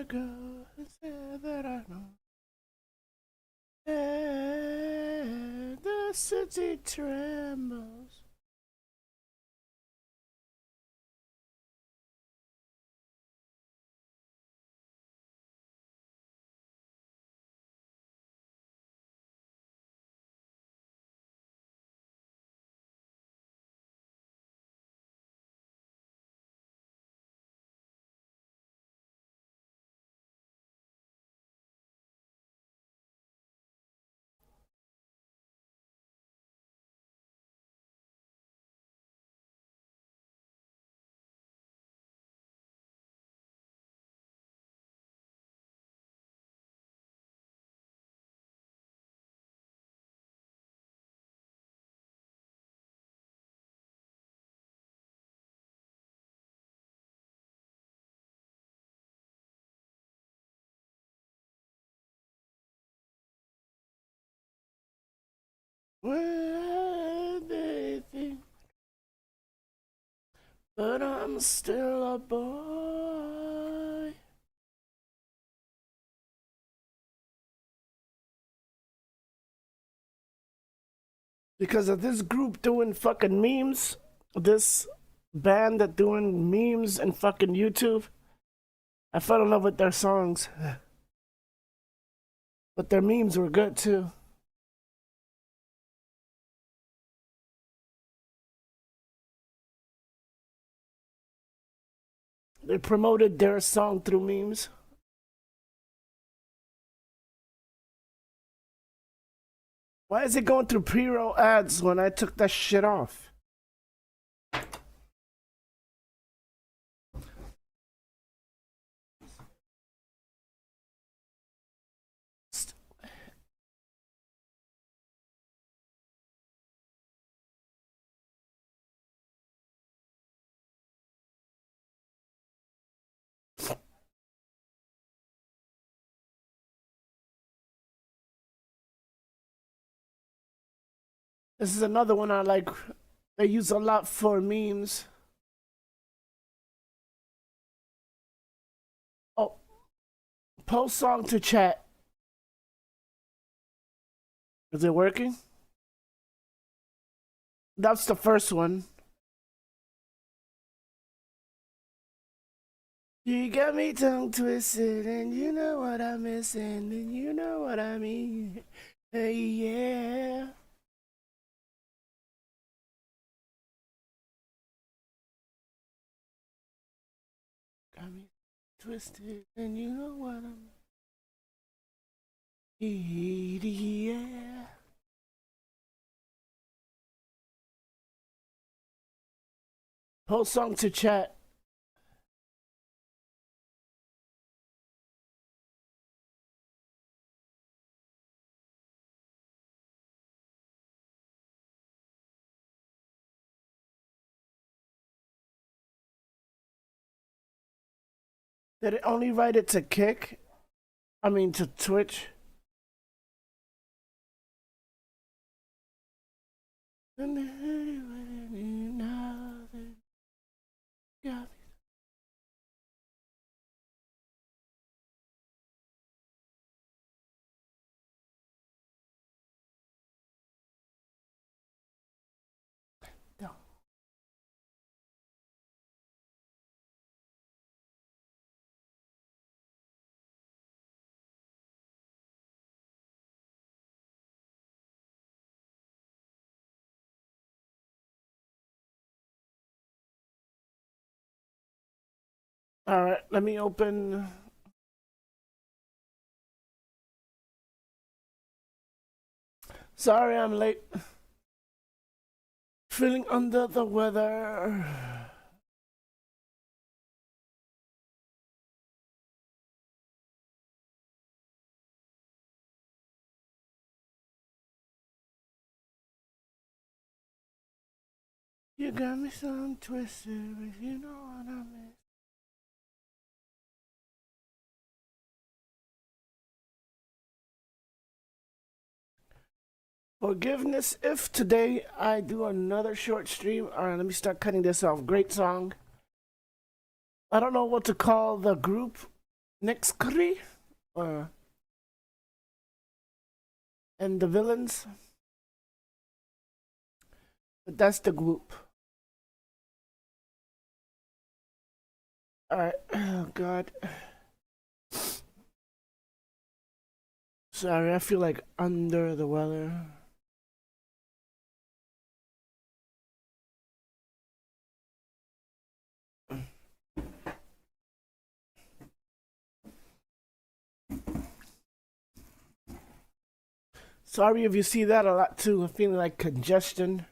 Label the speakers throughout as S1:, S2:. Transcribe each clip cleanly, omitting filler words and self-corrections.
S1: a girl who said that I know. And the city trembles. When they think, but I'm still a boy. Because of this group doing fucking memes, this band that doing memes and fucking YouTube, I fell in love with their songs. But their memes were good too. They promoted their song through memes. Why is it going through pre-roll ads when I took that shit off? This is another one I like. They use a lot for memes. Oh, post song to chat. Is it working? That's the first one. You got me tongue twisted, and you know what I'm missing, and you know what I mean. Hey, yeah. Got me twisted, and you know what I'm. Yeah. Post song to chat. Did it only write it to Kick? I mean to Twitch. All right, let me open. Sorry, I'm late. Feeling under the weather. You got me some twisted, but you know what I mean. Forgiveness if today I do another short stream. Alright, let me start cutting this off. Great song. I don't know what to call the group. next Kree, and the villains. But that's the group. Alright, oh god. Sorry, I feel like under the weather. Sorry if you see that a lot too. I'm feeling like congestion.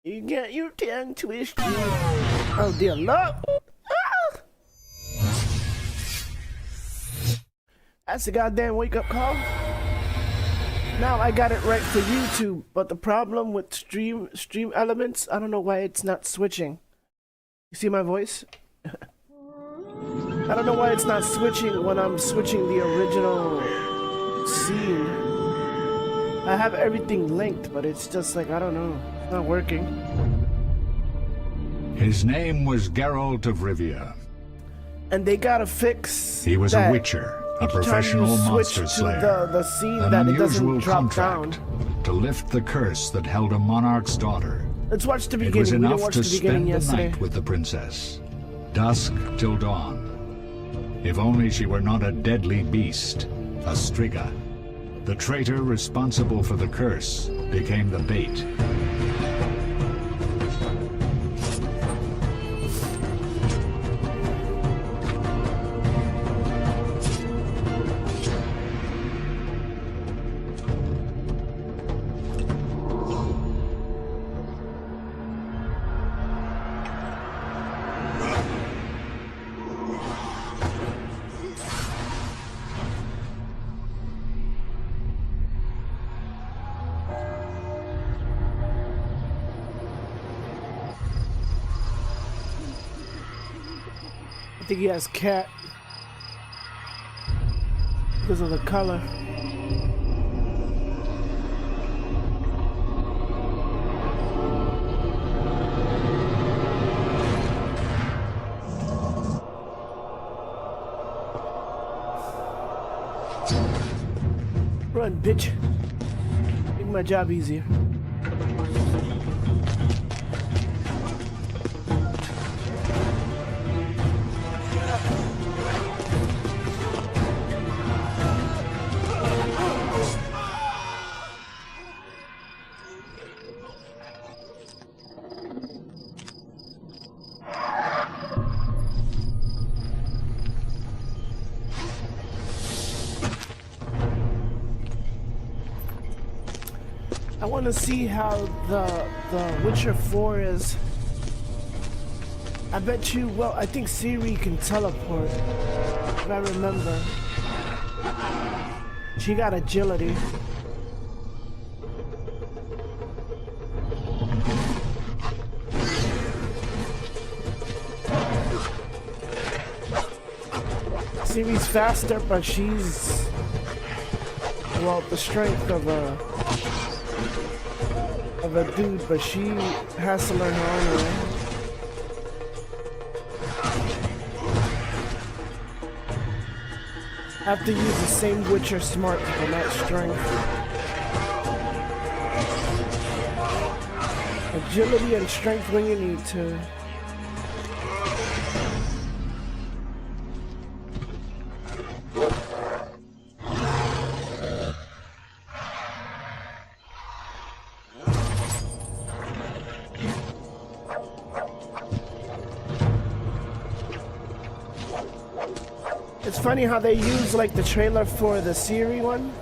S1: You get your tongue twisted. Oh dear Lord. Ah! That's a goddamn wake-up call. Now I got it right for YouTube, but the problem with stream elements, I don't know why it's not switching. You see my voice? I don't know why it's not switching when I'm switching the original scene. I have everything linked, but it's just like, I don't know. It's not working.
S2: His name was Geralt of Rivia.
S1: And they gotta fix.
S2: He was a witcher, a professional monster slayer.
S1: The scene
S2: an
S1: that it
S2: unusual
S1: doesn't drop
S2: contract
S1: down.
S2: to lift the curse that held a monarch's daughter.
S1: Let's watch the
S2: It
S1: beginning.
S2: was
S1: We didn't
S2: enough
S1: watch
S2: to
S1: the beginning
S2: spend the
S1: yesterday.
S2: night with the princess, dusk till dawn. If only she were not a deadly beast, a Striga. The traitor responsible for the curse became the bait.
S1: I think he has cat because of the color. Run, bitch. Make my job easier. I want to see how the Witcher 4 is. I bet you, well, I think Ciri can teleport, if I remember. She got agility. Ciri's faster, but she's, well, the strength of a dude, but she has to learn her own way. Have to use the same Witcher smart for that strength. Agility and strength when you need to. It's funny how they use like the trailer for the Ciri one.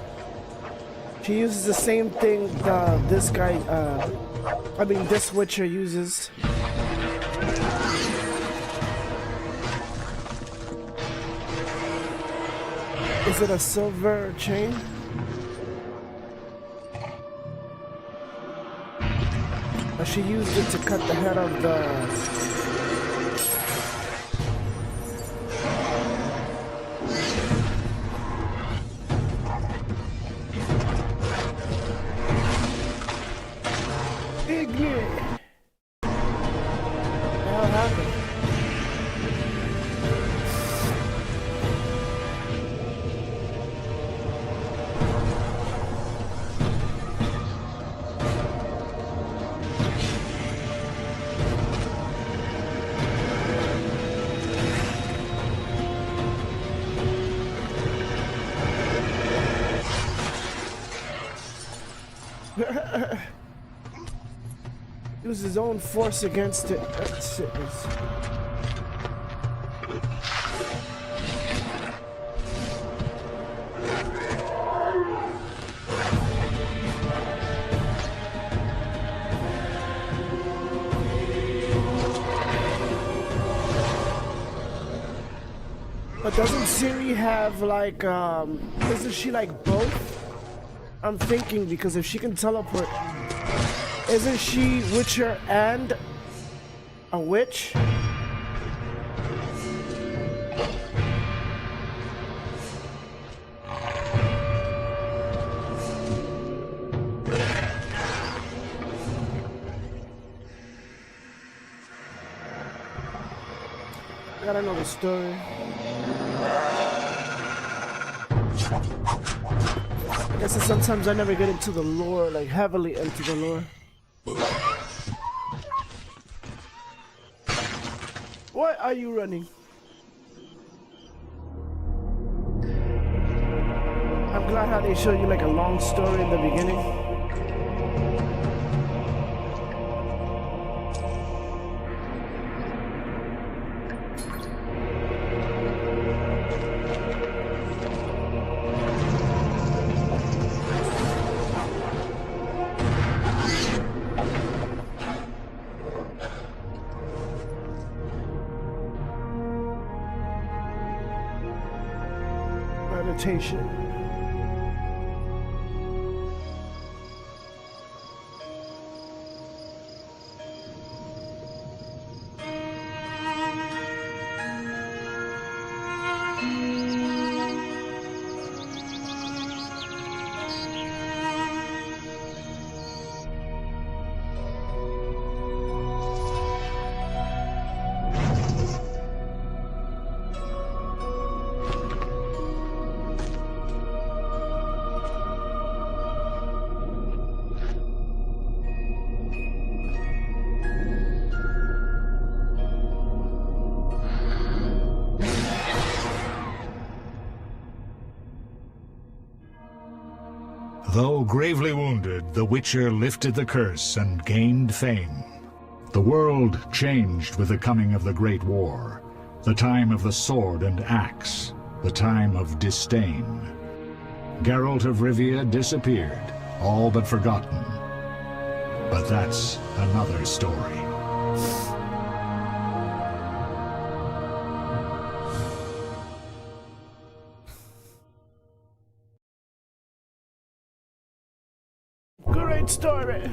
S1: She uses the same thing this guy, this Witcher uses. Is it a silver chain? She used it to cut the head of the Ignite! What the hell happened? Use his own force against it. That's it. But doesn't Siri have like isn't she like both? I'm thinking because if she can teleport, isn't she Witcher and a witch? I gotta know the story. I guess that sometimes I never get into the lore, like heavily into the lore. Why are you running? I'm glad how they show you like a long story in the beginning. Meditation.
S2: Though gravely wounded, the Witcher lifted the curse and gained fame. The world changed with the coming of the Great War, the time of the sword and axe, the time of disdain. Geralt of Rivia disappeared, all but forgotten. But that's another story.
S1: Great story.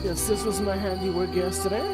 S1: Yes, this was my handiwork yesterday.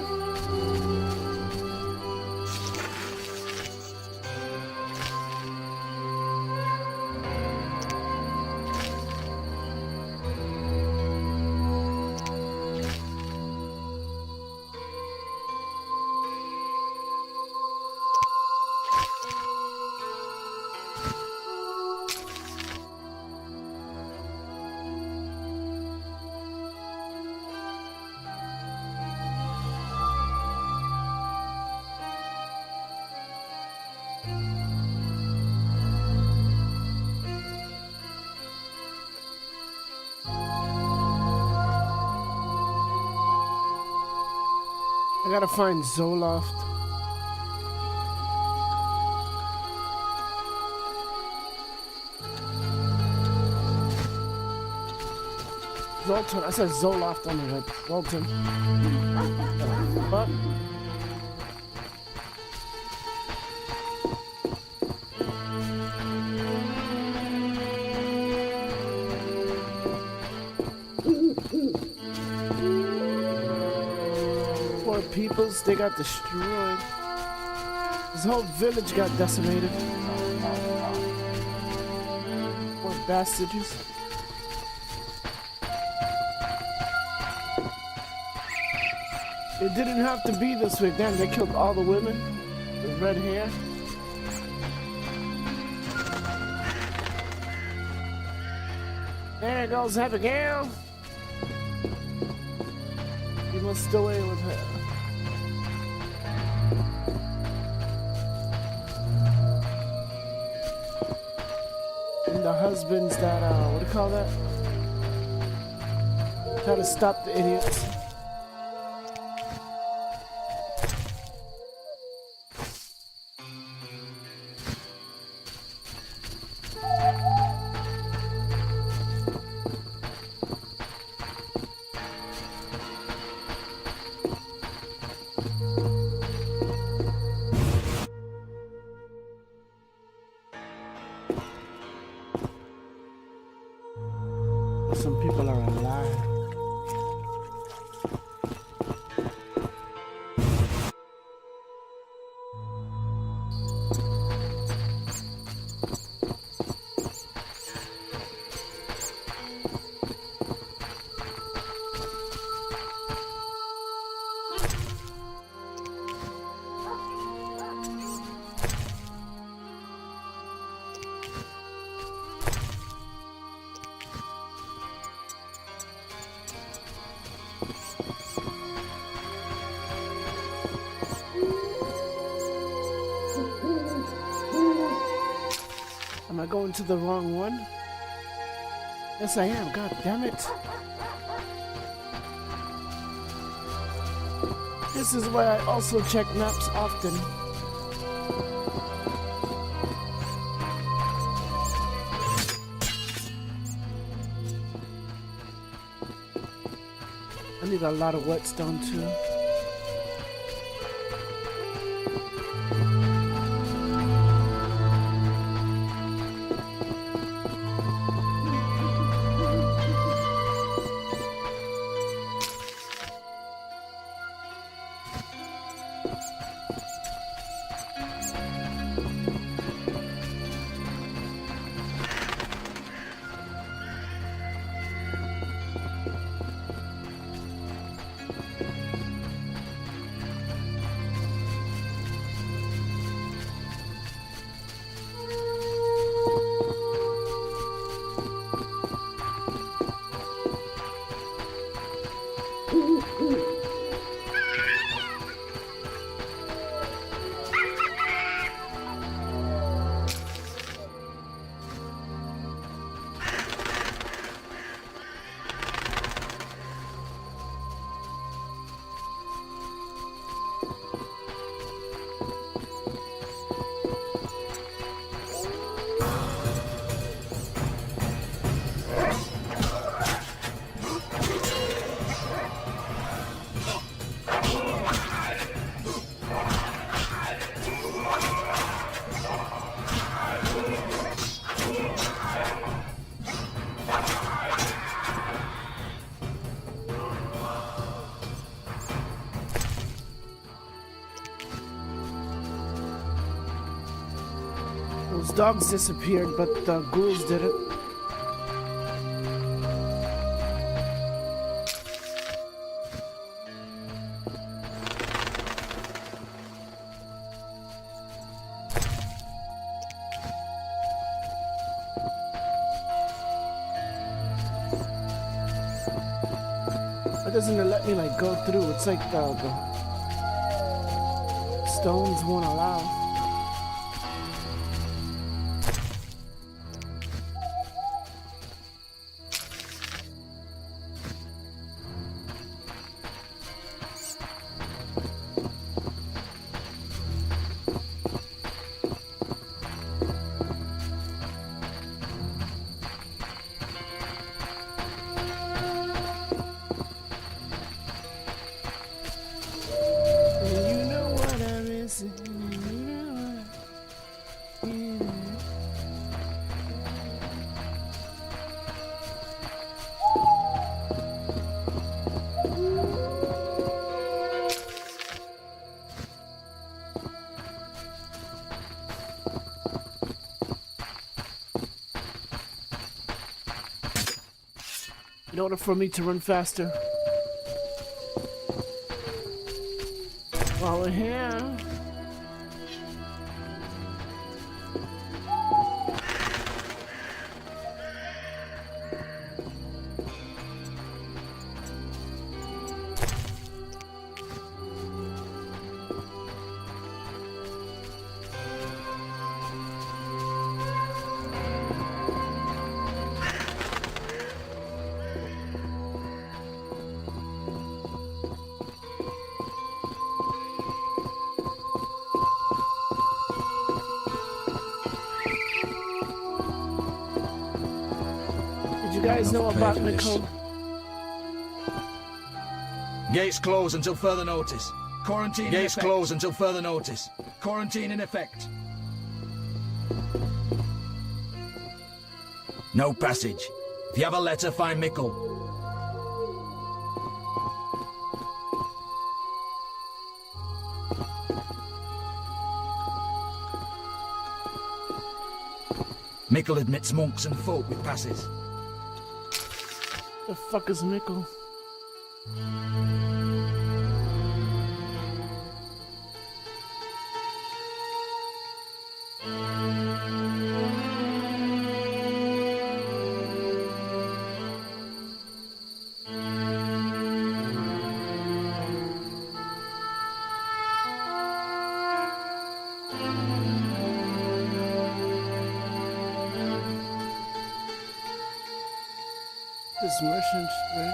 S1: I gotta find Zoloft. Zoltan. I said Zoloft on the head. Zoltan. What? Poor peoples, they got destroyed. His whole village got decimated. Poor bastards. It didn't have to be this way. Damn, they killed all the women with red hair. There goes Abigail. You must away with her. And the husbands that, what do you call that? Try to stop the idiots. Some people are alive. Am I going to the wrong one? Yes, I am. God damn it. This is why I also check maps often. I need a lot of whetstone too. Those dogs disappeared, but the ghouls didn't. Why doesn't it let me like go through? It's like the stones won't allow. In order for me to run faster. While we're here. You guys know about Nicole?
S3: Gates closed until further notice. Quarantine. Gates closed until further notice. Quarantine in effect. No passage. If you have a letter, find Mickle. Mickle admits monks and folk with passes.
S1: The fuck is Mickle? This merchant's bridge.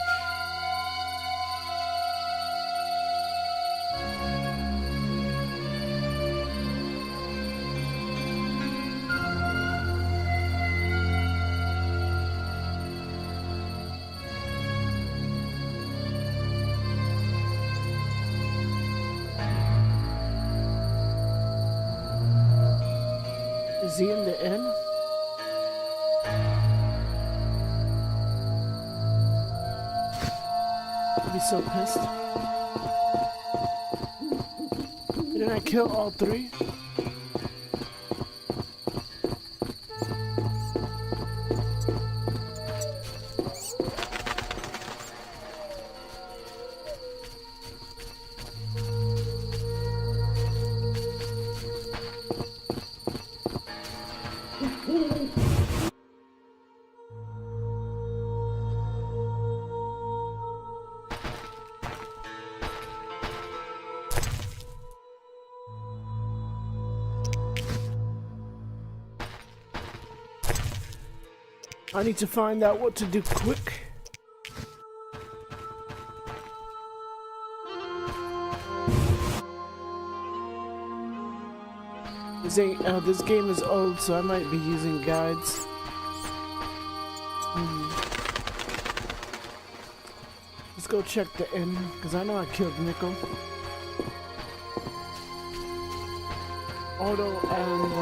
S1: Is he in the inn? I'd be so pissed. Didn't I kill all three? I need to find out what to do quick. This game is old, so I might be using guides. Let's go check the inn, because I know I killed Nickel. Otto and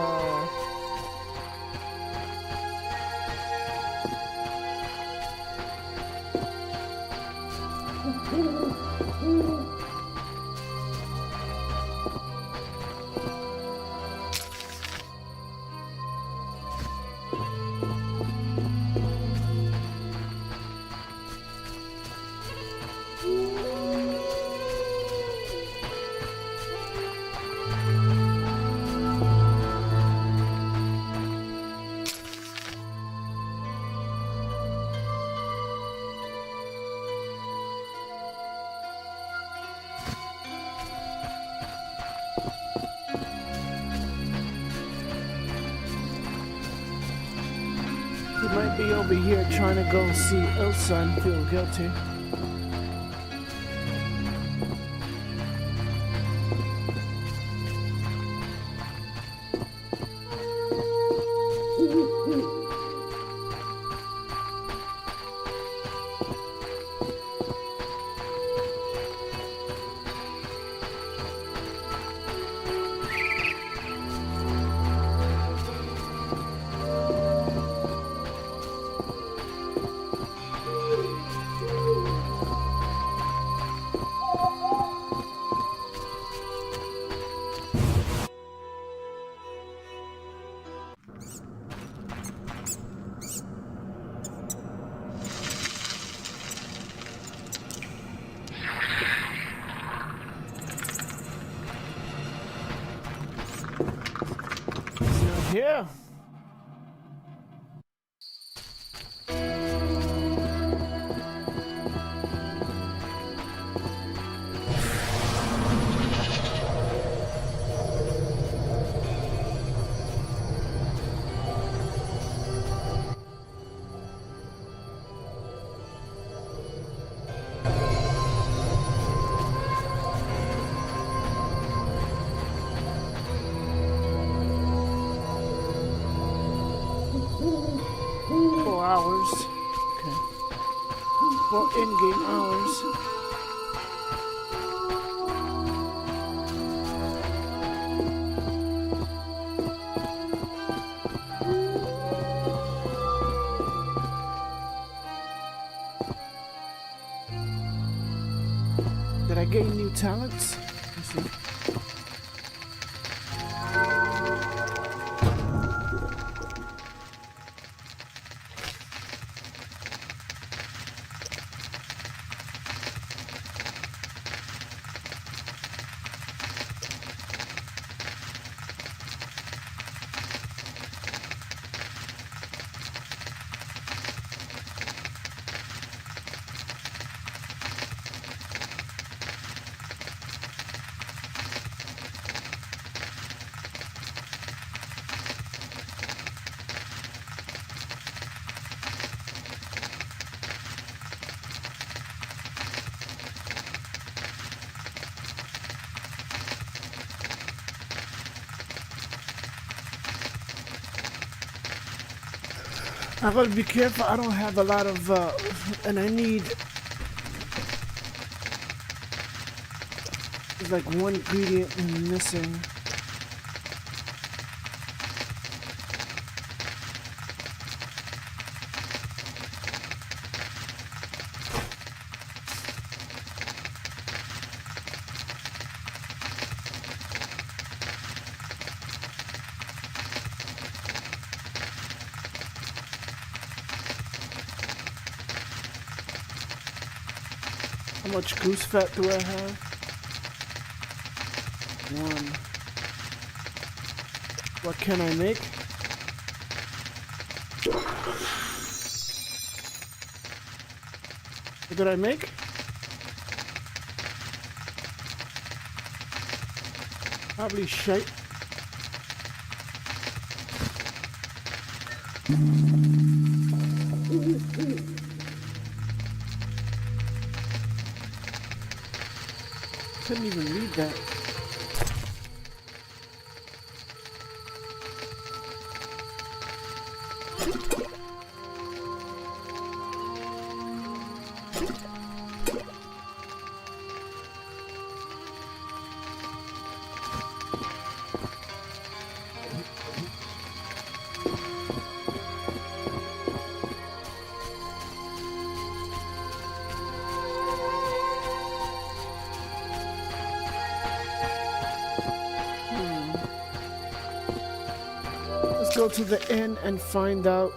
S1: he might be over here trying to go see Ilsa and feel guilty. here. Hours. Okay. 4 in-game hours. Did I gain new talents? Let's see. I gotta be careful. I don't have a lot of, and I need. There's like one ingredient missing. How much goose fat do I have? 1. What can I make? What did I make? Probably shite. Couldn't even read that. Go to the inn and find out.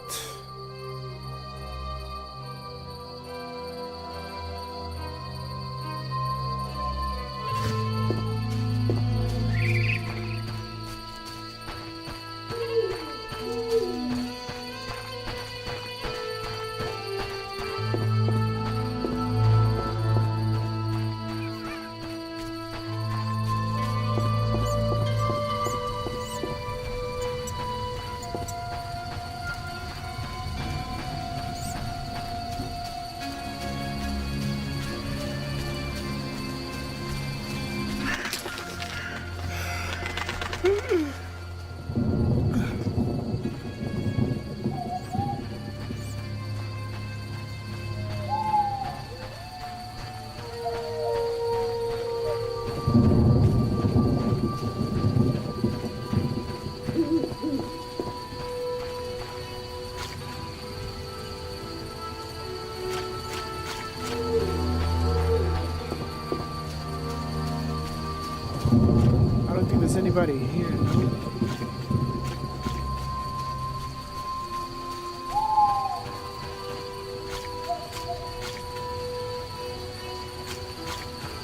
S1: There's anybody here.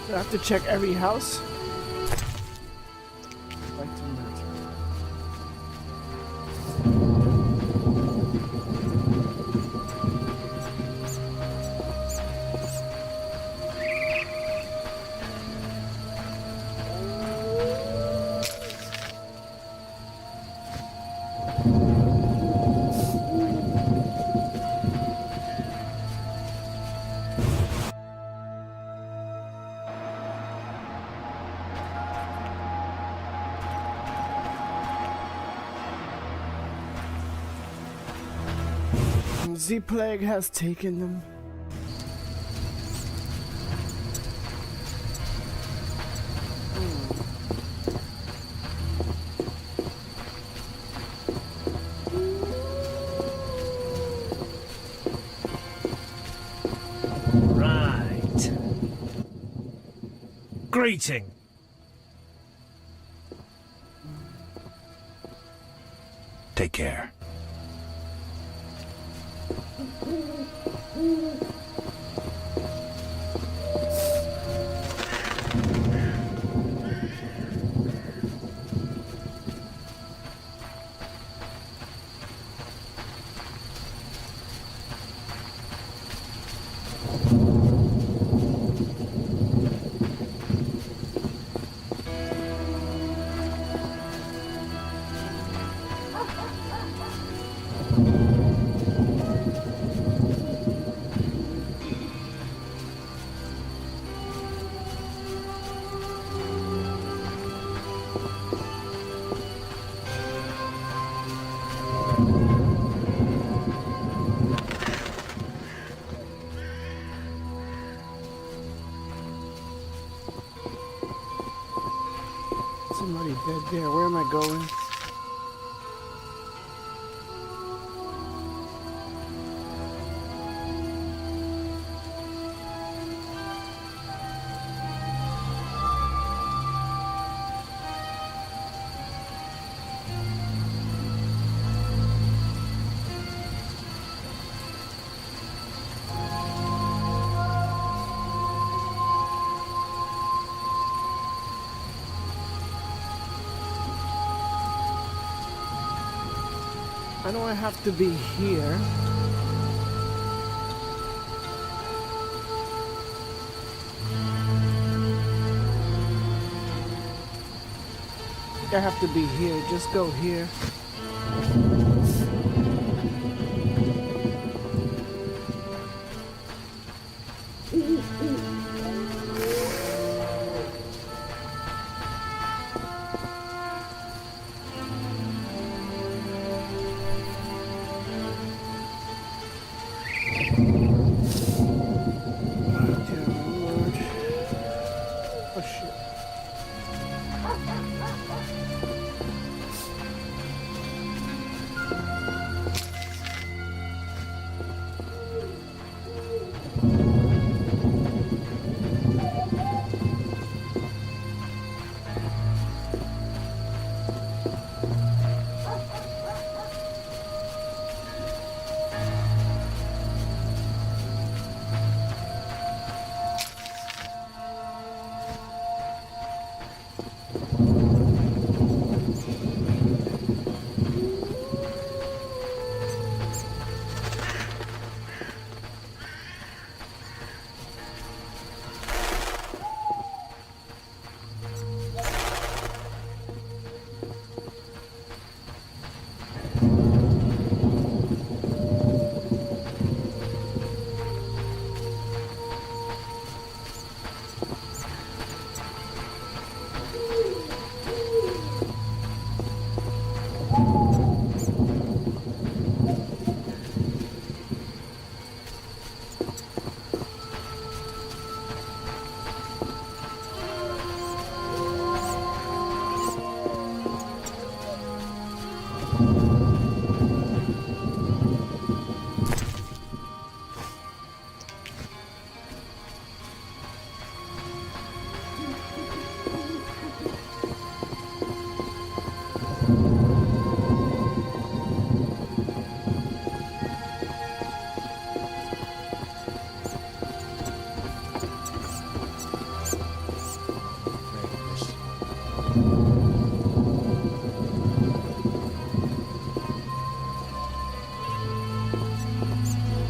S1: Do I have to check every house? Like to not. The plague has taken them.
S4: Right. Greeting.
S3: Take care.
S1: Somebody dead there. Where am I going? I know I have to be here. I think I have to be here. Just go here. Dear Lord. Oh shit.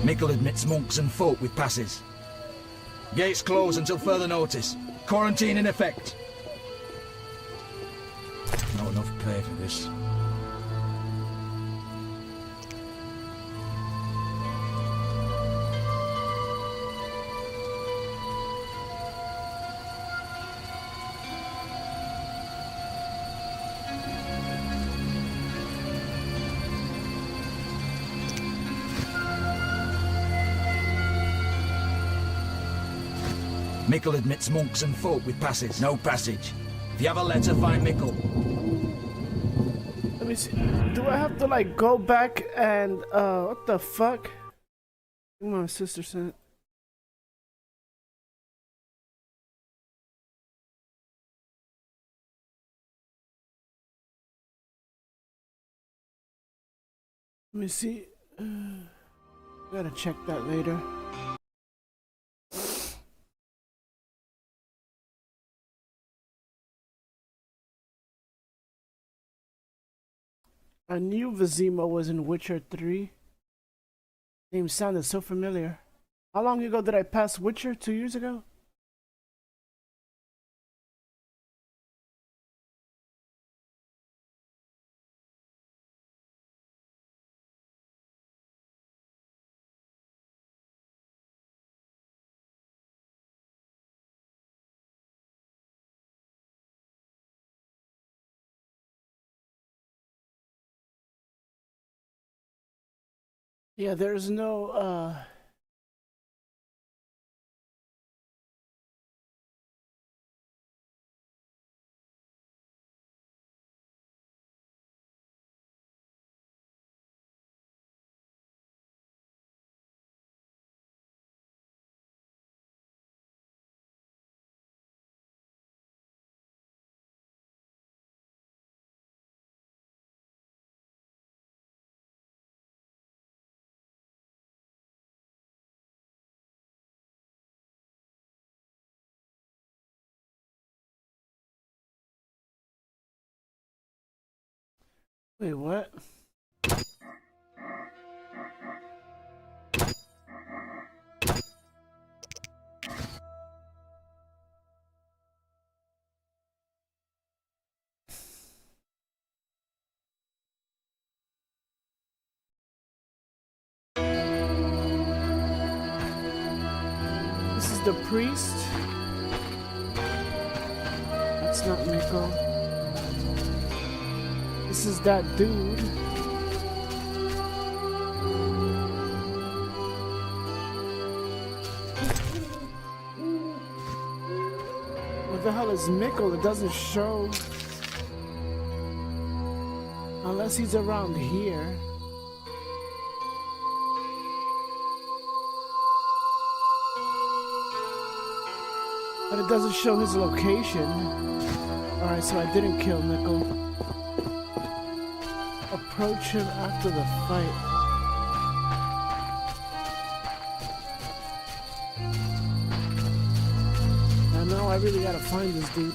S3: Mickle admits monks and folk with passes. Gates closed until further notice. Quarantine in effect. Not enough pay for this. Mickle admits monks and folk with passes. No passage. If you have a letter, find Mickle.
S1: Let me see. Do I have to like go back and what the fuck? My sister sent. Let me see. Gotta check that later. I knew Vizima was in Witcher 3. Name sounded so familiar. How long ago did I pass Witcher? 2 years ago? Yeah, there's no Wait, what? This is the priest. That's not Mickle. This is that dude. What the hell is Mickle? It doesn't show. Unless he's around here. But it doesn't show his location. Alright, so I didn't kill Mickle. Approach him after the fight. And now I really gotta find this dude.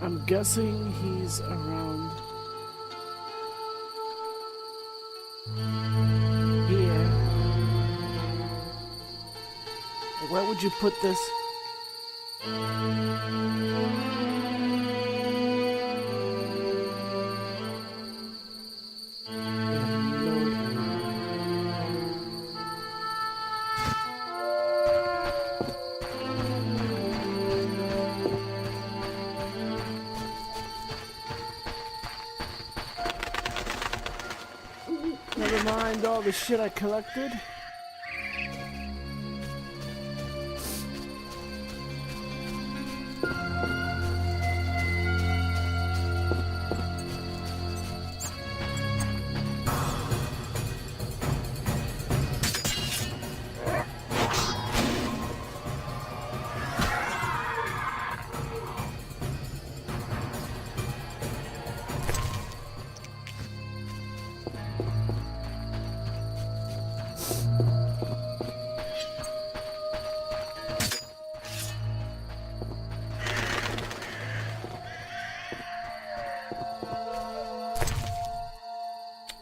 S1: I'm guessing he's around here. Where would you put this? Never mind all the shit I collected.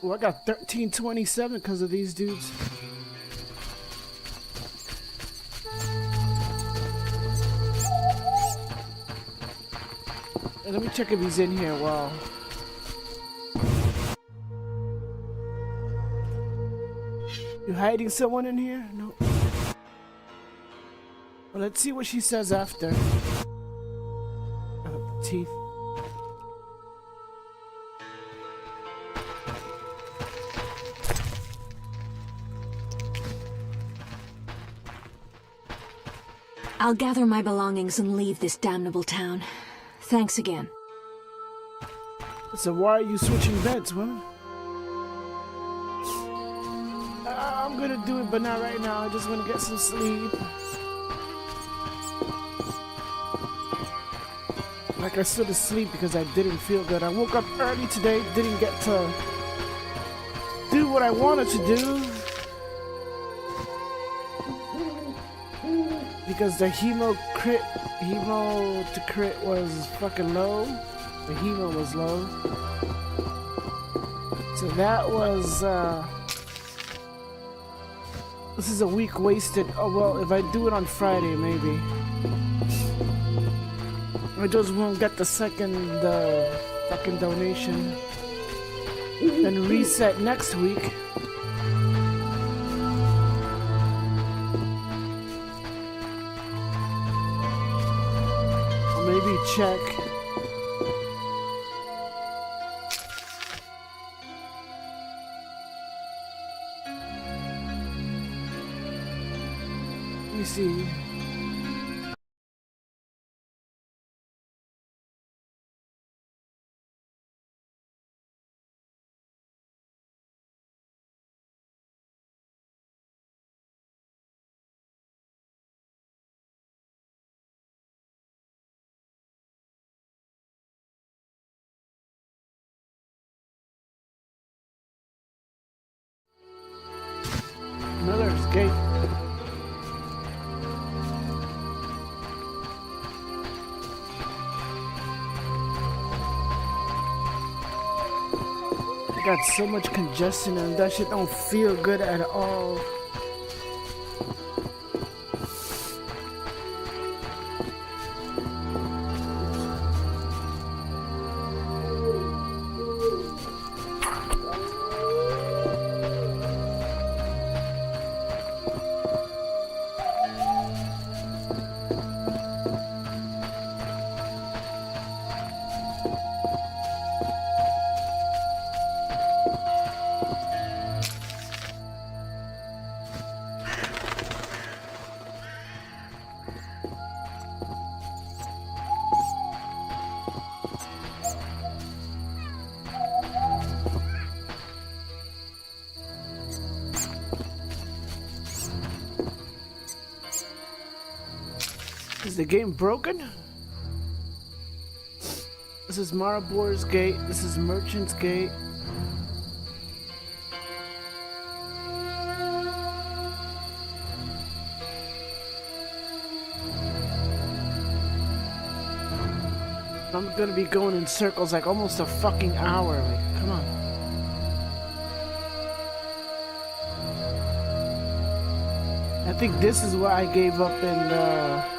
S1: Oh, I got 1327 because of these dudes. Hey, let me check if he's in here. Wow. You hiding someone in here? No. Well, let's see what she says after. teeth.
S5: I'll gather my belongings and leave this damnable town. Thanks again.
S1: So why are you switching beds, woman? I'm gonna do it, but not right now. I just want to get some sleep. Like, I stood asleep because I didn't feel good. I woke up early today, didn't get to do what I wanted to do. Because the hemo to crit was fucking low. The hemo was low. So that was, this is a week wasted. Oh well, if I do it on Friday, maybe. I just won't get the second fucking donation. Then reset next week. Or maybe check. Let me see. Miller's Gate. I got so much congestion and that shit don't feel good at all. Is the game broken? This is Marabor's Gate. This is Merchant's Gate. I'm gonna be going in circles like almost a fucking hour. Like, come on. I think this is where I gave up in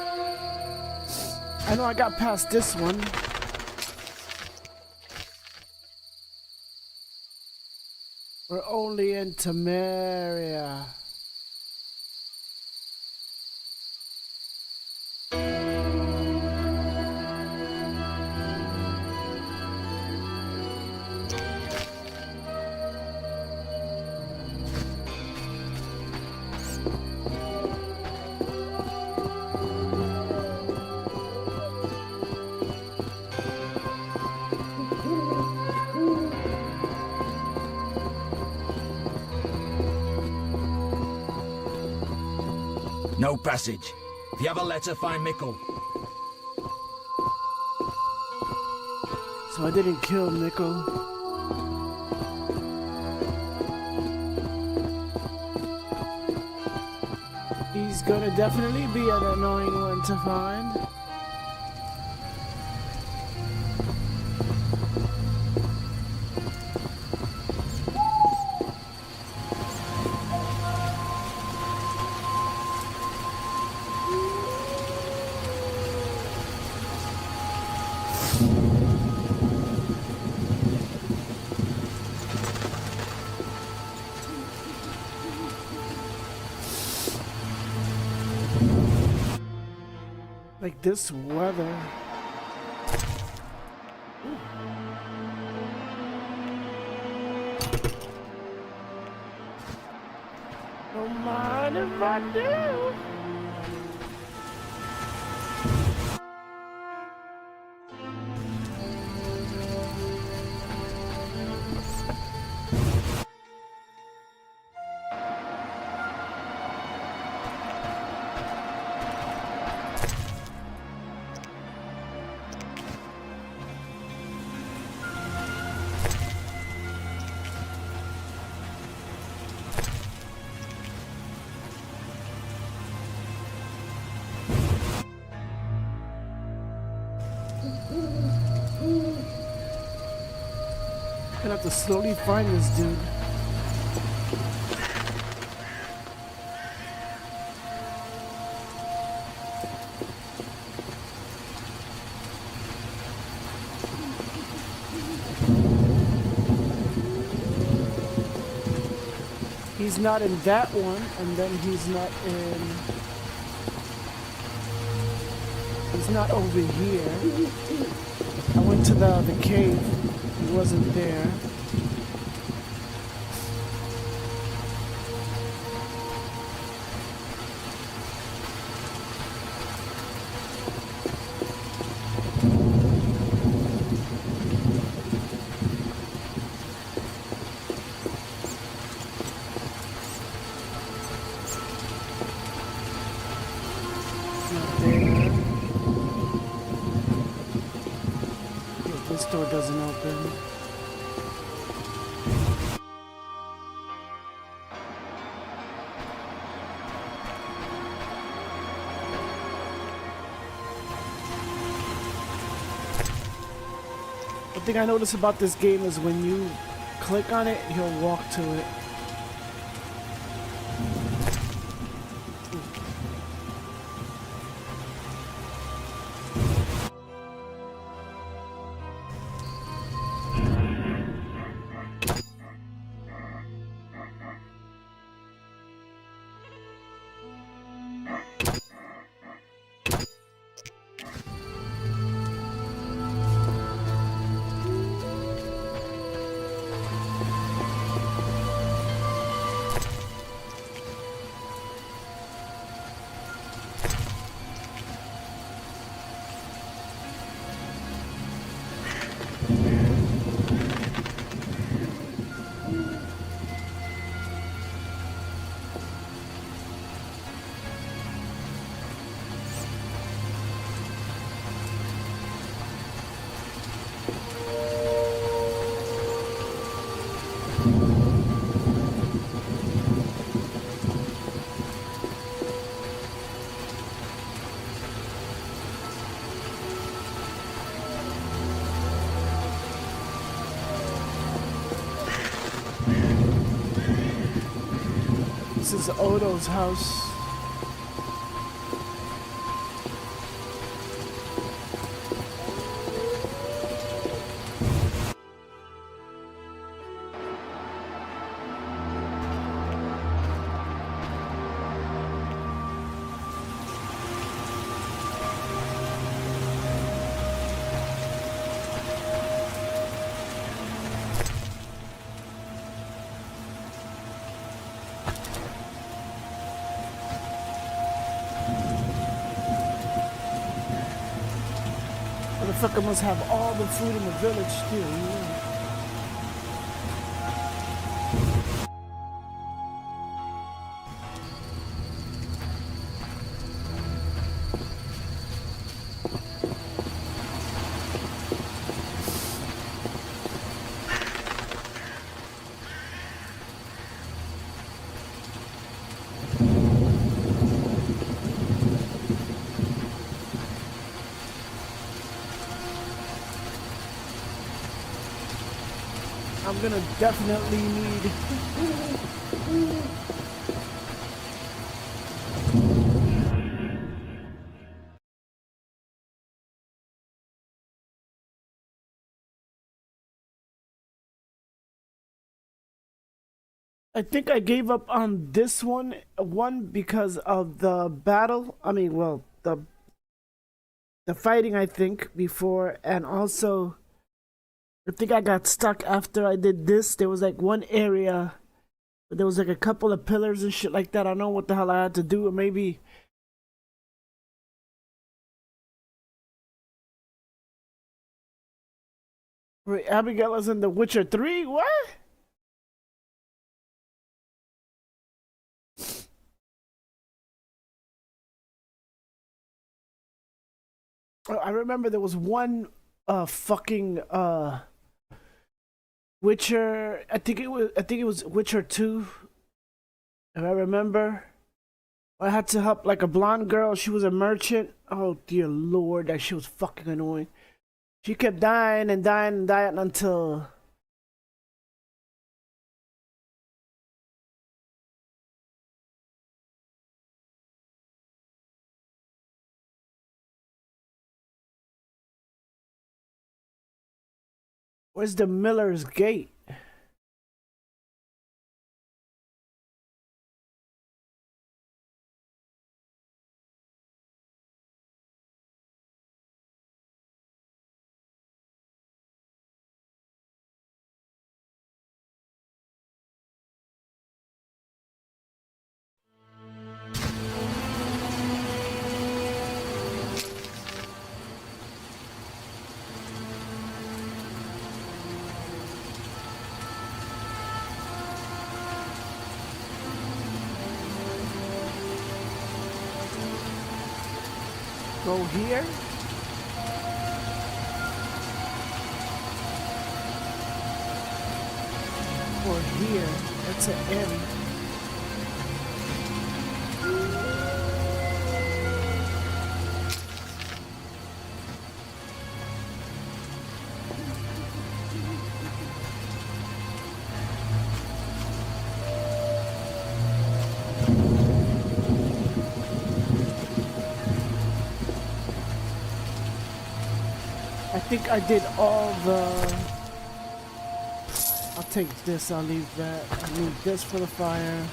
S1: I know I got past this one. We're only in Temeria.
S3: No passage. If you have a letter, find Mickle.
S1: So I didn't kill Mickle. He's gonna definitely be an annoying one to find. Like this weather. Don't mind if I do. Gonna have to slowly find this dude. He's not in that one, and then he's not in... He's not over here. I went to the cave. He wasn't there. Not there. This door doesn't open. One thing I notice about this game is when you click on it, he'll walk to it. This is Odo's house. Motherfucker must have all the food in the village still, you know. I'm gonna definitely need... I think I gave up on this one because of the battle. I mean, well, the fighting, I think, before, and also I think I got stuck after I did this. There was like one area But there was like a couple of pillars and shit like that. I don't know what the hell I had to do, or maybe. Wait, Abigail is in The Witcher 3? What? Oh, I remember there was one fucking Witcher. I think it was Witcher 2. If I remember. I had to help like a blonde girl. She was a merchant. Oh dear lord, that shit was fucking annoying. She kept dying and dying and dying until. Where's the Miller's Gate? Go here. Or here. That's an M. I think I did all the. I'll take this, I'll leave that. I need this for the fire.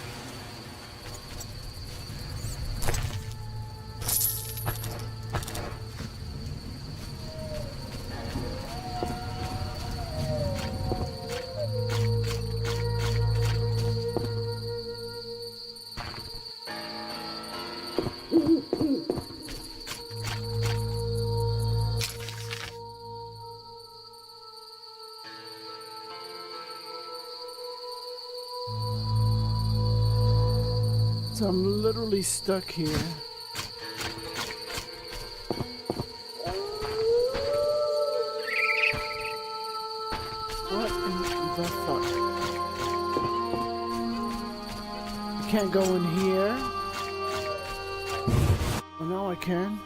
S1: So I'm literally stuck here. What in the fuck? I can't go in here. Oh, now I can.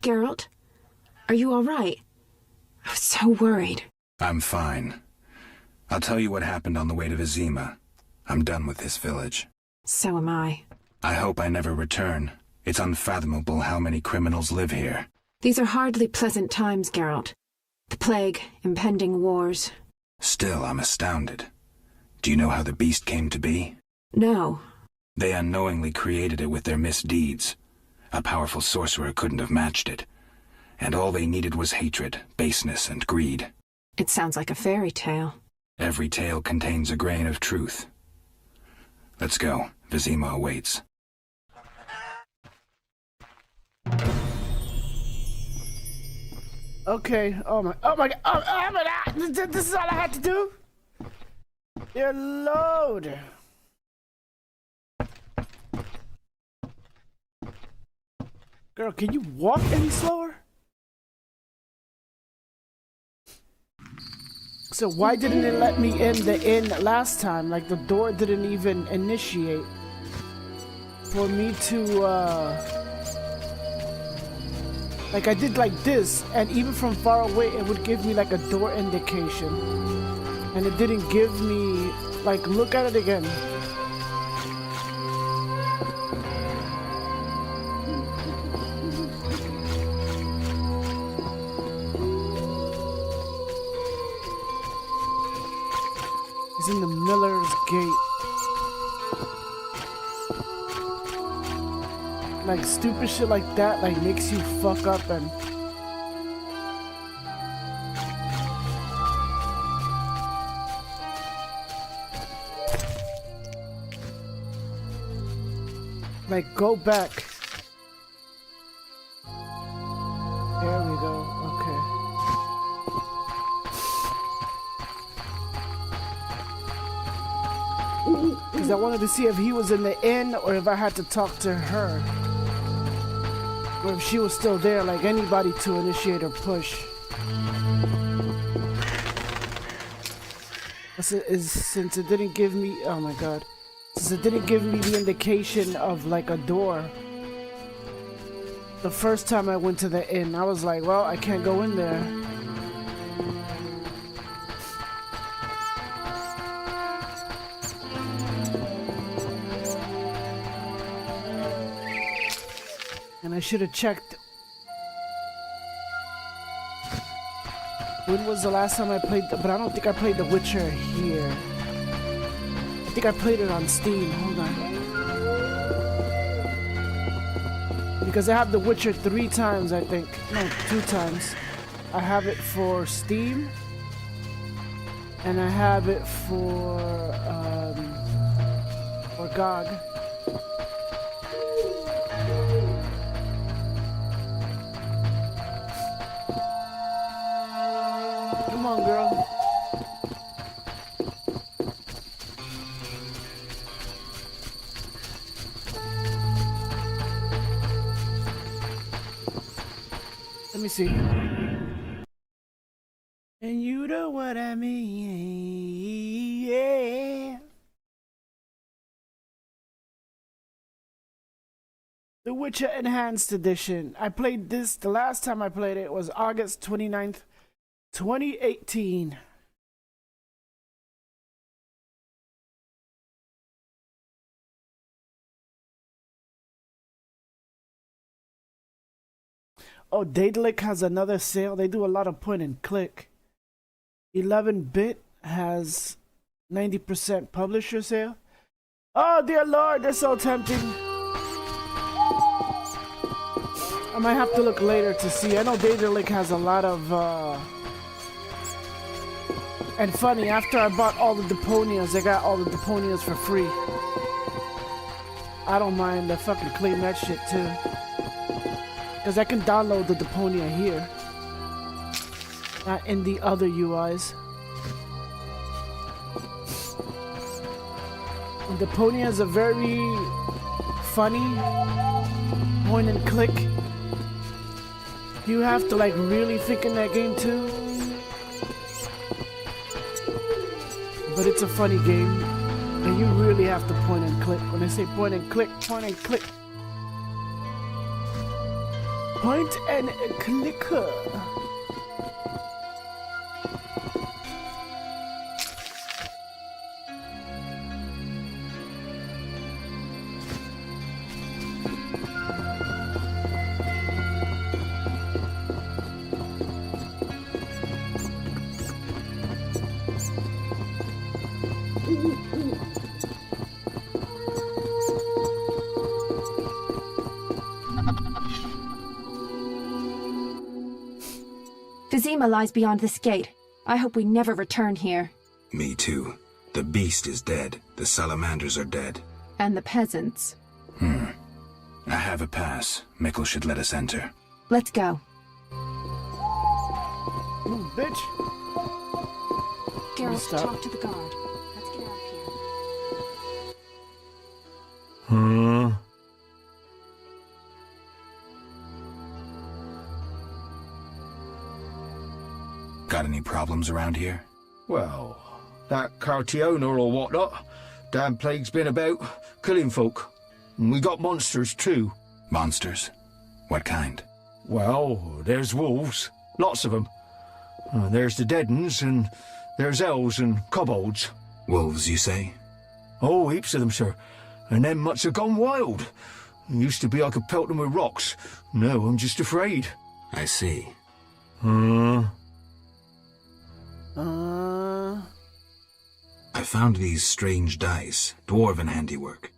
S5: Geralt, are you all right? I was so worried.
S6: I'm fine. I'll tell you what happened on the way to Vizima. I'm done with this village.
S5: So am I.
S6: I hope I never return. It's unfathomable how many criminals live here.
S5: These are hardly pleasant times, Geralt. The plague, impending wars.
S6: Still, I'm astounded. Do you know how the beast came to be?
S5: No.
S6: They unknowingly created it with their misdeeds. A powerful sorcerer couldn't have matched it. And all they needed was hatred, baseness, and greed.
S5: It sounds like a fairy tale.
S6: Every tale contains a grain of truth. Let's go. Vizima awaits.
S1: Okay. Oh my god. Oh my god. This is all I had to do? Dear Lord. Girl, can you walk any slower? So why didn't it let me in the inn last time? Like the door didn't even initiate for me to like I did like this, and even from far away it would give me like a door indication, and it didn't give me like, look at it again. He's in the Miller's Gate. Like stupid shit like that like makes you fuck up, and Like, go back. There we go. Okay. Because I wanted to see if he was in the inn or if I had to talk to her. Or if she was still there, like anybody to initiate or push. Since it didn't give me, oh my god. Since it didn't give me the indication of like a door. The first time I went to the inn, I was like, well, I can't go in there. And I should have checked. When was the last time I played? But I don't think I played The Witcher here. I think I played it on Steam. Hold on. Because I have The Witcher 3 times, I think. No, 2 times. I have it for Steam. And I have it for GOG. Come on, girl. Let me see. And you know what I mean, yeah. The Witcher Enhanced Edition. I played this, the last time I played it was August 29th, 2018. Oh, Daedalic has another sale. They do a lot of point and click. 11-bit has 90% publisher sale. Oh, dear Lord, they're so tempting. I might have to look later to see. I know Daedalic has a lot of... And funny, after I bought all the Deponias, I got all the Deponias for free. I don't mind. I fucking claim that shit too. Because I can download the Deponia here. Not in the other UIs. And Deponia is a very funny point and click. You have to like really think in that game too. But it's a funny game. And you really have to point and click. When I say point and click, point and click. Point and clicker.
S7: Vizima lies beyond this gate. I hope we never return here.
S6: Me too. The beast is dead. The salamanders are dead.
S7: And the peasants.
S6: I have a pass. Mikkel should let us enter.
S7: Let's go.
S1: Ooh, bitch.
S5: Geralt,
S1: Stop.
S5: talk to the guard. Let's get out of here.
S6: Got any problems around here?
S8: Well, that Cartiona or whatnot. Damn plague's been about, killing folk. And we got monsters too.
S6: Monsters? What kind?
S8: Well, there's wolves. Lots of them. There's the dead uns, and there's elves and kobolds.
S6: Wolves, you say?
S8: Oh, heaps of them, sir. And them much have gone wild. Used to be I could pelt them with rocks. No, I'm just afraid.
S6: I see. I found these strange dice, dwarven handiwork.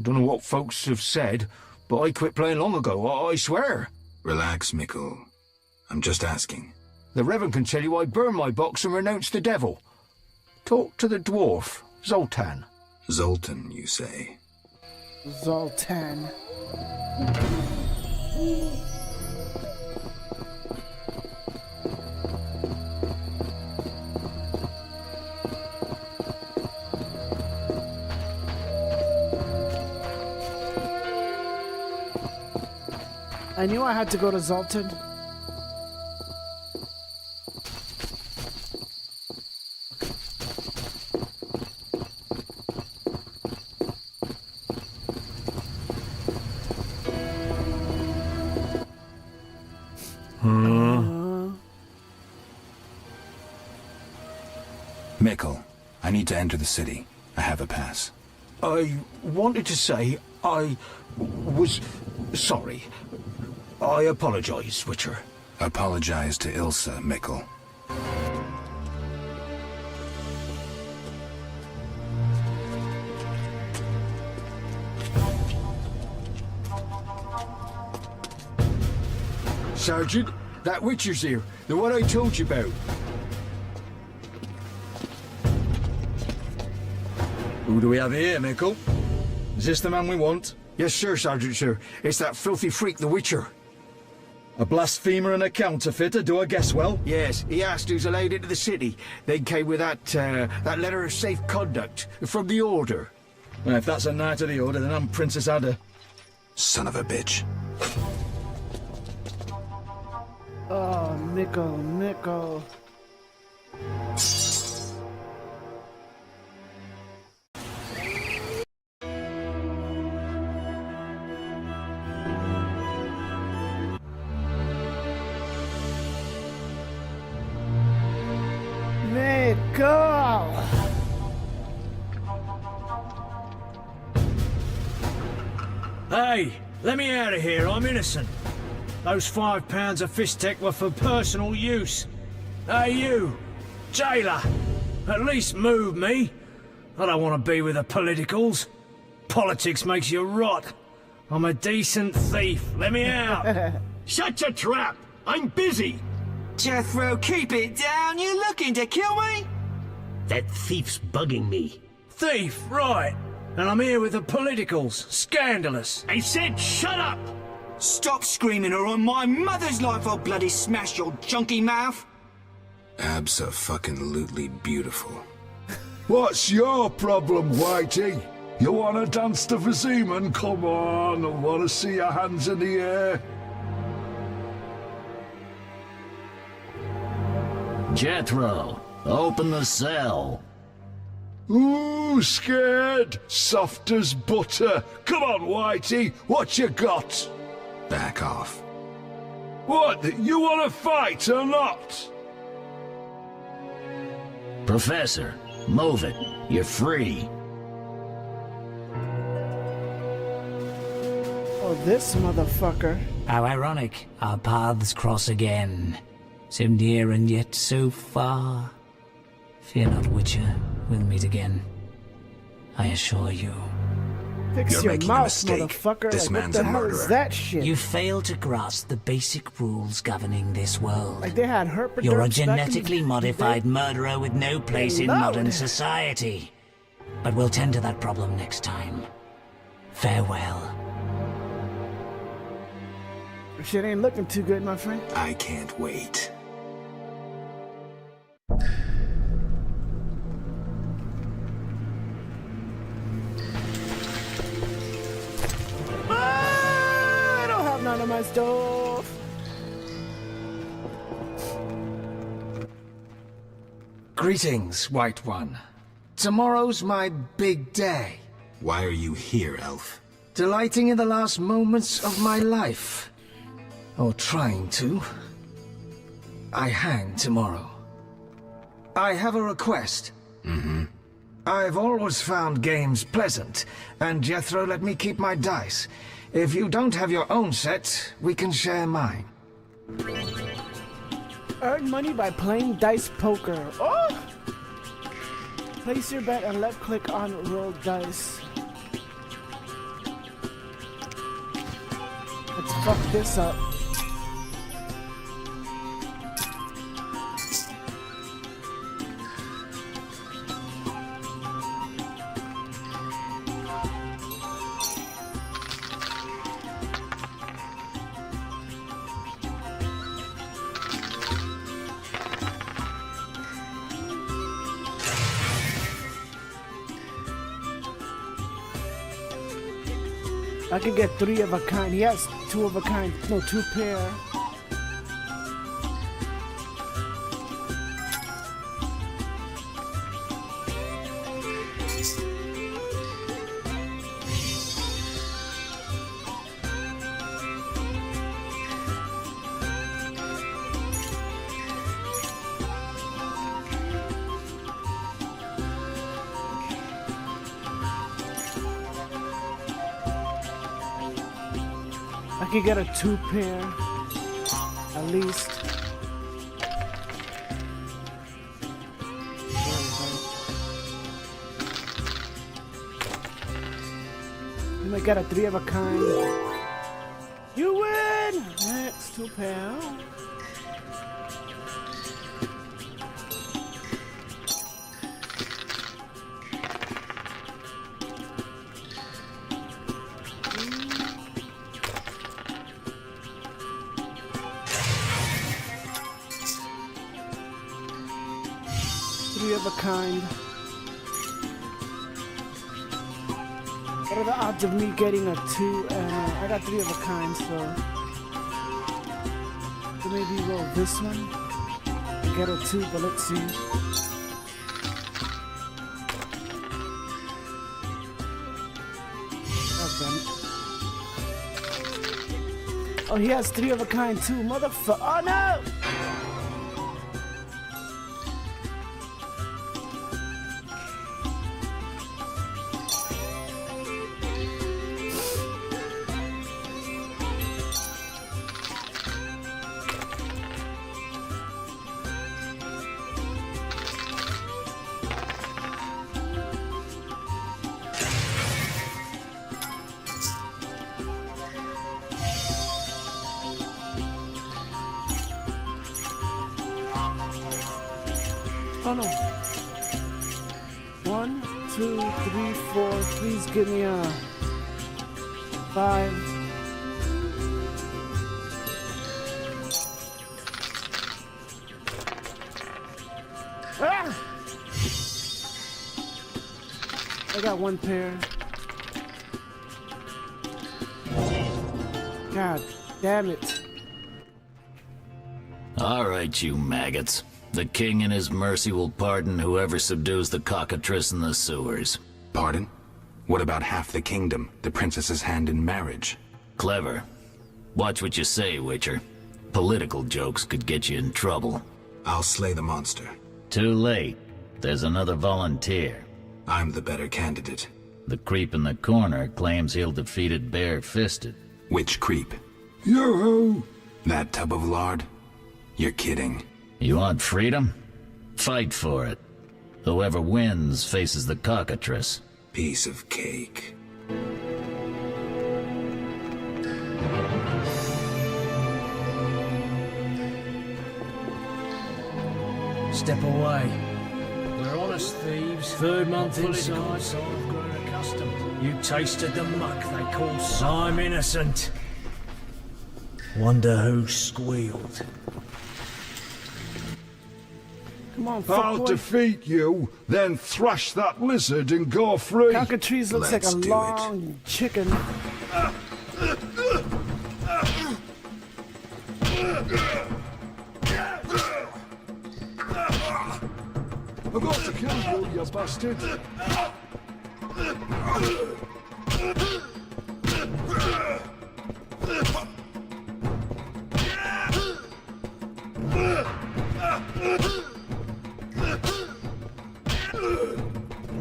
S8: Don't know what folks have said, but I quit playing long ago, I swear.
S6: Relax, Mikkel. I'm just asking.
S8: The Reverend can tell you I burned my box and renounced the devil. Talk to the dwarf, Zoltan.
S6: Zoltan, you say?
S1: Zoltan. I knew I had to go to Zoltan.
S6: Mikkel, I need to enter the city. I have a pass.
S8: I wanted to say I was sorry. I apologize, Witcher.
S6: Apologize to Ilsa, Mikkel.
S8: Sergeant, that Witcher's here. The one I told you about.
S3: Who do we have here, Mikkel? Is this the man we want?
S8: Yes, sir, Sergeant, sir. It's that filthy freak, the Witcher.
S3: A blasphemer and a counterfeiter, do I guess well?
S8: Yes, he asked who's allowed into the city. They came with that letter of safe conduct from the Order.
S3: Well, if that's a knight of the order, then I'm Princess Ada.
S6: Son of a bitch.
S1: Oh, Mikkel. Mikkel!
S4: Hey, let me out of here. I'm innocent. Those £5 of fist tech were for personal use. Hey, you, jailer, at least move me. I don't want to be with the politicals. Politics makes you rot. I'm a decent thief. Let me out.
S9: Shut your trap! I'm busy!
S10: Jethro, keep it down. You looking to kill me?
S9: That thief's bugging me.
S4: Thief, right. And I'm here with the politicals. Scandalous.
S9: I said shut up!
S10: Stop screaming or on my mother's life I'll bloody smash your junky mouth.
S6: Abso-fucking-lutely beautiful.
S2: What's your problem, Whitey? You wanna dance to Viziman? Come on, I wanna see your hands in the air.
S9: Jethro, open the cell.
S2: Ooh, scared? Soft as butter. Come on, Whitey, what you got?
S6: Back off.
S2: What, you wanna fight or not?
S9: Professor, move it. You're free.
S1: Oh, this motherfucker.
S11: How ironic. Our paths cross again. So near and yet so far. Fear not, Witcher. We'll meet again. I assure you.
S1: Fix
S6: You're
S1: your
S6: making a
S1: mouth,
S6: mistake.
S1: motherfucker.
S6: This
S1: Like,
S6: man's
S1: what
S6: a
S1: the hell
S6: murderer.
S1: is that shit?
S11: You fail to grasp the basic rules governing this world.
S1: Like they had herpetops
S11: You're a
S1: back in
S11: genetically
S1: the
S11: modified
S1: day.
S11: murderer with no place in
S1: Loud.
S11: modern society. But we'll tend to that problem next time. Farewell.
S1: Shit ain't looking too good, my friend.
S6: I can't wait.
S1: I don't have none of my stuff.
S8: Greetings, White One. Tomorrow's my big day.
S6: Why are you here, Elf?
S8: Delighting in the last moments of my life. Or trying to. I hang tomorrow. I have a request. I've always found games pleasant, and Jethro let me keep my dice. If you don't have your own set, we can share mine.
S1: Earn money by playing dice poker. Oh! Place your bet and left click on roll dice. Let's fuck this up. I can get 3 of a kind. He has 2 of a kind. No, 2 pair. I could get a 2 pair, at least. You might get a 3 of a kind. You win! That's 2 pair. Of a kind. What are the odds of me getting a 2? I got 3 of a kind, so maybe roll this one. Get a 2, but let's see. Oh, he has 3 of a kind too, motherfucker! Oh no! Oh no. 1, 2, 3, 4. Please give me a 5. Ah! I got 1 pair. God damn it.
S9: All right, you maggots. The king in his mercy will pardon whoever subdues the cockatrice in the sewers.
S6: Pardon? What about half the kingdom, the princess's hand in marriage?
S9: Clever. Watch what you say, Witcher. Political jokes could get you in trouble.
S6: I'll slay the monster.
S9: Too late. There's another volunteer.
S6: I'm the better candidate.
S9: The creep in the corner claims he'll defeat it bare-fisted.
S6: Which creep?
S12: Yoo-hoo!
S6: That tub of lard? You're kidding.
S9: You want freedom? Fight for it. Whoever wins faces the cockatrice.
S6: Piece of cake.
S4: Step away. We're honest thieves. 3rd month inside, so I've grown accustomed. You tasted the muck they call I'm innocent. Wonder who squealed.
S1: Come on,
S12: I'll
S1: fuckboy.
S12: defeat you, then thrash that lizard and go free.
S1: Cockatrice looks like a
S6: Let's do
S1: long chicken.
S12: I've got to kill you, you bastard.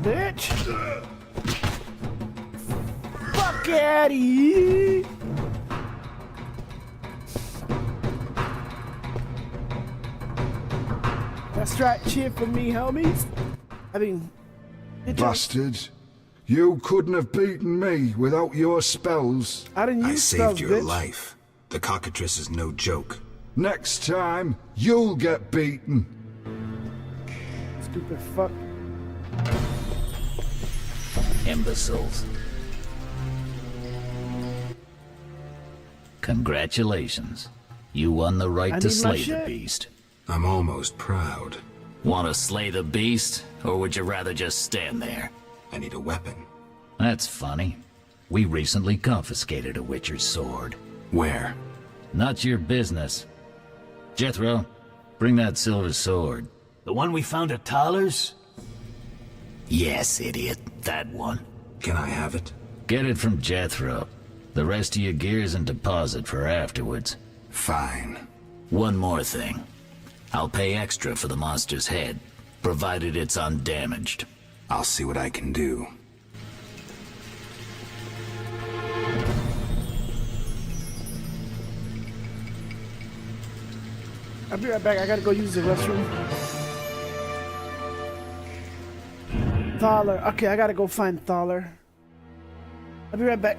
S1: Bitch! Fuck out of here! That's right, cheer for me, homies. I mean,
S12: Bastard. You couldn't have beaten me without your spells.
S1: I didn't
S6: I
S1: use
S6: saved
S1: spells,
S6: your
S1: bitch.
S6: life. The cockatrice is no joke.
S12: Next time, you'll get beaten.
S1: Stupid fuck.
S9: Imbeciles. Congratulations. You won the right
S1: I
S9: to
S1: need my
S9: slay the
S1: shit.
S9: beast.
S6: I'm almost proud.
S9: Want to slay the beast, or would you rather just stand there?
S6: I need a weapon.
S9: That's funny. We recently confiscated a Witcher's sword.
S6: Where?
S9: Not your business. Jethro, bring that silver sword.
S4: The one we found at Thaler's?
S9: Yes, idiot. That one.
S6: Can I have it?
S9: Get it from Jethro. The rest of your gear's in deposit for afterwards.
S6: Fine.
S9: One more thing. I'll pay extra for the monster's head, provided it's undamaged.
S6: I'll see what I can do.
S1: I'll be right back. I gotta go use the restroom. Thaler. Okay, I gotta go find Thaler. I'll be right back.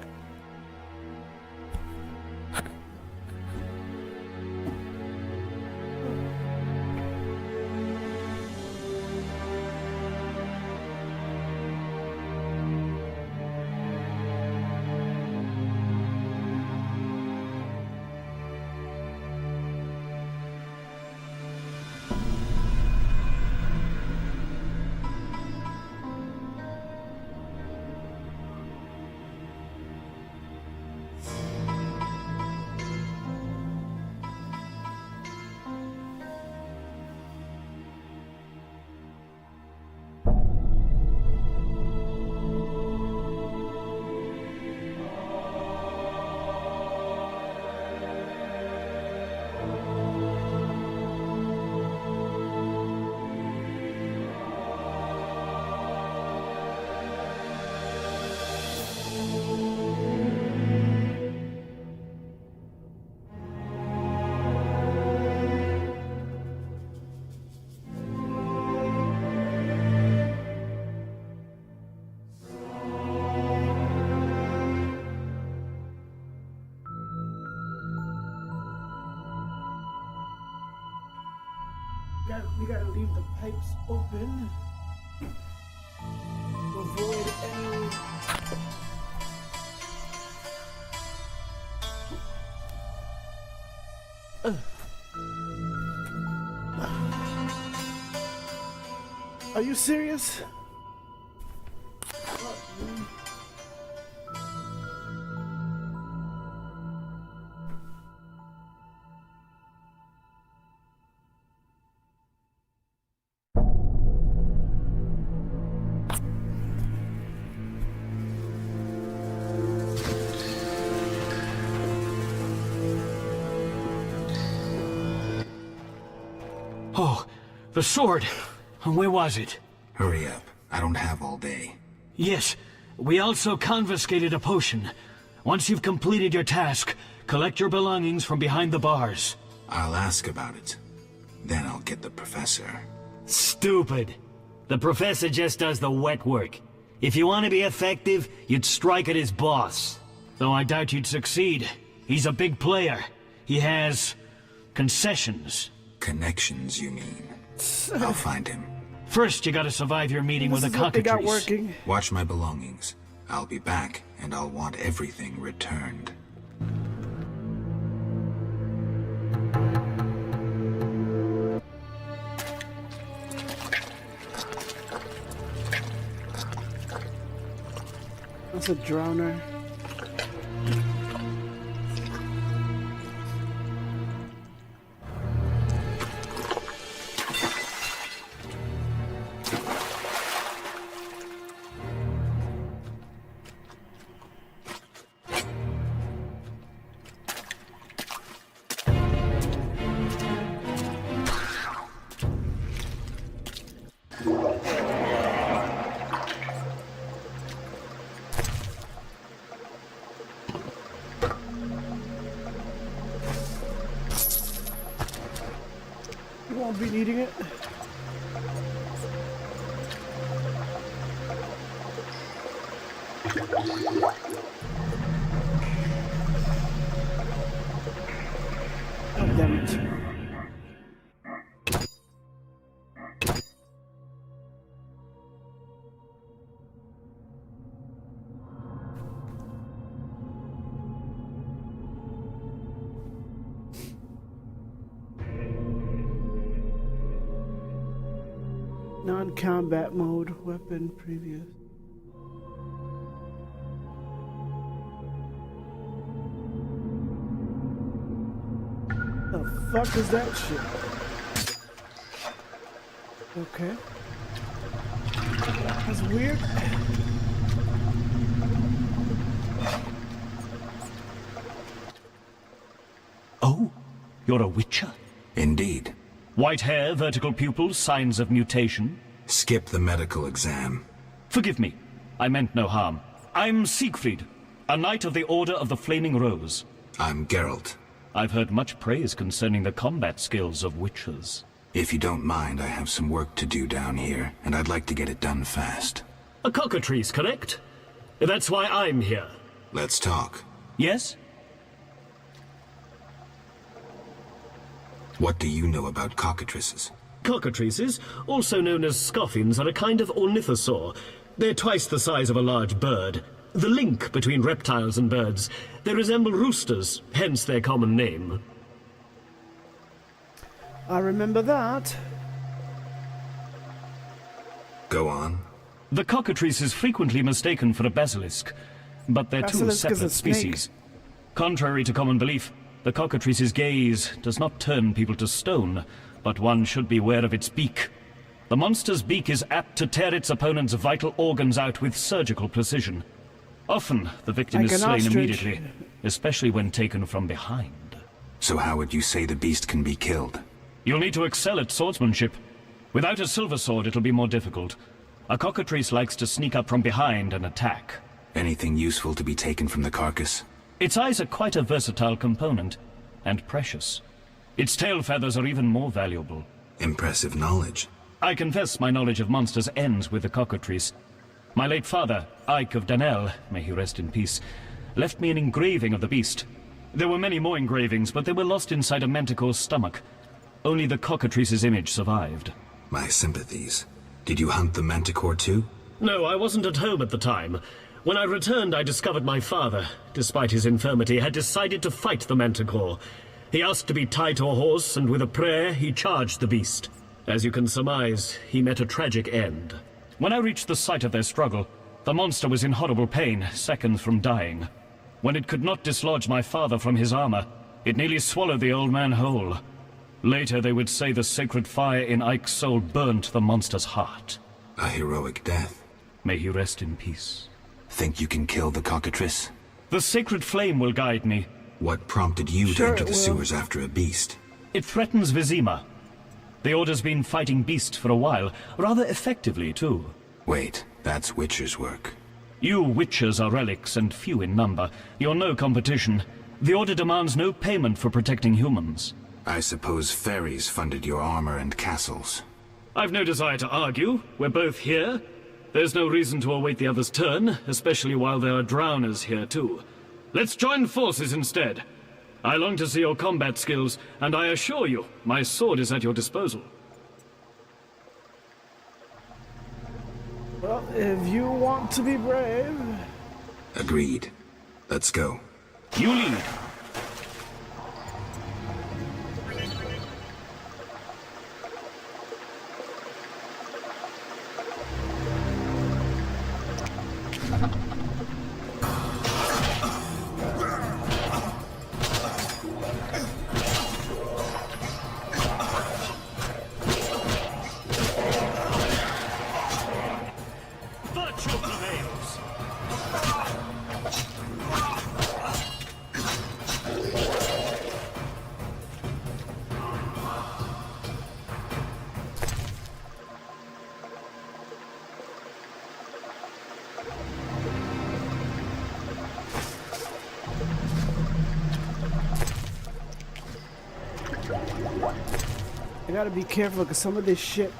S1: We gotta leave the pipes open to avoid any. Are you serious?
S4: Oh, the sword. Where was it?
S6: Hurry up. I don't have all day.
S4: Yes, we also confiscated a potion. Once you've completed your task, collect your belongings from behind the bars.
S6: I'll ask about it. Then I'll get the professor.
S4: Stupid. The professor just does the wet work. If you want to be effective, you'd strike at his boss. Though I doubt you'd succeed. He's a big player. He has concessions.
S6: Connections, you mean? I'll find him.
S4: First, you gotta survive your meeting with a
S1: This is what they got
S4: cockatrice.
S1: working.
S6: Watch my belongings. I'll be back, and I'll want everything returned.
S1: That's a drowner. You won't be needing it. God damn it. Non-combat mode, weapon, previous. fuck is that shit? Okay. That's weird.
S13: Oh, you're a witcher?
S6: Indeed.
S13: White hair, vertical pupils, signs of mutation?
S6: Skip the medical exam.
S13: Forgive me. I meant no harm. I'm Siegfried, a knight of the Order of the Flaming Rose.
S6: I'm Geralt.
S13: I've heard much praise concerning the combat skills of witchers.
S6: If you don't mind, I have some work to do down here, and I'd like to get it done fast.
S13: A cockatrice, correct? That's why I'm here.
S6: Let's talk.
S13: Yes?
S6: What do you know about cockatrices?
S13: Cockatrices, also known as scoffins, are a kind of ornithosaur. They're twice the size of a large bird. The link between reptiles and birds. They resemble roosters, hence their common name.
S1: I remember that.
S6: Go on.
S13: The cockatrice is frequently mistaken for a basilisk, but they're two
S1: Basilisk is
S13: separate
S1: a snake.
S13: species. Contrary to common belief, the cockatrice's gaze does not turn people to stone, but one should beware of its beak. The monster's beak is apt to tear its opponent's vital organs out with surgical precision. Often, the victim
S1: Like
S13: is
S1: an
S13: slain
S1: ostrich.
S13: immediately, especially when taken from behind.
S6: So how would you say the beast can be killed?
S13: You'll need to excel at swordsmanship. Without a silver sword, it'll be more difficult. A cockatrice likes to sneak up from behind and attack.
S6: Anything useful to be taken from the carcass?
S13: Its eyes are quite a versatile component, and precious. Its tail feathers are even more valuable.
S6: Impressive knowledge.
S13: I confess my knowledge of monsters ends with the cockatrice. My late father, Ike of Danel, may he rest in peace, left me an engraving of the beast. There were many more engravings, but they were lost inside a manticore's stomach. Only the cockatrice's image survived.
S6: My sympathies. Did you hunt the manticore too?
S13: No, I wasn't at home at the time. When I returned, I discovered my father, despite his infirmity, had decided to fight the manticore. He asked to be tied to a horse, and with a prayer, he charged the beast. As you can surmise, he met a tragic end. When I reached the site of their struggle, the monster was in horrible pain, seconds from dying. When it could not dislodge my father from his armor, it nearly swallowed the old man whole. Later, they would say the sacred fire in Ike's soul burnt the monster's heart.
S6: A heroic death.
S13: May he rest in peace.
S6: Think you can kill the cockatrice?
S13: The sacred flame will guide me.
S6: What prompted you
S1: Sure
S6: to enter
S1: it
S6: the
S1: will.
S6: sewers after a beast?
S13: It threatens Vizima. The Order's been fighting beasts for a while, rather effectively, too.
S6: Wait, that's Witcher's work.
S13: You witchers are relics and few in number. You're no competition. The Order demands no payment for protecting humans.
S6: I suppose fairies funded your armor and castles.
S13: I've no desire to argue. We're both here. There's no reason to await the other's turn, especially while there are drowners here too. Let's join forces instead. I long to see your combat skills, and I assure you, my sword is at your disposal.
S1: Well, if you want to be brave.
S6: Agreed. Let's go.
S13: You lead. Virtue prevails.
S1: I gotta be careful because some of this shit.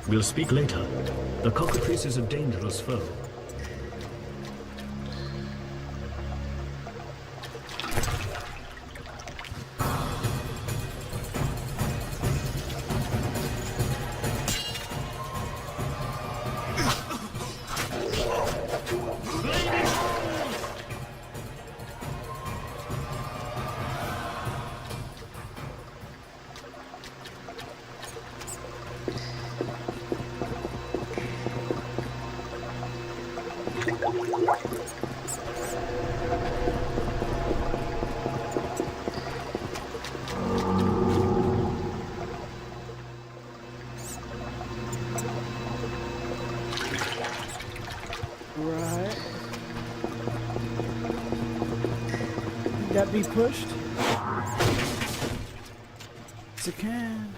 S13: We'll speak later. The cockatrice is a dangerous foe.
S1: that be pushed? Yes, it can.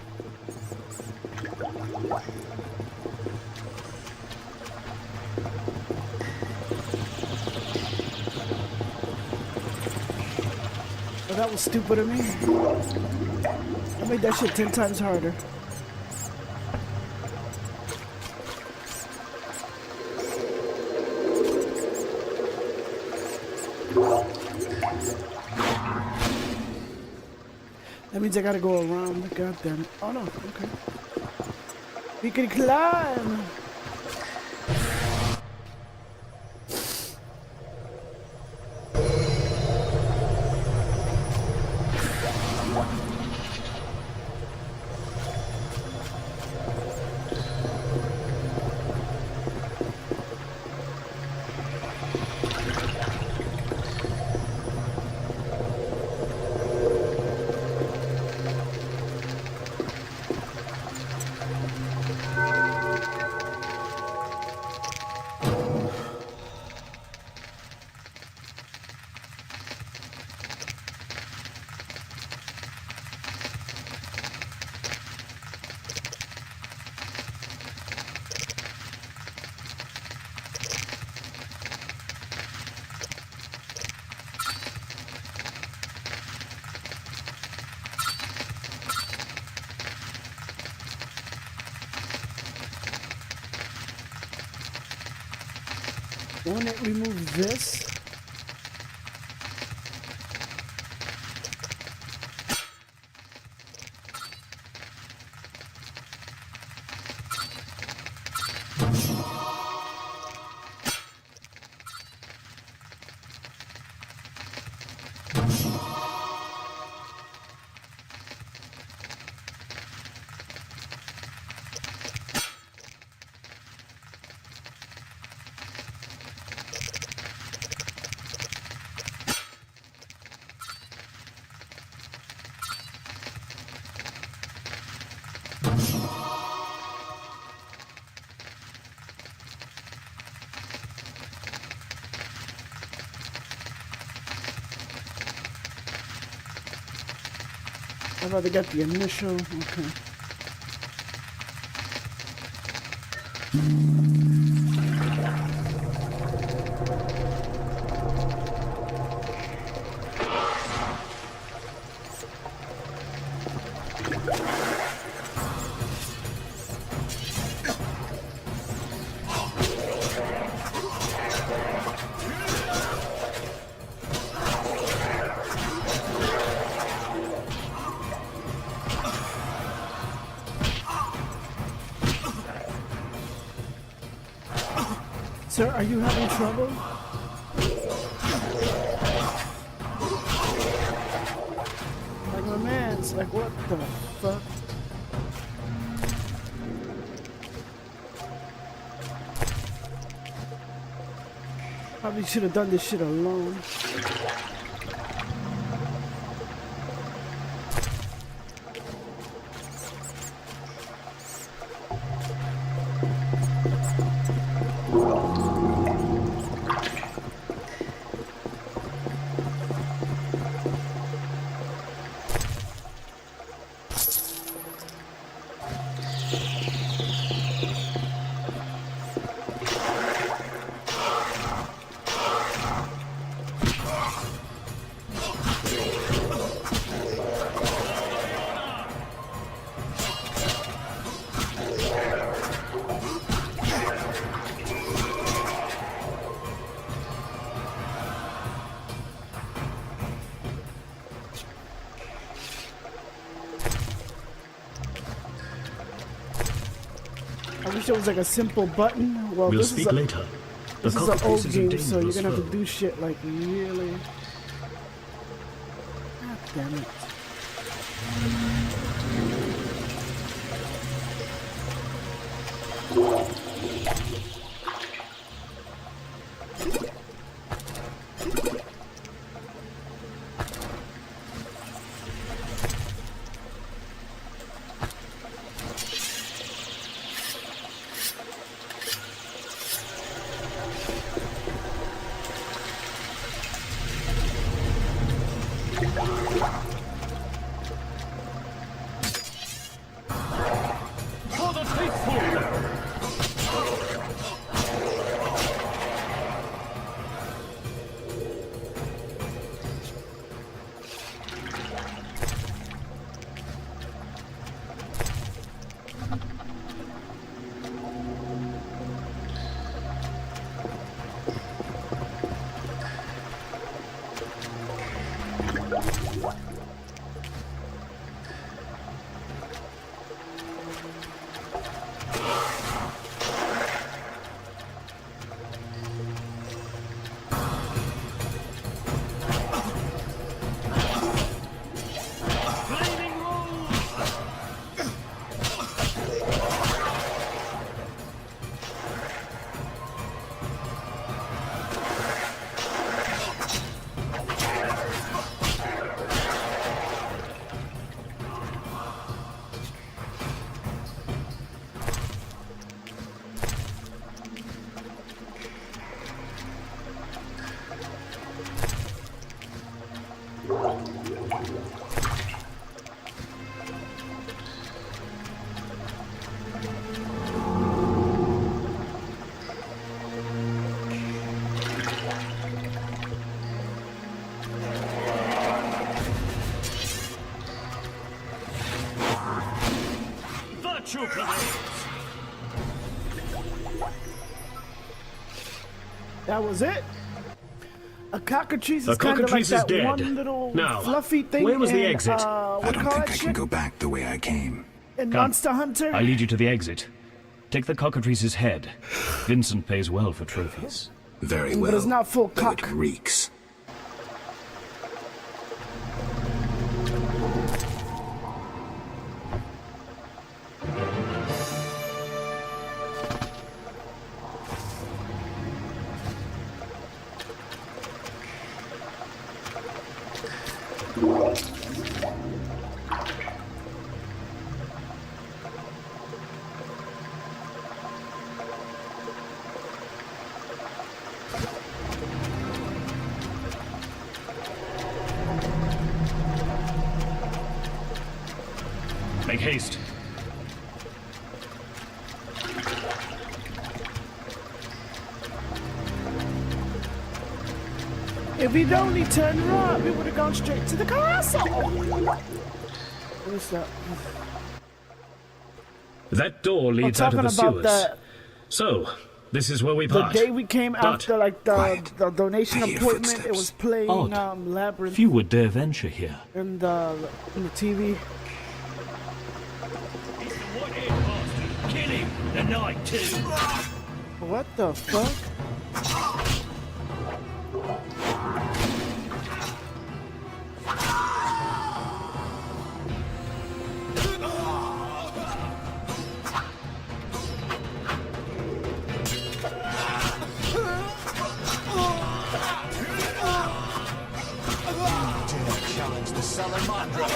S1: Oh, that was stupid of me. I made that shit 10 times harder. That means I gotta go around. God damn it. Oh no, okay. We can climb! Won't it remove this? I'd rather get the initial, okay. Sir, are you having trouble? Like my man's like, what the fuck? Probably should have done this shit alone. I wish it was like a simple button. Well,
S13: We'll
S1: this
S13: speak
S1: is
S13: later. The
S1: this is an old
S13: cockatrice is a
S1: game, so you're
S13: dangerous
S1: gonna have to
S13: foe.
S1: do shit like really. God damn it.
S4: true prevails.
S1: That was it? A cockatrice
S13: The
S1: is kind of like
S13: cockatrice is
S1: that
S13: dead.
S1: one little
S13: Now,
S1: fluffy thing.
S13: where was the
S1: in,
S13: exit?
S6: I
S1: what
S6: don't
S1: call
S6: think
S1: that
S6: I can
S1: shit?
S6: go back the way I came.
S1: In
S4: Come.
S1: Monster Hunter?
S4: I lead you to the exit. Take the cockatrice's head. Vincent pays well for trophies.
S6: Very
S1: But
S6: well.
S1: it's not full
S6: though
S1: cock.
S6: it reeks.
S4: Make haste.
S1: If we'd only turned right, we would have gone straight to the castle. What's that?
S13: That door
S1: I'm
S13: leads out
S1: talking
S13: of the
S1: about
S13: sewers. So, this is where we
S1: the
S13: part.
S1: day we came
S13: But-
S1: after, like the donation
S6: I hear
S1: appointment. It
S6: footsteps.
S1: was playing
S4: Odd.
S1: Labyrinth
S4: Few would dare venture here.
S1: in the TV.
S4: Kill him! The night too!
S1: What the fuck?
S3: Challenge the Salamandra.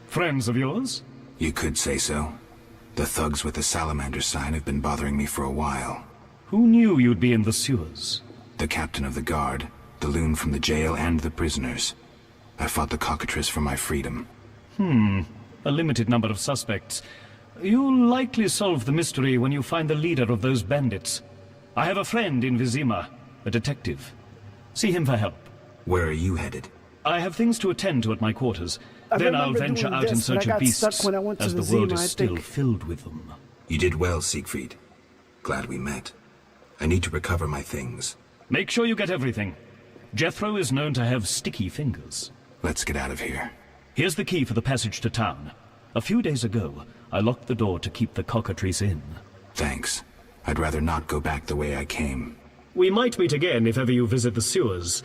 S4: Friends of yours?
S6: You could say so. The thugs with the salamander sign have been bothering me for a while.
S4: Who knew you'd be in the sewers?
S6: The captain of the guard, the loon from the jail, and the prisoners. I fought the cockatrice for my freedom.
S4: A limited number of suspects. You'll likely solve the mystery when you find the leader of those bandits. I have a friend in Vizima, a detective. See him for help.
S6: Where are you headed?
S4: I have things to attend to at my quarters.
S1: I
S4: Then I'll
S1: remember
S4: venture
S1: doing
S4: out in
S1: this, but I
S4: search
S1: got
S4: of beasts,
S1: stuck when I went to
S4: as the world
S1: Vizima,
S4: is
S1: I
S4: still
S1: think.
S4: filled with them.
S6: You did well, Siegfried. Glad we met. I need to recover my things.
S4: Make sure you get everything. Jethro is known to have sticky fingers.
S6: Let's get out of here.
S4: Here's the key for the passage to town. A few days ago, I locked the door to keep the cockatrice in.
S6: Thanks. I'd rather not go back the way I came.
S13: We might meet again if ever you visit the sewers.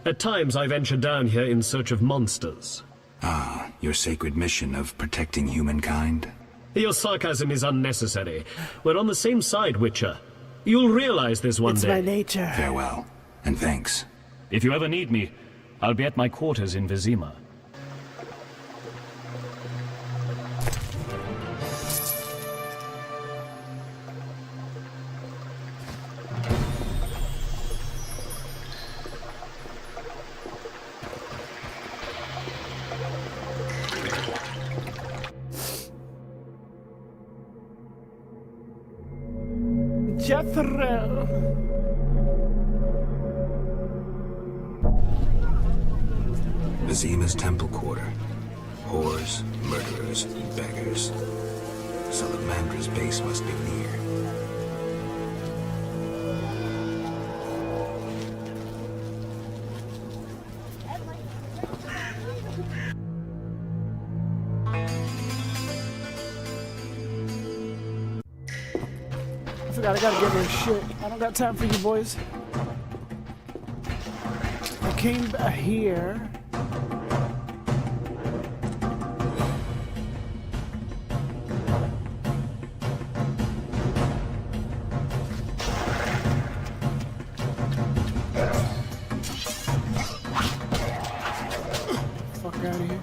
S13: At times I venture down here in search of monsters.
S6: Ah, your sacred mission of protecting humankind?
S13: Your sarcasm is unnecessary. We're on the same side, Witcher. You'll realize this one
S1: It's
S13: day.
S1: my nature.
S6: Farewell, and thanks.
S4: If you ever need me, I'll be at my quarters in Vizima.
S1: Jethro.
S6: Vizima's temple quarter. Whores, murderers, beggars. Salamandra's base must be near.
S1: I forgot I gotta get my shit. I don't got time for you boys. I came here. Fuck out of here.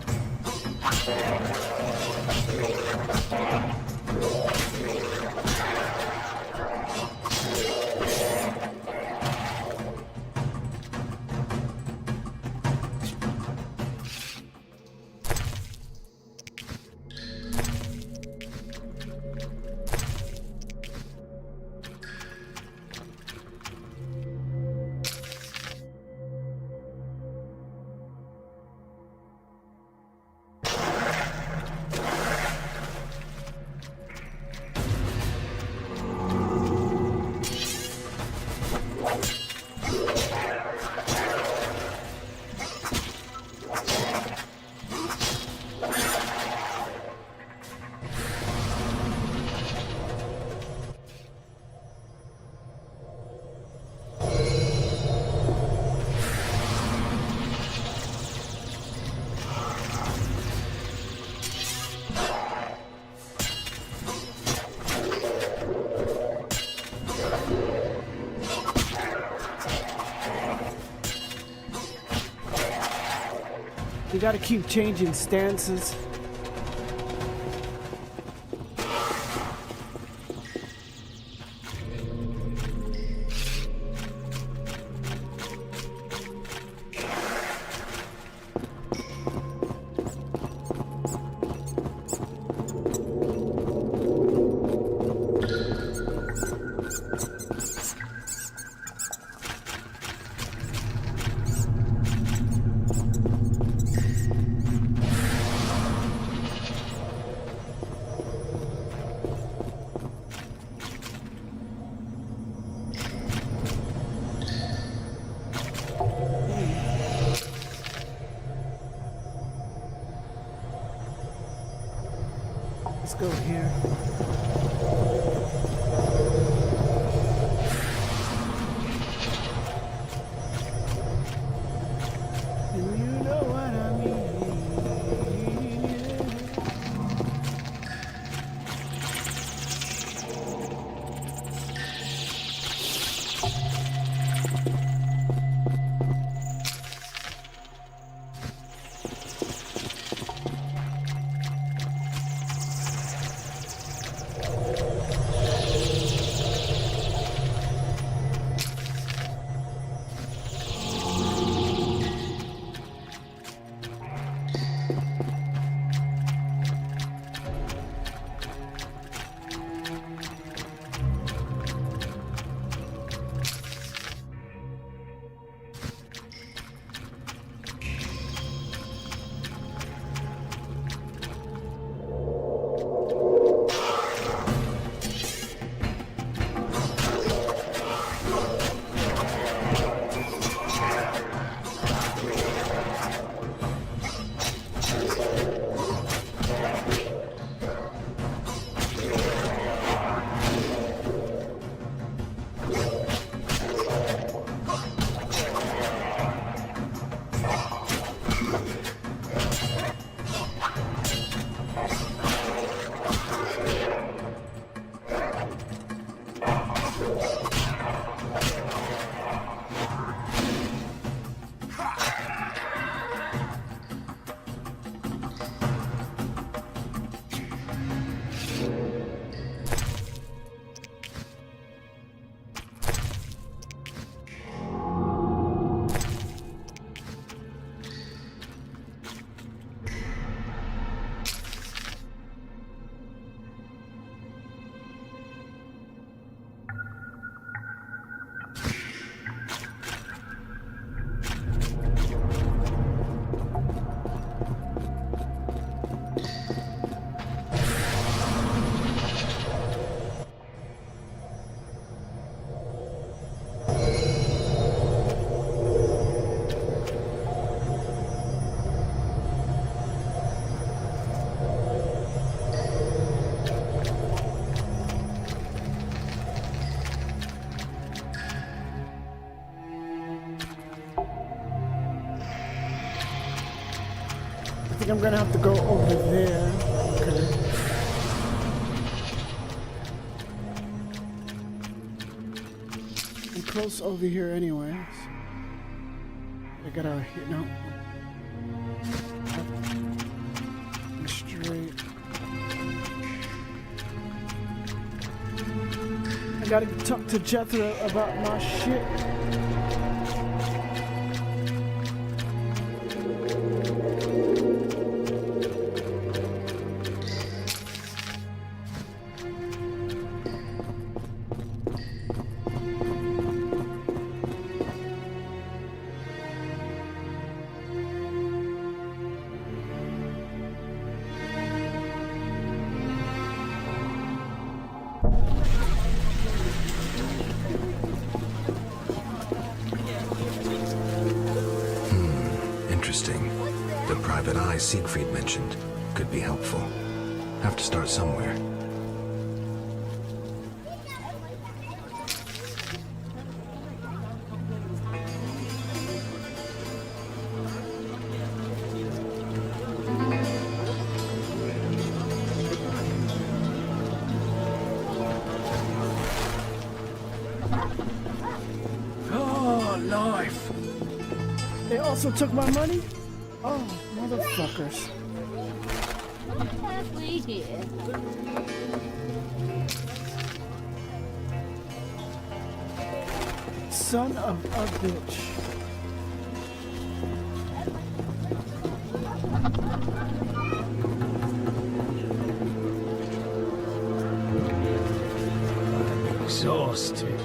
S1: gotta keep changing stances. Let's go here. And you know what I mean. I think I'm gonna have to go over there. Okay. I'm close over here anyways. I gotta, you know, straight. I gotta talk to Jethro about my shit.
S6: Interesting. The private eye Siegfried mentioned could be helpful. Have to start somewhere.
S1: Oh, life. They also took my money? Oh, mother. Motherfuckers.
S14: Halfway here.
S1: Son of a bitch.
S4: Exhausted.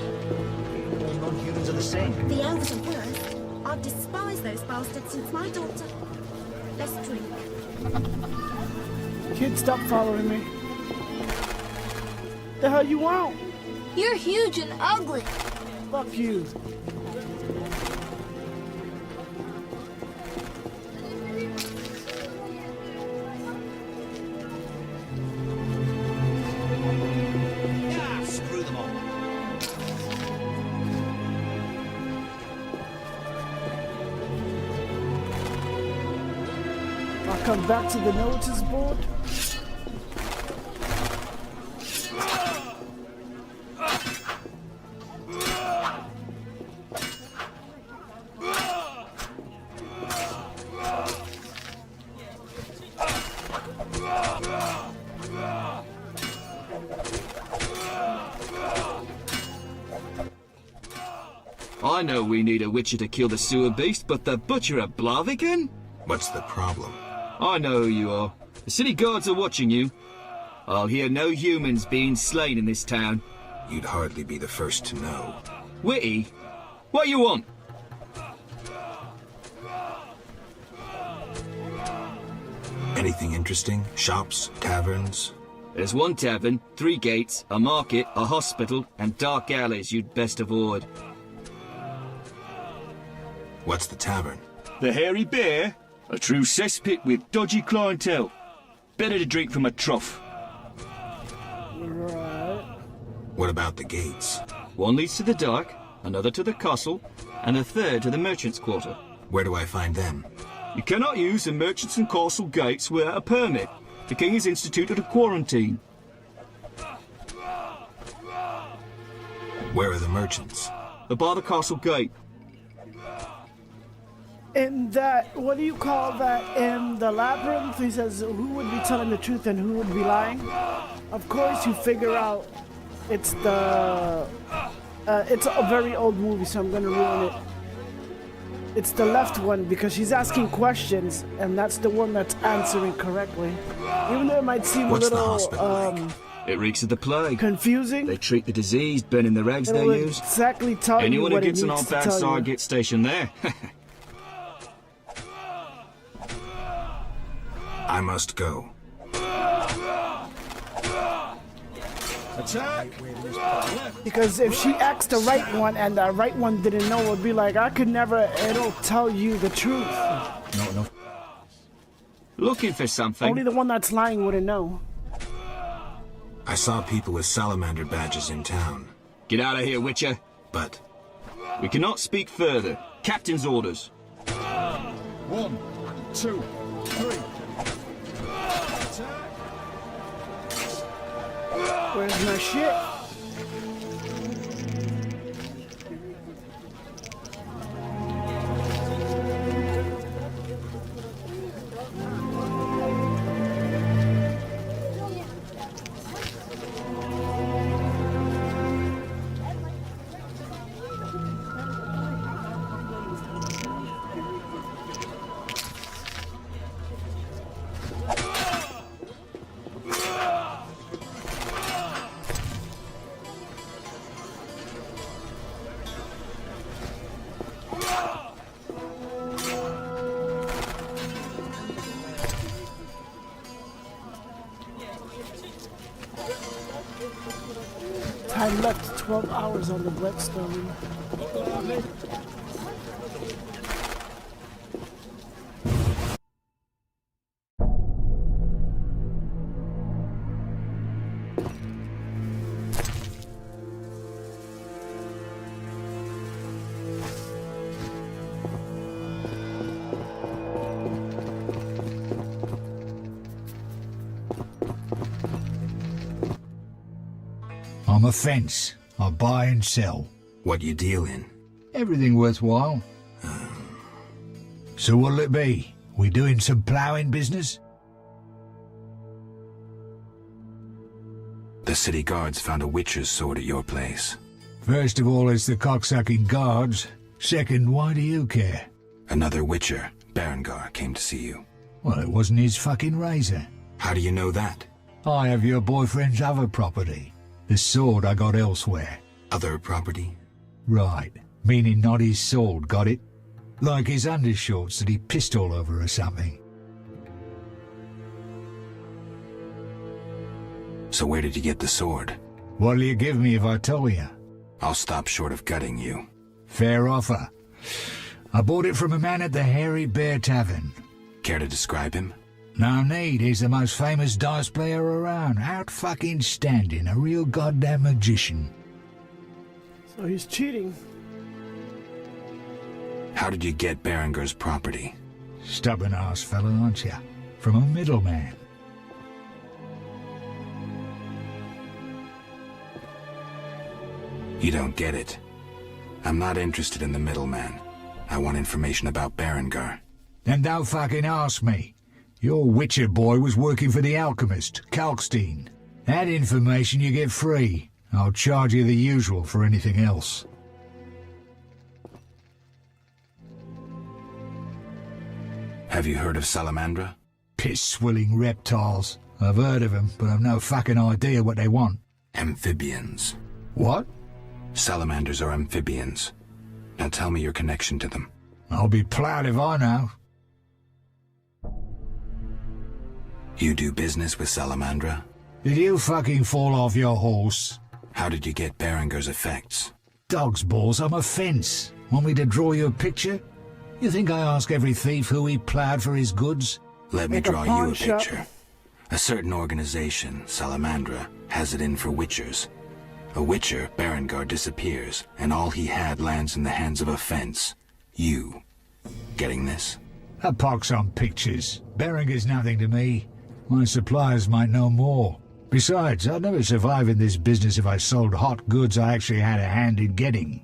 S15: All non-humans are the same.
S14: The elves are worse. I've despised those bastards since my daughter. Let's drink.
S1: Kid, stop following me. The hell you want?
S14: You're huge and ugly.
S1: Fuck you.
S15: Ah, screw them all.
S1: I'll come back to the notice board.
S16: I know we need a Witcher to kill the sewer beast, but the Butcher of Blaviken?
S6: What's the problem?
S16: I know who you are. The city guards are watching you. I'll hear no humans being slain in this town.
S6: You'd hardly be the first to know.
S16: Witty? What you want?
S6: Anything interesting? Shops? Taverns?
S16: There's one tavern, 3 gates, a market, a hospital, and dark alleys you'd best avoid.
S6: What's the tavern?
S16: The Hairy Bear? A true cesspit with dodgy clientele. Better to drink from a trough.
S6: What about the gates?
S16: One leads to the dock, another to the castle, and the third to the merchant's quarter.
S6: Where do I find them?
S16: You cannot use the merchants and castle gates without a permit. The king has instituted a quarantine.
S6: Where are the merchants?
S16: They're by the castle gate.
S1: In that, what do you call that? In the labyrinth, he says who would be telling the truth and who would be lying. Of course, you figure out it's the. It's a very old movie, so I'm gonna ruin it. It's the left one because she's asking questions, and that's the one that's answering correctly. Even though it might seem
S6: What's
S1: a little
S6: the hospital like?
S16: It reeks of the plague.
S1: Confusing.
S16: They treat the diseased, burning the rags they
S1: It'll
S16: use.
S1: exactly tell
S16: Anyone
S1: you
S16: who
S1: what
S16: gets
S1: it
S16: on our
S1: needs
S16: bad
S1: to tell
S16: side
S1: you.
S16: gets stationed there.
S6: I must go.
S3: Attack!
S1: Because if she asked the right one and the right one didn't know, it would be like, I could never, it'll tell you the truth.
S16: No. Looking for something.
S1: Only the one that's lying wouldn't know.
S6: I saw people with salamander badges in town.
S16: Get out of here, Witcher.
S6: But
S16: we cannot speak further. Captain's orders.
S3: 1, 2, 3.
S1: Where's my shit? Time left 12 hours on the Whetstone.
S2: I'm a fence. I buy and sell.
S6: What you deal in?
S2: Everything worthwhile. So what'll it be?
S17: We doing some ploughing business?
S6: The city guards found a witcher's sword at your place.
S17: First of all, it's the cocksucking guards. Second, why do you care?
S6: Another witcher, Berengar, came to see you.
S17: Well, it wasn't his fucking razor.
S6: How do you know that?
S17: I have your boyfriend's other property. The sword I got elsewhere.
S6: Other property?
S17: Right. Meaning not his sword, got it? Like his undershorts that he pissed all over or something.
S6: So where did you get the sword?
S17: What'll you give me if I tell you?
S6: I'll stop short of gutting you.
S17: Fair offer. I bought it from a man at the Hairy Bear Tavern.
S6: Care to describe him?
S17: No need, he's the most famous dice player around. Out fucking standing, a real goddamn magician.
S1: So he's cheating.
S6: How did you get Berengar's property?
S17: Stubborn-ass fellow, aren't you? From a middleman.
S6: You don't get it. I'm not interested in the middleman. I want information about Berengar.
S17: Then don't fucking ask me. Your Witcher boy was working for the alchemist, Kalkstein. That information you get free. I'll charge you the usual for anything else.
S6: Have you heard of Salamandra?
S17: Piss-swilling reptiles. I've heard of them, but I've no fucking idea what they want.
S6: Amphibians.
S17: What?
S6: Salamanders are amphibians. Now tell me your connection to them.
S17: I'll be proud if I know.
S6: You do business with Salamandra?
S17: Did you fucking fall off your horse?
S6: How did you get Berengar's effects?
S17: Dog's balls, I'm a fence. Want me to draw you a picture? You think I ask every thief who he ploughed for his goods?
S6: Let me draw you a picture. A certain organization, Salamandra, has it in for witchers. A witcher, Berengar, disappears, and all he had lands in the hands of a fence. You. Getting this?
S17: A pox on pictures. Berengar's nothing to me. My suppliers might know more. Besides, I'd never survive in this business if I sold hot goods I actually had a hand in getting.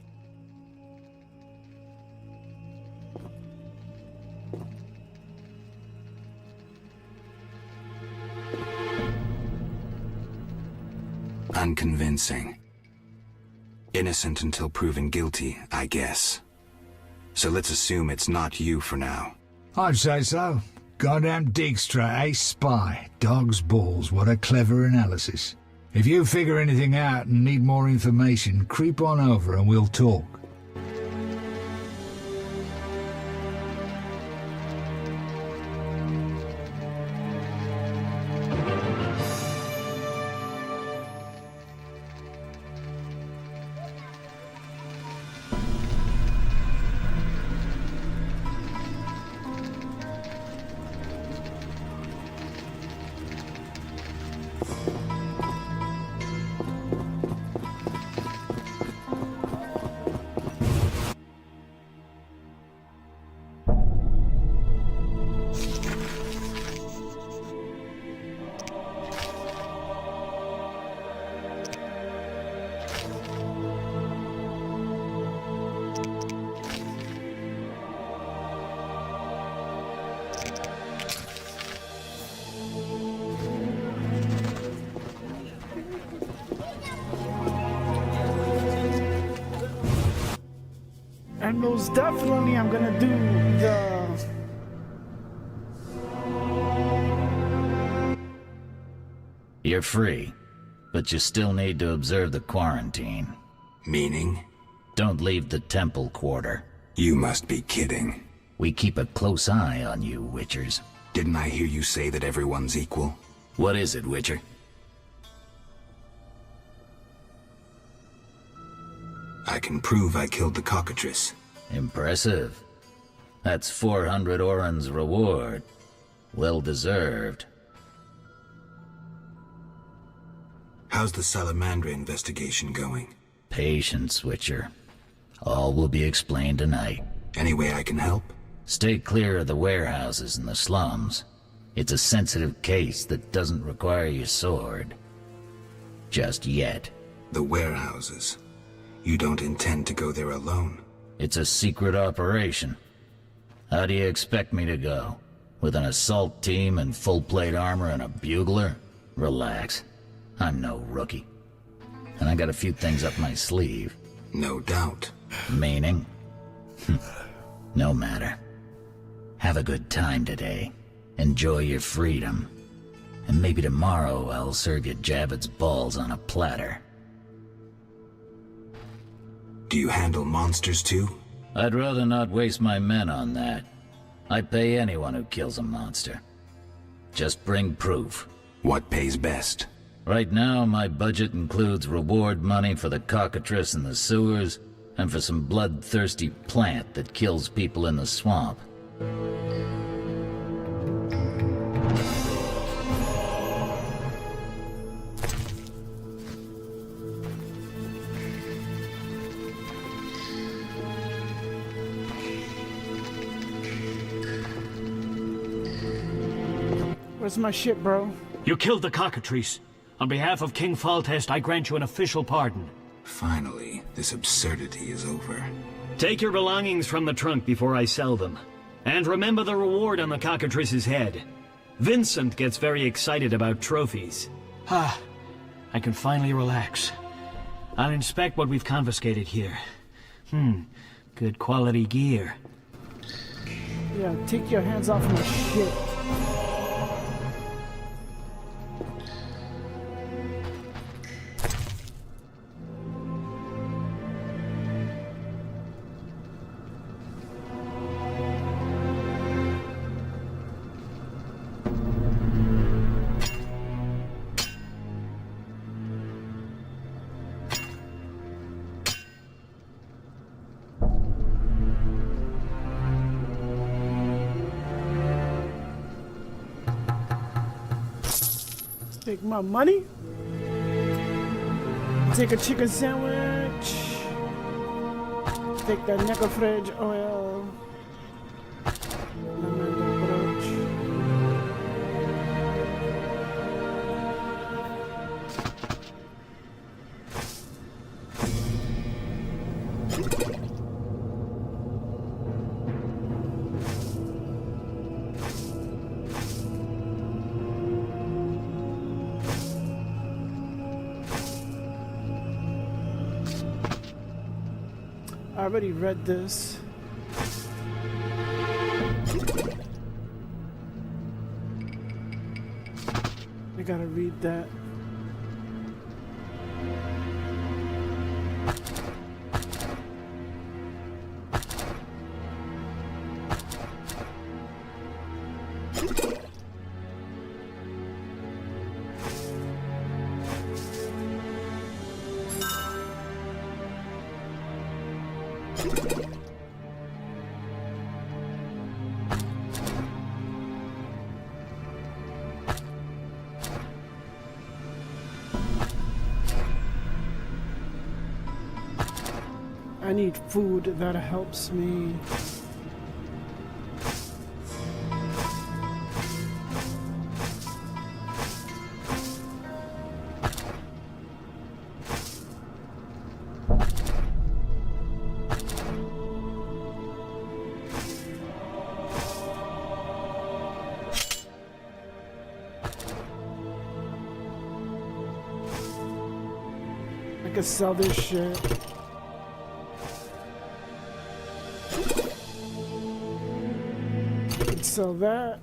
S6: Unconvincing. Innocent until proven guilty, I guess. So let's assume it's not you for now.
S17: I'd say so. Goddamn Dijkstra, ace spy. Dog's balls, what a clever analysis. If you figure anything out and need more information, creep on over and we'll talk.
S1: And most definitely I'm gonna do the...
S9: You're free, but you still need to observe the quarantine.
S6: Meaning?
S9: Don't leave the temple quarter.
S6: You must be kidding.
S9: We keep a close eye on you, Witchers.
S6: Didn't I hear you say that everyone's equal?
S9: What is it, Witcher?
S6: I can prove I killed the cockatrice.
S9: Impressive. That's 400 Oren's reward. Well deserved.
S6: How's the Salamandra investigation going?
S9: Patience, Witcher. All will be explained tonight.
S6: Any way I can help?
S9: Stay clear of the warehouses and the slums. It's a sensitive case that doesn't require your sword. Just yet.
S6: The warehouses? You don't intend to go there alone?
S9: It's a secret operation. How do you expect me to go? With an assault team and full plate armor and a bugler? Relax. I'm no rookie. And I got a few things up my sleeve.
S6: No doubt.
S9: Meaning? No matter. Have a good time today. Enjoy your freedom. And maybe tomorrow I'll serve you Javed's balls on a platter.
S6: Do you handle monsters too?
S9: I'd rather not waste my men on that. I pay anyone who kills a monster. Just bring proof.
S6: What pays best?
S9: Right now, my budget includes reward money for the cockatrice in the sewers, and for some bloodthirsty plant that kills people in the swamp.
S1: Where's my shit, bro?
S4: You killed the cockatrice. On behalf of King Faltest, I grant you an official pardon.
S6: Finally, this absurdity is over.
S13: Take your belongings from the trunk before I sell them. And remember the reward on the cockatrice's head. Vincent gets very excited about trophies.
S4: Ah, I can finally relax. I'll inspect what we've confiscated here. Good quality gear.
S1: Yeah, take your hands off my shit. Take my money. Take a chicken sandwich. Take that necrofridge oil. I already read this. I gotta read that. I need food that helps me. I can sell this shit. Sell that.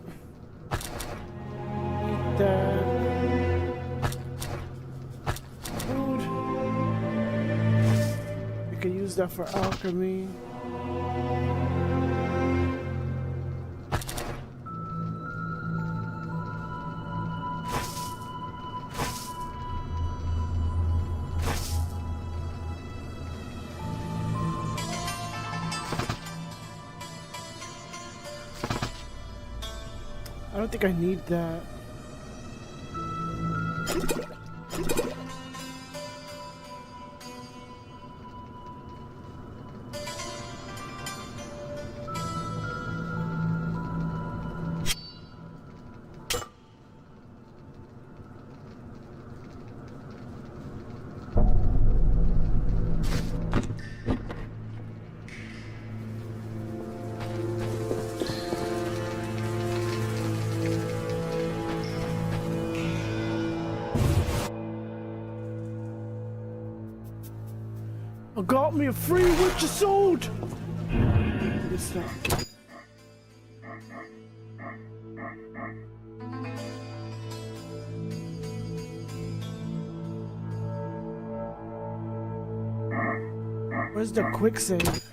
S1: Eat that. Food. You can use that for alchemy. I don't think I need that. I got me a free Witcher sword! It's not. Where's the quick save?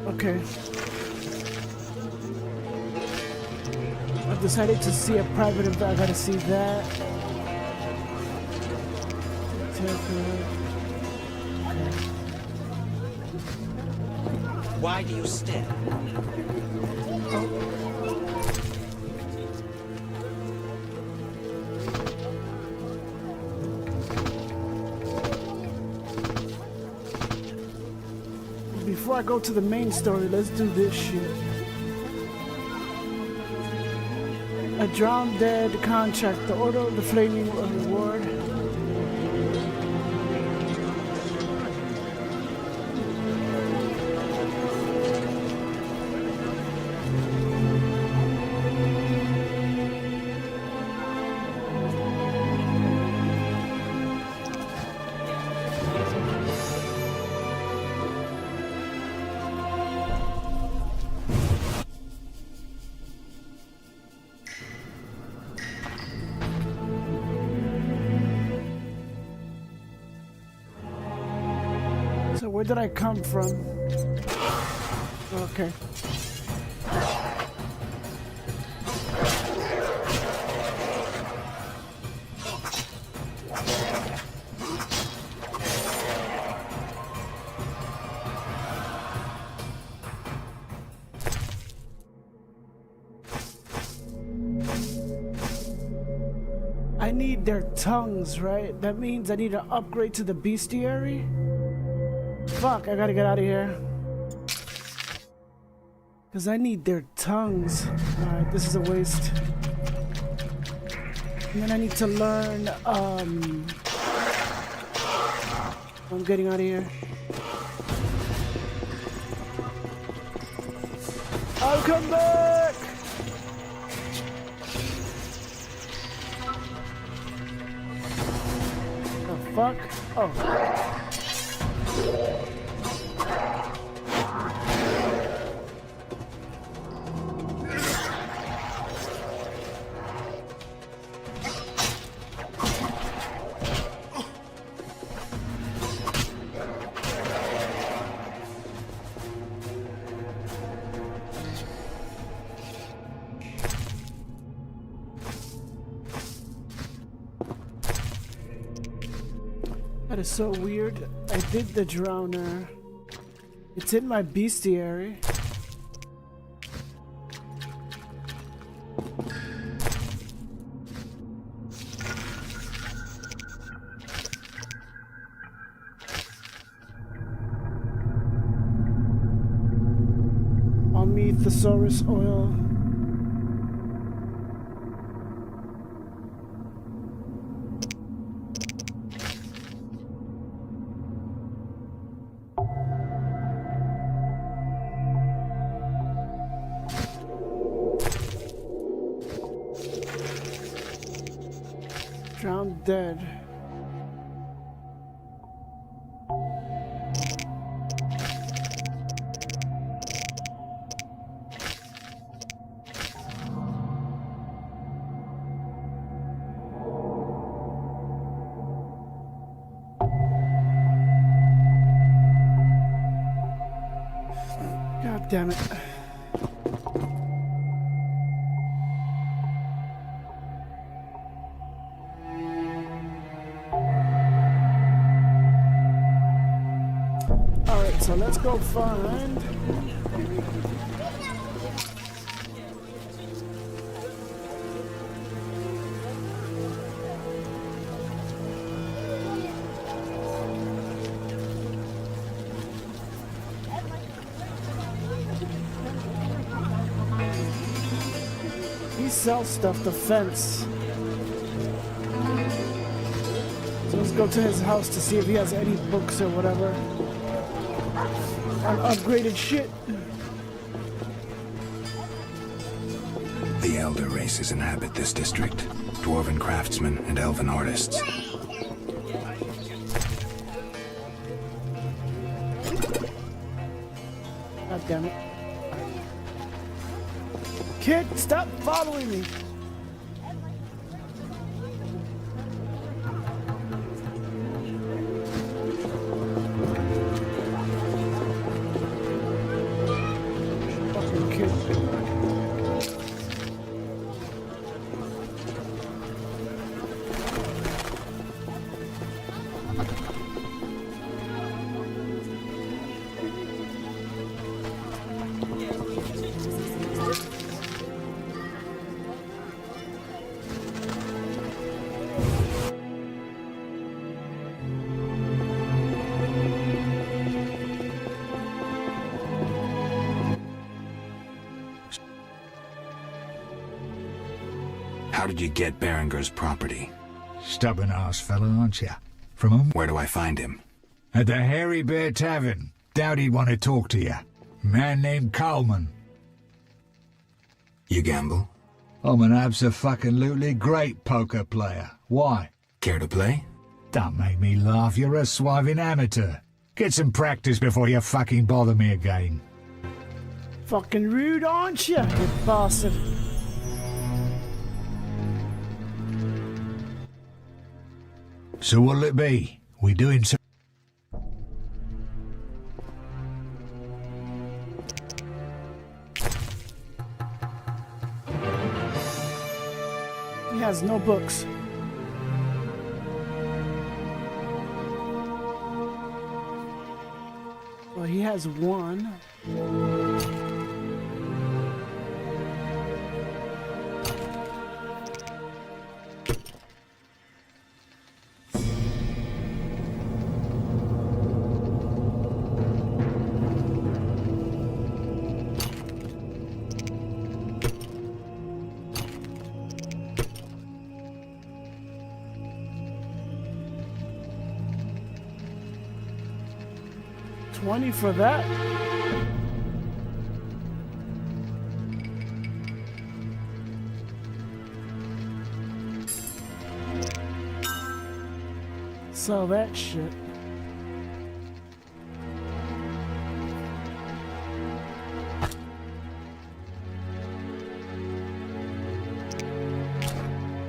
S1: Okay. I've decided to see a private event. I gotta see that.
S15: Why do you stare?
S1: Before I go to the main story, let's do this shit. A drowned dead contract. The Order of the Flaming Reward. So where did I come from? Okay. I need their tongues, right? That means I need to upgrade to the bestiary? Fuck, I gotta get out of here. Because I need their tongues. Alright, this is a waste. And then I need to learn, I'm getting out of here. I'll come back! The fuck? Oh. That is so weird. I did the drowner. It's in my bestiary. Omni Thesaurus oil. Drowned dead. God damn it. Alright, so let's go find... He sells stuff, the fence. So let's go to his house to see if he has any books or whatever. On upgraded shit.
S6: The Elder races inhabit this district. dwarven craftsmen, and elven artists.
S1: God damn it. Kid, stop following me. Fucking kid.
S6: How did you get Berengar's property?
S17: Stubborn-ass fellow, aren't you? From whom?
S6: Where do I find him?
S17: At the Hairy Bear Tavern. Doubt he'd want to talk to you. Man named Coleman.
S6: You gamble?
S17: I'm an abso-fucking-lutely great poker player. Why?
S6: Care to play?
S17: Don't make me laugh, you're a swiving amateur. Get some practice before you fucking bother me again.
S1: Fucking rude, aren't you, you bastard?
S17: So what'll it be? We doing some...
S1: He has no books. Well, he has one. $20 for that? Sell that shit.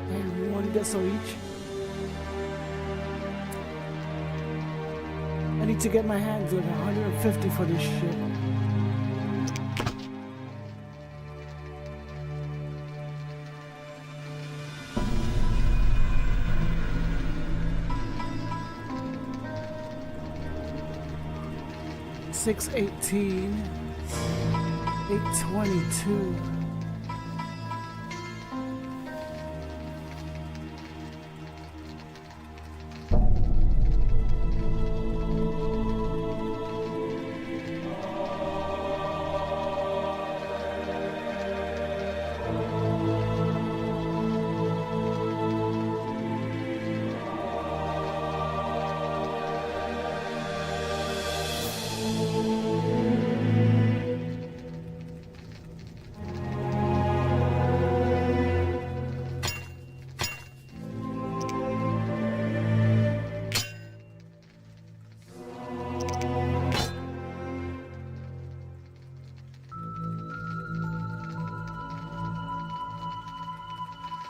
S1: Damn, one deso each. I need to get my hands on 150 for this shit. $618, $822.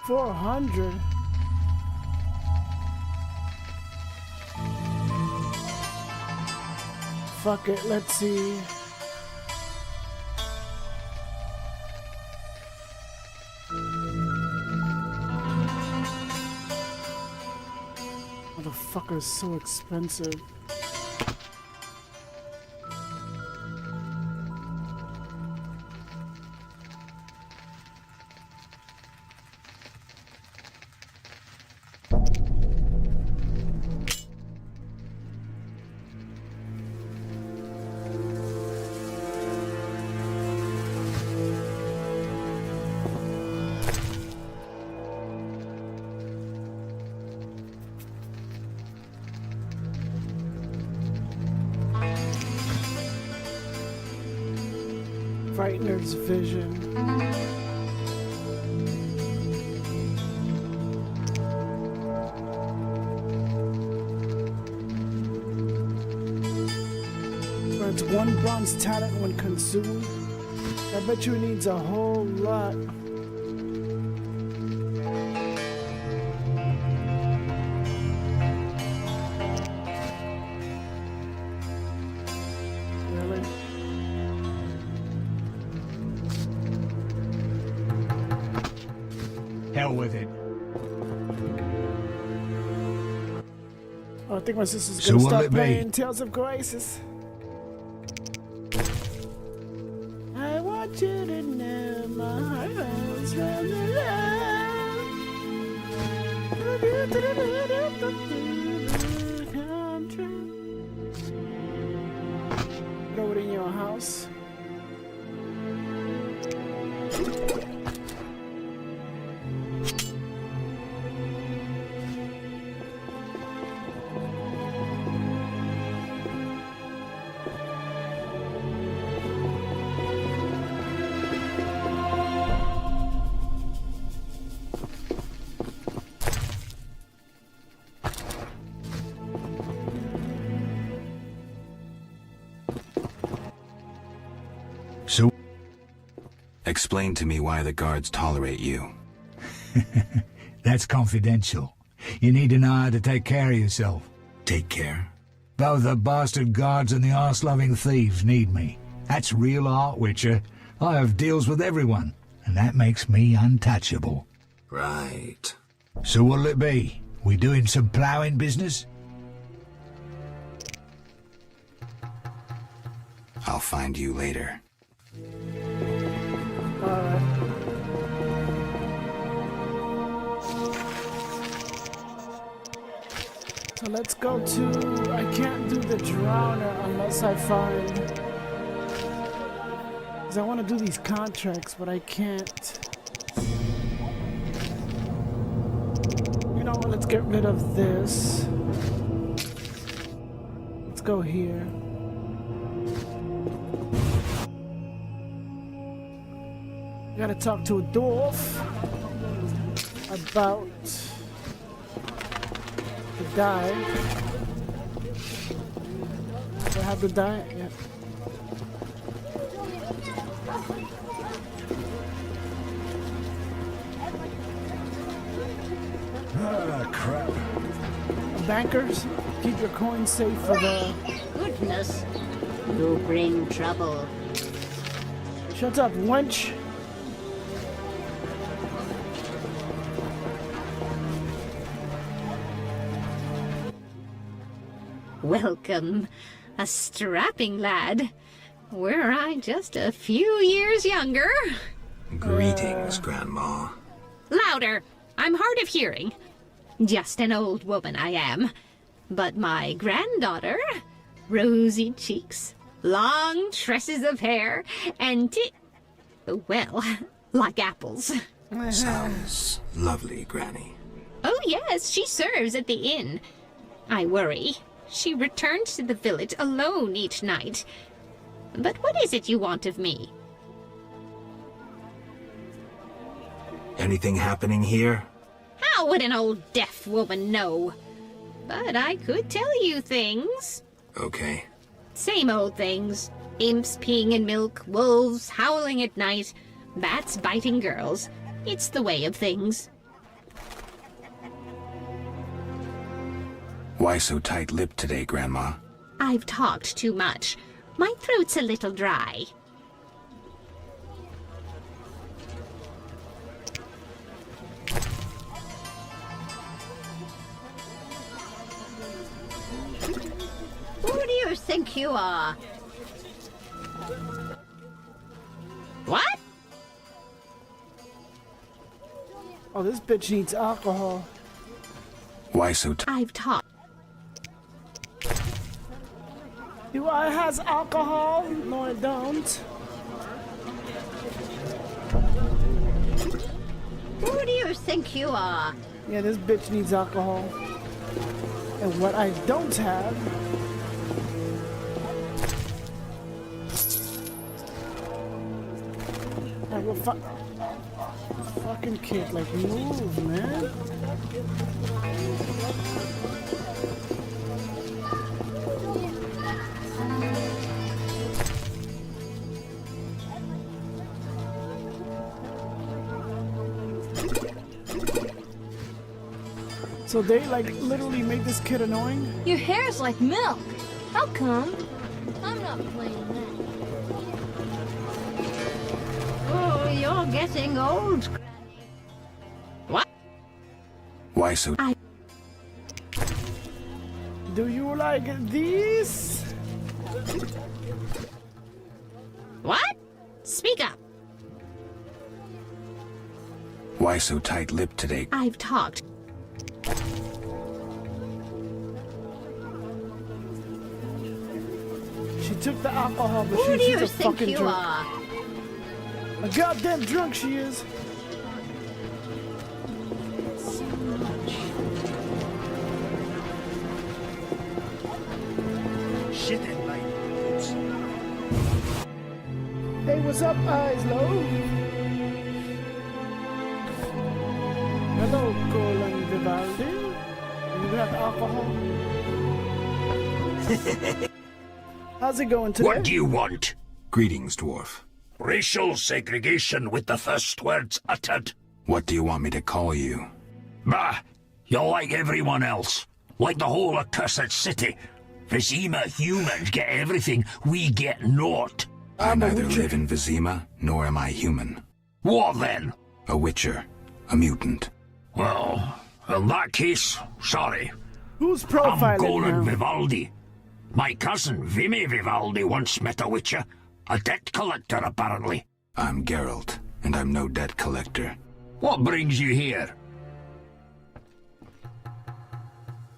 S1: $400. Fuck it, let's see. Motherfucker is so expensive. Frightener's Vision. one bronze talent when consumed. I bet you it needs a whole lot. Really?
S17: Hell with it.
S1: Oh, I think my sister's
S17: So
S1: gonna
S17: what'll
S1: start
S17: it be?
S1: playing Tales of Graces. I want you to know my heart runs from the love. Throw it in your house.
S17: So,
S6: Explain to me why the guards tolerate you.
S17: that's confidential. You need to know how to take care of yourself.
S6: Take care?
S17: Both the bastard guards and the arse-loving thieves need me. That's real art, Witcher. I have deals with everyone, and that makes me untouchable.
S6: Right.
S17: So what'll it be? We doing some ploughing business?
S6: I'll find you later.
S1: Alright. So let's go to... I can't do the Drowner unless I find... Because I want to do these contracts, but I can't. You know what, let's get rid of this. Let's go here. I gotta talk to a dwarf about the dye. Do I have the dye? Yeah.
S17: Ah, crap.
S1: Bankers, keep your coins safe for the...
S18: Goodness, you bring trouble.
S1: Shut up, wench.
S18: Welcome, a strapping lad. Were I just a few years younger.
S6: Greetings, Grandma.
S18: Louder! I'm hard of hearing. Just an old woman I am. But my granddaughter, rosy cheeks, long tresses of hair, and well, like apples.
S6: Sounds lovely, Granny.
S18: Oh yes, she serves at the inn. I worry. She returns to the village alone each night. But what is it you want of me?
S6: Anything happening here?
S18: How would an old deaf woman know? But I could tell you things.
S6: Okay.
S18: Same old things. Imps peeing in milk, wolves howling at night, bats biting girls. It's the way of things.
S6: Why so tight-lipped today, Grandma?
S18: I've talked too much. My throat's a little dry.
S14: Who do you think you are?
S18: What?
S1: Oh, this bitch needs alcohol.
S6: Why so
S18: I've talked.
S1: Do I has alcohol? No, I don't.
S14: Who do you think you are?
S1: Yeah, this bitch needs alcohol. And what I don't have... I will fucking kid, like, move, man. So they like literally made this kid annoying?
S5: Your hair's like milk. How come? I'm not playing that.
S18: Oh, you're getting old. What?
S6: Why so?
S1: Do you like these?
S18: What? Speak up.
S6: Why so tight-lipped today?
S18: I've talked.
S1: She took the alcohol, but
S18: Who do
S1: she's
S18: you
S1: a
S18: think
S1: fucking
S18: you
S1: drunk.
S18: are?
S1: A goddamn drunk she is.
S15: Shit in my boots.
S1: Hey, what's up, Low? Hello, Colin Vivaldi. You have alcohol? How's it going today?
S19: What do you want?
S6: Greetings, dwarf.
S19: Racial segregation with the first words uttered.
S6: What do you want me to call you?
S19: Bah! You're like everyone else. Like the whole accursed city. Vizima humans get everything, we get naught.
S6: I neither live in Vizima, nor am I human.
S19: What then?
S6: A witcher. A mutant.
S19: Well, in that case, sorry.
S1: Who's profiling
S19: I'm Golan
S1: now?
S19: Vivaldi. My cousin Vimy Vivaldi once met a witcher. A debt collector, apparently.
S6: I'm Geralt, and I'm no debt collector.
S19: What brings you here?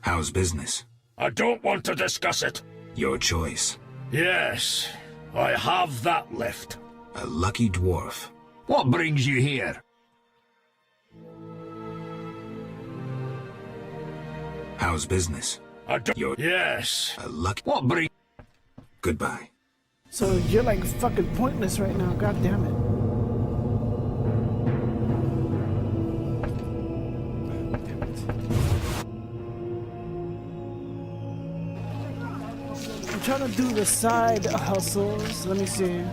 S6: How's business?
S19: I don't want to discuss it.
S6: Your choice.
S19: Yes, I have that left.
S6: A lucky dwarf.
S19: What brings you here?
S6: How's business?
S19: Yes.
S6: A lucky...
S19: What brings...
S6: Goodbye.
S1: So you're like fucking pointless right now, god damn it. I'm trying to do the side hustles. Let me see.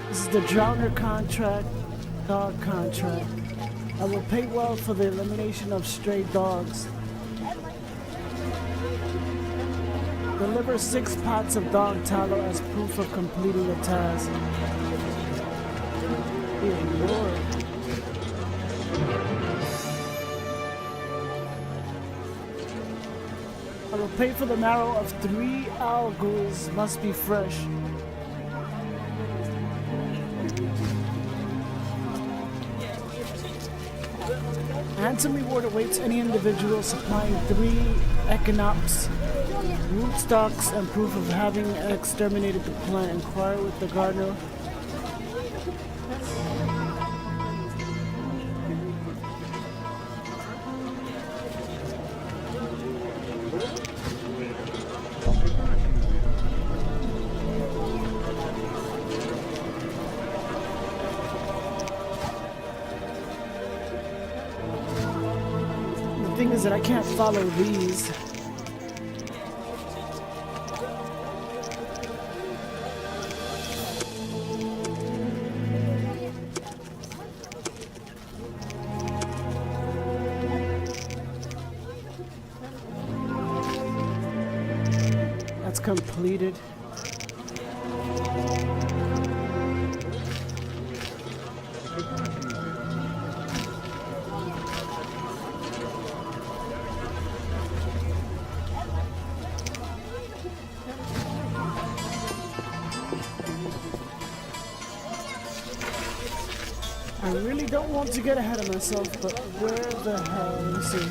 S1: This is the Drowner contract, dog contract. I will pay well for the elimination of stray dogs. Deliver 6 pots of dog tallow as proof of completing the task. Good lord. I will pay for the marrow of 3 owl ghouls, must be fresh. A handsome reward awaits any individual supplying 3 echinops, rootstocks, and proof of having exterminated the plant. Inquire with the gardener. The thing is that I can't follow these. That's completed. I really don't want to get ahead of myself, but where the hell? Let me see.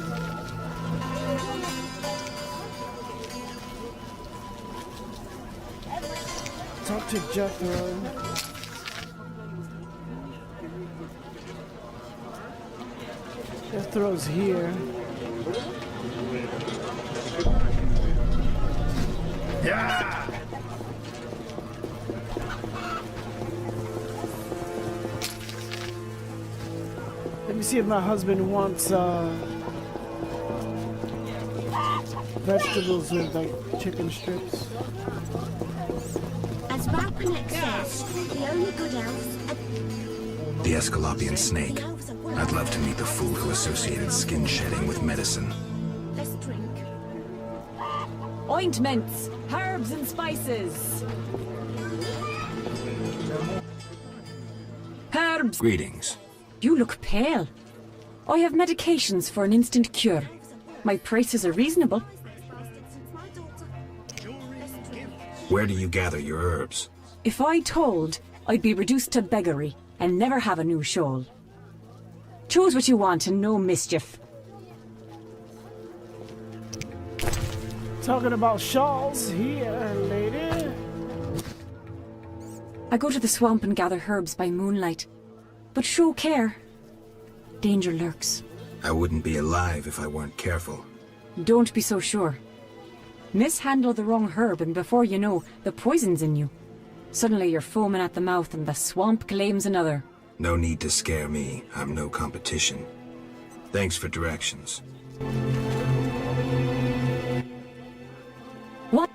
S1: Talk to Jethro. Jethro's here.
S19: Yeah!
S1: Let me see if my husband wants vegetables with like chicken strips.
S14: As Valpanek says, the only good elves are
S6: The Escalopian snake. I'd love to meet the fool who associated skin shedding with medicine.
S14: Let's drink.
S7: Ointments, herbs and spices. Herbs.
S6: Greetings.
S7: You look pale. I have medications for an instant cure. My prices are reasonable.
S6: Where do you gather your herbs?
S7: If I told, I'd be reduced to beggary and never have a new shawl. Choose what you want and no mischief.
S1: Talking about shawls here, lady.
S7: I go to the swamp and gather herbs by moonlight. But show care. Danger lurks.
S6: I wouldn't be alive if I weren't careful.
S7: Don't be so sure. Mishandle the wrong herb and before you know, the poison's in you. Suddenly you're foaming at the mouth and the swamp claims another.
S6: No need to scare me. I'm no competition. Thanks for directions.
S7: What?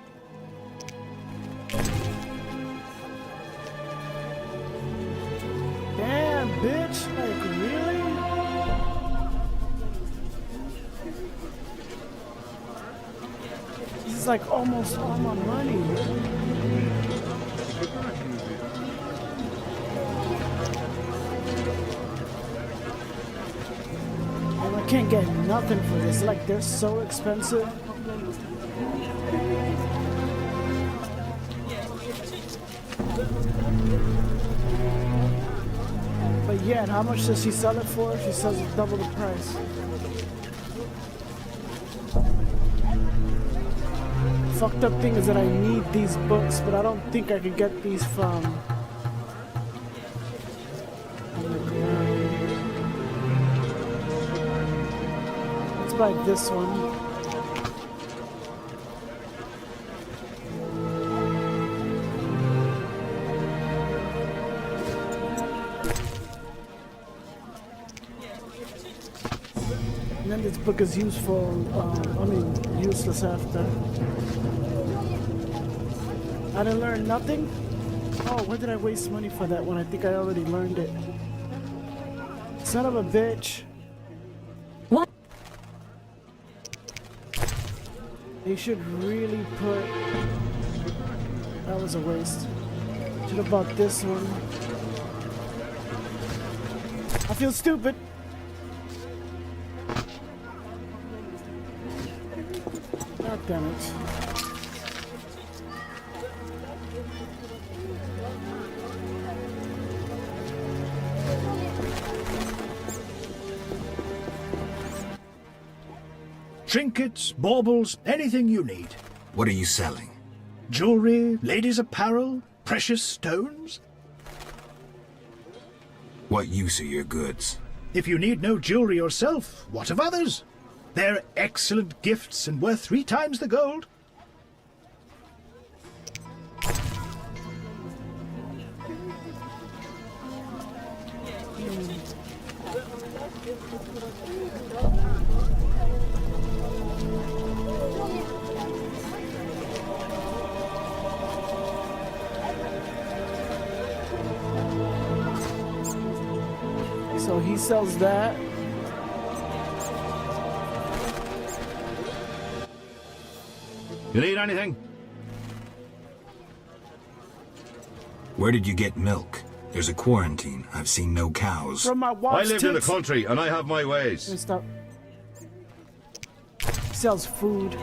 S1: Damn, bitch. Like, really? This is like almost all my money. I can't get nothing for this. Like, they're so expensive. But yet, how much does she sell it for? She sells it double the price. Fucked up thing is that I need these books, but I don't think I can get these from Let's buy this one. And then this book is useful, useless after. I didn't learn nothing? Oh, why did I waste money for that one? I think I already learned it. Son of a bitch.
S7: What?
S1: They should really put... That was a waste. Should have bought this one. I feel stupid. God damn it.
S15: Trinkets, baubles, anything you need.
S6: What are you selling?
S15: Jewelry, ladies' apparel, precious stones.
S6: What use are your goods?
S15: If you need no jewelry yourself, what of others? They're excellent gifts and worth 3 times the gold.
S1: So he sells that.
S20: You need anything?
S6: Where did you get milk? There's a quarantine. I've seen no cows.
S1: From my
S20: I
S1: watch
S20: lived in the country and I have my ways.
S1: Stop. He sells food. Yeah.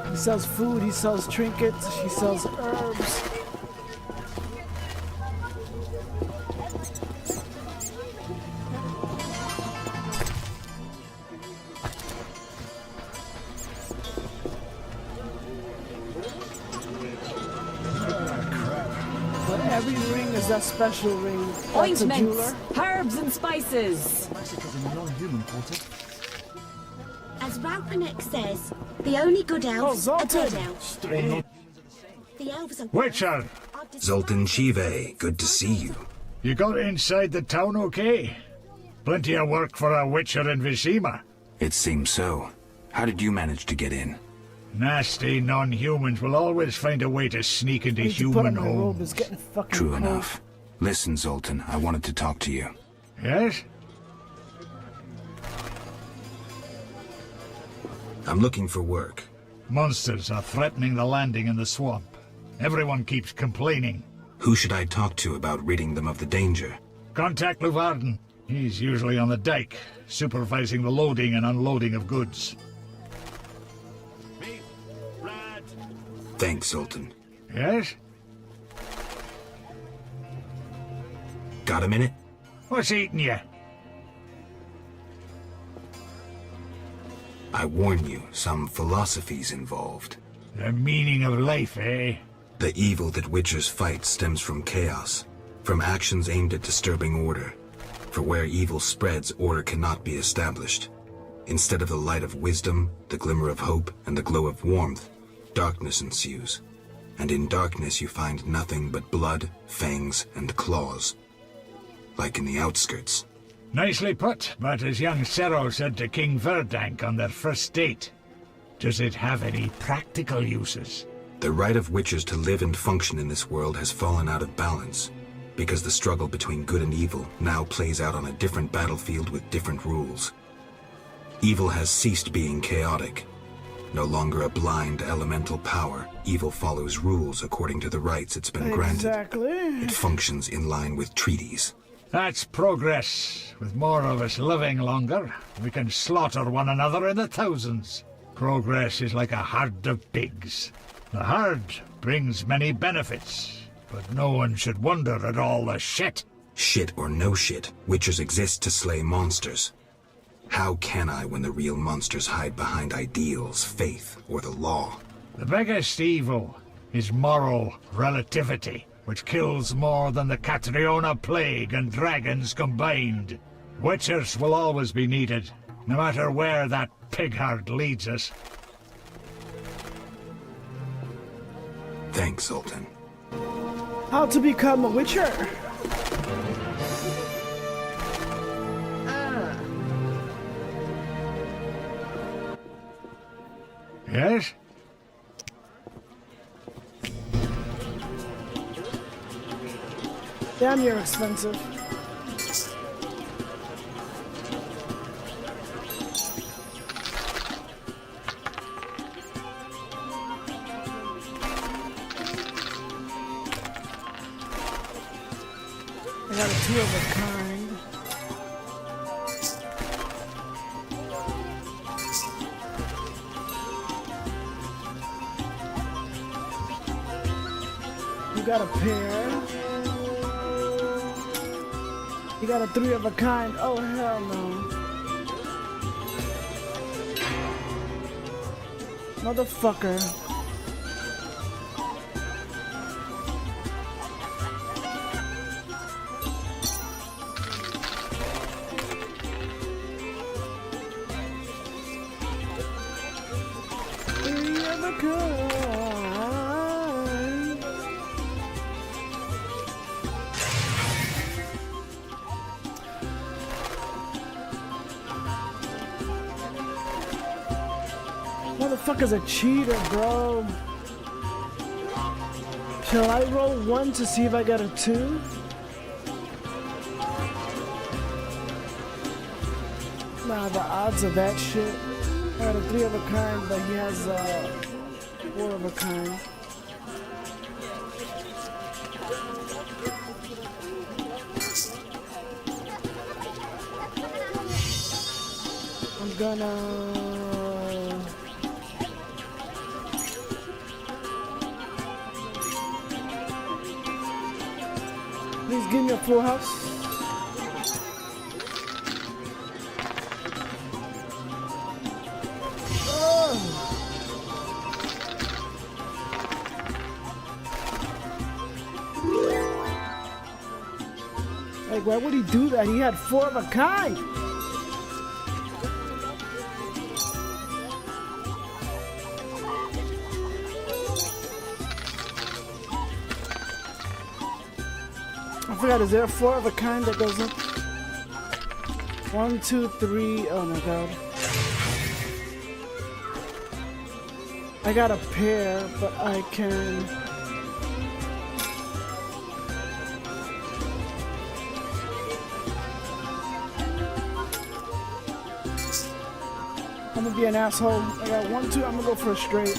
S1: He sells food, he sells trinkets, he sells herbs. Every ring is that special ring. That's a
S7: Ointments,
S1: jeweler.
S7: herbs and spices.
S14: As Raupanek says, the only good elves are good elves. The elves are...
S17: Witcher!
S6: Zoltan Chive, good to see you.
S17: You got inside the town okay? Plenty of work for a witcher in Vizima.
S6: It seems so. How did you manage to get in?
S17: Nasty non-humans will always find a way to sneak into
S1: I need to put on
S17: human
S1: my robe.
S17: homes.
S1: It's getting fucking
S6: True
S1: cold.
S6: enough. Listen, Zoltan, I wanted to talk to you.
S17: Yes?
S6: I'm looking for work.
S17: Monsters are threatening the landing in the swamp. Everyone keeps complaining.
S6: Who should I talk to about ridding them of the danger?
S17: Contact Luvarden. He's usually on the dike, supervising the loading and unloading of goods.
S6: Thanks, Zoltan.
S17: Yes?
S6: Got a minute?
S17: What's eating you?
S6: I warn you, some philosophy's involved.
S17: The meaning of life, eh?
S6: The evil that Witchers fight stems from chaos, from actions aimed at disturbing order. For where evil spreads, order cannot be established. Instead of the light of wisdom, the glimmer of hope, and the glow of warmth, darkness ensues. And in darkness you find nothing but blood, fangs, and claws. Like in the outskirts.
S17: Nicely put, but as young Cero said to King Verdank on their first date, does it have any practical uses?
S6: The right of Witchers to live and function in this world has fallen out of balance, because the struggle between good and evil now plays out on a different battlefield with different rules. Evil has ceased being chaotic. No longer a blind elemental power, evil follows rules according to the rights it's been granted.
S1: Exactly.
S6: It functions in line with treaties.
S17: That's progress. With more of us living longer, we can slaughter one another in the thousands. Progress is like a herd of pigs. The herd brings many benefits, but no one should wonder at all the shit.
S6: Shit or no shit, Witchers exist to slay monsters. How can I when the real monsters hide behind ideals, faith, or the law?
S17: The biggest evil is moral relativity, which kills more than the Catriona Plague and dragons combined. Witchers will always be needed, no matter where that pig herd leads us.
S6: Thanks, Zoltan.
S1: How to become a Witcher?
S17: Yes?
S1: Damn, you're expensive. I got a two of a kind. You got a pair. You got a three of a kind. Oh, hell no. Motherfucker. Three of a kind. Motherfucker's a cheater, bro. Shall I roll one to see if I got a two? Nah, the odds of that shit. I got a three of a kind, but he has four of a kind. I'm gonna... Please give me a full house. Like, why would he do that? He had four of a kind. I forgot, is there a four of a kind that goes up? 1, 2, 3. Oh my god. I got a pair, but I can... I'm gonna be an asshole. I got 1, 2, I'm gonna go for a straight.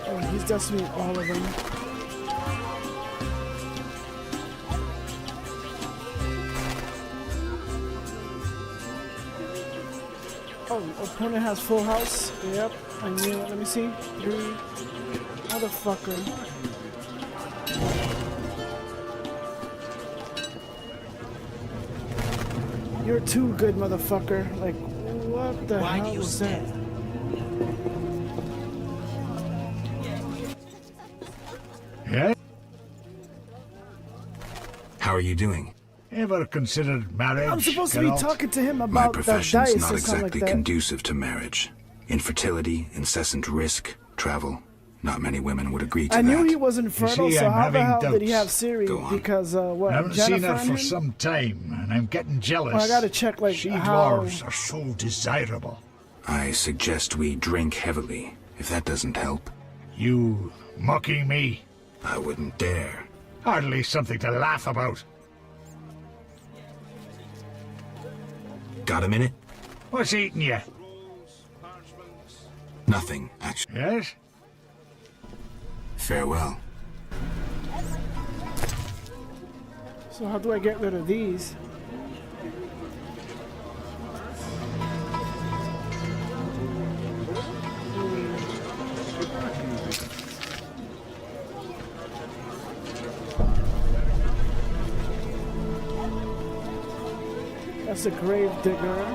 S1: Oh, he's definitely all of them. Oh, opponent has full house. Yep, I knew it. Let me see. 3. Motherfucker. You're too good, motherfucker. Like, what the hell was that?
S17: Yeah?
S6: How are you doing?
S17: Ever considered marriage?
S1: I'm supposed to be
S17: Geralt?
S1: talking to him
S6: My
S1: about the
S6: profession's
S1: dice
S6: not
S1: or something
S6: exactly
S1: like that.
S6: conducive to marriage. Infertility, incessant risk, travel. Not many women would agree to
S1: I
S6: that.
S1: knew he wasn't fertile,
S17: see,
S1: so
S17: I'm
S1: how the
S17: having
S1: hell did he have
S17: doubts.
S1: Siri?
S6: Go on.
S1: Because, what,
S17: I haven't
S1: Jennifer
S17: seen her
S1: on
S17: for
S1: him?
S17: some time, and I'm getting jealous.
S1: Well, I gotta check, like,
S17: She
S1: how...
S17: dwarves are so desirable.
S6: I suggest we drink heavily, if that doesn't help.
S17: You mocking me?
S6: I wouldn't dare.
S17: Hardly something to laugh about.
S6: Got a minute?
S17: What's eating you?
S6: Nothing, actually.
S17: Yes?
S6: Farewell.
S1: So how do I get rid of these? That's a grave digger.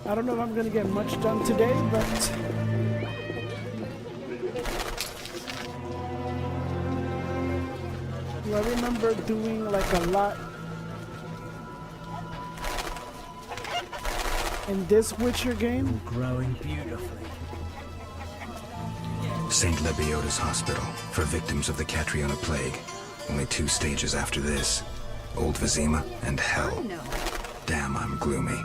S1: I don't know if I'm gonna get much done today, but I remember doing like a lot in this Witcher game.
S4: Growing beautifully.
S6: St. Lebioda's Hospital for victims of the Catriona Plague. Only 2 stages after this. Old Vizima and Hell. Damn, I'm gloomy.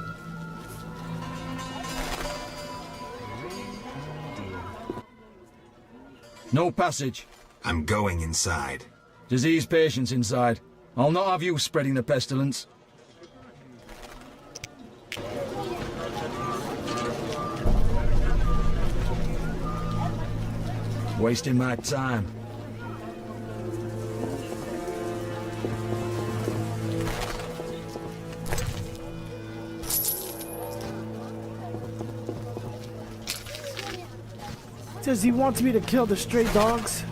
S3: No passage.
S6: I'm going inside.
S3: Disease patients inside. I'll not have you spreading the pestilence. Wasting my time.
S1: Says he wants me to kill the stray dogs.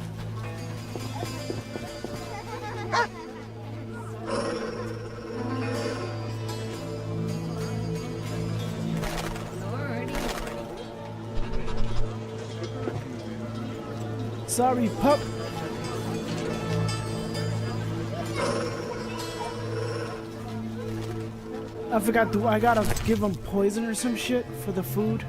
S1: Sorry, pup. I forgot, do I gotta give him poison or some shit for the food?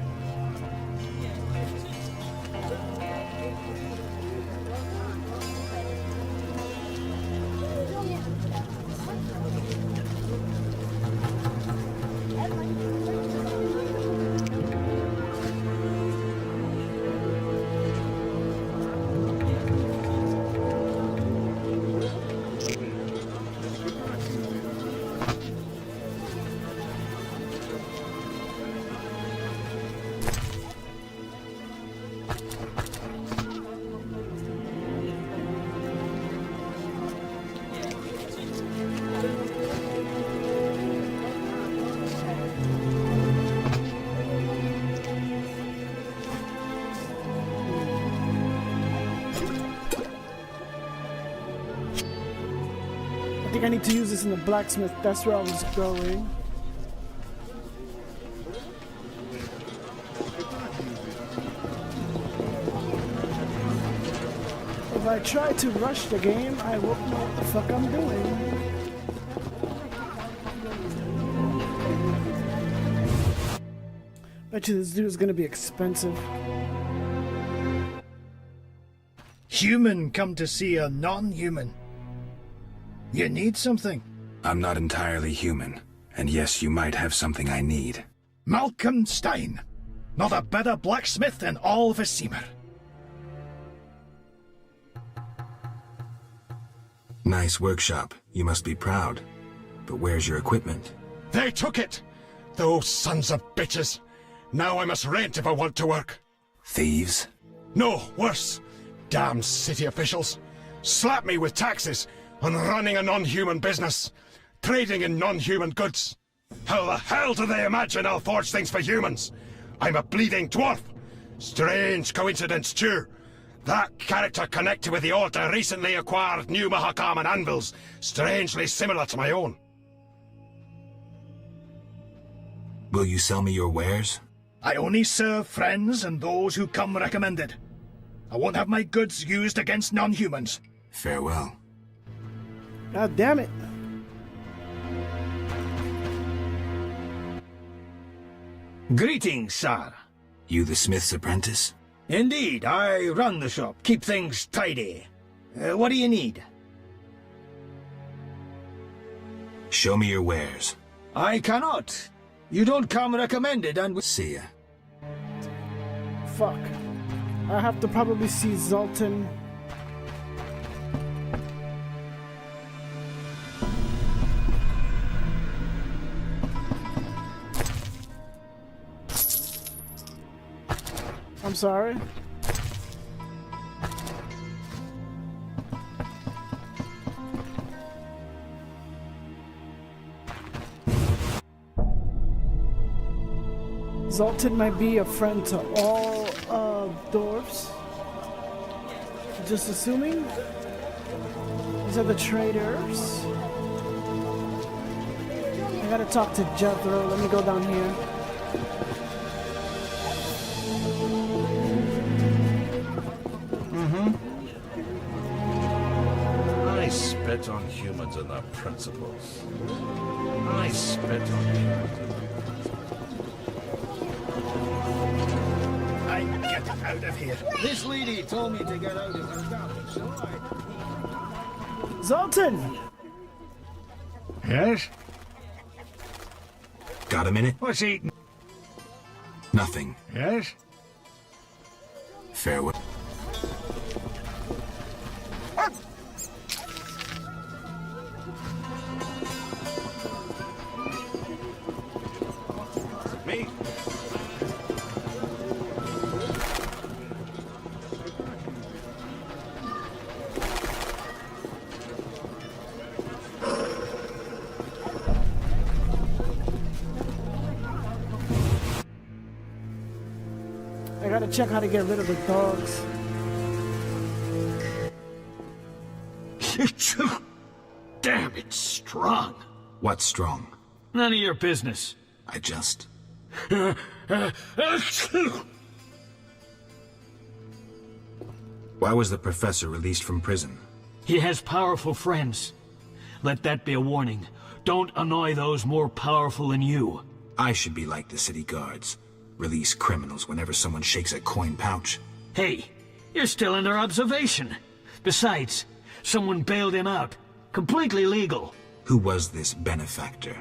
S1: I think I need to use this in the blacksmith. That's where I was going. If I try to rush the game, I won't know what the fuck I'm doing. Bet you this dude is gonna be expensive.
S15: Human come to see a non-human. You need something.
S6: I'm not entirely human, and yes, you might have something I need.
S15: Malcolm Stein. Not a better blacksmith in all Vizima.
S6: Nice workshop. You must be proud. But where's your equipment?
S21: They took it! Those sons of bitches! Now I must rent if I want to work.
S6: Thieves?
S21: No, worse. Damn city officials. Slap me with taxes on running a non-human business. Trading in non-human goods. How the hell do they imagine I'll forge things for humans? I'm a bleeding dwarf. Strange coincidence, too. That character connected with the altar recently acquired new Mahakaman anvils, strangely similar to my own.
S6: Will you sell me your wares?
S15: I only serve friends and those who come recommended. I won't have my goods used against non-humans.
S6: Farewell.
S1: God damn it.
S10: Greetings, sir.
S6: You the smith's apprentice?
S10: Indeed, I run the shop, keep things tidy. What do you need?
S6: Show me your wares.
S10: I cannot. You don't come recommended and...
S6: See ya.
S1: Fuck. I have to probably see Zoltan. I'm sorry. Zoltan might be a friend to all dwarves. Just assuming. These are the traders. I gotta talk to Jethro. Let me go down here.
S20: I spit on humans and their principles. I spit on humans and their
S15: I get out of here.
S10: This lady told me to get out of her garden, so
S1: Zoltan!
S17: Yes?
S6: Got a minute?
S17: What's eating?
S6: Nothing.
S17: Yes?
S6: Farewell.
S20: Me?
S1: I gotta check how to get rid of the dogs.
S4: Damn, it's strong.
S6: What's strong?
S4: None of your business.
S6: I just... Why was the professor released from prison?
S4: He has powerful friends. Let that be a warning. Don't annoy those more powerful than you.
S6: I should be like the city guards. Release criminals whenever someone shakes a coin pouch.
S4: Hey, you're still under observation. Besides, someone bailed him out. Completely legal.
S6: Who was this benefactor?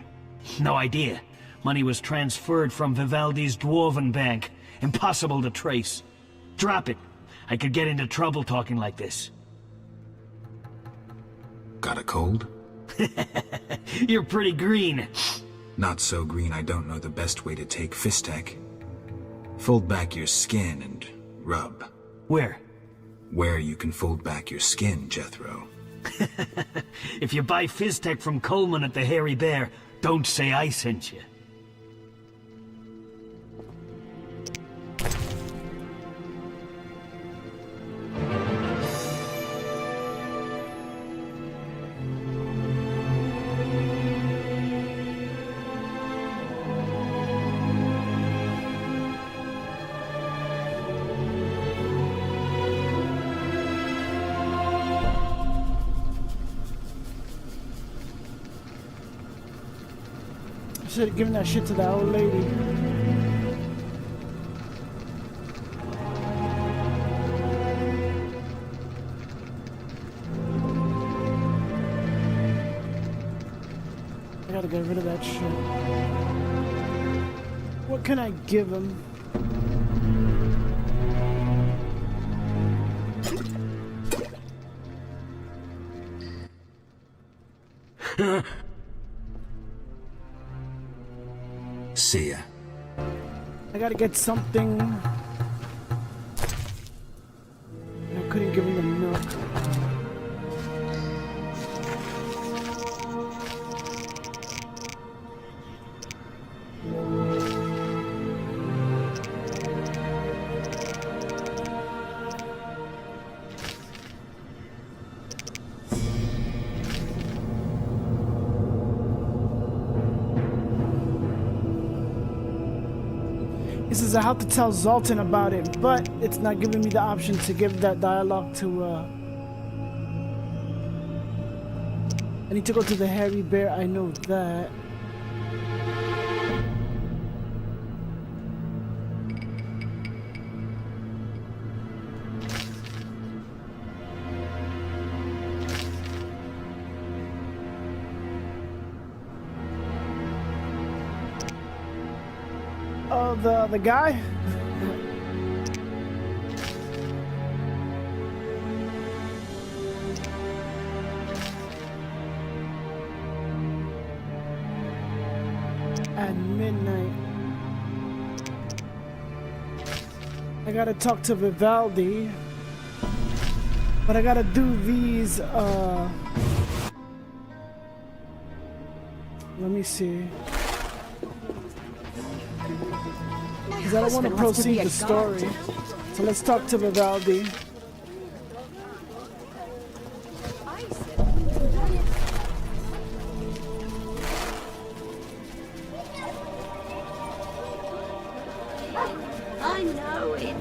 S4: No idea. Money was transferred from Vivaldi's Dwarven Bank. Impossible to trace. Drop it. I could get into trouble talking like this.
S6: Got a cold?
S4: You're pretty green.
S6: Not so green I don't know the best way to take Fistek. Fold back your skin and rub.
S4: Where?
S6: Where you can fold back your skin, Jethro.
S4: If you buy Fizztech from Coleman at the Hairy Bear, don't say I sent you.
S1: I should have given that shit to that old lady. I gotta get rid of that shit. What can I give him?
S6: See ya.
S1: I gotta get something. I couldn't give him the milk. He says I have to tell Zoltan about it, but it's not giving me the option to give that dialogue to, I need to go to the hairy bear, I know that. Oh, the guy? At midnight. I gotta talk to Vivaldi. But I gotta do these, let me see. Because I don't want to proceed the story. So let's talk to Vivaldi.
S14: I know it.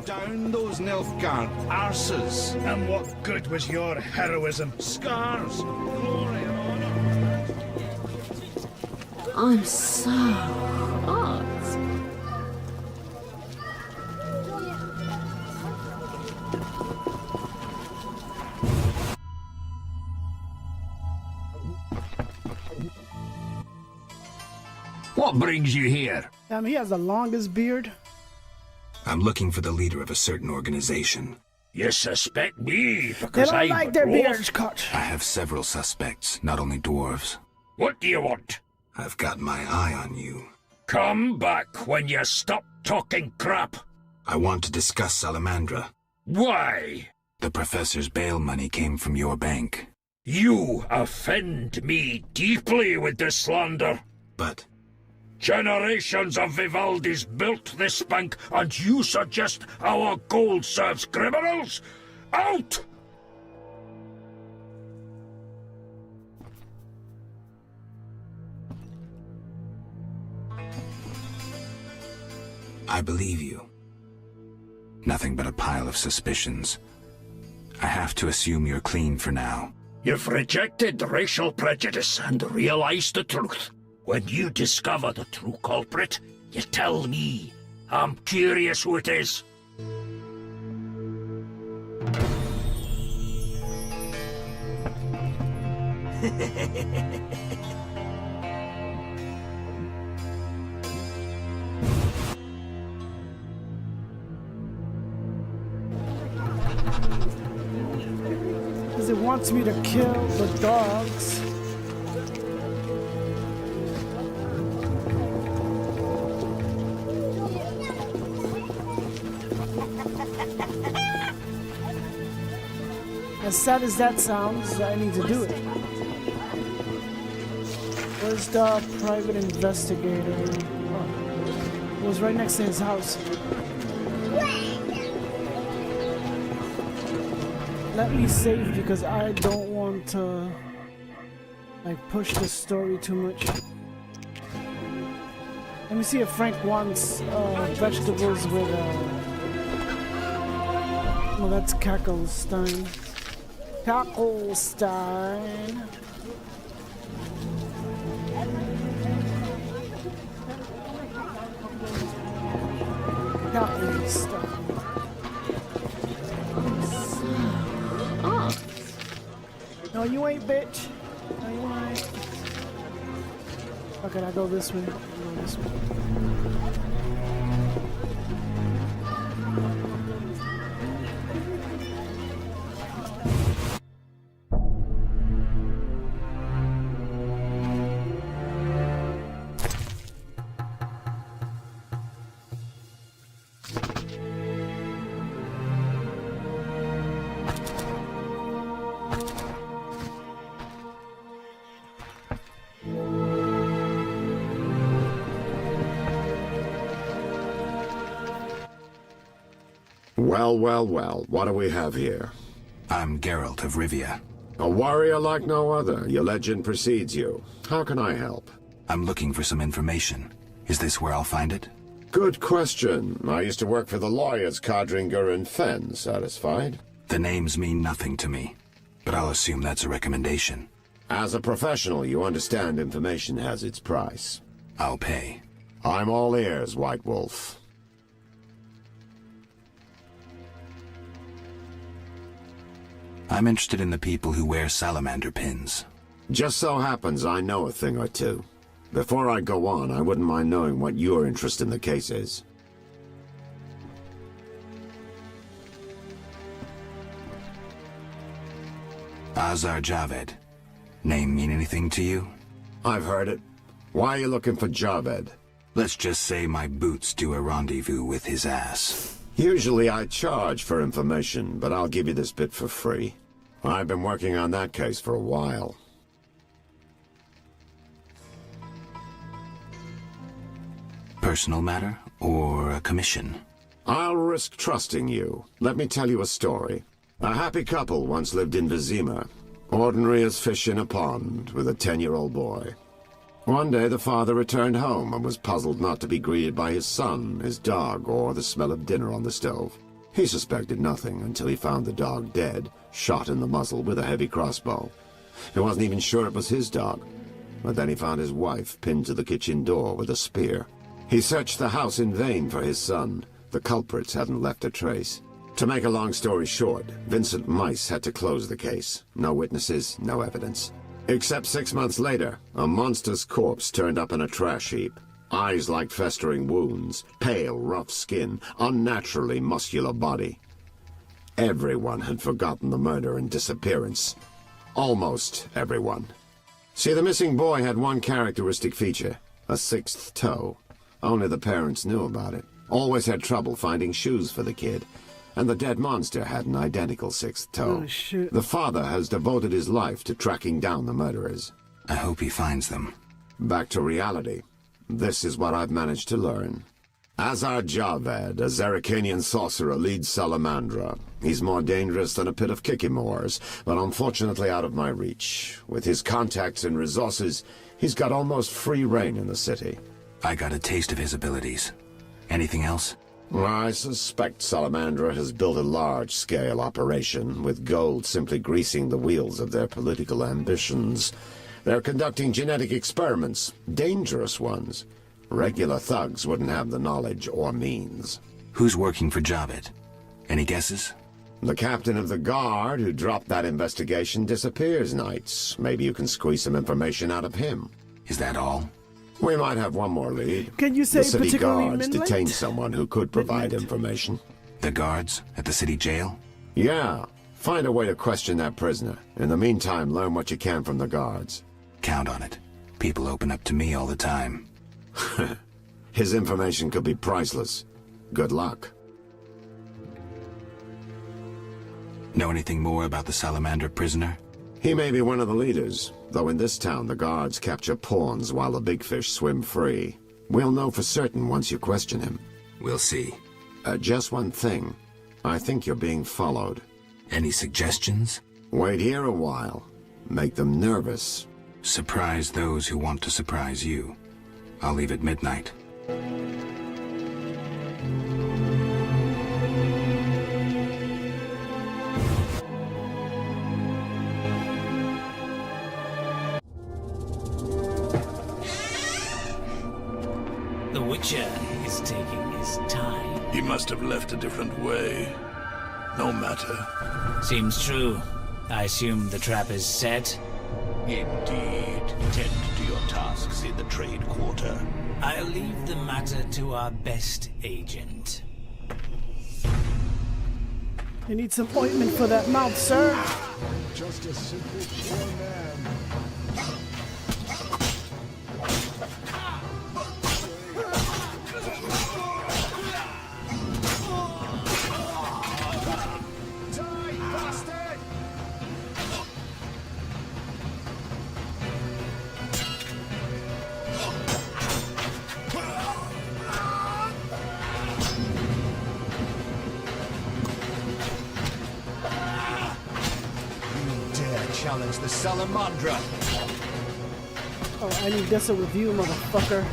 S20: Down those Nilfgaard arses.
S15: And what good was your heroism?
S20: Scars, glory and honor.
S5: I'm so hot.
S19: What brings you here?
S1: Damn, he has the longest beard.
S6: I'm looking for the leader of a certain organization.
S19: You suspect me
S1: They
S19: because
S1: don't
S19: I'm
S1: like
S19: a
S1: their
S19: dwarf?
S1: beards cut.
S6: I have several suspects, not only dwarves.
S19: What do you want?
S6: I've got my eye on you.
S19: Come back when you stop talking crap.
S6: I want to discuss Salamandra.
S19: Why?
S6: The professor's bail money came from your bank.
S19: You offend me deeply with this slander.
S6: But
S19: generations of Vivaldis built this bank, and you suggest our gold serves criminals? Out!
S6: I believe you. Nothing but a pile of suspicions. I have to assume you're clean for now.
S19: You've rejected racial prejudice and realized the truth. When you discover the true culprit, you tell me. I'm curious who it is.
S1: Because it wants me to kill the dogs. As sad as that sounds, I need to do it. Where's the private investigator? Oh, it was right next to his house. Let me save because I don't want to like push the story too much. Let me see if Frank wants vegetables with well, that's Cacklestein. Cacklestein. Cacklestein.
S18: Oh.
S1: No, you ain't, bitch. No, you ain't. Okay, I go this way. I go this way.
S11: Well, well, well, what do we have here?
S6: I'm Geralt of Rivia.
S11: A warrior like no other. Your legend precedes you. How can I help?
S6: I'm looking for some information. Is this where I'll find it?
S11: Good question. I used to work for the lawyers Codringer and Fenn. Satisfied?
S6: The names mean nothing to me, but I'll assume that's a recommendation.
S11: As a professional, you understand information has its price.
S6: I'll pay.
S11: I'm all ears, White Wolf.
S6: I'm interested in the people who wear salamander pins.
S11: Just so happens I know a thing or two. Before I go on, I wouldn't mind knowing what your interest in the case is.
S6: Azar Javed. Name mean anything to you?
S11: I've heard it. Why are you looking for Javed?
S6: Let's just say my boots do a rendezvous with his ass.
S11: Usually I charge for information, but I'll give you this bit for free. I've been working on that case for a while.
S6: Personal matter or a commission?
S11: I'll risk trusting you. Let me tell you a story. A happy couple once lived in Vizima. Ordinary as fish in a pond, with a 10-year-old boy. One day the father returned home and was puzzled not to be greeted by his son, his dog, or the smell of dinner on the stove. He suspected nothing until he found the dog dead, shot in the muzzle with a heavy crossbow. He wasn't even sure it was his dog. But then he found his wife pinned to the kitchen door with a spear. He searched the house in vain for his son. The culprits hadn't left a trace. To make a long story short, Vincent Mice had to close the case. No witnesses, no evidence. Except 6 months later, a monster's corpse turned up in a trash heap. Eyes like festering wounds, pale, rough skin, unnaturally muscular body. Everyone had forgotten the murder and disappearance. Almost everyone. See, the missing boy had one characteristic feature, a 6th toe. Only the parents knew about it. Always had trouble finding shoes for the kid. And the dead monster had an identical 6th toe.
S1: Oh, shit.
S11: The father has devoted his life to tracking down the murderers.
S6: I hope he finds them.
S11: Back to reality. This is what I've managed to learn. Azar Javed, a Zarikanian sorcerer, leads Salamandra. He's more dangerous than a pit of Kikimores, but unfortunately out of my reach. With his contacts and resources, he's got almost free reign in the city.
S6: I got a taste of his abilities. Anything else?
S11: I suspect Salamandra has built a large-scale operation, with gold simply greasing the wheels of their political ambitions. They're conducting genetic experiments, dangerous ones. Regular thugs wouldn't have the knowledge or means.
S6: Who's working for Javed? Any guesses?
S11: The captain of the guard who dropped that investigation disappears nights. Maybe you can squeeze some information out of him.
S6: Is that all?
S11: We might have one more lead.
S1: Can you say
S11: the city
S1: particularly
S11: guards
S1: midnight?
S11: detained someone who could provide information.
S6: The guards at the city jail?
S11: Yeah. Find a way to question that prisoner. In the meantime, learn what you can from the guards.
S6: Count on it. People open up to me all the time.
S11: His information could be priceless. Good luck.
S6: Know anything more about the Salamander prisoner?
S11: He may be one of the leaders, though in this town the guards capture pawns while the big fish swim free. We'll know for certain once you question him.
S6: We'll see.
S11: Just one thing. I think you're being followed.
S6: Any suggestions?
S11: Wait here a while. Make them nervous.
S6: Surprise those who want to surprise you. I'll leave at midnight.
S9: The Witcher is taking his time.
S19: He must have left a different way. No matter.
S9: Seems true. I assume the trap is set?
S19: Indeed. Tend to your tasks in the trade quarter.
S9: I'll leave the matter to our best agent.
S1: You need some ointment for that mouth, sir.
S12: Just a simple poor man.
S3: Challenge the Salamandra.
S1: Oh, I need this with you, motherfucker.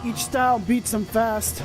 S1: Each style beats them fast.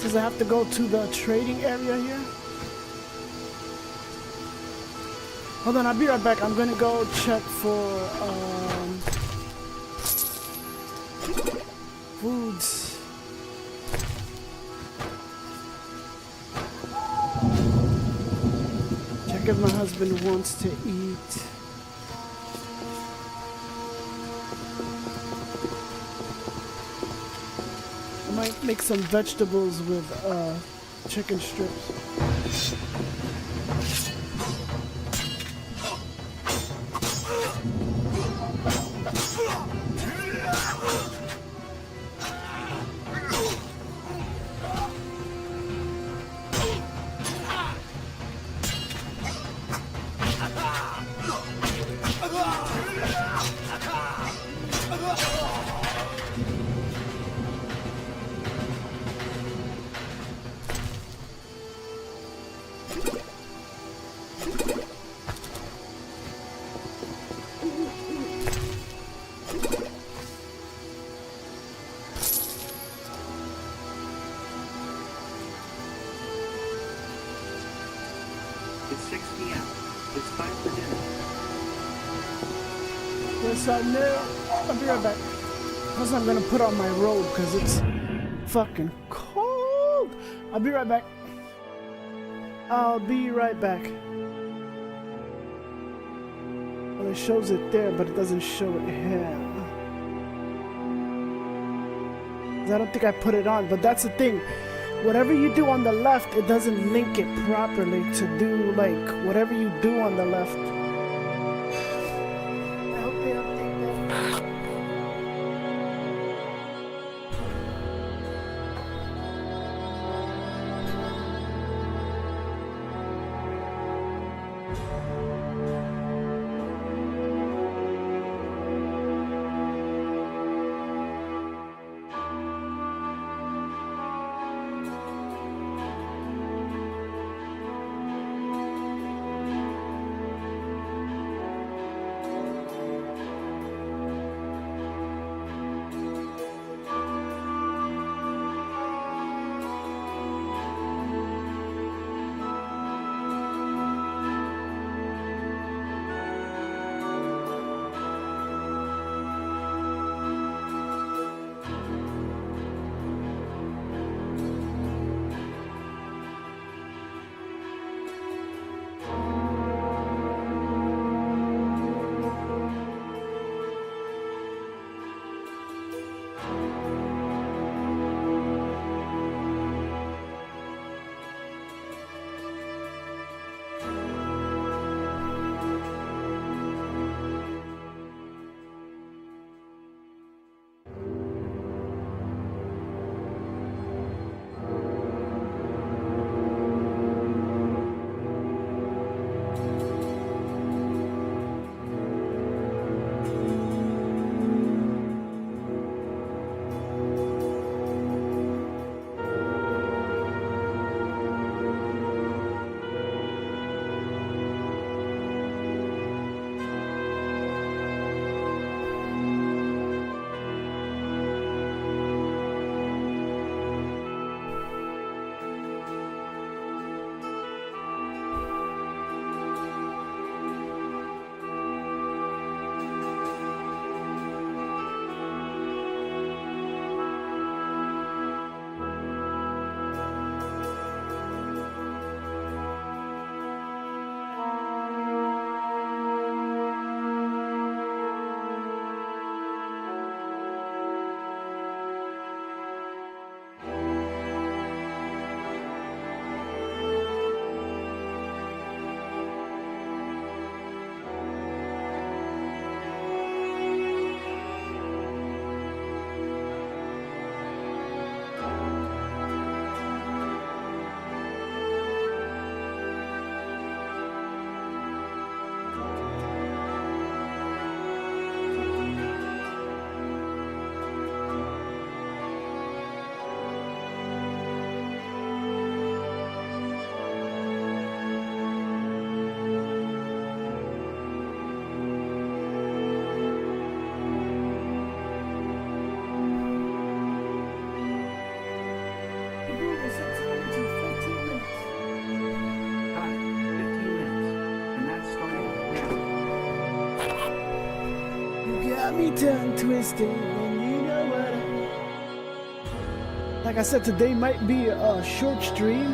S1: Does I have to go to the trading area here? Hold on, I'll be right back. I'm gonna go check for foods. Check if my husband wants to eat. Might make some vegetables with chicken strips.
S8: It's 6 p.m. It's time for dinner.
S1: Yes, I know. I'll be right back. Plus, I'm gonna put on my robe because it's fucking cold. I'll be right back. I'll be right back. Well, it shows it there, but it doesn't show it here. I don't think I put it on, but that's the thing. Whatever you do on the left, it doesn't link it properly to do, like, whatever you do on the left. I hope they update that. got me tongue twisted, and you know what? Like I said, today might be a short stream.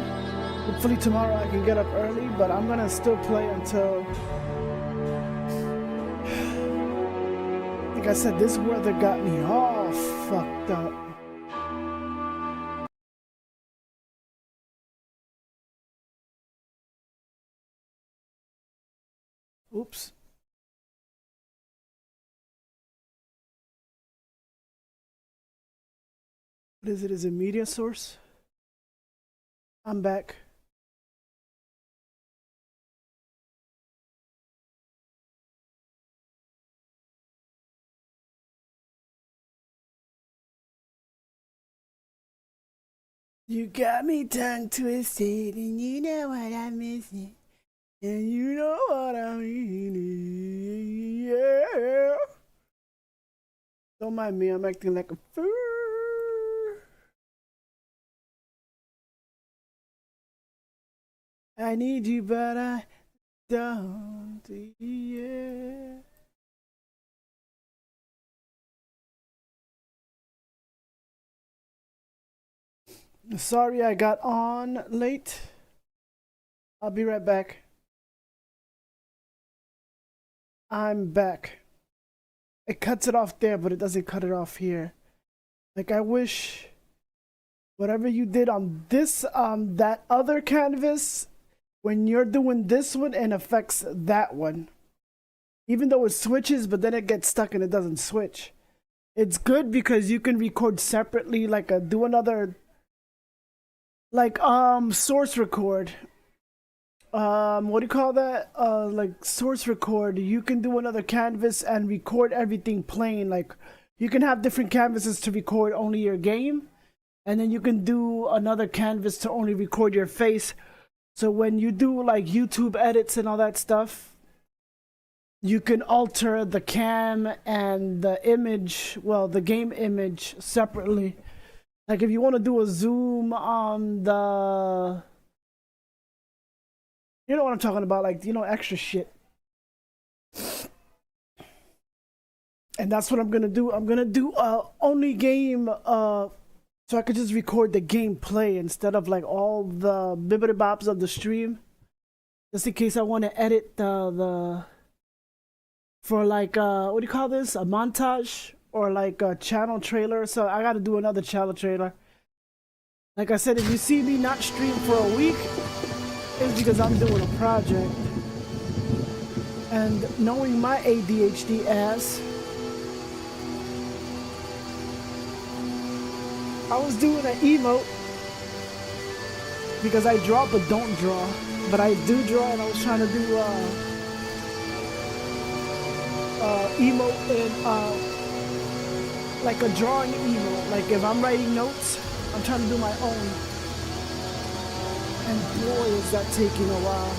S1: Hopefully tomorrow I can get up early, but I'm gonna still play until... Like I said, this weather got me all fucked up. Oops. What is it? Is it media source? I'm back. You got me tongue twisted, and you know what I'm missing. And you know what I mean, yeah. Don't mind me, I'm acting like a fool. I need you, but I don't, yeah. Sorry I got on late. I'll be right back. I'm back. It cuts it off there, but it doesn't cut it off here. Like, I wish whatever you did on this, that other canvas, when you're doing this one, it affects that one. Even though it switches, but then it gets stuck and it doesn't switch. It's good because you can record separately, like do another, like, source record. What do you call that? Like source record. You can do another canvas and record everything plain. Like, you can have different canvases to record only your game, and then you can do another canvas to only record your face. So when you do like YouTube edits and all that stuff, you can alter the cam and the image, well, the game image separately. Like if you want to do a zoom on the, you know what I'm talking about, like, you know, extra shit. And that's what I'm gonna do. I'm gonna do only game, so I could just record the gameplay instead of like all the bibbidi bops of the stream. Just in case I want to edit the for like what do you call this? A montage or like a channel trailer. So I gotta do another channel trailer. Like I said, if you see me not stream for a week, it's because I'm doing a project. And knowing my ADHD ass, I was doing an emote because I draw but don't draw. But I do draw, and I was trying to do emote and like a drawing emote. Like if I'm writing notes, I'm trying to do my own. And boy, is that taking a while.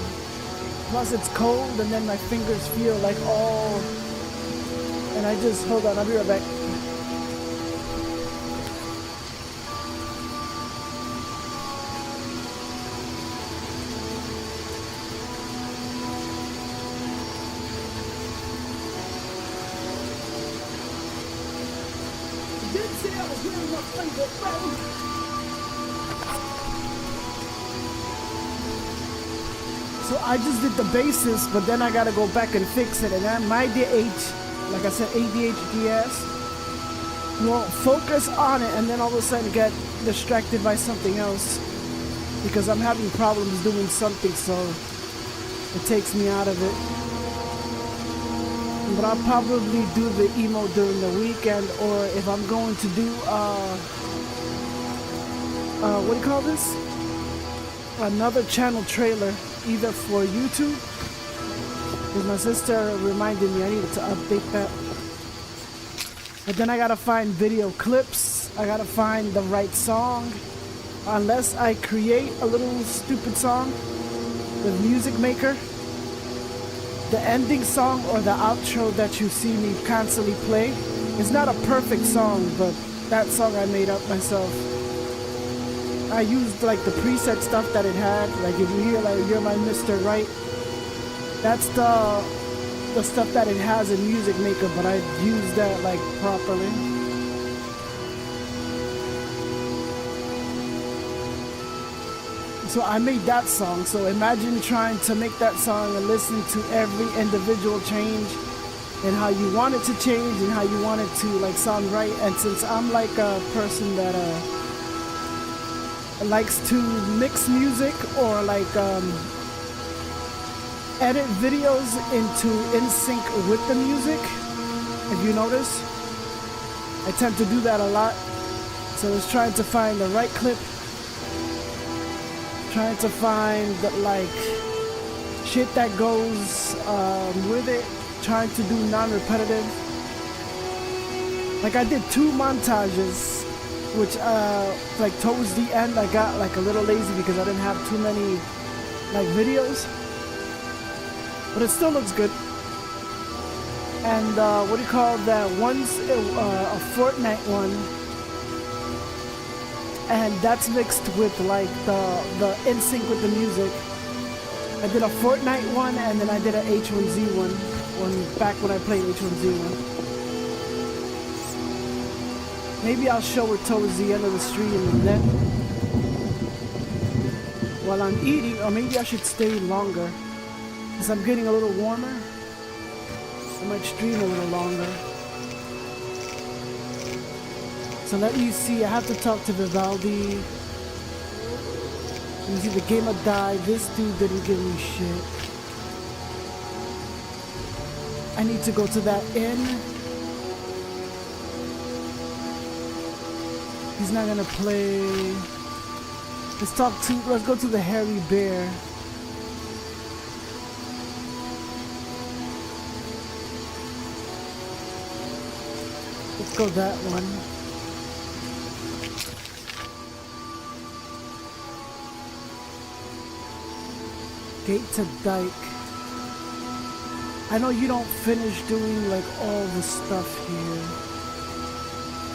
S1: Plus it's cold, and then my fingers feel like all... And I just, hold on, I'll be right back. So I just did the basis, but then I gotta go back and fix it. And then my like I said, ADHD will focus on it and then all of a sudden get distracted by something else because I'm having problems doing something, so it takes me out of it. But I'll probably do the emo during the weekend, or if I'm going to do what do you call this? Another channel trailer, either for YouTube, because my sister reminded me I needed to update that. But then I gotta find video clips, I gotta find the right song, unless I create a little stupid song with Music Maker. The ending song or the outro that you see me constantly play is not a perfect song, but that song I made up myself. I used like the preset stuff that it had, like if you hear like You're My Mr. Right, that's the the stuff that it has in Music Maker, but I use that like properly. So I made that song. So imagine trying to make that song and listen to every individual change and how you want it to change and how you want it to like sound right. And since I'm like a person that likes to mix music or like edit videos in sync with the music, if you notice, I tend to do that a lot. So it's trying to find the right clip, trying to find like shit that goes with it, trying to do non-repetitive. Like I did 2 montages, which like towards the end I got like a little lazy because I didn't have too many like videos, but it still looks good. And what do you call that? One's a Fortnite one, and that's mixed with like the in sync with the music. I did a Fortnite one, and then I did an H1Z1 back when I played H1Z1. Maybe I'll show it towards the end of the stream and then while I'm eating, or maybe I should stay longer because I'm getting a little warmer. I might stream a little longer. So let me see, I have to talk to Vivaldi. You see, the gamer died. This dude didn't give me shit. I need to go to that inn. He's not gonna play. Let's go to the Hairy Bear. Let's go that one. Gate to Dyke. I know you don't finish doing like all the stuff here.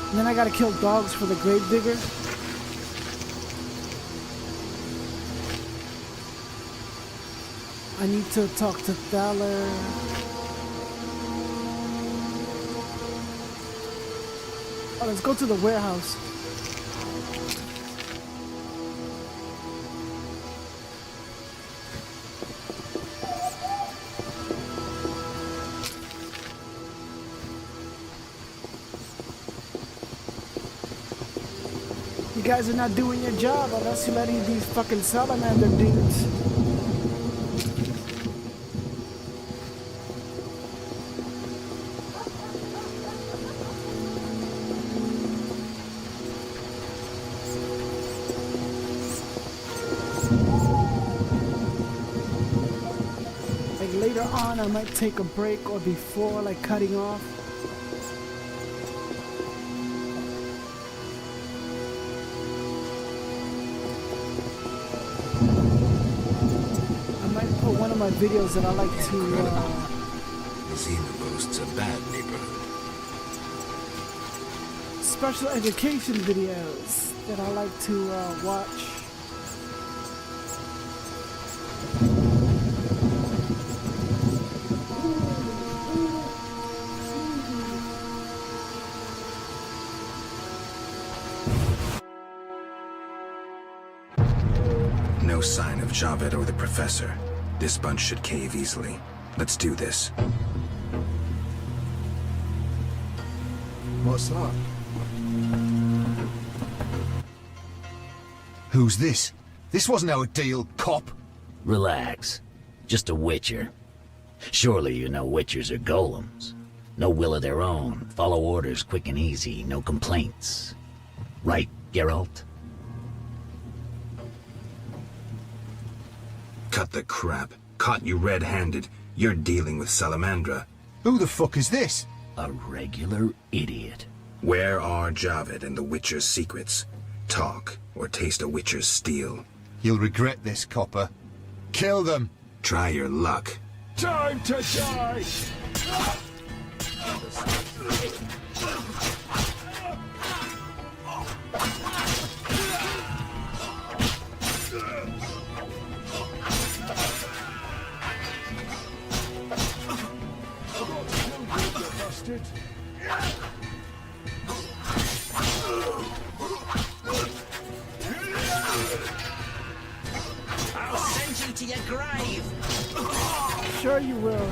S1: And then I gotta kill dogs for the Gravedigger. I need to talk to Thaler. Oh, let's go to the warehouse. You guys are not doing your job unless you're letting these fucking salamander dudes. Like later on I might take a break, or before, like cutting off. One of my videos that I like to
S6: Vizima boasts a bad neighborhood.
S1: Special education videos that I like to watch.
S6: No sign of Javed or the professor. This bunch should cave easily. Let's do this.
S12: What's that?
S16: Who's this? This wasn't our deal, cop.
S9: Relax. Just a witcher. Surely you know witchers are golems. No will of their own. Follow orders quick and easy. No complaints. Right, Geralt?
S6: Cut the crap. Caught you red-handed. You're dealing with Salamandra.
S16: Who the fuck is this?
S9: A regular idiot.
S6: Where are Javed and the Witcher's secrets? Talk, or taste a Witcher's steel.
S16: You'll regret this, copper. Kill them!
S6: Try your luck.
S21: Time to die!
S10: grave!
S1: Sure you will.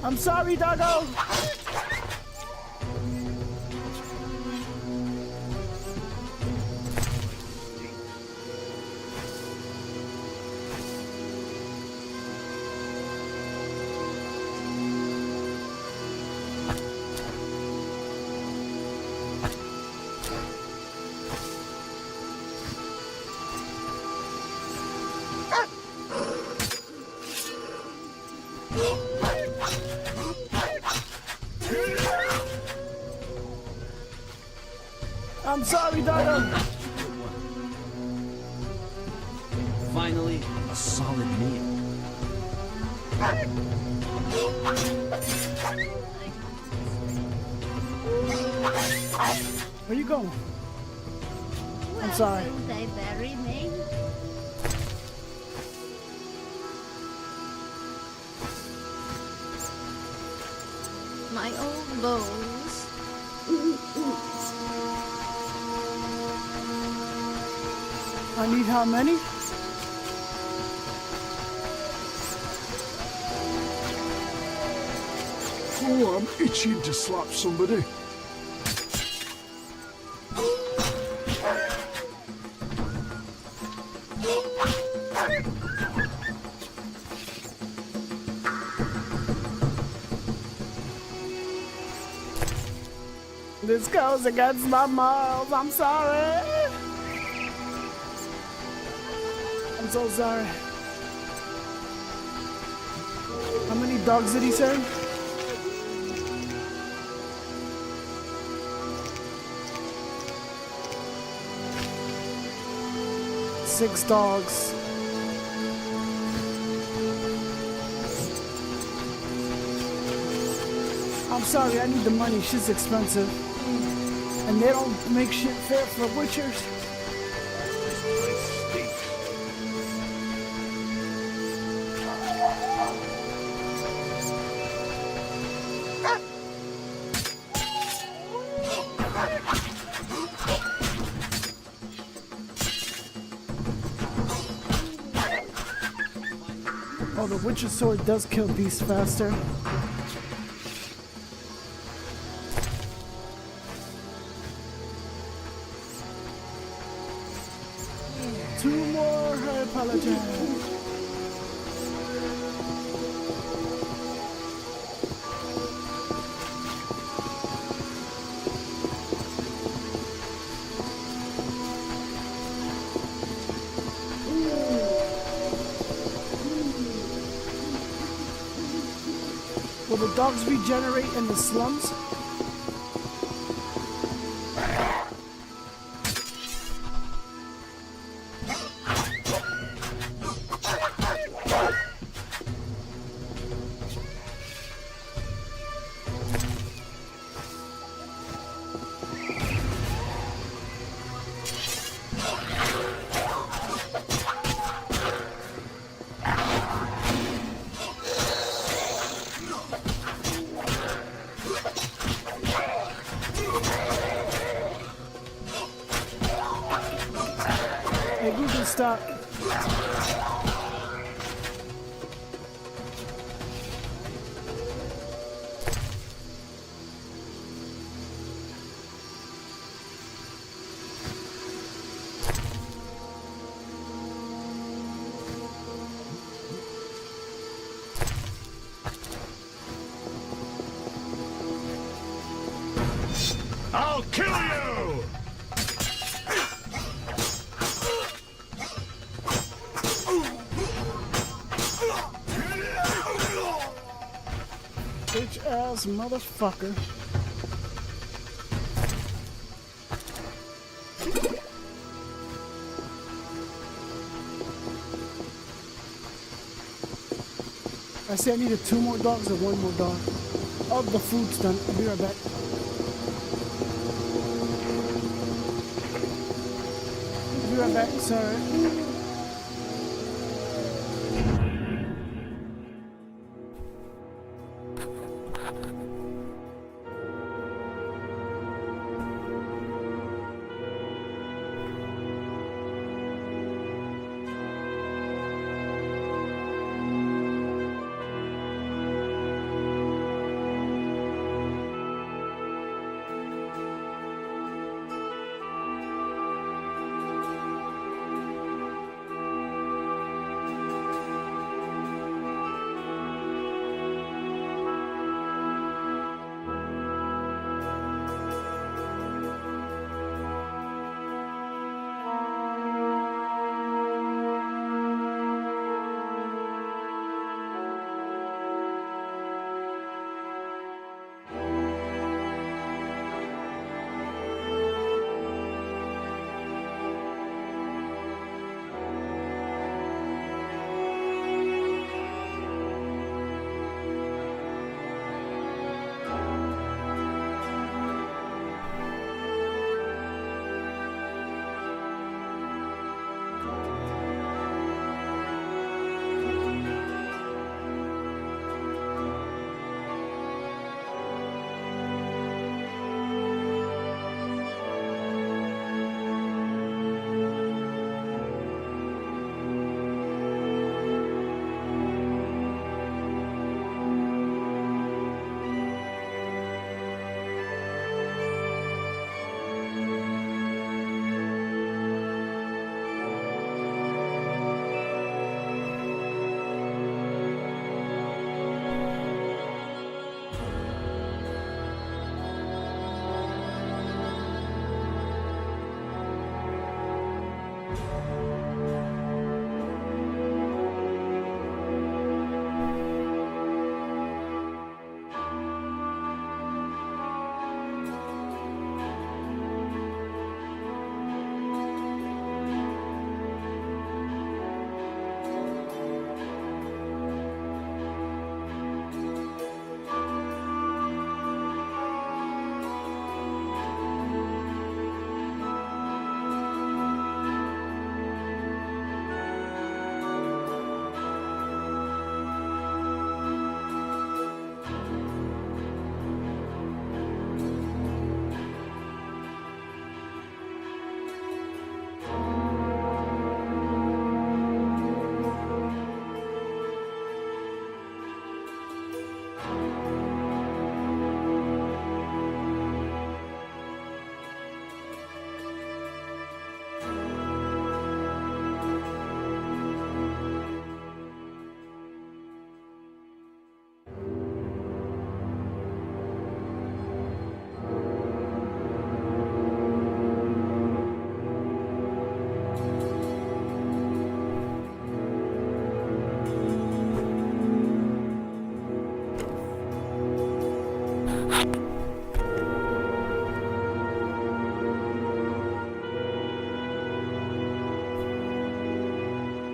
S1: I'm sorry, doggo. I'm sorry, doggo.
S10: Finally, a solid meal.
S1: Where you going? I'm sorry.
S14: Will they bury me? My old bones.
S1: I need how many?
S12: Oh, I'm itching to slap somebody.
S1: This goes against my morals. I'm sorry. I'm so sorry. How many dogs did he say? 6 dogs. I'm sorry, I need the money. Shit's expensive. And they don't make shit fair for butchers. Oh, the Witcher sword does kill beasts faster. Two more, I apologize. Will the dogs regenerate in the slums? Hey, Google, stop.
S17: kill you!
S1: Bitch ass motherfucker. I say I needed 2 more dogs or 1 more dog. Oh, the food's done. I'll be right back. I'll be right back. Sorry.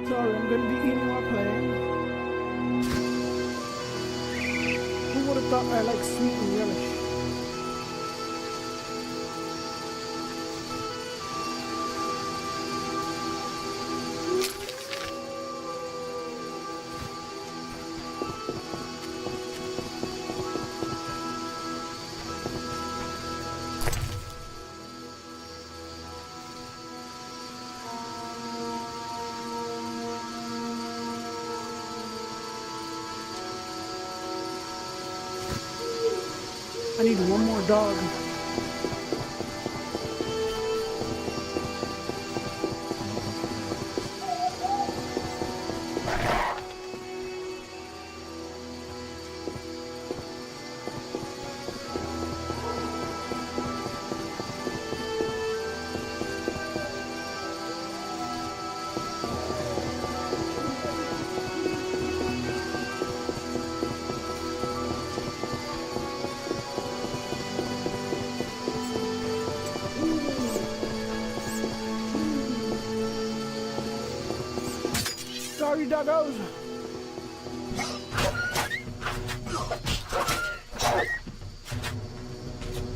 S1: Sorry, I'm gonna be eating while playing. Who would have thought I like sweet and relish? I need 1 more dog. doggos.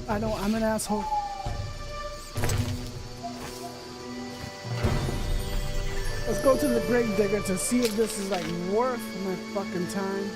S1: I know, I'm an asshole. Let's go to the grave digger to see if this is like worth my fucking time.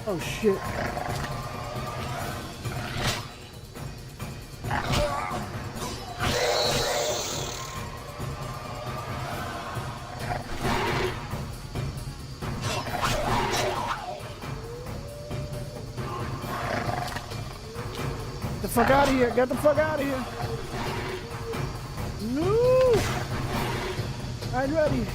S1: Oh shit. Get the fuck out of here. Get the fuck out of here. No. I'm ready.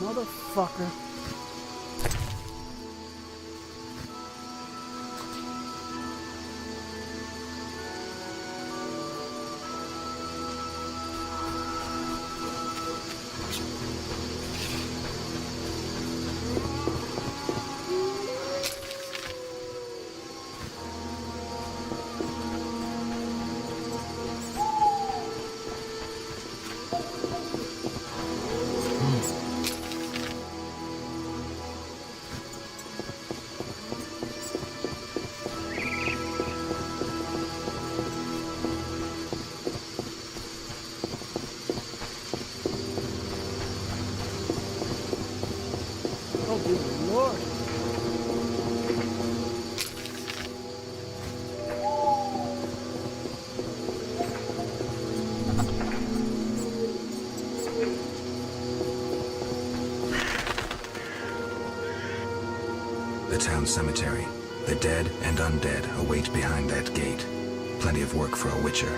S1: Motherfucker. Oh, good Lord.
S6: The town cemetery. The dead and undead await behind that gate. Plenty of work for a witcher.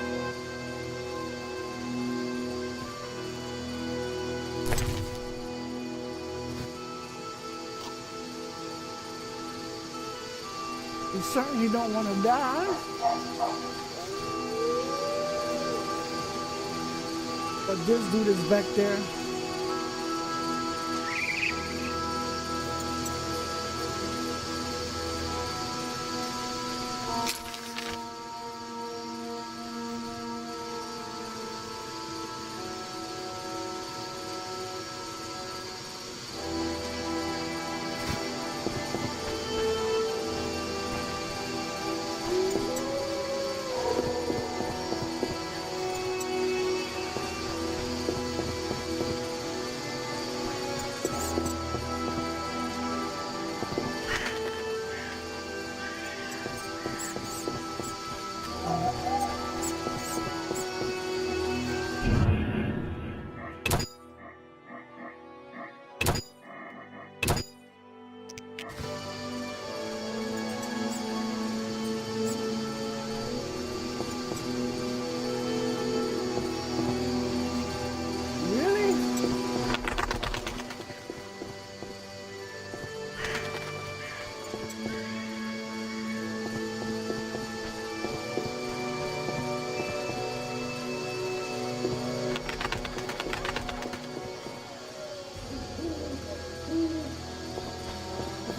S1: You certainly don't want to die. But this dude is back there.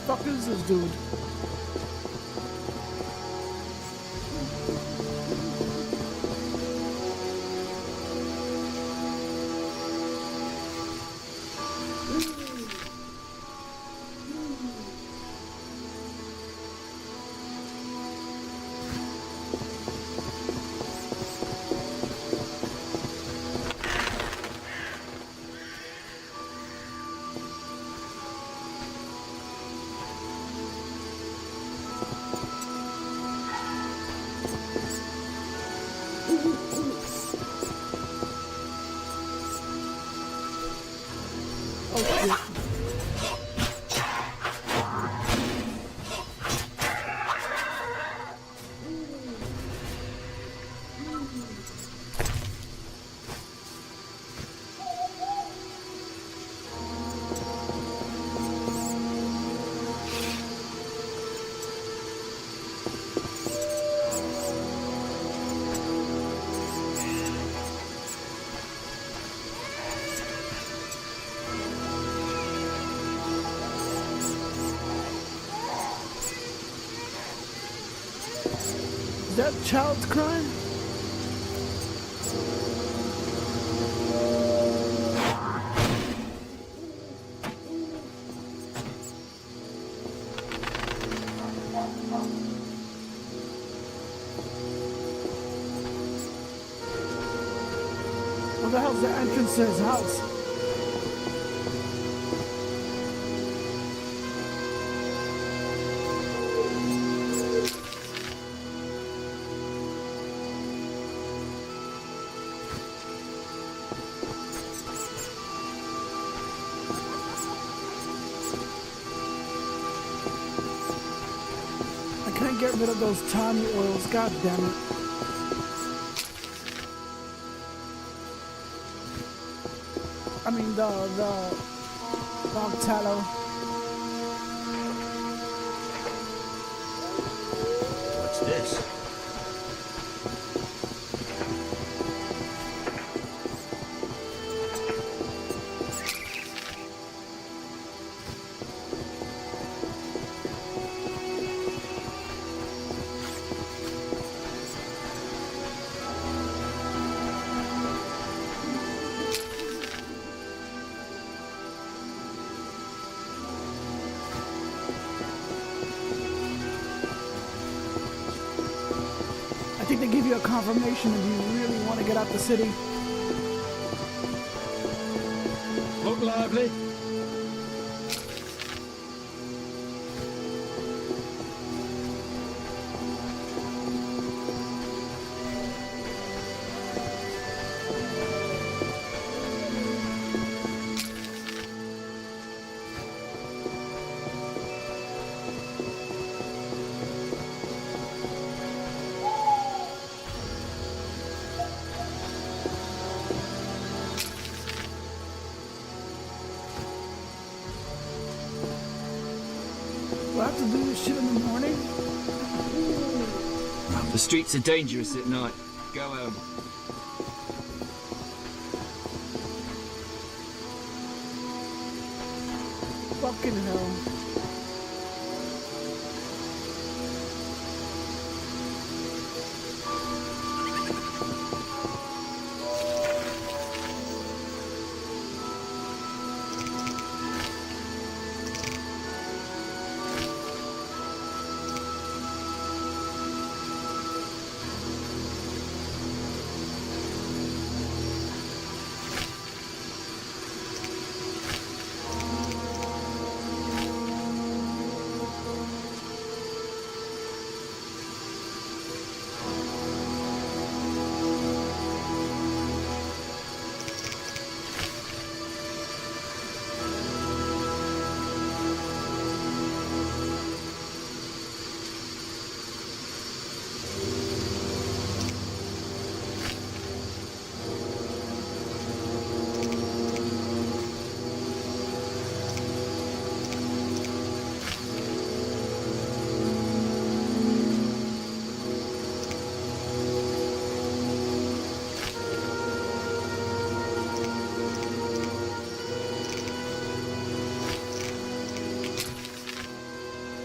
S1: Fuck is this dude? that child's crying? What the hell's the entrance to his house? I can't get rid of those tiny oils, god damn it. I mean the dog tallow.
S20: What's this?
S1: I think they give you a confirmation if you really want to get out the city.
S21: Look lively.
S1: Do I have to do this shit in the morning?
S2: The streets are dangerous at night. Go home.
S1: Fucking hell.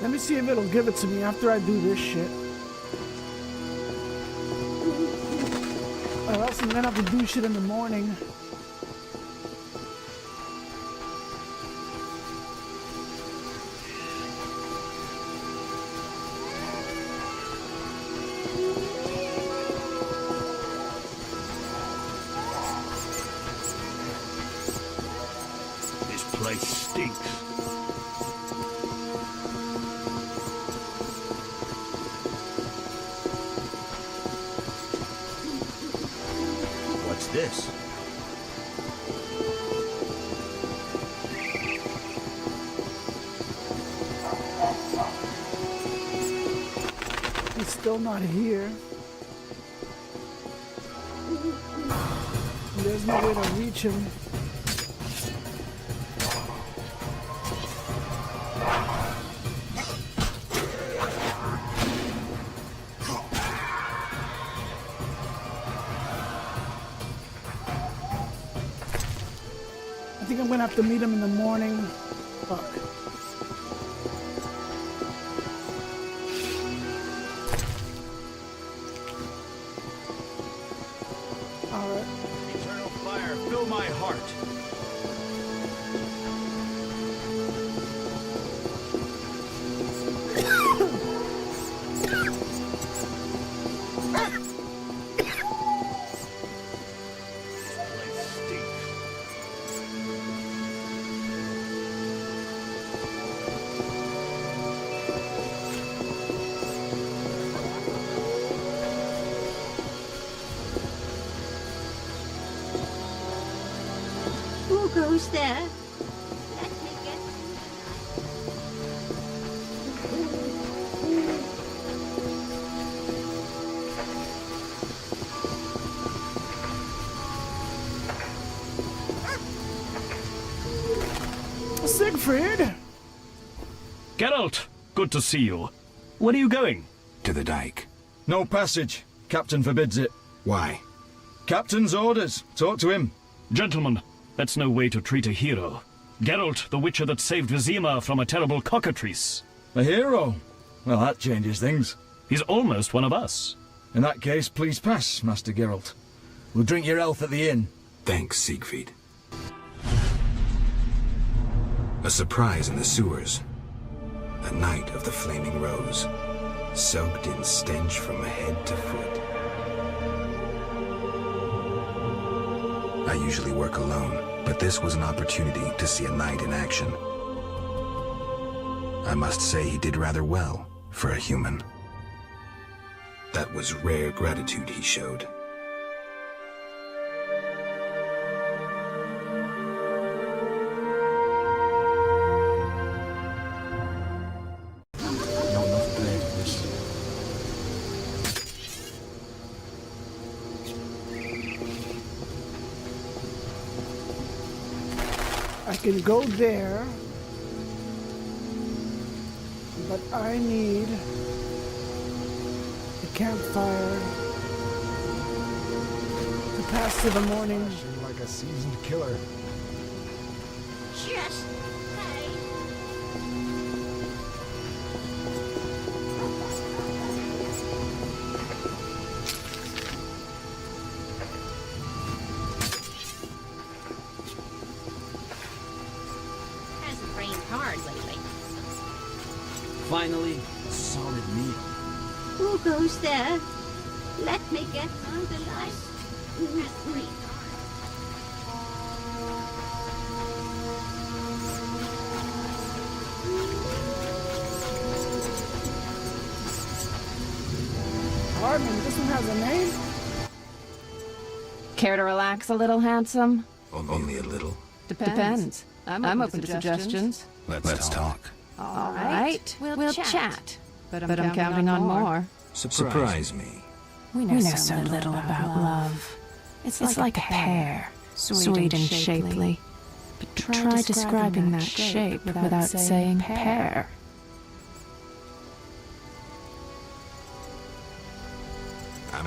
S1: Let me see if it'll give it to me after I do this shit. Or else I'm gonna have to do shit in the morning.
S19: This place stinks.
S20: What's this?
S1: He's still not here. There's no way to reach him. I think I'm gonna have to meet him in the morning. Fuck.
S14: goes there? Let me get
S1: Siegfried!
S13: Geralt, good to see you. Where are you going?
S6: To the dike.
S3: No passage. Captain forbids it.
S6: Why?
S3: Captain's orders. Talk to him.
S13: Gentlemen, that's no way to treat a hero. Geralt, the witcher that saved Vizima from a terrible cockatrice.
S3: A hero? Well, that changes things.
S13: He's almost one of us.
S3: In that case, please pass, Master Geralt. We'll drink your health at the inn.
S6: Thanks, Siegfried. A surprise in the sewers. A night of the Flaming Rose, soaked in stench from head to foot. I usually work alone, but this was an opportunity to see a knight in action. I must say he did rather well for a human. That was rare gratitude he showed.
S1: I can go there, but I need a campfire to pass to the morning.
S12: Like a seasoned killer.
S14: just pay.
S18: Hasn't rained hard lately.
S2: Finally, a solid meal.
S14: Who goes there? Let me get on the light.
S1: Pardon, this one has a name?
S7: Care to relax a little, handsome?
S6: Only a little.
S7: Depends. I'm open to suggestions.
S6: Let's talk.
S7: All right, we'll chat. But I'm counting on more.
S6: Surprise me.
S5: We know so little about love. It's like a pear, sweet and shapely. But try describing that shape without saying pear.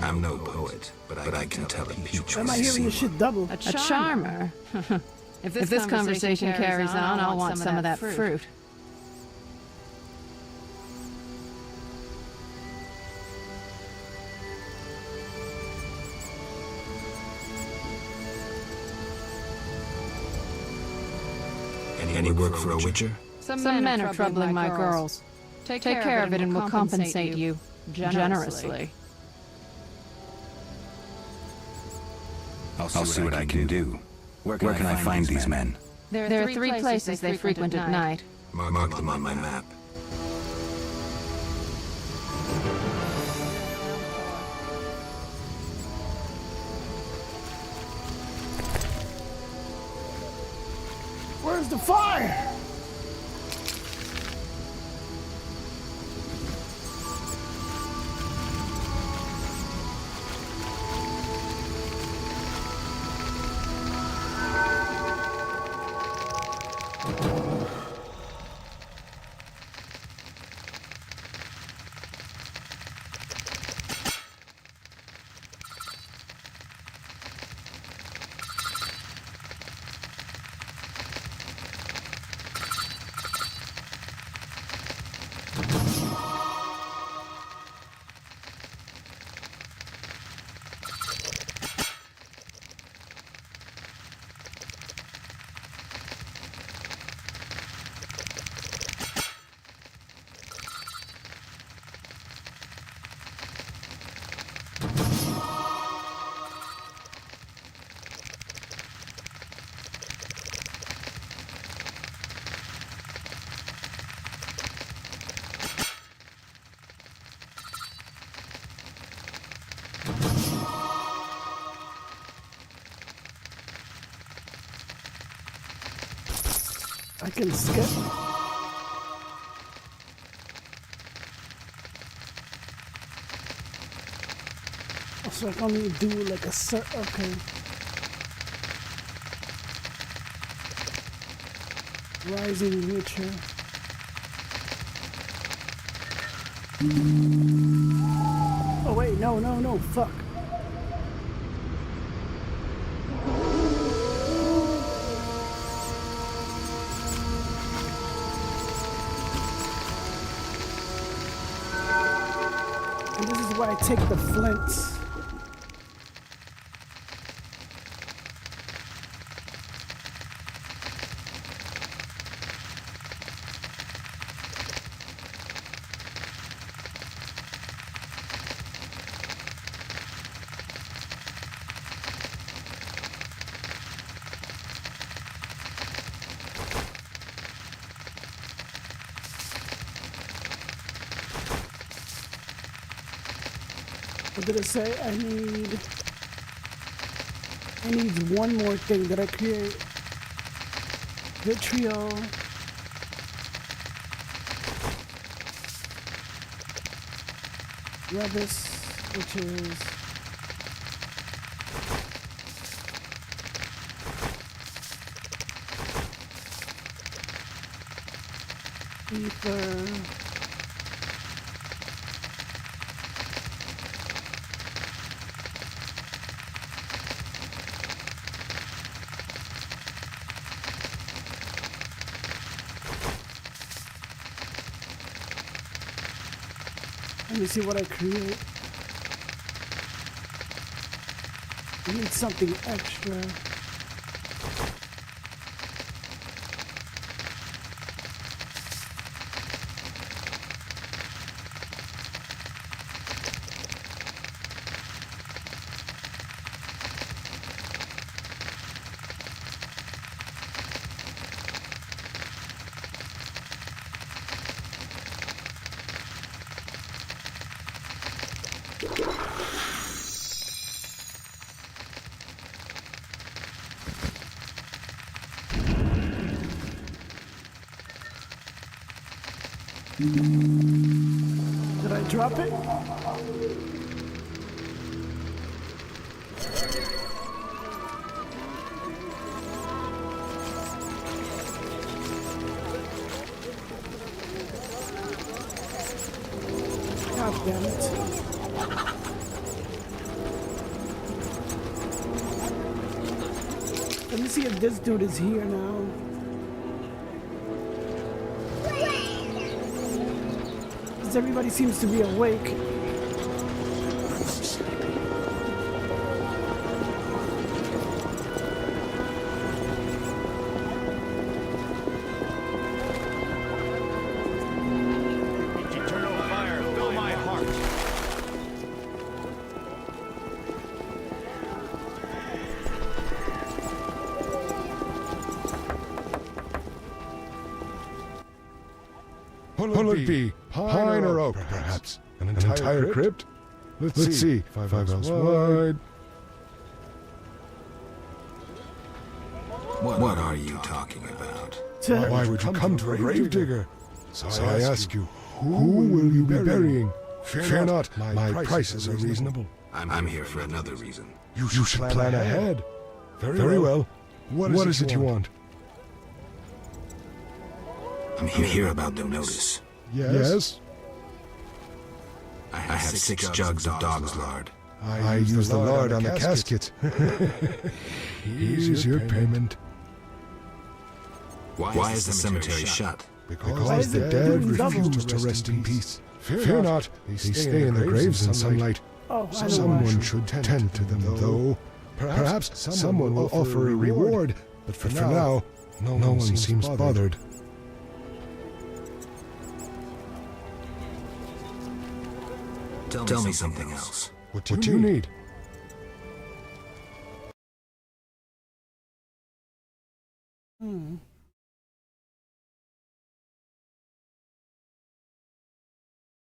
S6: I'm no poet, but I can tell a peach
S1: Am
S6: was
S1: I
S6: a
S1: hearing this
S6: seaman.
S1: shit double?
S7: A charmer. If this conversation carries on, I'll want some of that fruit.
S6: Any work for a witcher?
S7: Some men are troubling my girls. Take care of it and we'll compensate you generously.
S6: I'll see what I can do. Where can I find these men?
S7: There are three places they frequent at night.
S6: Mark them on my map.
S1: Where's the fire? I can skip. So I can only do like a certain. Okay. Rising Witcher. Oh wait, no, fuck. And this is where I take the flints. What did it say? I need one more thing that I create. Vitriol. Rebus, which is ether. Let me see what I create. I need something extra. Did I drop it? God damn it. Let me see if this dude is here now. Everybody seems to be awake.
S21: Eternal fire, fill my heart.
S12: Will it be pine or oak, perhaps? An entire crypt? Let's see. 5 miles wide.
S6: What are you talking about?
S12: Why would you come to a gravedigger? So I ask you, who will you be burying? Fear not, my prices are reasonable.
S6: I'm here for another reason.
S12: You should plan ahead. Very well. What is it you want?
S6: I'm here about the notice.
S12: Yes?
S6: I have 6 jugs of dog's lard.
S12: I use the lard on the casket. Here's your payment.
S6: Why is the cemetery shut?
S12: Because the dead refuse to rest in peace. Fear not, they stay in their graves in sunlight. Someone should tend to them, though. Perhaps someone will offer a reward, but for now, no one seems bothered.
S6: Tell me something else.
S12: What do you need?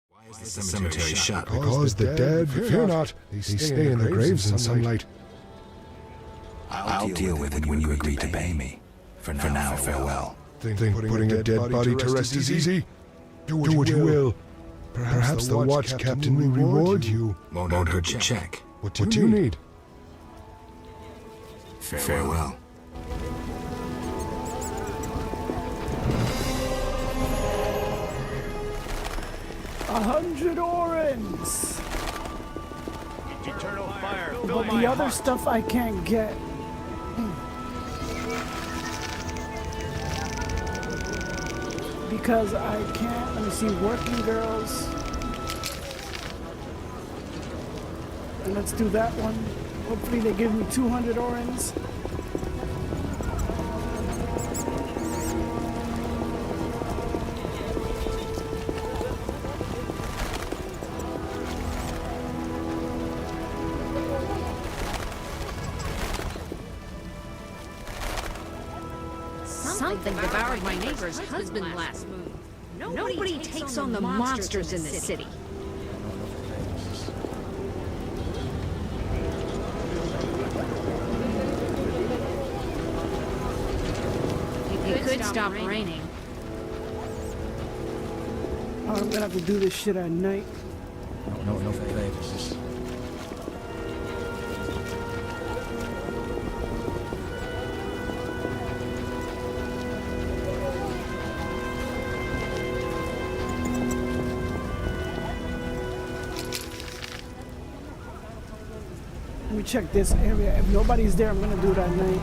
S6: Why is the cemetery shut?
S12: Because the dead, fear not, they stay in their graves in sunlight.
S6: I'll deal with it when you agree to pay me. For now, farewell.
S12: Think putting a dead body to rest is easy? Do what you will. Perhaps the watch captain will reward you.
S6: Won't hurt to check.
S12: What do you need?
S6: Farewell.
S1: $100 orens.
S20: Eternal fire.
S1: But the other stuff I can't get. Because I can't, let me see, working girls. And let's do that one. Hopefully they give me 200 orens.
S18: Something devoured my neighbor's husband last move. Nobody takes on the monsters in this city. It could stop raining.
S1: Oh, I'm gonna have to do this shit at night.
S3: No favors.
S1: Let me check this area. If nobody's there, I'm gonna do it at night.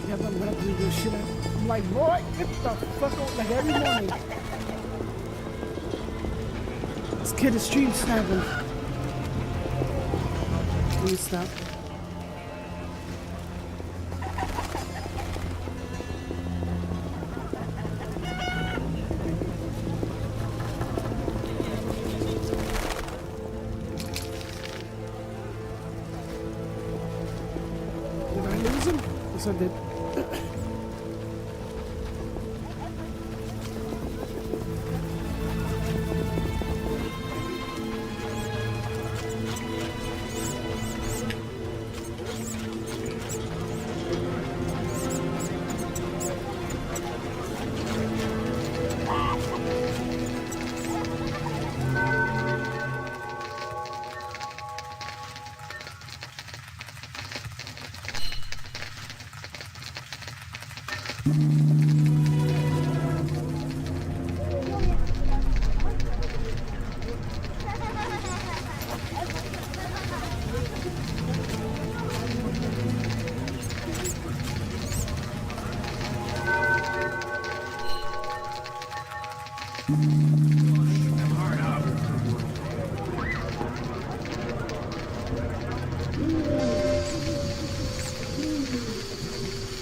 S1: Yep, I'm gonna do this shit. I'm like, boy, get the fuck out, like every morning. This kid is stream snapping. Let me stop. Did I lose him? Yes, I did.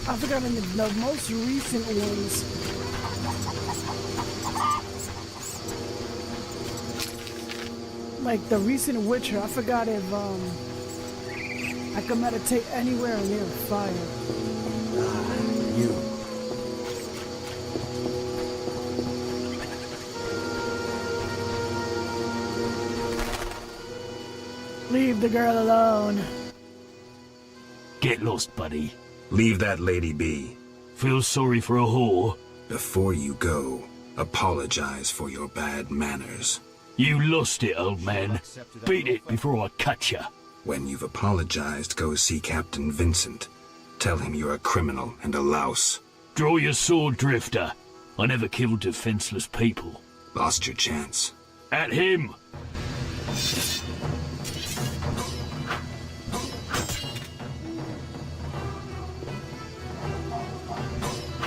S1: I forgot in the most recent ones. Like the recent Witcher, I forgot if I could meditate anywhere near fire.
S3: You.
S1: Leave the girl alone.
S13: Get lost, buddy.
S6: Leave that lady be.
S13: Feel sorry for a whore?
S6: Before you go, apologize for your bad manners.
S13: You lost it, old man. Beat it before I cut ya.
S6: When you've apologized, go see Captain Vincent. Tell him you're a criminal and a louse.
S13: Draw your sword, Drifter. I never killed defenseless people.
S6: Lost your chance.
S13: At him!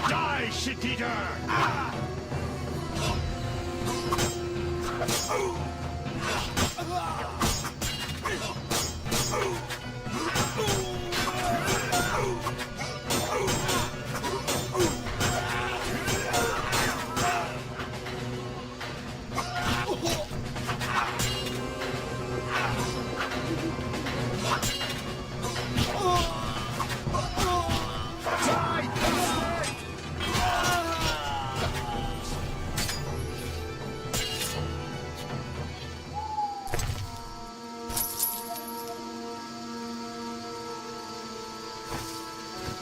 S20: Die, shit-eater!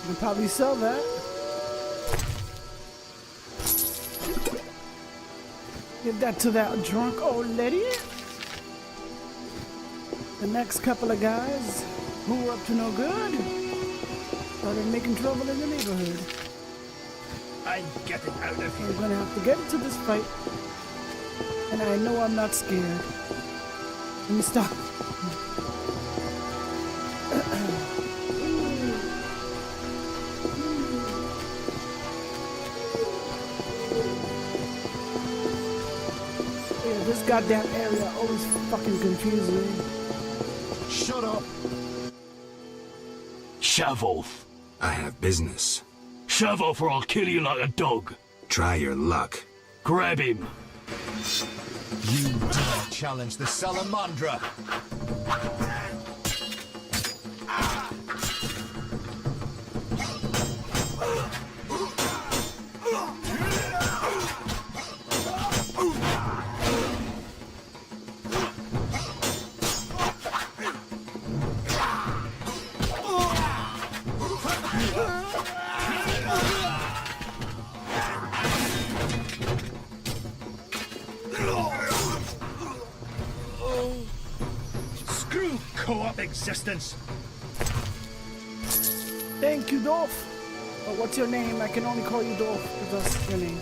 S1: You can probably sell that. Give that to that drunk old lady. The next couple of guys who were up to no good started making trouble in the neighborhood.
S15: I'm getting out of here.
S1: I'm gonna have to get into this fight. And I know I'm not scared. Let me stop. Yeah, this goddamn area always fucking confuses me.
S16: Shut up!
S13: Shavolf.
S6: I have business.
S13: Shavolf or I'll kill you like a dog.
S6: Try your luck.
S13: Grab him.
S16: You dare challenge the Salamandra!
S15: Screw co-op existence.
S1: Thank you, Dolph. But what's your name? I can only call you Dolph because that's your name.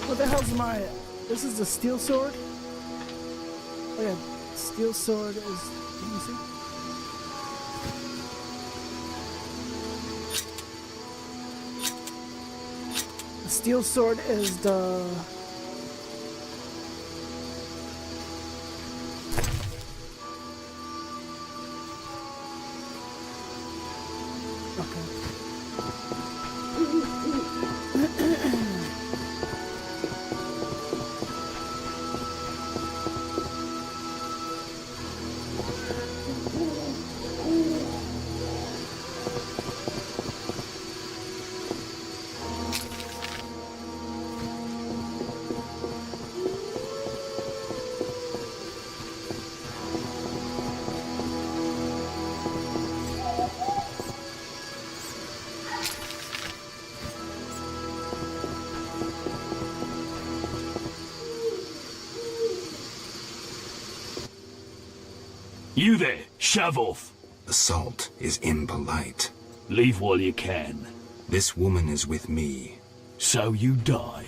S1: What the hell's my... This is the steel sword? Oh yeah, steel sword is... Let me see. The steel sword is the...
S13: You there, Shavolf.
S6: Assault is impolite.
S13: Leave while you can.
S6: This woman is with me.
S13: So you die.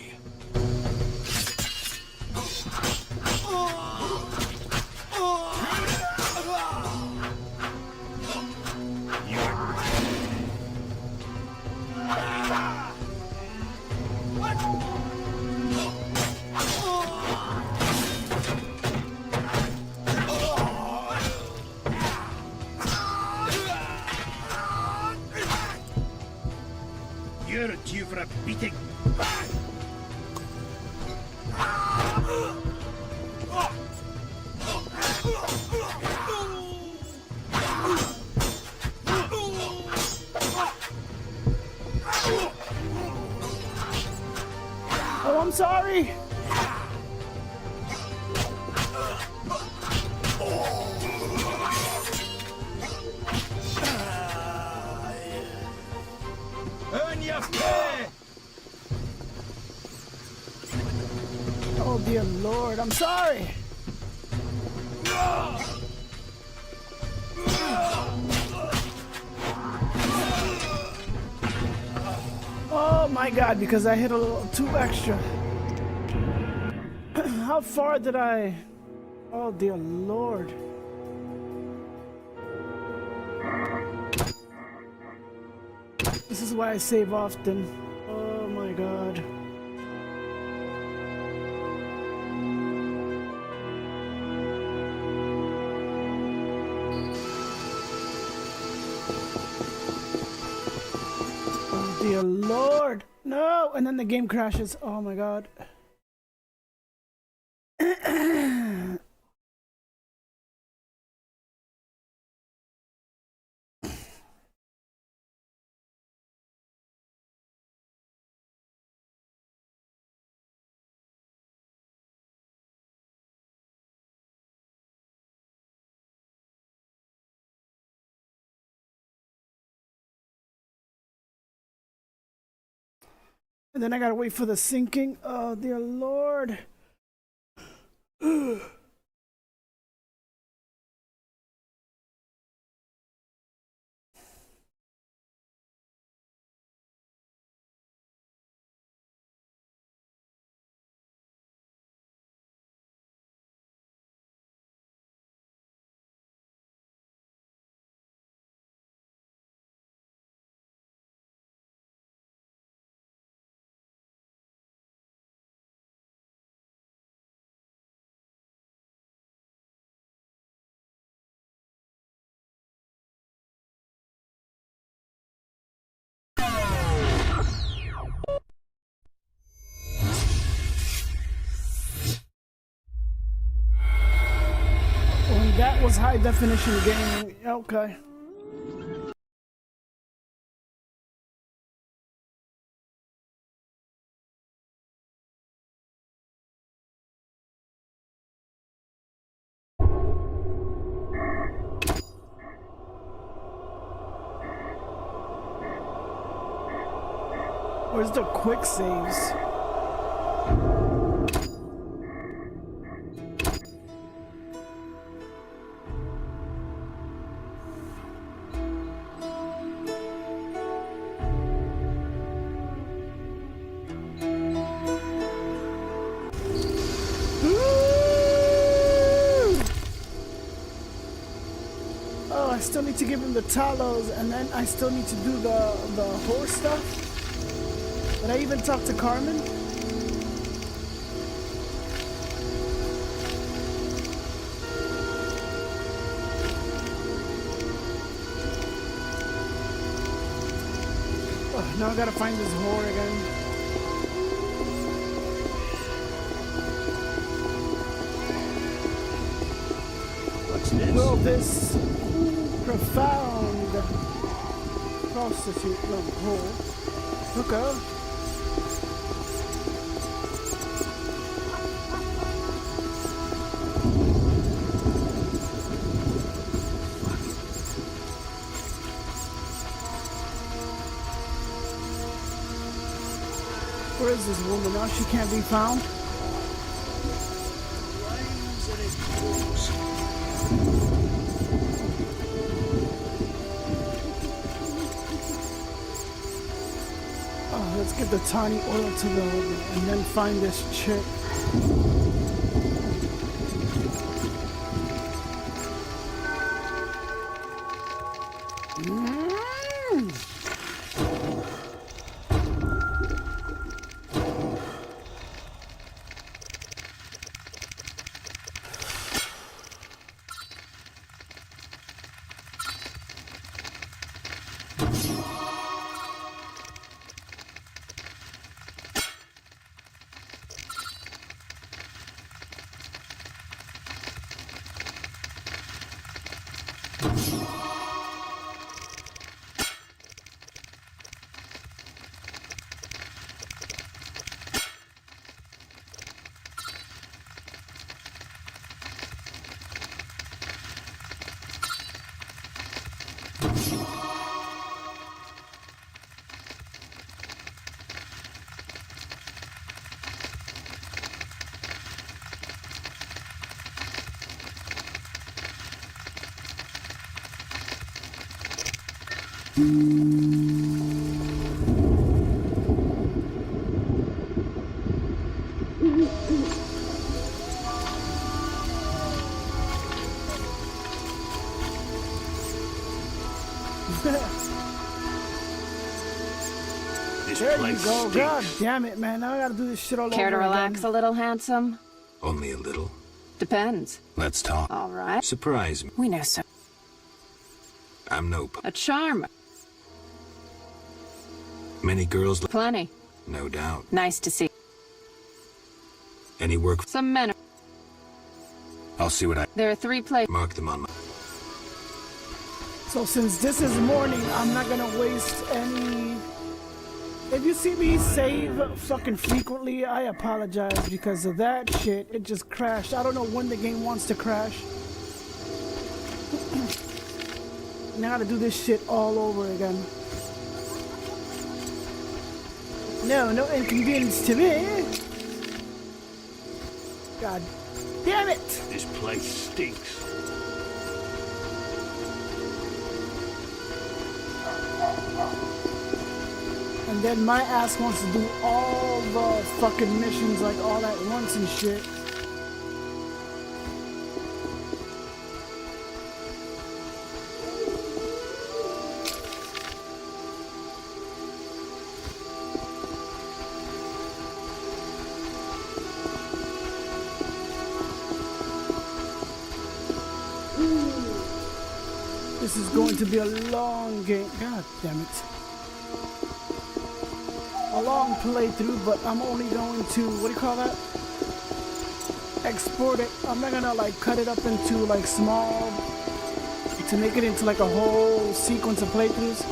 S15: You're due for a beating.
S1: Oh, I'm sorry.
S3: Earn your pay!
S1: Oh dear Lord, I'm sorry. Oh my God, because I hit a little too extra. How far did I... Oh dear Lord. This is why I save often. Oh my God. Oh dear Lord. No! And then the game crashes. Oh my God. And then I gotta wait for the sinking. Oh, dear Lord. That was high definition gaming. Okay. Where's the quick saves? I still need to give him the Talos, and then I still need to do the horse stuff. Did I even talk to Carmen? Oh, now I gotta find this whore again.
S20: What's this?
S1: Will this profound prostitute whore hooker where is this woman now? She can't be found. Let's get the tiny oil to the and then find this chick. There you go. God damn it, man. Now I gotta do this shit all over again.
S5: Care to relax a little, handsome?
S6: Only a little.
S5: Depends.
S6: Let's talk.
S5: All right.
S6: Surprise me.
S5: We know so.
S6: I'm no...
S5: A charmer.
S6: Many girls...
S5: Plenty.
S6: No doubt.
S5: Nice to see.
S6: Any work...
S5: Some men are...
S6: I'll see what I...
S5: There are 3 places.
S6: Mark them on my...
S1: So since this is morning, I'm not gonna waste any... If you see me save fucking frequently, I apologize because of that shit. It just crashed. I don't know when the game wants to crash. Now I gotta do this shit all over again. No inconvenience to me. God damn it!
S20: This place stinks.
S1: And then my ass wants to do all the fucking missions like all at once and shit. This is going to be a long game. God damn it. A long playthrough, but I'm only going to, what do you call that? Export it. I'm not gonna like cut it up into like small, to make it into like a whole sequence of playthroughs.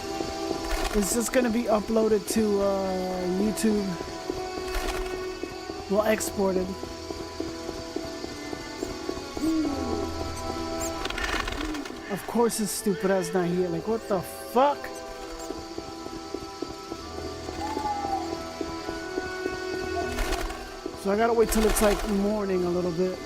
S1: It's just gonna be uploaded to YouTube. Well, exported. Of course his stupid ass not here. Like, what the fuck? So I gotta wait till it's like morning a little bit.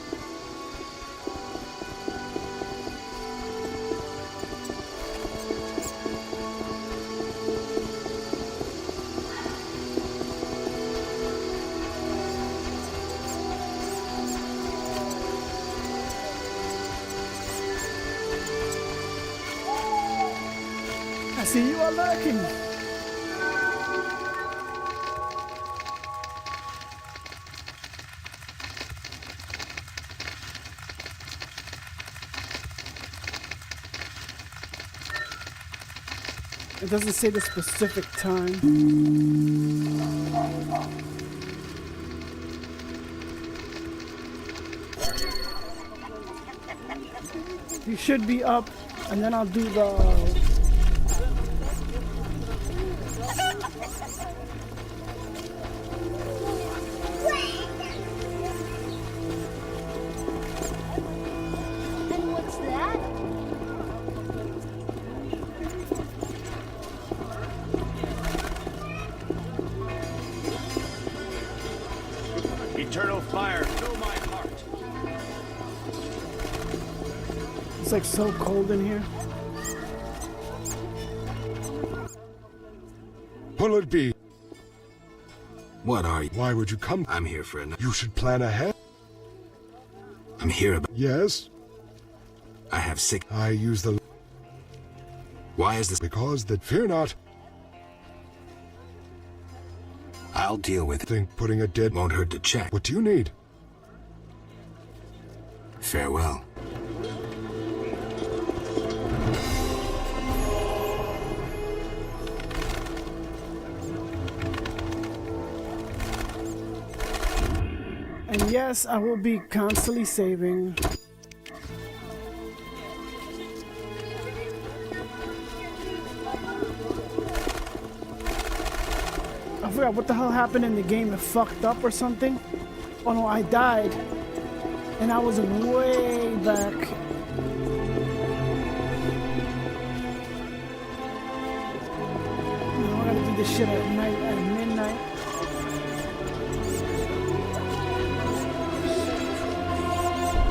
S1: I see you are lurking. It doesn't say the specific time. You should be up, and then I'll do the...
S14: And what's that?
S20: Eternal fire, fill my heart.
S1: It's like so cold in here.
S12: Will it be?
S6: What are you?
S12: Why would you come?
S6: I'm here for
S12: You should plan ahead.
S6: I'm here about...
S12: Yes?
S6: I have sick...
S12: I use the...
S6: Why is this...
S12: Because that... Fear not.
S6: I'll deal with it.
S12: Think putting a dead...
S6: Won't hurt to check.
S12: What do you need?
S6: Farewell.
S1: And yes, I will be constantly saving. I forgot what the hell happened in the game. It fucked up or something. Oh no, I died. And I was way back. Now I gotta do this shit at night, at midnight.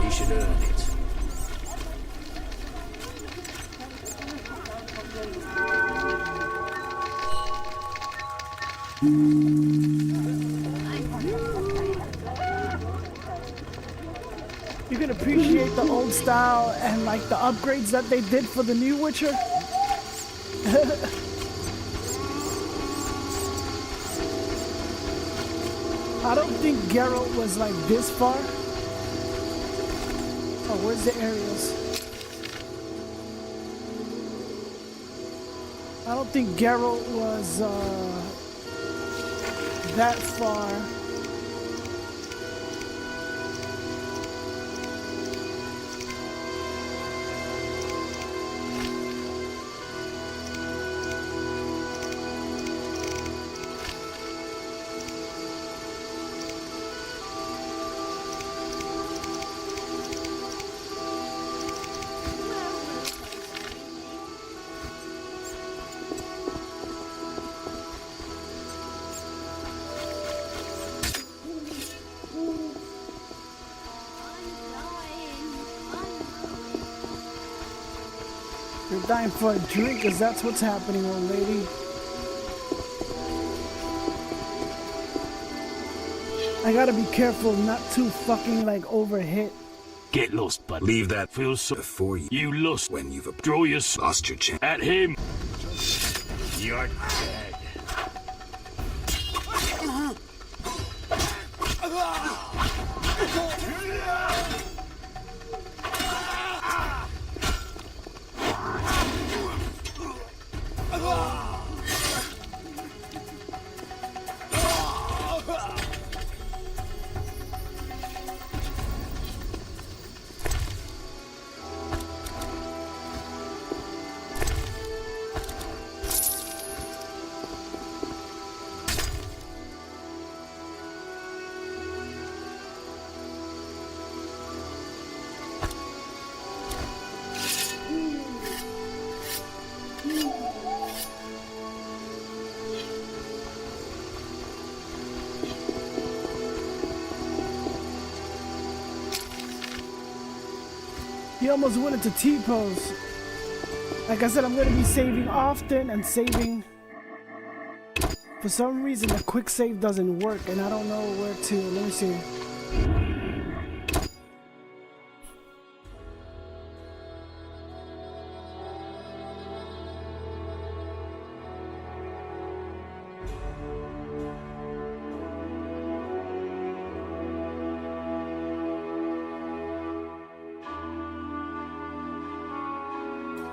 S19: We should earn it.
S1: You can appreciate the old style and like the upgrades that they did for the new Witcher. I don't think Geralt was like this far. Oh, where's the areas? I don't think Geralt was that far. You're dying for a drink, cause that's what's happening, old lady. I gotta be careful not to fucking like overhit.
S13: Get lost, but
S6: leave that feel so before
S13: you lost
S6: when you've
S13: draw your
S6: lost your chance.
S13: At him.
S10: You're dead.
S1: He almost went into T-pose. Like I said, I'm gonna be saving often and saving. For some reason, the quick save doesn't work, and I don't know where to. Let me see.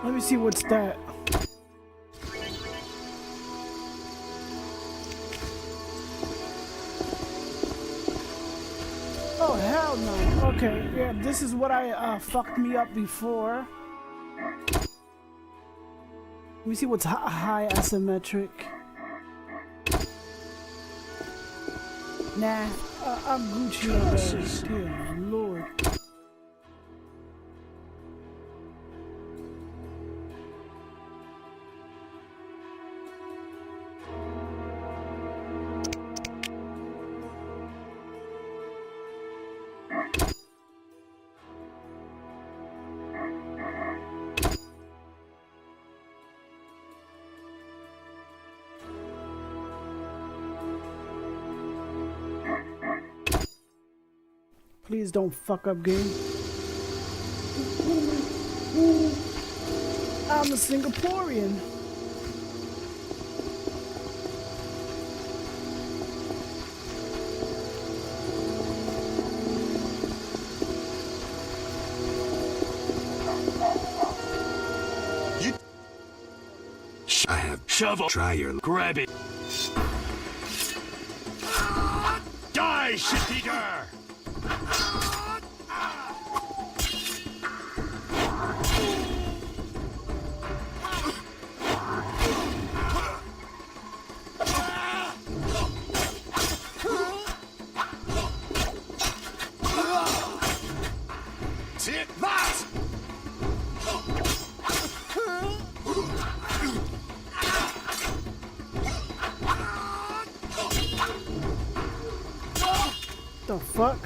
S1: Let me see what's that. Oh hell no. Okay, yeah, this is what I fucked me up before. Let me see what's high asymmetric. Nah, I'm Gucci already. Dear Lord. Please don't fuck up, game. I'm a Singaporean.
S6: I have
S13: shovel.
S6: Try your
S13: grab it.
S10: Die, shit-eater!
S21: Take that!
S1: The fuck?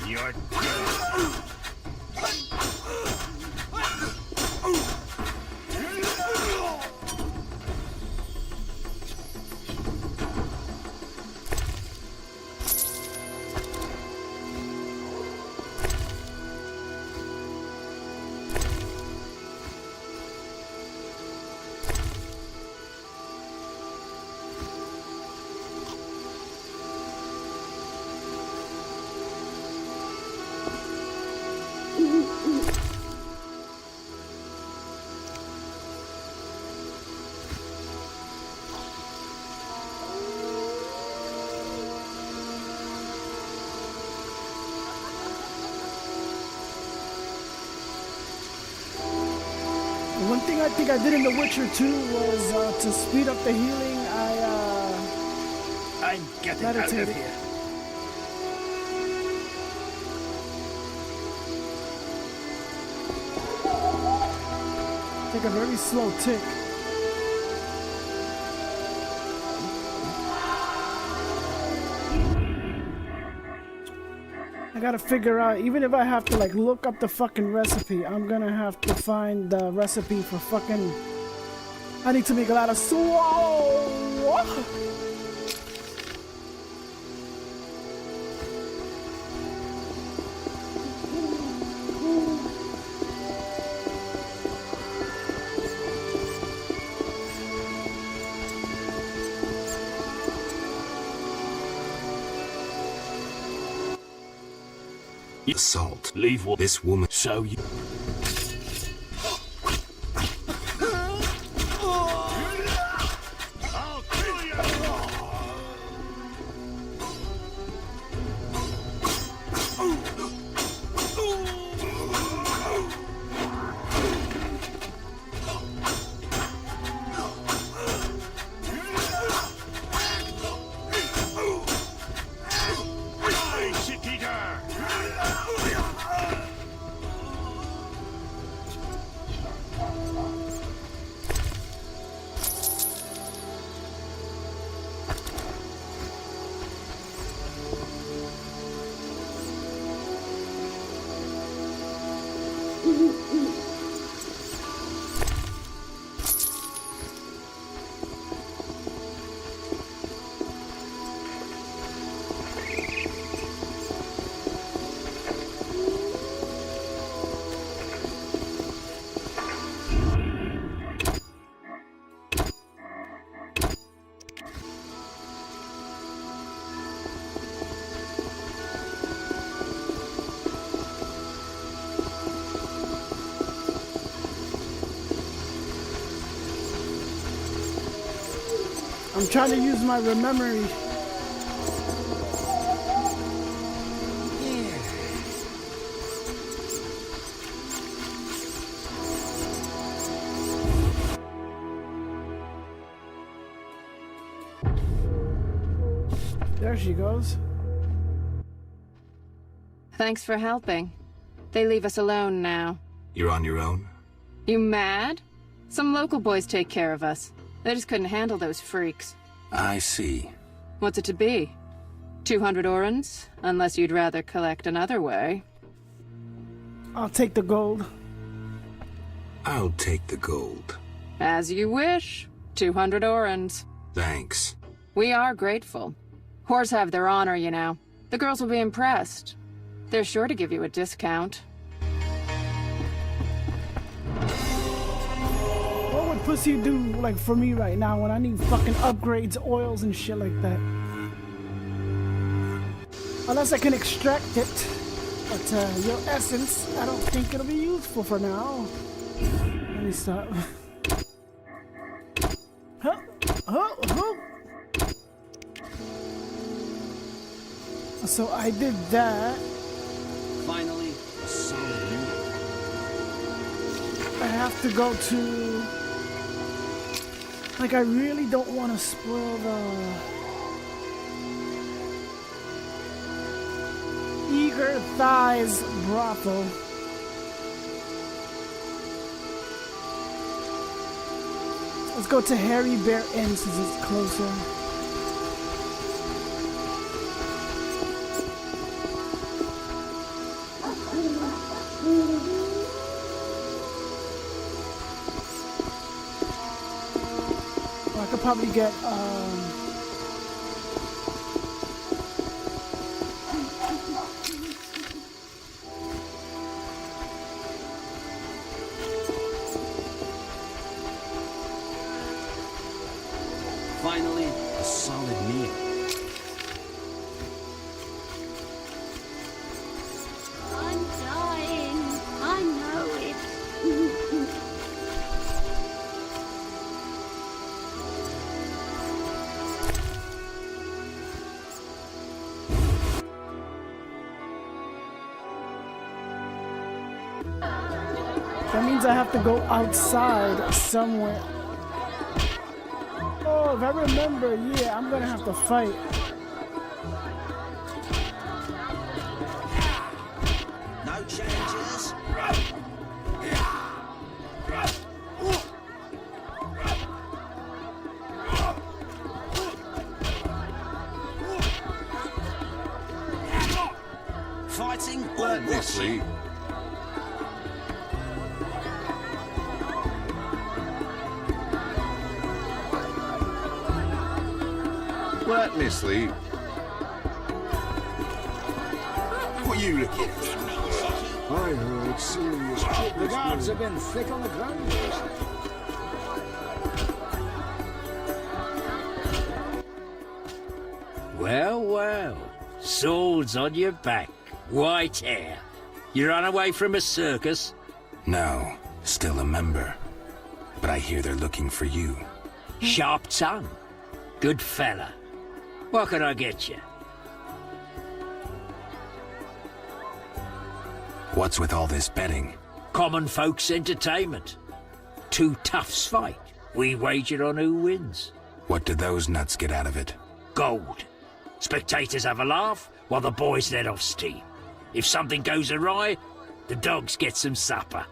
S10: You're
S1: One thing I think I did in The Witcher 2 was to speed up the healing. I
S15: I'm getting out of
S1: Meditating.
S15: here.
S1: Take a very slow tick. I gotta figure out, even if I have to like look up the fucking recipe, I'm gonna have to find the recipe for fucking... I need to make a lot of swallow.
S6: Assault.
S13: Leave
S6: this woman.
S13: So you... I'm trying to use my memory. There she goes.
S5: Thanks for helping. They leave us alone now.
S6: You're on your own?
S5: You mad? Some local boys take care of us. They just couldn't handle those freaks.
S6: I see.
S5: What's it to be? 200 orans? Unless you'd rather collect another way.
S1: I'll take the gold.
S6: I'll take the gold.
S5: As you wish. 200 orans.
S6: Thanks.
S5: We are grateful. Whores have their honor, you know. The girls will be impressed. They're sure to give you a discount.
S1: What would pussy do, like, for me right now when I need fucking upgrades, oils, and shit like that? Unless I can extract it. But, your essence, I don't think it'll be useful for now. Let me stop. Huh? Oh, oh. So I did that.
S8: Finally, a solid meal.
S1: I have to go to... Like, I really don't want to spoil the... Eager Thighs brothel. Let's go to Hairy Bear Inn since it's closer. I could probably get
S8: Finally, a solid meal.
S14: I'm dying. I know it.
S1: That means I have to go outside somewhere. Oh Yo, if I remember, yeah, I'm gonna have to fight.
S10: No changes. Fighting or watching?
S4: Let me sleep. What are you looking at?
S21: I heard serious shit. The guards have been thick on the ground.
S19: Well, well. Swords on your back. White hair. You ran away from a circus?
S6: No, still a member. But I hear they're looking for you.
S19: Sharp tongue. Good fella. What can I get you?
S6: What's with all this betting?
S19: Common folks' entertainment. Two toughs fight. We wager on who wins.
S6: What do those nuts get out of it?
S19: Gold. Spectators have a laugh while the boys let off steam. If something goes awry, the dogs get some supper.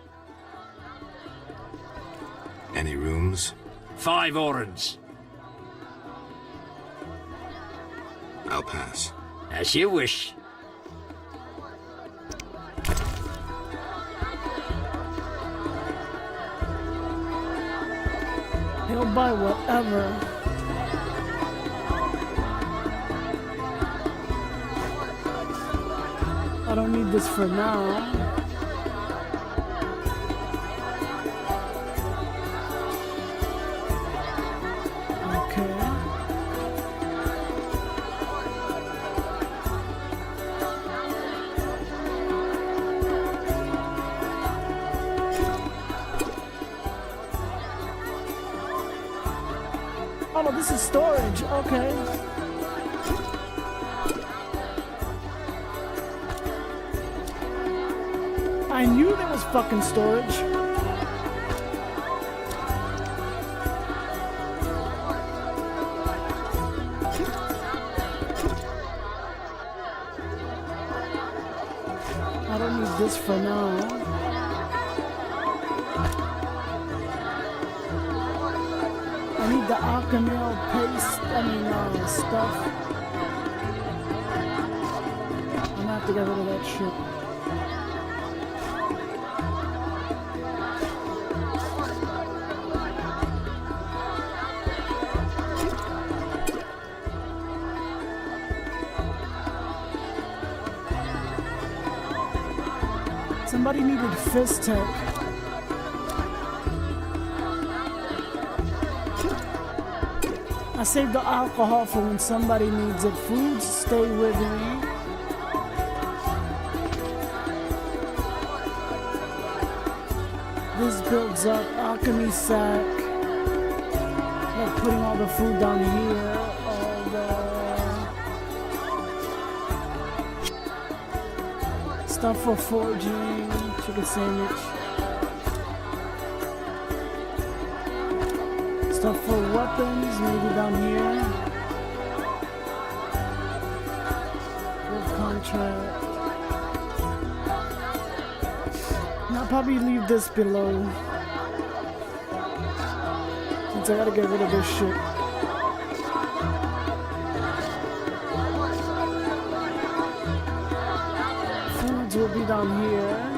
S6: Any rooms?
S19: 5 orens.
S6: I'll pass.
S19: As you wish.
S1: He'll buy whatever. I don't need this for now. Oh no, this is storage. Okay. I knew there was fucking storage. I don't need this for now. I need the Alchemil paste, stuff. I'm gonna have to get rid of that shit. Somebody needed fist tech. I saved the alcohol for when somebody needs it. Foods stay with me. This builds up alchemy sack. Like putting all the food down here. All the stuff for forging. Chicken sandwich. Stuff for weapons, maybe down here. Full contract. And I'll probably leave this below. Since I gotta get rid of this shit. Foods will be down here.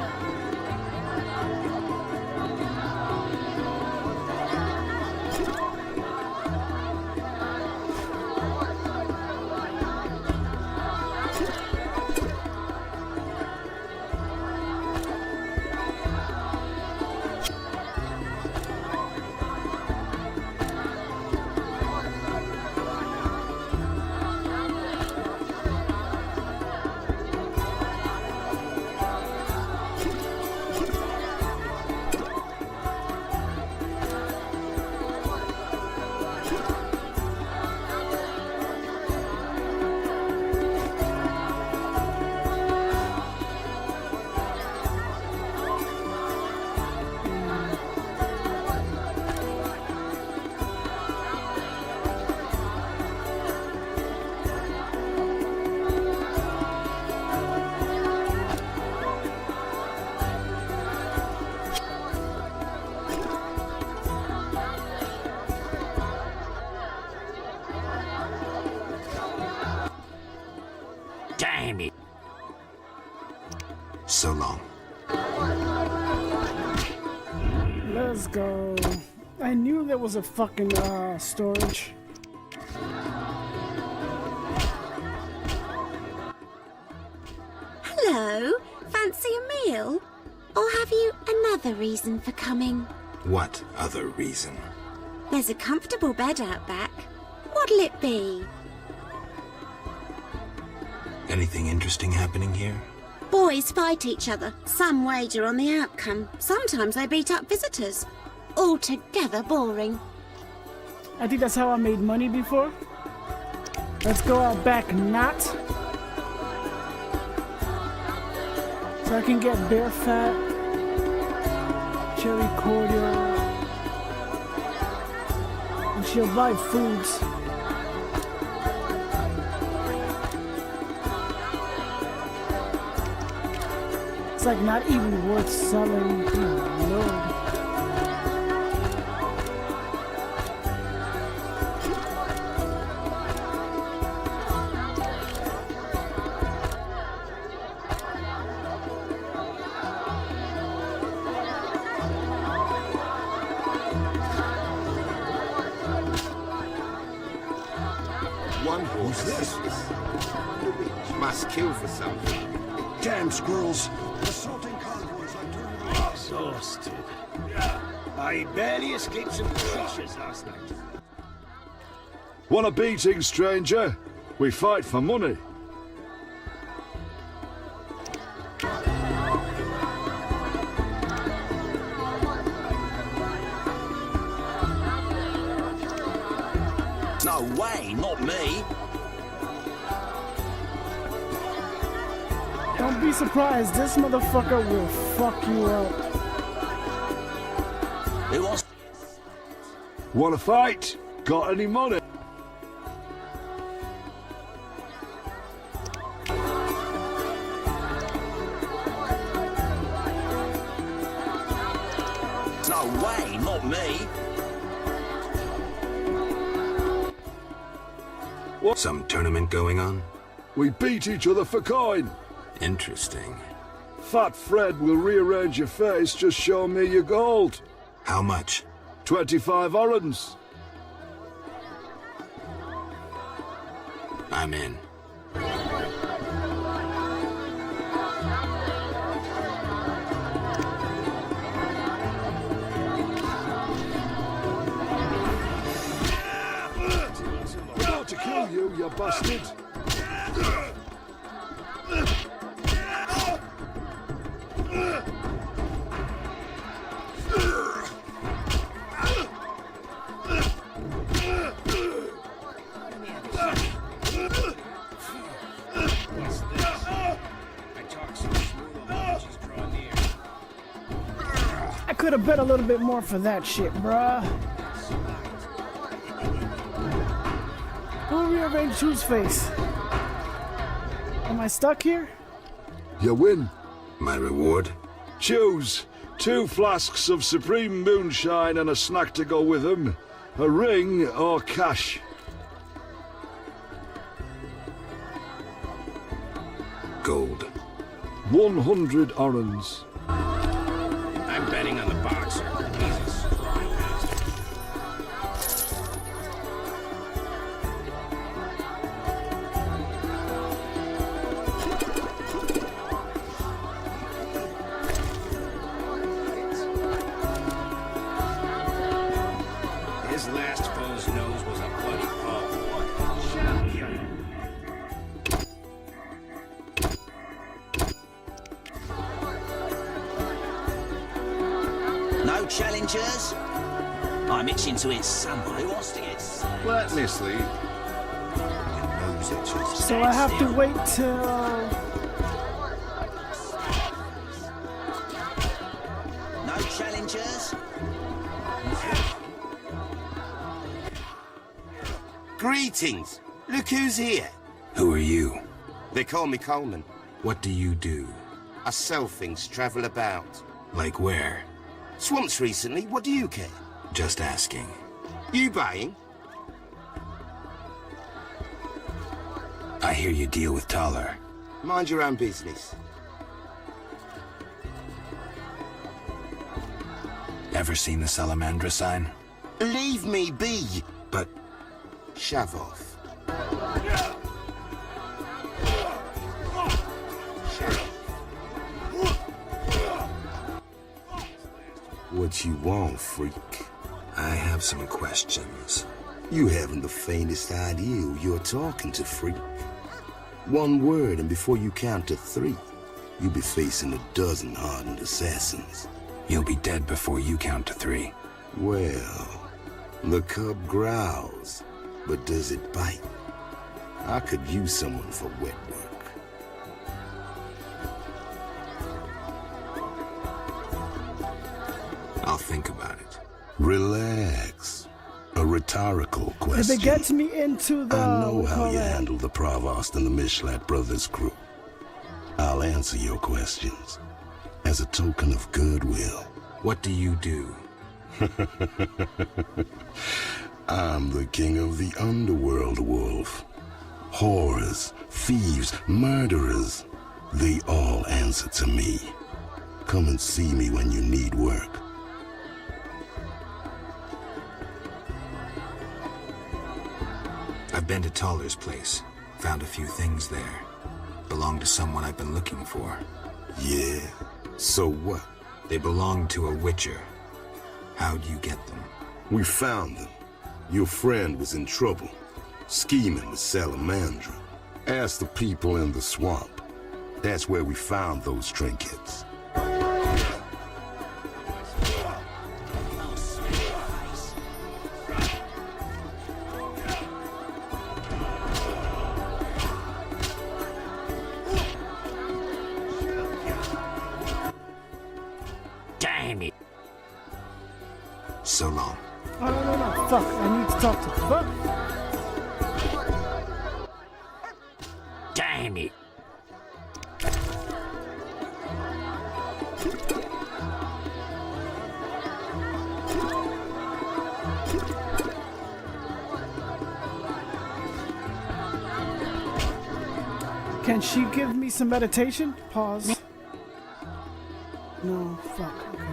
S19: Damn it.
S6: So long.
S1: Let's go. I knew there was a fucking storage.
S14: Hello, fancy a meal? Or have you another reason for coming?
S6: What other reason?
S14: There's a comfortable bed out back. What'll it be?
S6: Anything interesting happening here?
S14: Boys fight each other. Some wager on the outcome. Sometimes they beat up visitors. Altogether boring.
S1: I think that's how I made money before. Let's go out back, not. So I can get bear fat, cherry cordial, and she'll buy foods. It's like not even worth selling. Oh, Lord.
S4: One horse this must kill for something.
S10: Damn squirrels.
S8: Exhausted. I barely escaped some creatures last night.
S11: Want a beating, stranger? We fight for money.
S10: No way, not me.
S1: Don't be surprised, this motherfucker will fuck you up.
S10: Who wants?
S11: Want to fight? Got any money?
S10: No way, not me.
S11: What?
S6: Some tournament going on?
S11: We beat each other for coin.
S6: Interesting.
S11: Fat Fred will rearrange your face, just show me your gold.
S6: How much?
S11: 25 orens.
S6: I'm in.
S11: About to kill you, you bastard.
S1: I could have bet a little bit more for that shit, bruh. Who rearranged whose face? Am I stuck here?
S11: You win.
S6: My reward?
S11: Choose 2 flasks of supreme moonshine and a snack to go with them. A ring or cash.
S6: Gold.
S11: 100 orens.
S8: I'm betting on the boxer. He's a strong bastard. His last foe's nose was a bloody paw. Champion.
S10: No challengers? I'm itching to hit someone. Who wants to get
S4: Let me sleep.
S10: nose itches?
S1: So I have to wait till...
S10: No challengers?
S4: Greetings. Look who's here.
S6: Who are you?
S4: They call me Coleman.
S6: What do you do?
S4: I sell things, travel about.
S6: Like where?
S4: Swamps recently, what do you care?
S6: Just asking.
S4: You buying?
S6: I hear you deal with Taller.
S4: Mind your own business.
S6: Ever seen the Salamandra sign?
S4: Leave me be!
S6: But...
S4: Shove off. What you want, freak?
S6: I have some questions.
S4: You haven't the faintest idea who you're talking to, freak. One word, and before you count to 3, you'll be facing a dozen hardened assassins.
S6: You'll be dead before you count to 3.
S4: Well, the cub growls, but does it bite? I could use someone for wet work.
S6: I'll think about it.
S4: Relax. A rhetorical question.
S1: If it gets me into the...
S4: I know how you handle the Provost and the Mishlat brothers crew. I'll answer your questions as a token of goodwill.
S6: What do you do?
S4: I'm the king of the underworld, Wolf. Whores, thieves, murderers, they all answer to me. Come and see me when you need work.
S6: I've been to Taller's place. Found a few things there. Belong to someone I've been looking for.
S4: Yeah? So what?
S6: They belong to a Witcher. How'd you get them?
S4: We found them. Your friend was in trouble, scheming with Salamandra. Ask the people in the swamp. That's where we found those trinkets.
S19: Damn it.
S6: So long.
S1: Oh, no. Fuck. I need to talk to... Fuck.
S19: Damn it.
S1: Can she give me some meditation? Pause. No, fuck. Okay.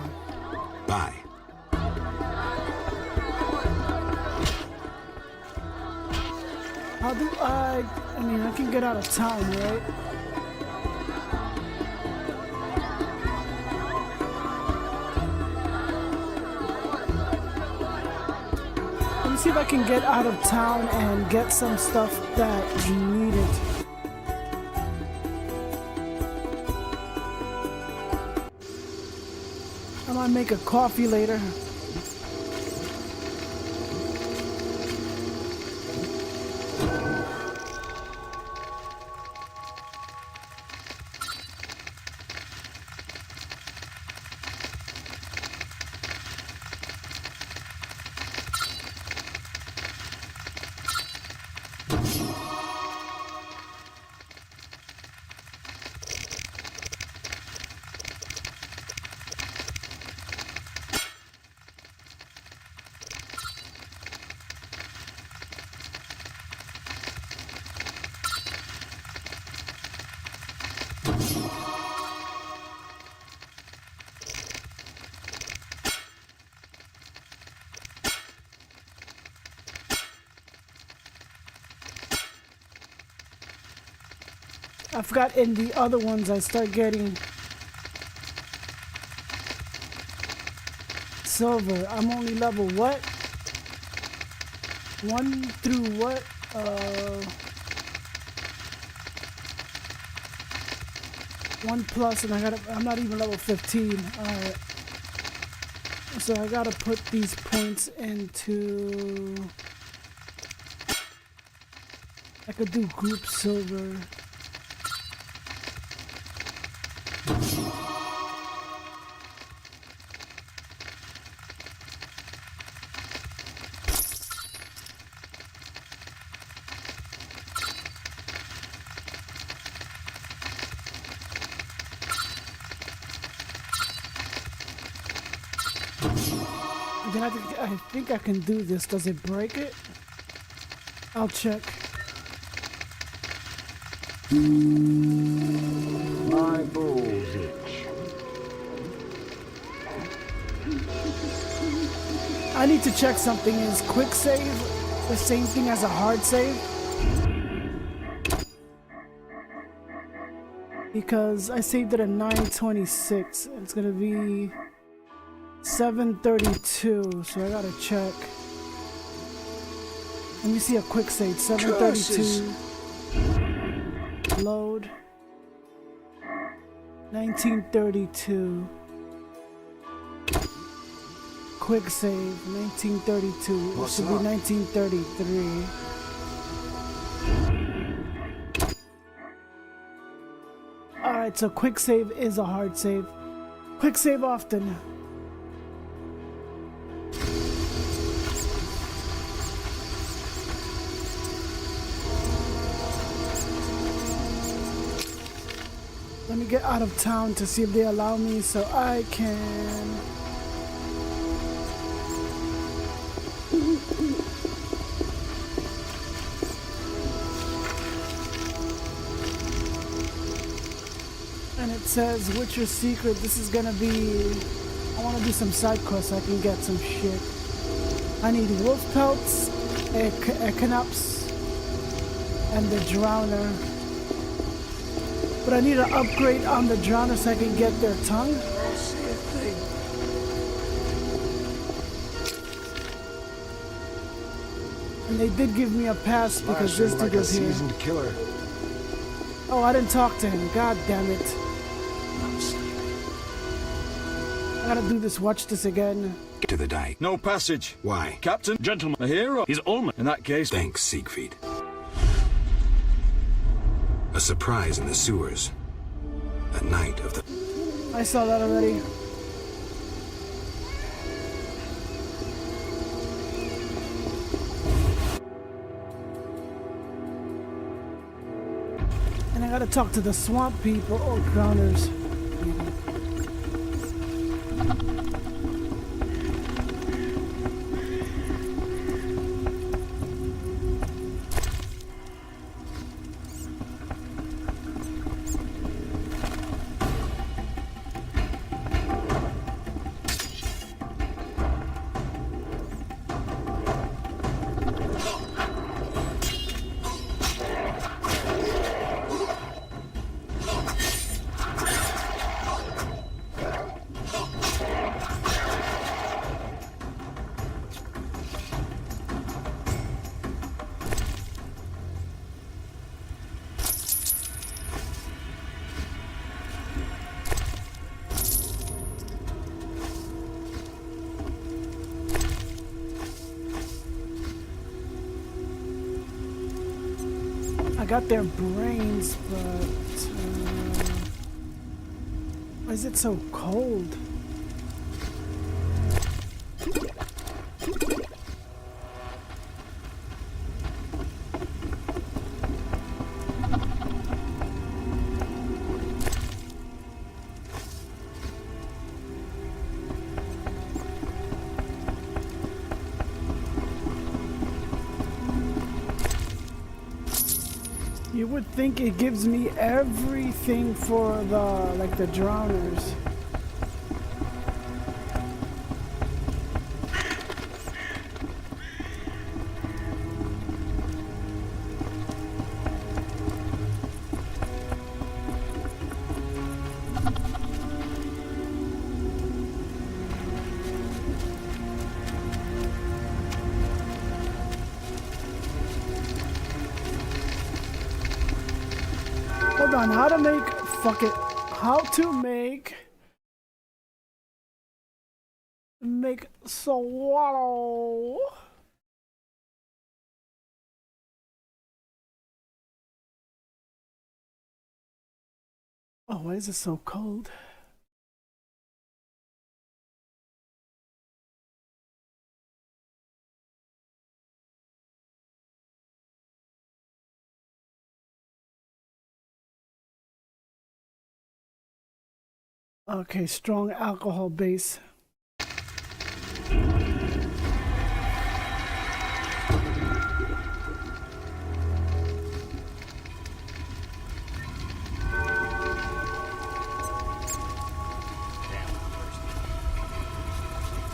S6: Bye.
S1: How do I mean, I can get out of town, right? Let me see if I can get out of town and get some stuff that's needed. I might make a coffee later. I forgot in the other ones I start getting silver. I'm only level what? 1 through what? 1 plus, and I'm not even level 15. Alright. So I gotta put these points into... I could do group silver. Then I think I can do this. Does it break it? I'll check.
S8: My balls itch.
S1: I need to check something. Is quick save the same thing as a hard save? Because I saved it at 9:26. It's gonna be 7:32, so I gotta check. Let me see a quick save. 7:32. Load. 1932. Quick save. 1932. It should be 1933. Alright, so quick save is a hard save. Quick save often. Let me get out of town to see if they allow me so I can... And it says, Witcher Secret, this is gonna be... I wanna do some side quests so I can get some shit. I need wolf pelts, echinops, and the drowner. But I need an upgrade on the drowner so I can get their tongue. And they did give me a pass because this dude was here.
S21: Seasoned killer.
S1: Oh, I didn't talk to him. God damn it. I gotta do this. Watch this again.
S6: To the dike.
S3: No passage.
S6: Why?
S3: Captain?
S13: Gentlemen,
S3: A hero?
S13: he's Ulmer.
S3: In that case...
S6: Thanks, Siegfried. A surprise in the sewers. A night of the...
S1: I saw that already. And I gotta talk to the swamp people or drowners. I got their brains, but why is it so cold? You would think it gives me everything for the drowners. Hold on, how to make swallow. Oh, why is it so cold? Okay, strong alcohol base.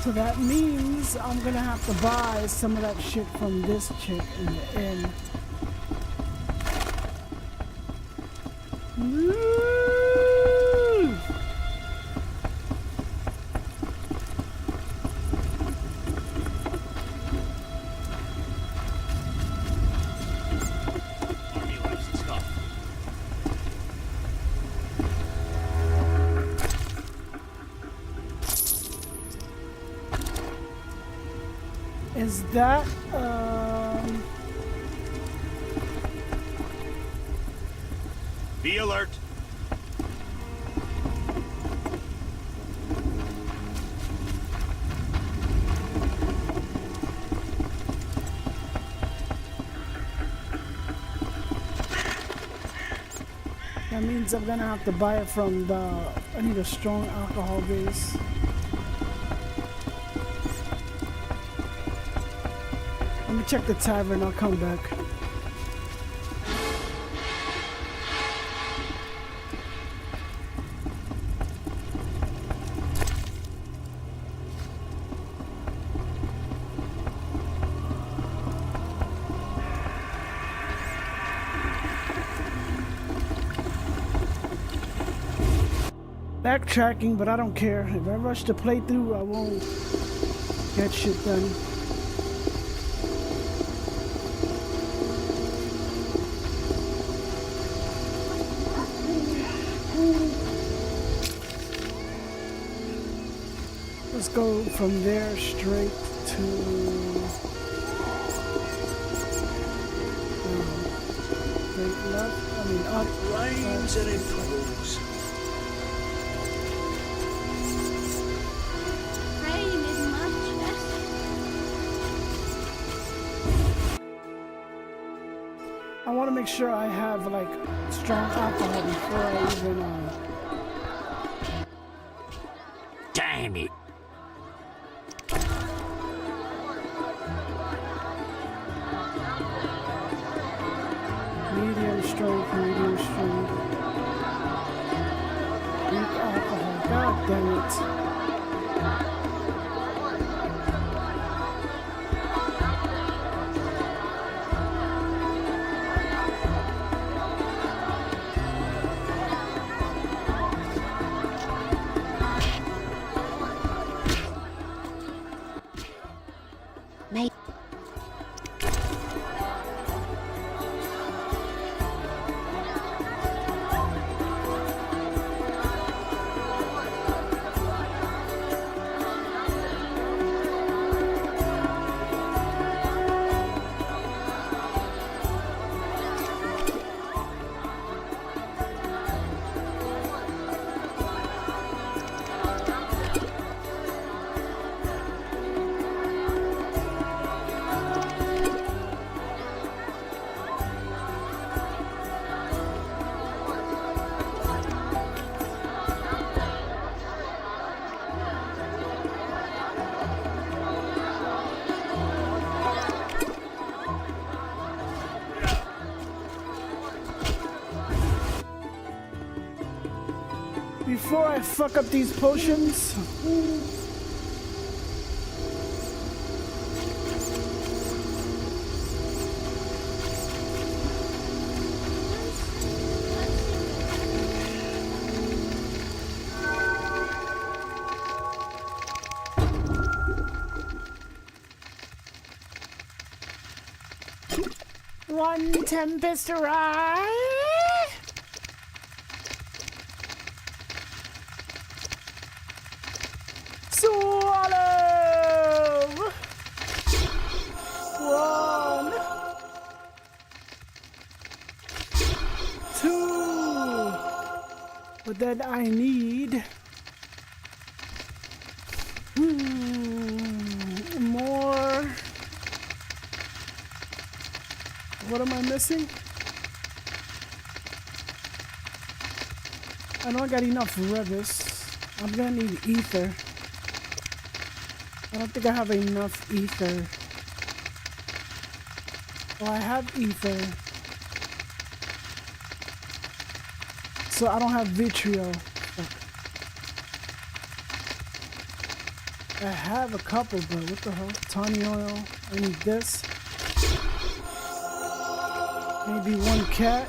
S1: So that means I'm gonna have to buy some of that shit from this chick in the end. Is that,
S8: Be alert.
S1: that means I'm gonna have to buy it from the, I need a strong alcohol base. Let me check the tavern, I'll come back. Backtracking, but I don't care. If I rush the playthrough, I won't get shit done. Let's go from there straight to straight left. I mean up.
S8: Rains and improves.
S14: Rain is much less.
S1: I want to make sure I have like strong alcohol before I even
S19: Damn it.
S1: medium strength, medium strength. Weak alcohol. God damn it. Before I fuck up these potions, one tempest ride. Swallow! One, two, but then I need more. What am I missing? I know I got enough Revis. I'm gonna need ether. I don't think I have enough ether. Well, I have ether. So I don't have vitriol. I have a couple, but what the hell? Tawny oil. I need this. Maybe one cat.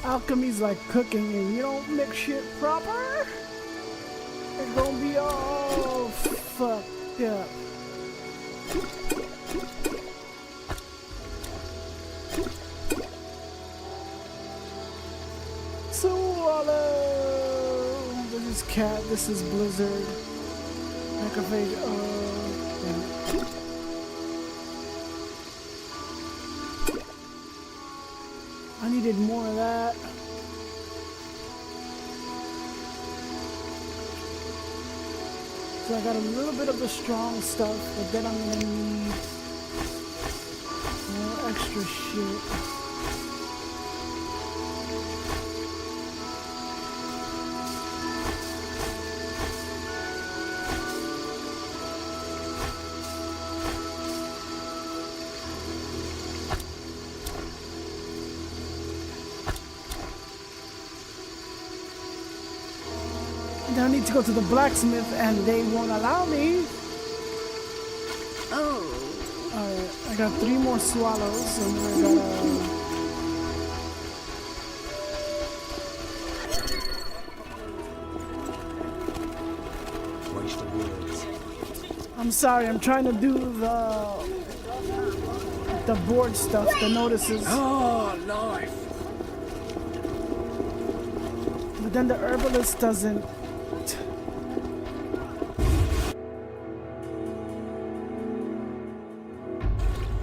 S1: Alchemy's like cooking, and you don't mix shit proper, it's gonna be all fucked up. Swallow! This is Cat, this is Blizzard. Macrophage, damn it. I needed more of that. So I got a little bit of the strong stuff, but then I'm gonna need more extra shit. I need to go to the blacksmith and they won't allow me.
S14: Oh.
S1: Alright, I got 3 more swallows and then I gotta... I'm sorry, I'm trying to do the board stuff, the notices.
S8: Oh, life.
S1: But then the herbalist doesn't.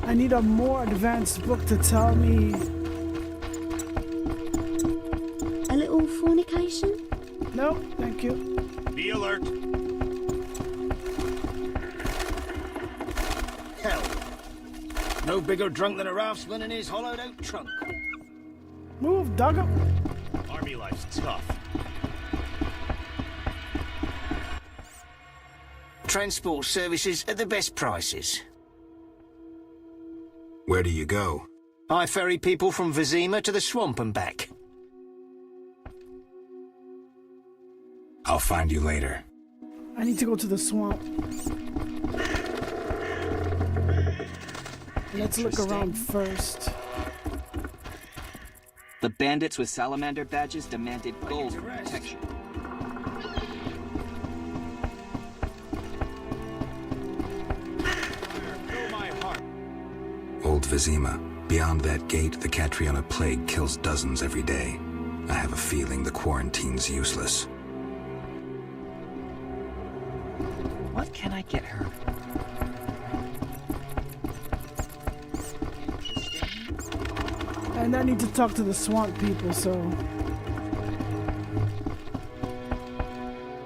S1: I need a more advanced book to tell me.
S14: A little fornication?
S1: No, thank you.
S8: Be alert. Hell. No bigger drunk than a raftsman in his hollowed out trunk.
S1: Move, doggo.
S20: Army life's tough.
S10: Transport services at the best prices.
S6: Where do you go?
S10: I ferry people from Vizima to the swamp and back.
S6: I'll find you later.
S1: I need to go to the swamp. Let's look around first.
S2: The bandits with salamander badges demanded gold for protection.
S6: Old Vizima. Beyond that gate, the Catriona plague kills dozens every day. I have a feeling the quarantine's useless.
S2: What can I get her?
S1: And I need to talk to the swamp people, so...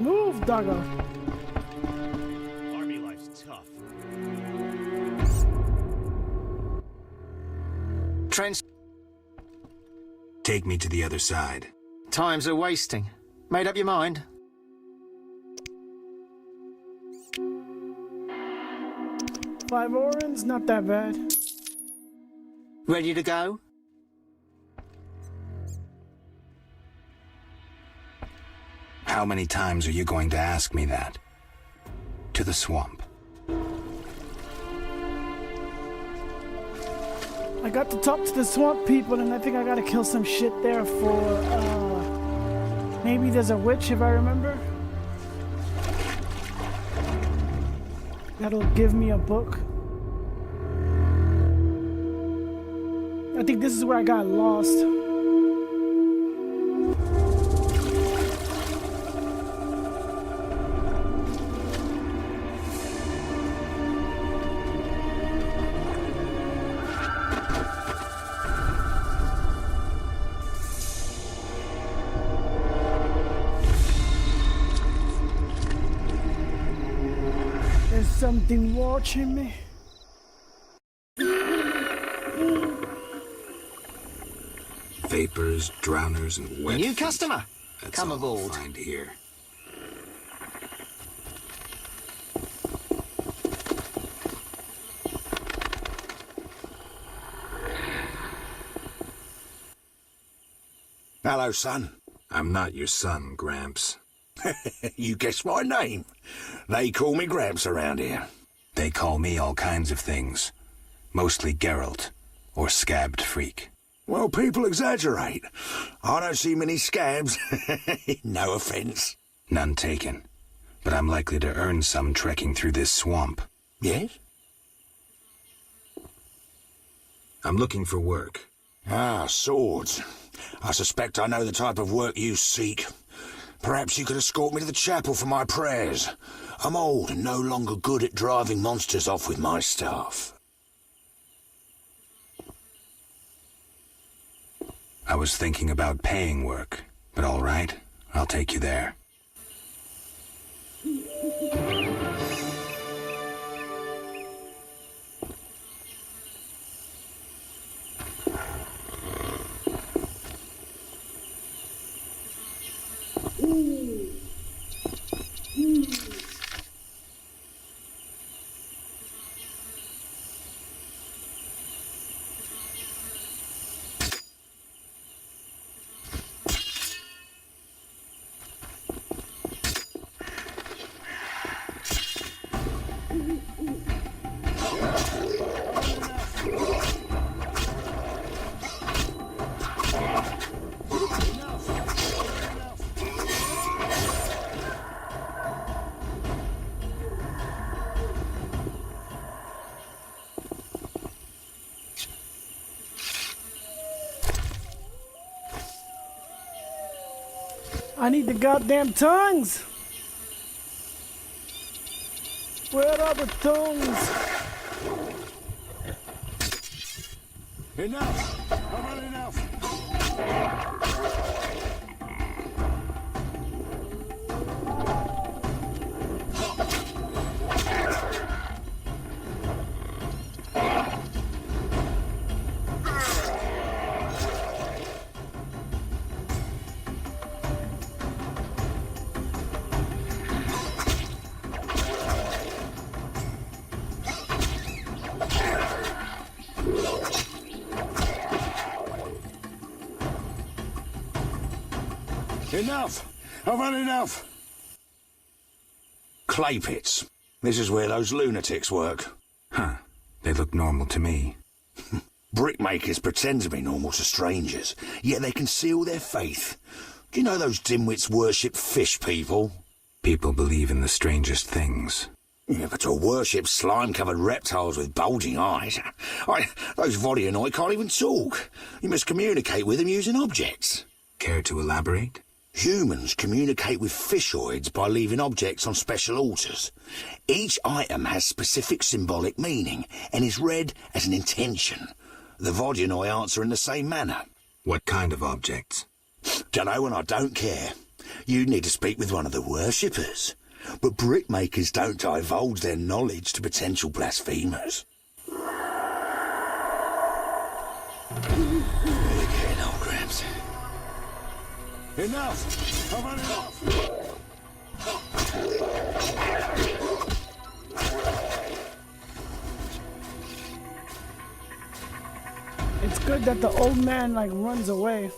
S1: Move, doggo!
S20: Army life's tough.
S6: Take me to the other side.
S10: Times are wasting. Made up your mind?
S1: Five orens, not that bad.
S10: Ready to go?
S6: How many times are you going to ask me that? To the swamp.
S1: I got to talk to the swamp people, and I think I gotta kill some shit there for, maybe there's a witch, if I remember. That'll give me a book. I think this is where I got lost. Something watching me.
S6: Vapors, drowners, and wet
S2: New
S6: feet.
S2: customer.
S6: That's
S2: Come
S6: all
S2: aboard.
S6: I'll find here.
S8: Hello, son.
S6: I'm not your son, Gramps.
S8: You guessed my name. They call me Gramps around here.
S6: They call me all kinds of things. Mostly Geralt, or Scabbed Freak.
S8: Well, people exaggerate. I don't see many scabs. No offense.
S6: None taken. But I'm likely to earn some trekking through this swamp.
S8: Yes?
S6: I'm looking for work.
S8: Ah, swords. I suspect I know the type of work you seek. Perhaps you could escort me to the chapel for my prayers. I'm old and no longer good at driving monsters off with my staff.
S6: I was thinking about paying work, but all right, I'll take you there.
S1: I need the goddamn tongues! Where are the tongues?
S8: Enough! I've had enough! Enough! I've had enough! Clay pits. This is where those lunatics work.
S6: Huh. They look normal to me.
S8: Brickmakers pretend to be normal to strangers, yet they conceal their faith. Do you know those dimwits worship fish people?
S6: People believe in the strangest things.
S8: Yeah, but to worship slime-covered reptiles with bulging eyes. Those Vodyanoi can't even talk. You must communicate with them using objects.
S6: Care to elaborate?
S8: Humans communicate with fishoids by leaving objects on special altars. Each item has specific symbolic meaning and is read as an intention. The Vodyanoi answer in the same manner.
S6: What kind of objects?
S8: Dunno, and I don't care. You need to speak with one of the worshippers. But brickmakers don't divulge their knowledge to potential blasphemers. Again, old Gramps. Enough! I've had enough!
S1: It's good that the old man like runs away.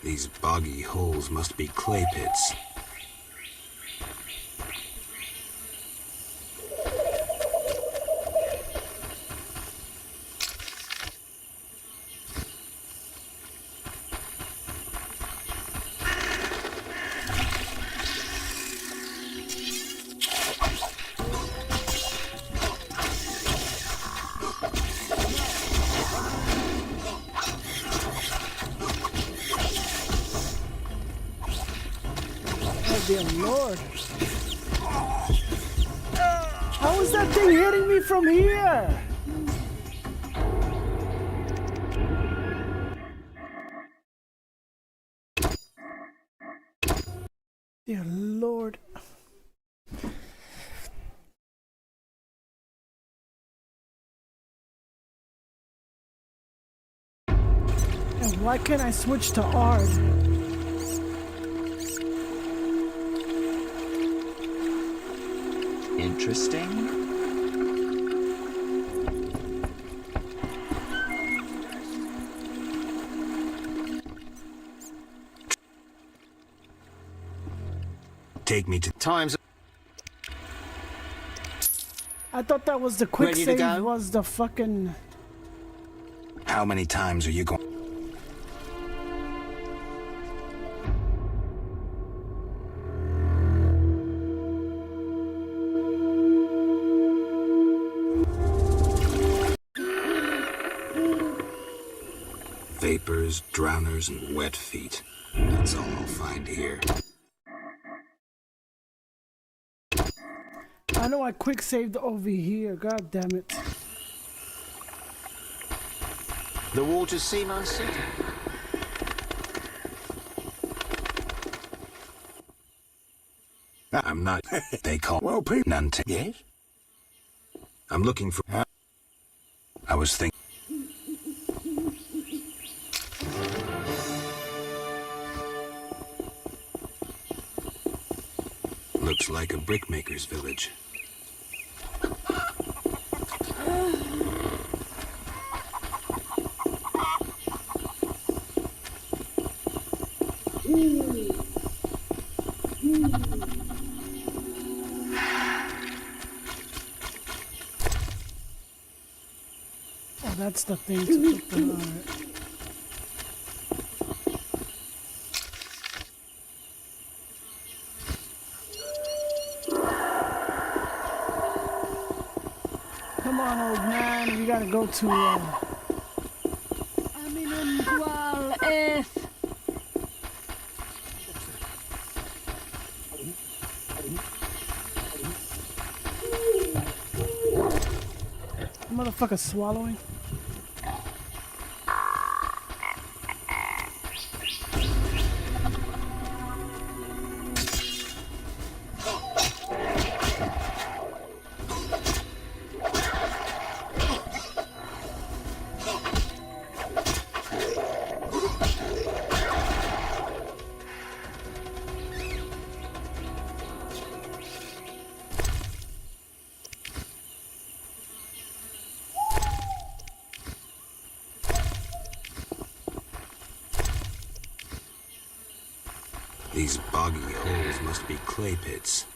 S6: These boggy holes must be clay pits.
S1: Dear Lord. How is that thing hitting me from here? Dear Lord. Why can't I switch to Ard?
S2: Interesting.
S6: Take me to times.
S1: I thought that was the quick
S6: Ready to
S1: save.
S6: go?
S1: Was the fucking.
S6: How many times are you going? Vapors, drowners, and wet feet. That's all I'll find here.
S1: I know I quick saved over here. God damn it.
S10: The waters seem uncertain.
S6: I'm not. They call. Well, people. None.
S8: Yes?
S6: I'm looking for. I was thinking. Looks like a brickmaker's village.
S1: Oh, that's the thing to put the. Alright. Come on, old man. We gotta go to.
S7: Aminunqual F.
S1: Motherfucker swallowing.
S6: These boggy holes must be clay pits.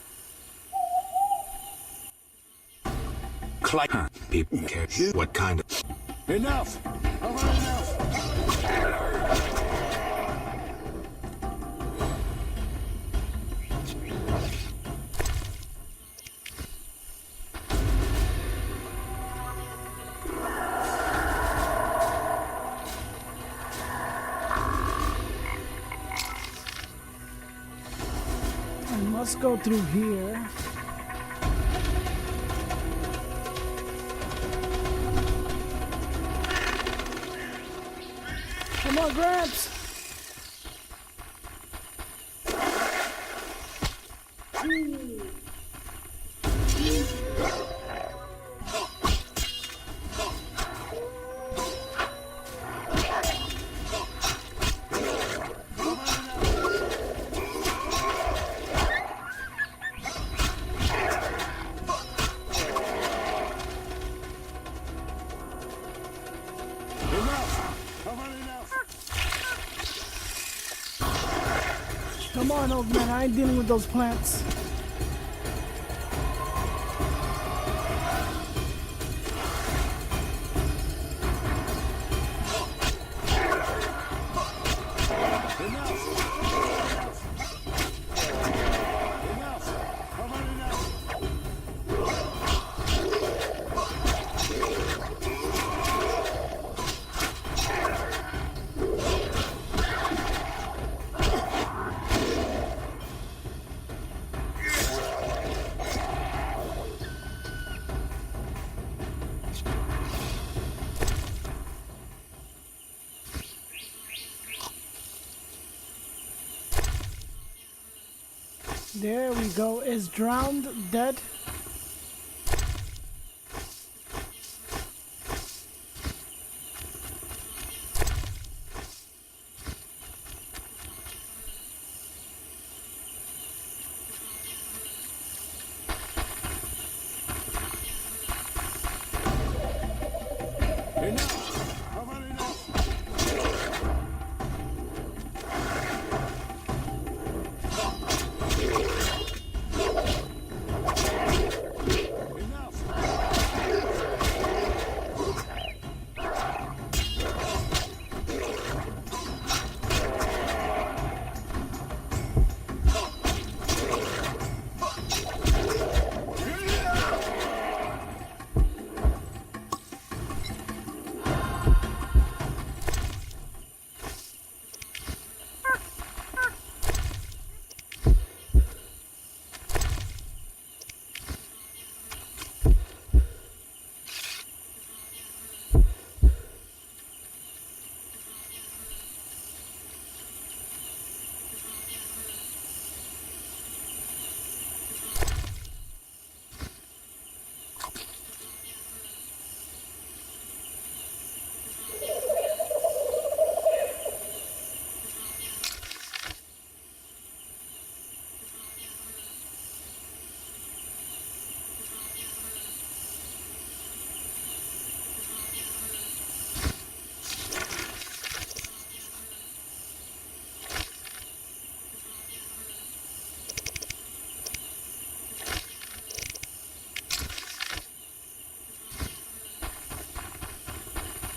S6: Clay. Huh. People care what kind of.
S21: Enough! I've had enough!
S1: I must go through here. Come on, Gramps! Come on, old man, I ain't dealing with those plants. There we go. Is drowned dead?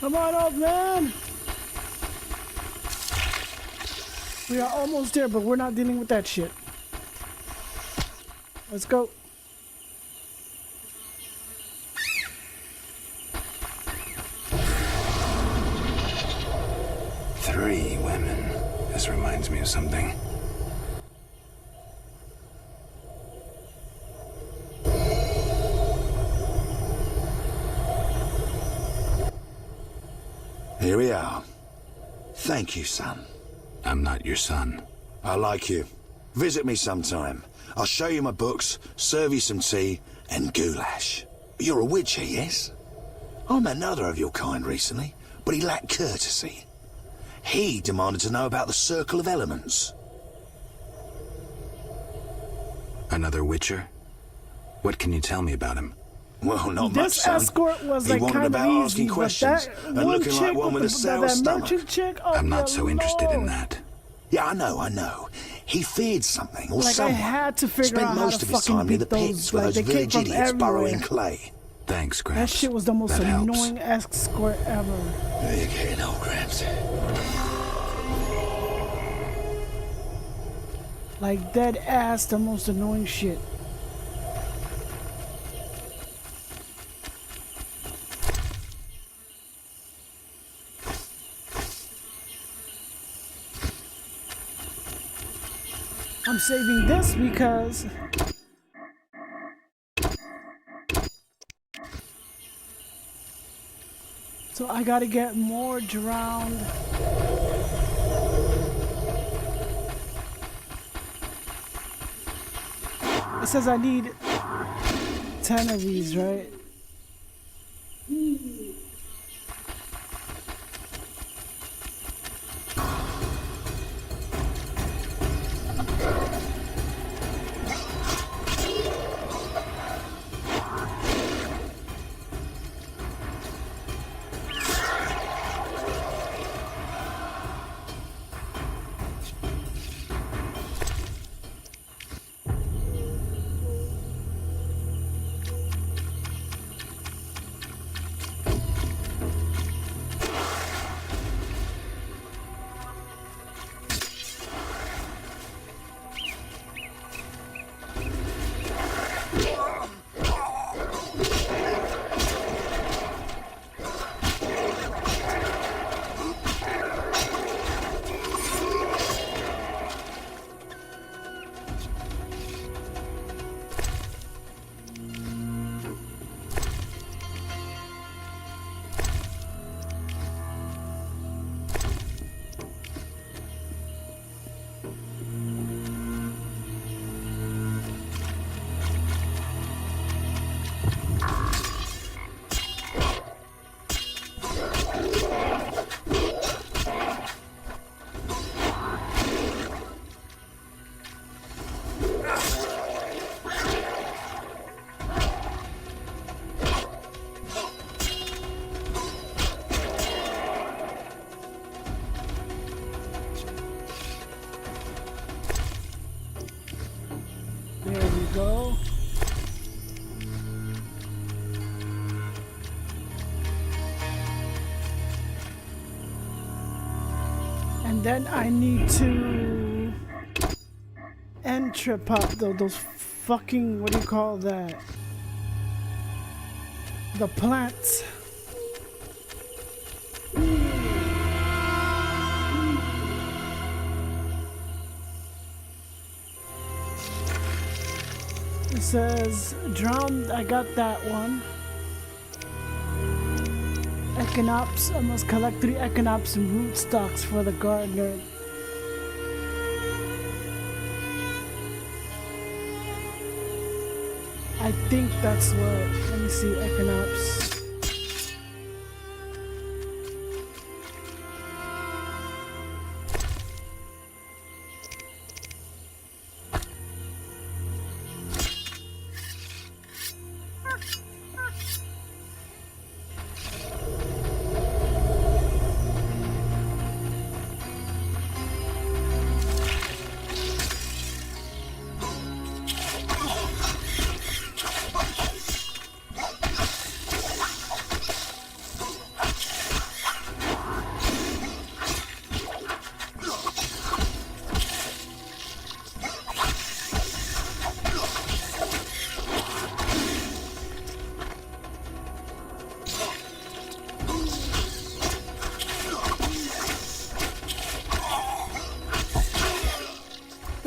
S1: Come on up, man. We are almost there, but we're not dealing with that shit. Let's go.
S6: Three women. This reminds me of something.
S8: Here we are. Thank you, son.
S6: I'm not your son.
S8: I like you. Visit me sometime. I'll show you my books, serve you some tea, and goulash. You're a witcher, yes? I met another of your kind recently, but he lacked courtesy. He demanded to know about the Circle of Elements.
S6: Another witcher? What can you tell me about him?
S8: Well, not much,
S1: This
S8: son.
S1: escort was
S8: He
S1: like
S8: wandered
S1: kind of
S8: about
S1: easy,
S8: asking
S1: but
S8: questions
S1: that
S8: and
S1: one
S8: looking like
S1: chick
S8: one with a sour
S1: that
S8: stomach.
S1: merchant chick, oh,
S6: I'm not
S1: dear
S6: so interested in
S1: Lord.
S6: that.
S8: Yeah, I know. He feared something or
S1: Like, I
S8: someone.
S1: had to figure
S8: Spent
S1: out how
S8: most
S1: to
S8: of his
S1: fucking
S8: time near the
S1: beat those,
S8: pits with
S1: like,
S8: those
S1: they came
S8: village
S1: from
S8: idiots burrowing
S1: everywhere.
S8: clay.
S6: Thanks, Gramps.
S1: That shit was the most
S6: That helps.
S1: annoying escort ever.
S8: You're getting old, Gramps.
S1: Like, dead ass, the most annoying shit. I'm saving this because so I gotta get more drowned. It says I need 10 of these, right? There we go. And then I need to trip up those fucking, what do you call that? The plants. It says drowned. I got that one. Echinops. I must collect 3 echinops and root stalks for the gardener. I think that's what. Let me see. Echinops.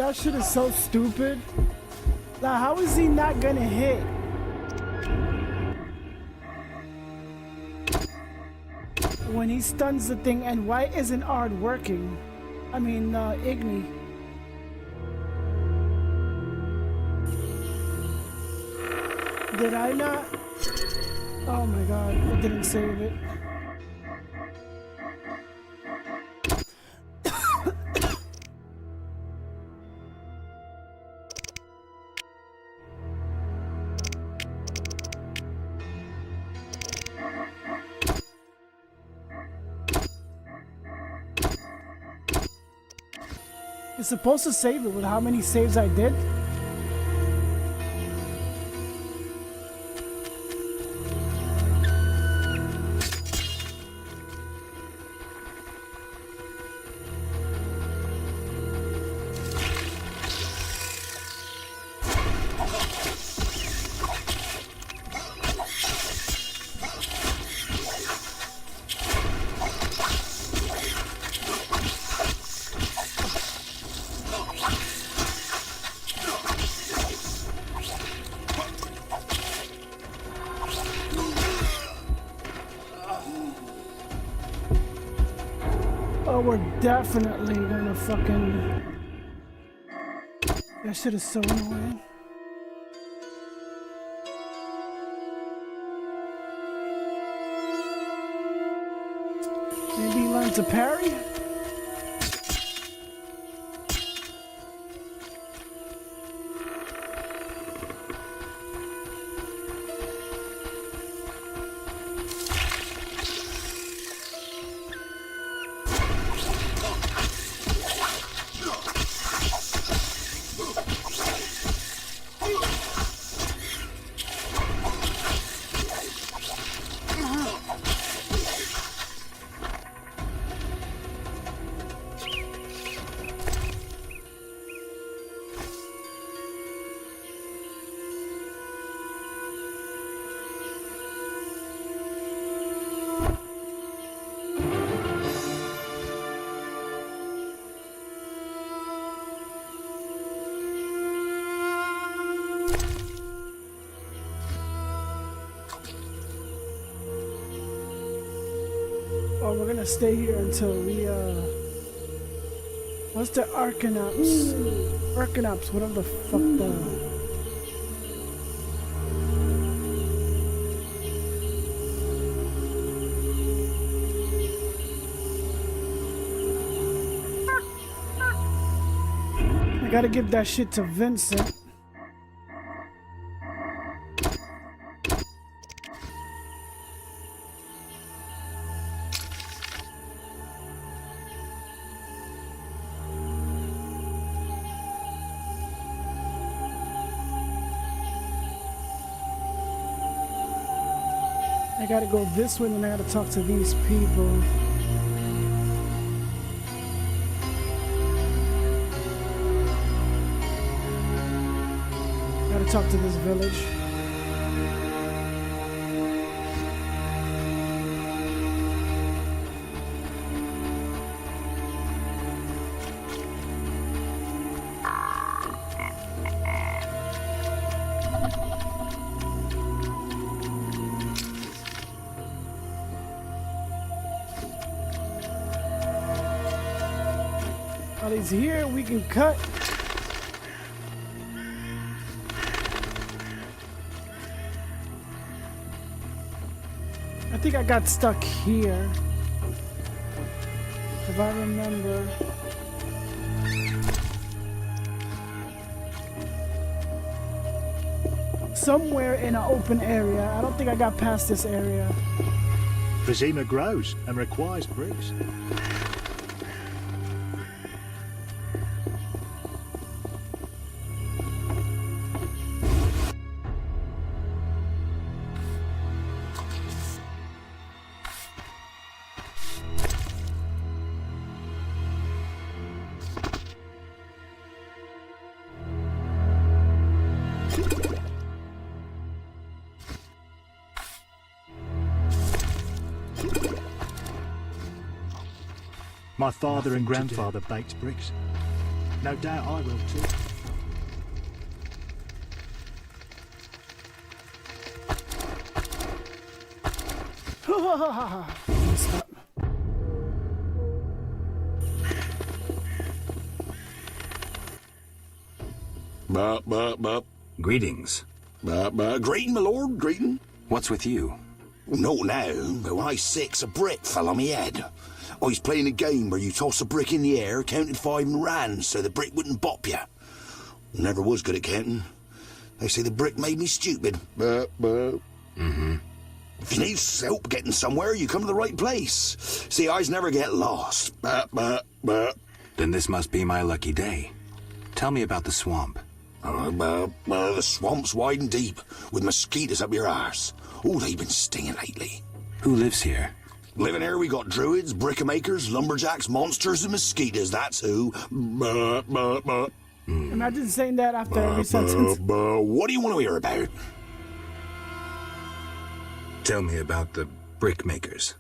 S1: That shit is so stupid. Now, how is he not gonna hit? When he stuns the thing, and why isn't Ard working? I mean, Igni. Did I not? Oh my god, I didn't save it. It's supposed to save it with how many saves I did. Oh, we're definitely gonna fucking... That shit is so annoying. Maybe learn to parry? Oh, we're gonna stay here until we, what's the Arcanops? Arcanops, whatever the fuck the... I gotta give that shit to Vincent. I gotta go this way and I gotta talk to these people. Gotta talk to this village. While he's here, we can cut. I think I got stuck here, if I remember. Somewhere in an open area. I don't think I got past this area.
S9: Vizima grows and requires bricks. My father and grandfather baked bricks.
S15: No doubt I will too.
S1: Stop.
S6: Greetings.
S8: Greeting, my lord, greeting.
S6: What's with you?
S8: No, now, but when I was 6, a brick fell on me head. I was playing a game where you toss a brick in the air, counted 5 and ran so the brick wouldn't bop you. Never was good at counting. They say the brick made me stupid.
S6: Mm-hmm.
S8: If you need help getting somewhere, you come to the right place. See, I never get lost.
S6: Then this must be my lucky day. Tell me about the swamp.
S8: The swamp's wide and deep, with mosquitoes up your arse. Oh, they've been stinging lately.
S6: Who lives here?
S8: Living here, we got druids, brickmakers, lumberjacks, monsters, and mosquitoes. That's who.
S1: Imagine saying that after every sentence.
S8: What do you want to hear about?
S6: Tell me about the brickmakers.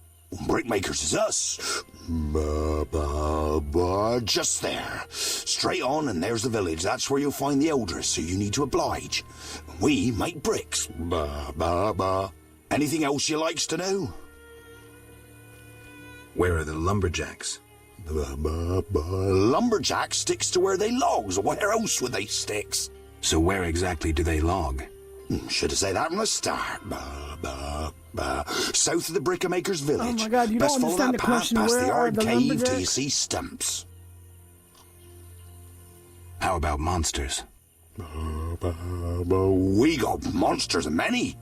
S8: Brickmakers is us. Just there. Straight on, and there's the village. That's where you'll find the elders, so you need to oblige. We make bricks. Anything else you likes to know?
S6: Where are the lumberjacks?
S8: Lumberjack sticks to where they logs. Where else would they sticks?
S6: So where exactly do they log?
S8: Should have said that from the start. South of the Brickmakers village.
S1: Oh my God, you
S8: Best
S1: don't
S8: follow
S1: understand
S8: that
S1: the
S8: path
S1: question.
S8: past
S1: Where
S8: the
S1: are the
S8: arcade till you
S1: lumberjacks?
S8: see stumps.
S6: How about monsters?
S8: We got monsters many.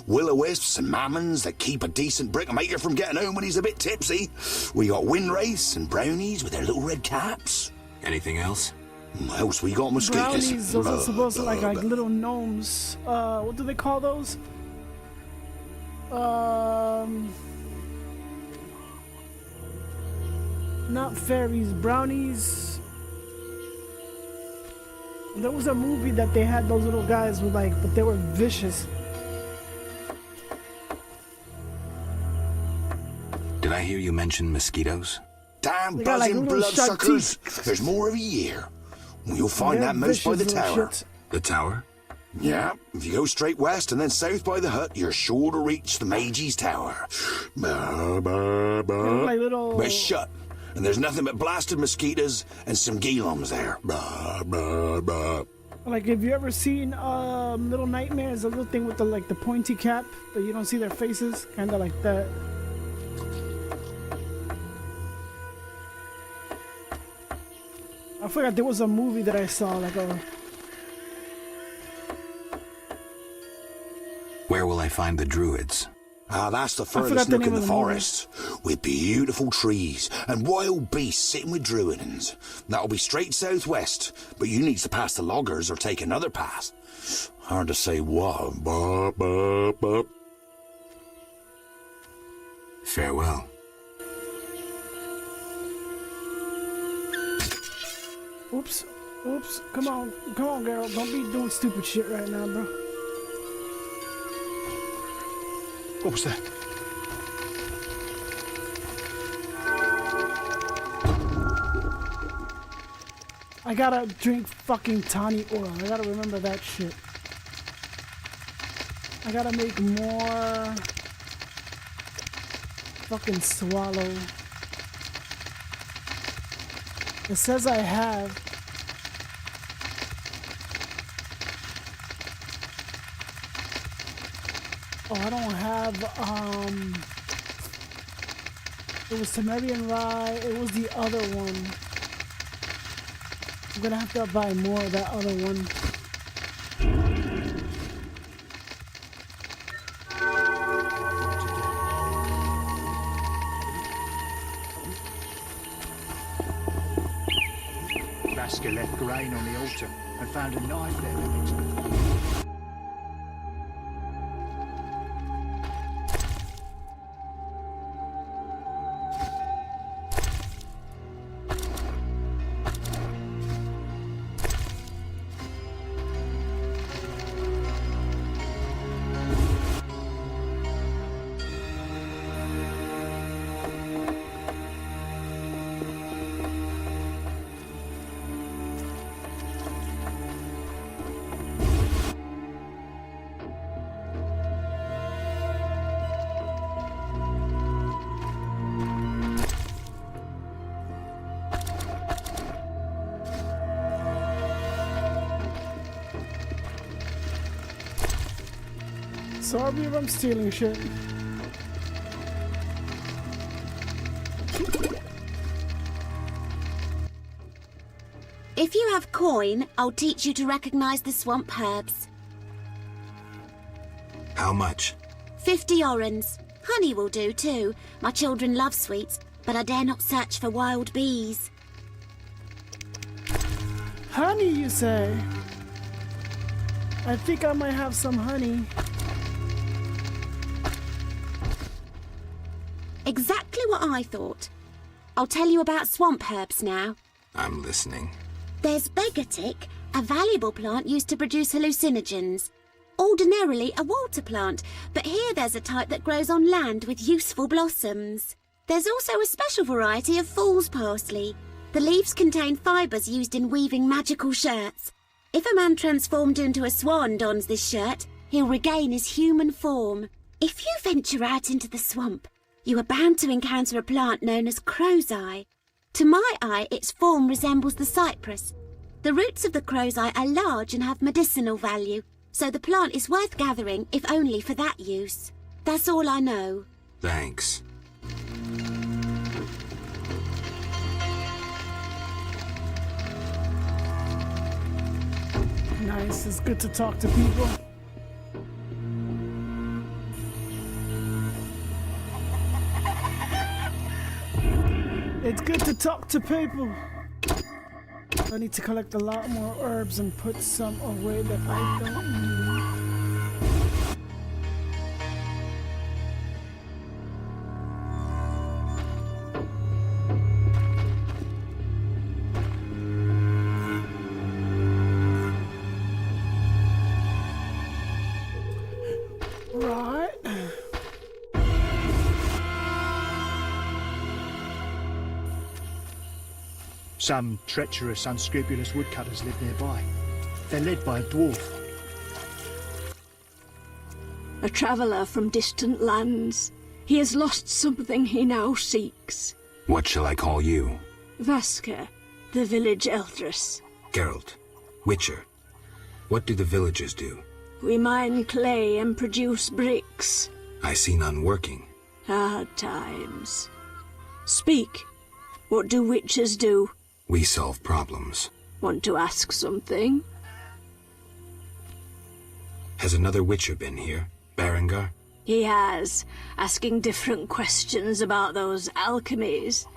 S8: Will-o-wisps and mammons that keep a decent brickmaker from getting home when he's a bit tipsy. We got windwraiths and brownies with their little red caps.
S6: Anything else?
S8: Else we got mosquitoes.
S1: Brownies, those are supposed to like little gnomes. What do they call those? Not fairies, brownies. There was a movie that they had those little guys with like, but they were vicious.
S6: Did I hear you mention mosquitoes?
S8: Damn
S1: They got, like,
S8: buzzing
S1: little sharp
S8: bloodsuckers.
S1: teeth.
S8: There's more every year. You'll find
S1: They're
S8: that most by the
S1: vicious little
S8: tower.
S1: shits.
S6: The tower?
S8: Yeah, if you go straight west and then south by the hut, you're sure to reach the Mage's Tower.
S1: Like little...
S8: But shut. And there's nothing but blasted mosquitoes and some geelums there.
S1: Like, have you ever seen Little Nightmares? The little thing with the like the pointy cap, but you don't see their faces, kind of like that. I forgot there was a movie that I saw, like a.
S6: Where will I find the druids?
S8: That's the
S1: forgot
S8: furthest
S1: the
S8: nook in
S1: name
S8: the
S1: of the movie.
S8: forest, with beautiful trees and wild beasts sitting with druidans. That'll be straight southwest, but you need to pass the loggers or take another path. Hard to say what.
S6: Farewell.
S1: Oops, oops. Come on, girl. Don't be doing stupid shit right now, bro.
S15: What was that?
S1: I gotta drink fucking tawny oil. I gotta remember that shit. I gotta make more fucking swallow. It says I have. Oh, I don't have, it was Temerian rye, it was the other one. I'm gonna have to buy more of that other one.
S15: Rasker left grain on the altar and found a knife there the next day.
S1: Sorry if I'm stealing shit.
S14: If you have coin, I'll teach you to recognize the swamp herbs.
S6: How much?
S14: 50 orens. Honey will do too. My children love sweets, but I dare not search for wild bees.
S1: Honey, you say? I think I might have some honey.
S14: Exactly what I thought. I'll tell you about swamp herbs now.
S6: I'm listening.
S14: There's Begatic, a valuable plant used to produce hallucinogens. Ordinarily a water plant, but here there's a type that grows on land with useful blossoms. There's also a special variety of fool's parsley. The leaves contain fibres used in weaving magical shirts. If a man transformed into a swan dons this shirt, he'll regain his human form. If you venture out into the swamp, you are bound to encounter a plant known as crow's eye. To my eye, its form resembles the cypress. The roots of the crow's eye are large and have medicinal value, so the plant is worth gathering, if only for that use. That's all I know.
S6: Thanks.
S1: Nice, it's good to talk to people. It's good to talk to people. I need to collect a lot more herbs and put some away that I don't need. Right.
S15: Some treacherous, unscrupulous woodcutters live nearby. They're led by a dwarf.
S17: A traveller from distant lands. He has lost something he now seeks.
S6: What shall I call you?
S17: Vaska, the village eldress.
S6: Geralt. Witcher. What do the villagers do?
S17: We mine clay and produce bricks.
S6: I see none working.
S17: Hard times. Speak. What do witchers do?
S6: We solve problems.
S17: Want to ask something?
S6: Has another Witcher been here? Berengar?
S17: He has, asking different questions about those alchemies.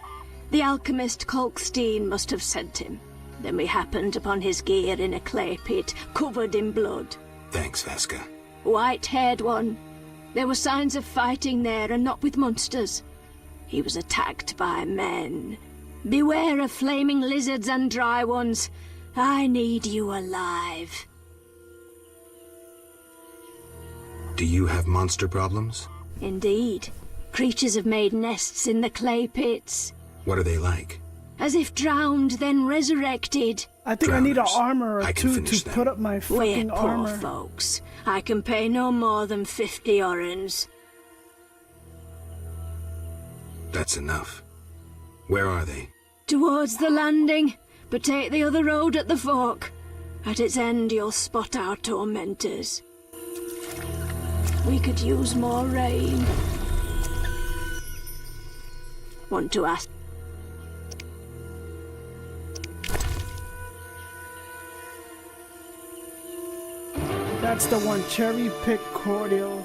S17: The alchemist Kalkstein must have sent him. Then we happened upon his gear in a clay pit, covered in blood.
S6: Thanks, Vaska.
S17: White-haired one. There were signs of fighting there, and not with monsters. He was attacked by men. Beware of flaming lizards and dry ones. I need you alive.
S6: Do you have monster problems?
S17: Indeed. Creatures have made nests in the clay pits.
S6: What are they like?
S17: As if drowned, then resurrected.
S1: I think I need an armor or two to put up my fucking
S17: We're poor
S1: armor.
S17: folks. I can pay no more than 50 orens.
S6: That's enough. Where are they?
S17: Towards the landing, but take the other road at the fork. At its end, you'll spot our tormentors. We could use more rain. Want to ask?
S1: That's the one, cherry pick cordial.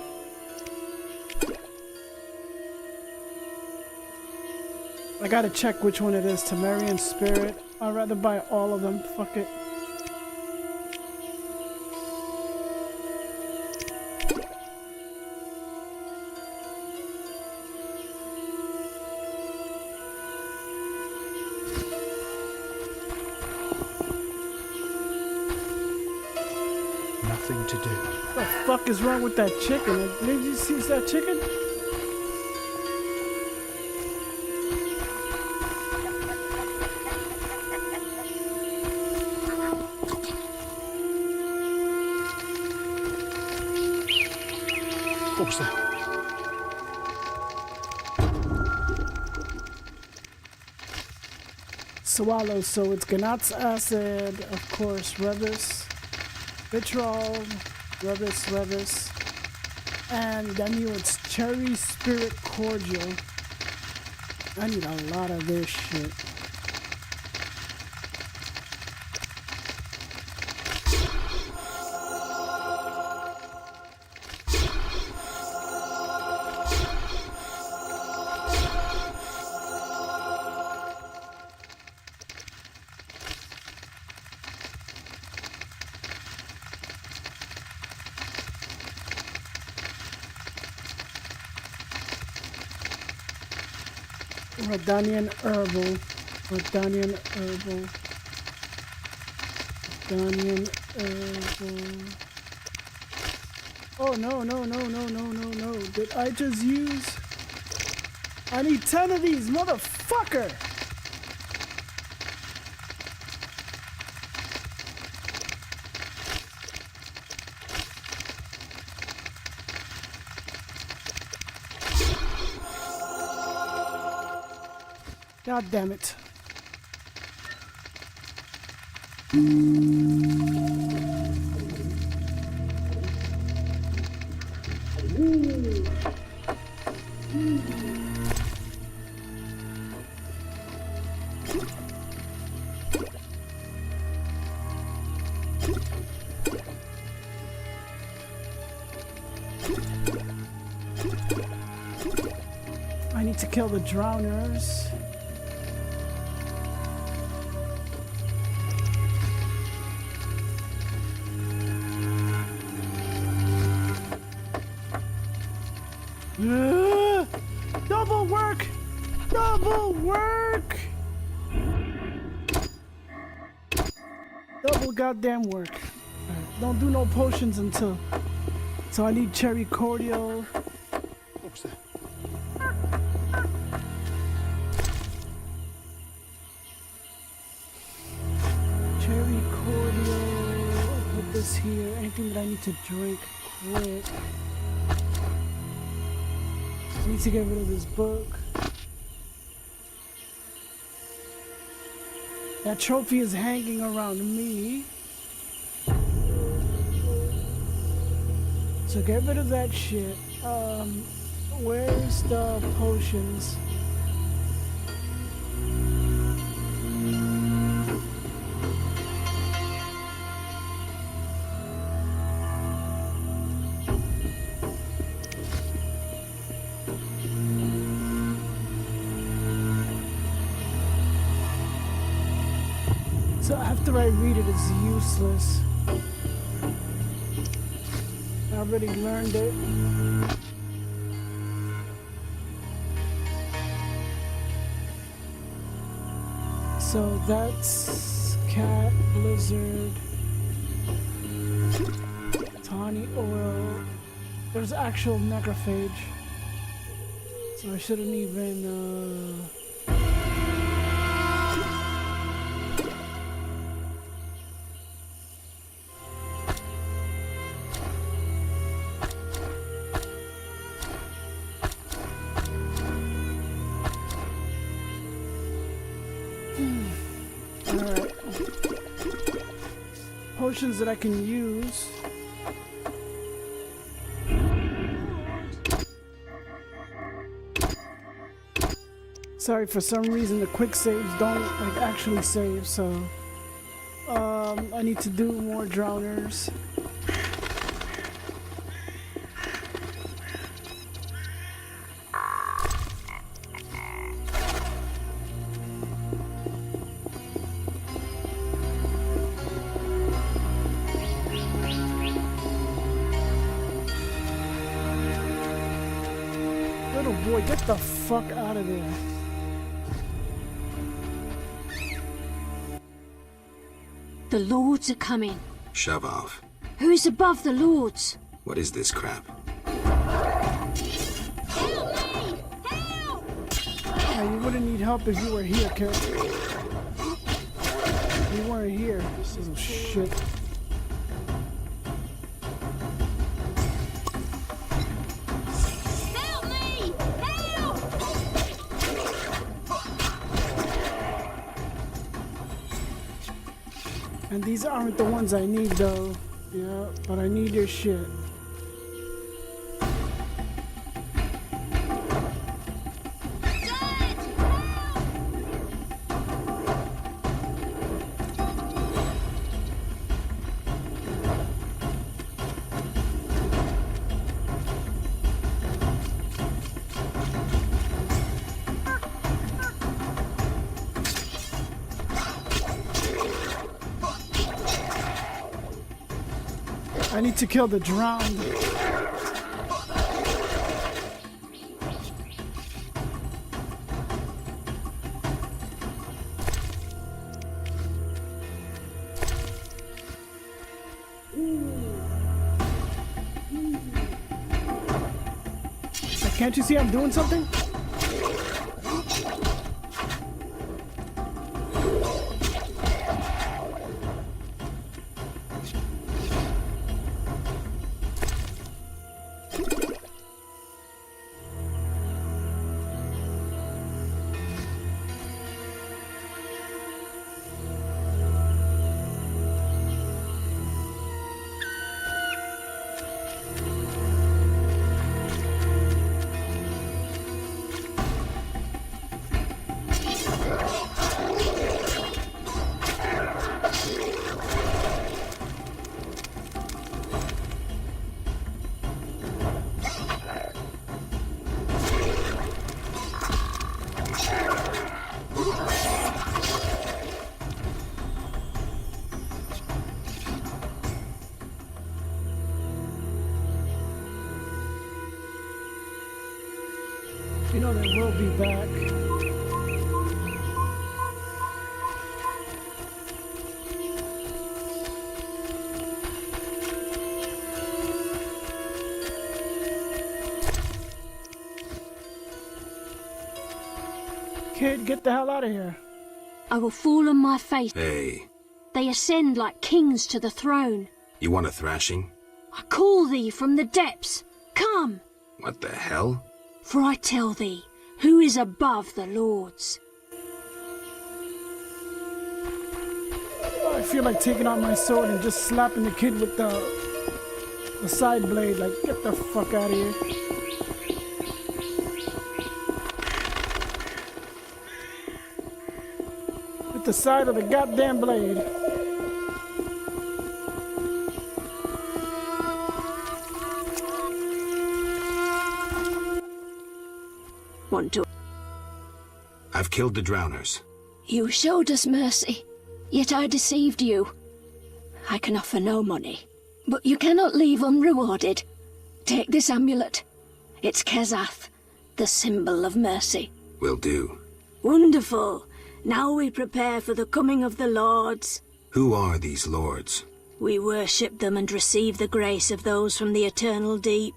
S1: I gotta check which one it is, Temerian Spirit. I'd rather buy all of them, fuck it.
S15: Nothing to do.
S1: What the fuck is wrong with that chicken? Did you see that chicken?
S15: What was that?
S1: Swallow, so it's Ganat's acid, of course, Revis, Vitrol, Revis, And I knew it's cherry spirit cordial. I need a lot of this shit. Redanian herbal. Redanian herbal. Redanian herbal. Oh no, no, no, no, no, no, no. Did I just use? I need 10 of these, motherfucker! God damn it. I need to kill the drowners. Double work! Double work! Double goddamn work. Right, don't do no potions until... So I need cherry cordial. What's that? Cherry cordial. I'll put this here. Anything that I need to drink quick. I need to get rid of this book. That trophy is hanging around me. So get rid of that shit. Where's the potions? So after I read it, it's useless. I already learned it. So that's Cat, Blizzard, Tawny Oil. There's actual necrophage. So I shouldn't even Alright. Potions that I can use. Sorry, for some reason the quick saves don't like actually save, so I need to do more drowners. Little boy, get the fuck out of there.
S17: The Lords are coming.
S6: Shove off.
S17: Who's above the Lords?
S6: What is this crap?
S1: Yeah, you wouldn't need help if you were here, character. You weren't here. This is shit. And these aren't the ones I need though. Yeah, but I need your shit. I need to kill the drowned. Can't you see I'm doing something? You know they will be back. Kid, get the hell out of here.
S17: I will fall on my face.
S6: Hey,
S17: They ascend like kings to the throne.
S6: you want a thrashing?
S17: I call thee from the depths. Come,
S6: What the hell?
S17: for I tell thee, who is above the lords?
S1: I feel like taking out my sword and just slapping the kid with the side blade. Like, get the fuck out of here. With the side of the goddamn blade.
S17: Want to?
S6: I've killed the drowners.
S17: You showed us mercy, yet I deceived you. I can offer no money, but you cannot leave unrewarded. Take this amulet. It's Kezath, the symbol of mercy.
S6: Will do.
S17: Wonderful. Now we prepare for the coming of the lords.
S6: Who are these lords?
S17: We worship them and receive the grace of those from the eternal deep.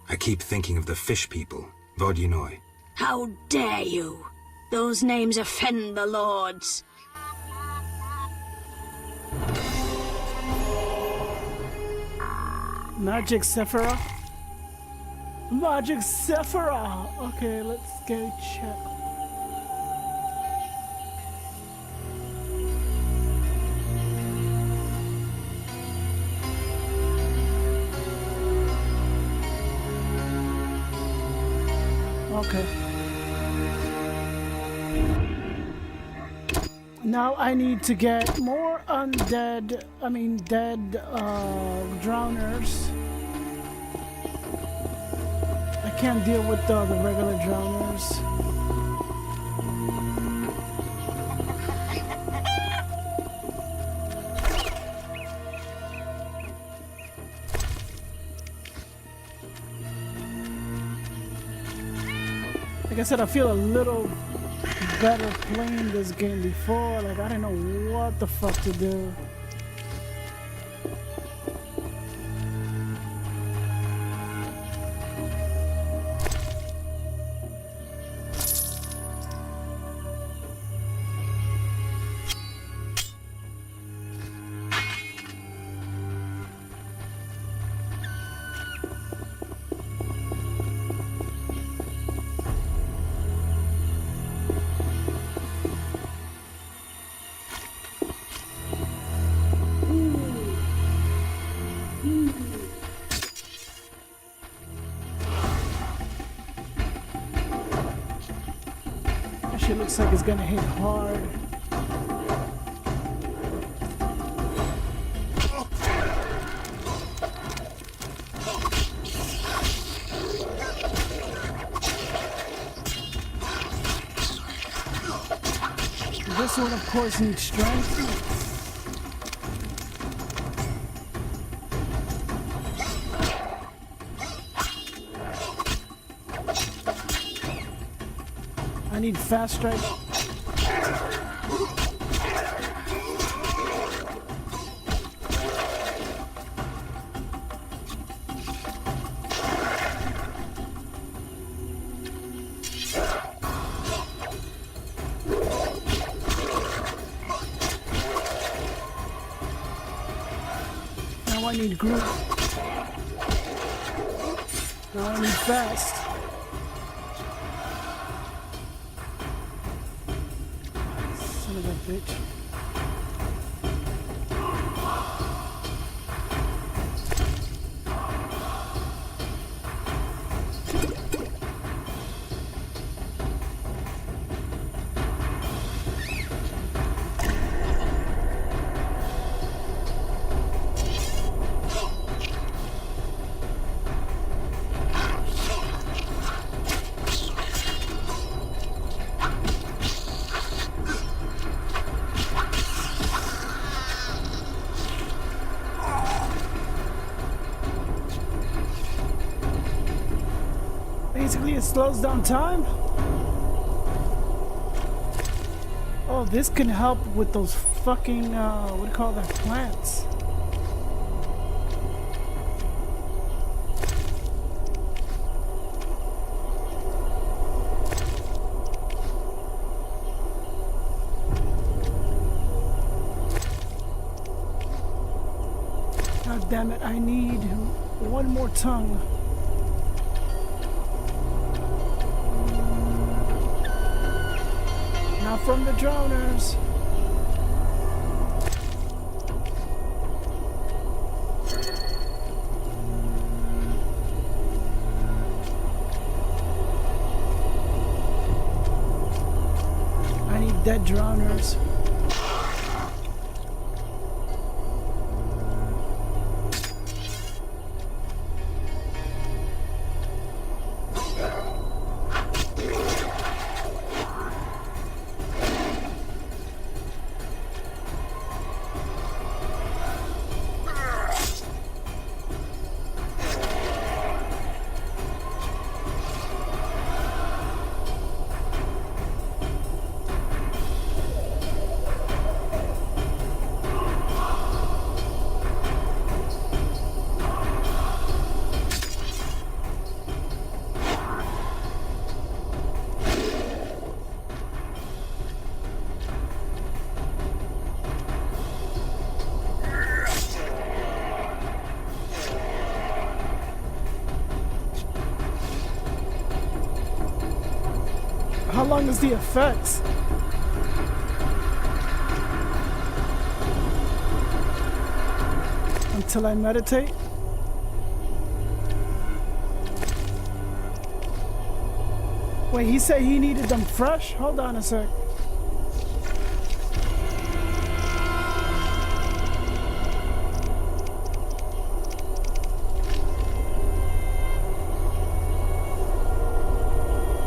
S6: I keep thinking of the fish people, Vodunoi.
S17: How dare you? Those names offend the lords.
S1: Magic Sephiroth? Magic Sephiroth! Okay, let's go check. Okay. Now I need to get more dead drowners. I can't deal with the regular drowners. Like I said, I feel a little better playing this game before. Like, I didn't know what the fuck to do. Shit looks like it's gonna hit hard. This one, of course, needs strength. need fast strike. Now I need Groot. Now I need fast. Son of a bitch. Basically, it slows down time. Oh, this can help with those fucking, what do you call that, plants. God damn it, I need one more tongue. Not from the droners. I need dead droners. How long is the effects? Until I meditate? Wait, he said he needed them fresh? Hold on a sec.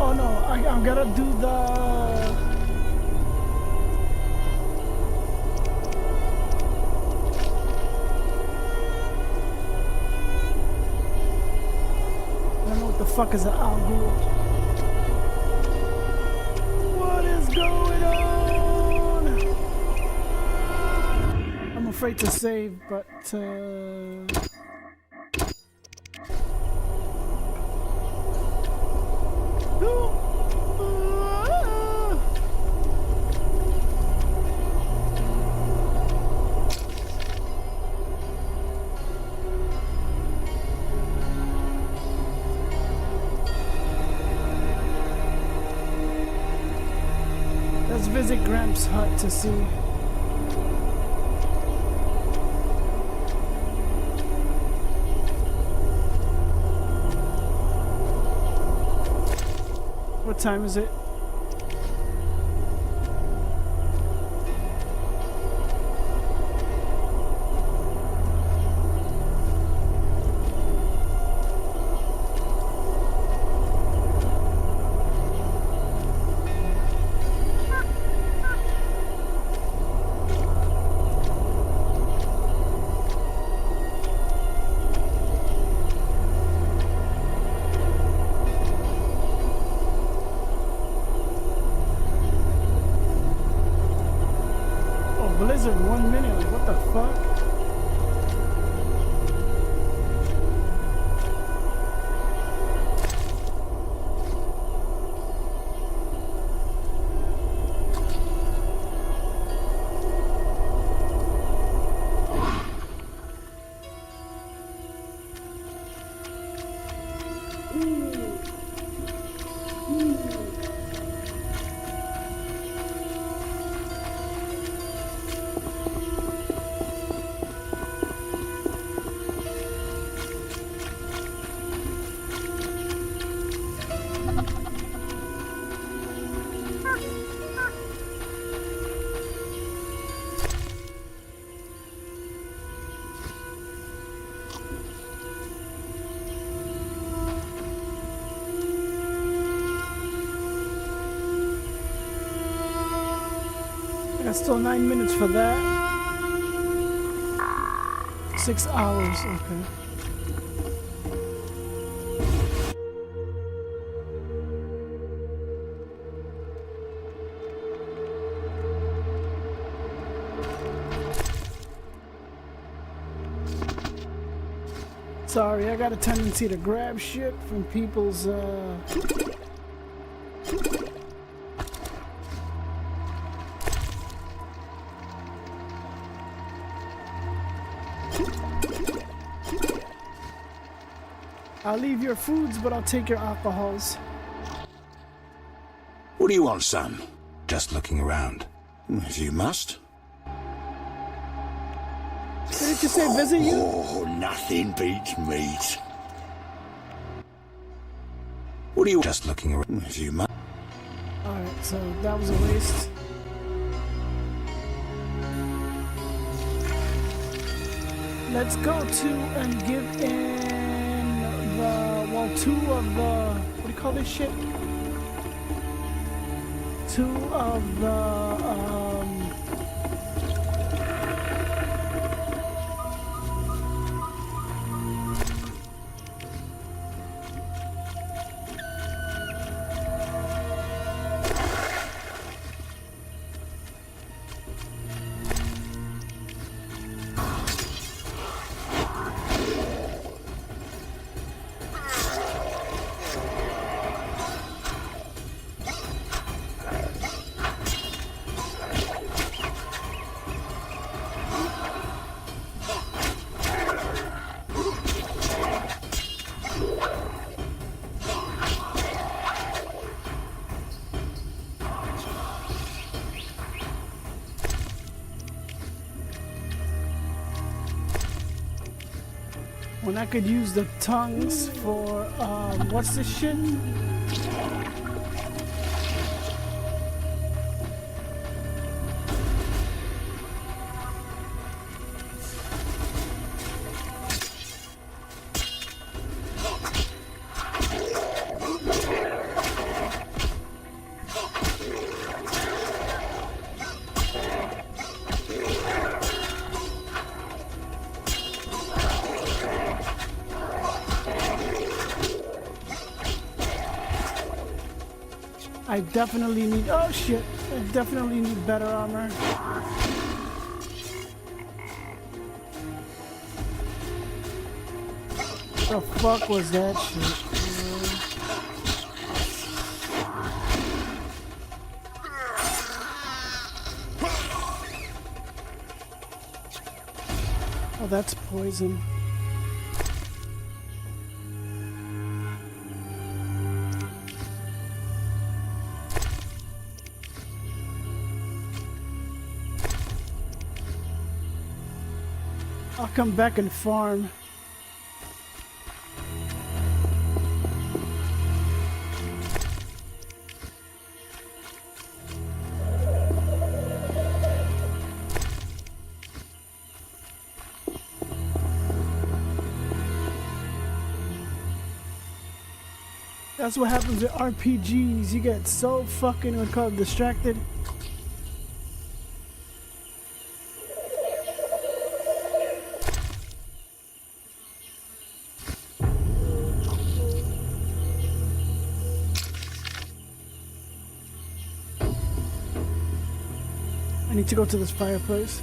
S1: Oh no, I'm gonna do the... I don't know what the fuck is an Al Ghul. What is going on? I'm afraid to save, but let's visit Gramps' hut to see. What time is it? 1 minute. Like, what the fuck? That's still 9 minutes for that. 6 hours, okay. Sorry, I got a tendency to grab shit from people's, I'll leave your foods, but I'll take your alcohols.
S8: What do you want, son?
S6: Just looking around.
S8: If you must.
S1: Didn't you say visit you?
S8: Oh, nothing beats meat. What do you...
S6: Just looking around.
S8: If you must.
S1: Alright, so that was a waste. Let's go to and give in the, well, 2 of the, what do you call this shit? 2 of the, when I could use the tongues for, what's this shit? I definitely need, oh shit, I definitely need better armor. The fuck was that shit? Oh, that's poison. I'll come back and farm. That's what happens with RPGs. You get so fucking distracted. I need to go to this fireplace.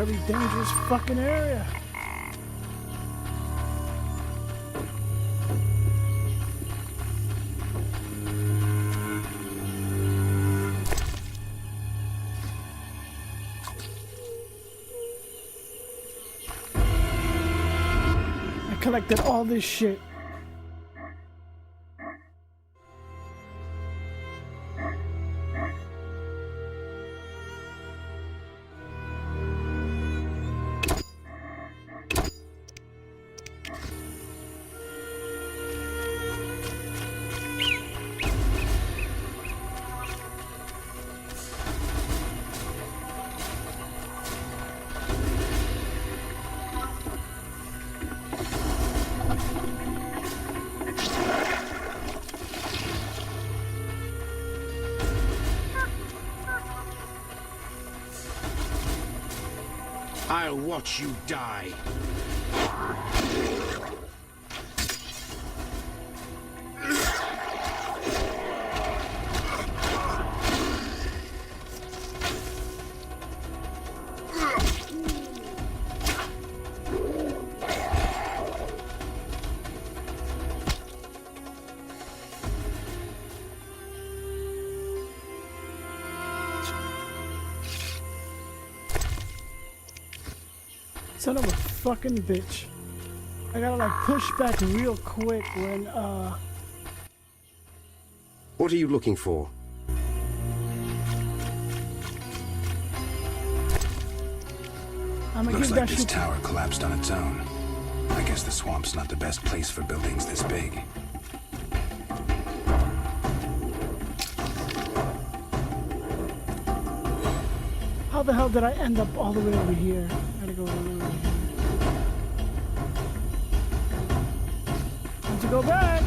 S1: very dangerous fucking area. I collected all this shit.
S8: I'll watch you die.
S1: Son of a fucking bitch. I gotta like push back real quick when
S18: What are you looking for?
S1: I'm gonna
S6: Looks
S1: give
S6: like
S1: that
S6: this
S1: shit
S6: tower collapsed on its own. I guess the swamp's not the best place for buildings this big.
S1: How the hell did I end up all the way over here? I gotta go all the way over here. Time to go back.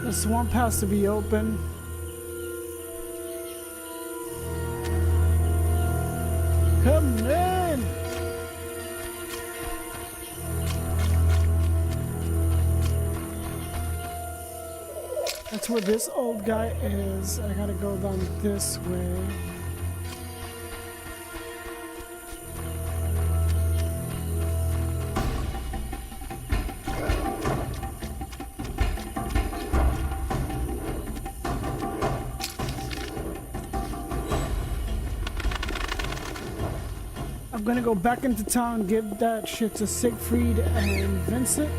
S1: The swamp has to be open. Come in! That's where this old guy is. I gotta go down this way. I'm gonna go back into town, give that shit to Siegfried and Vincent,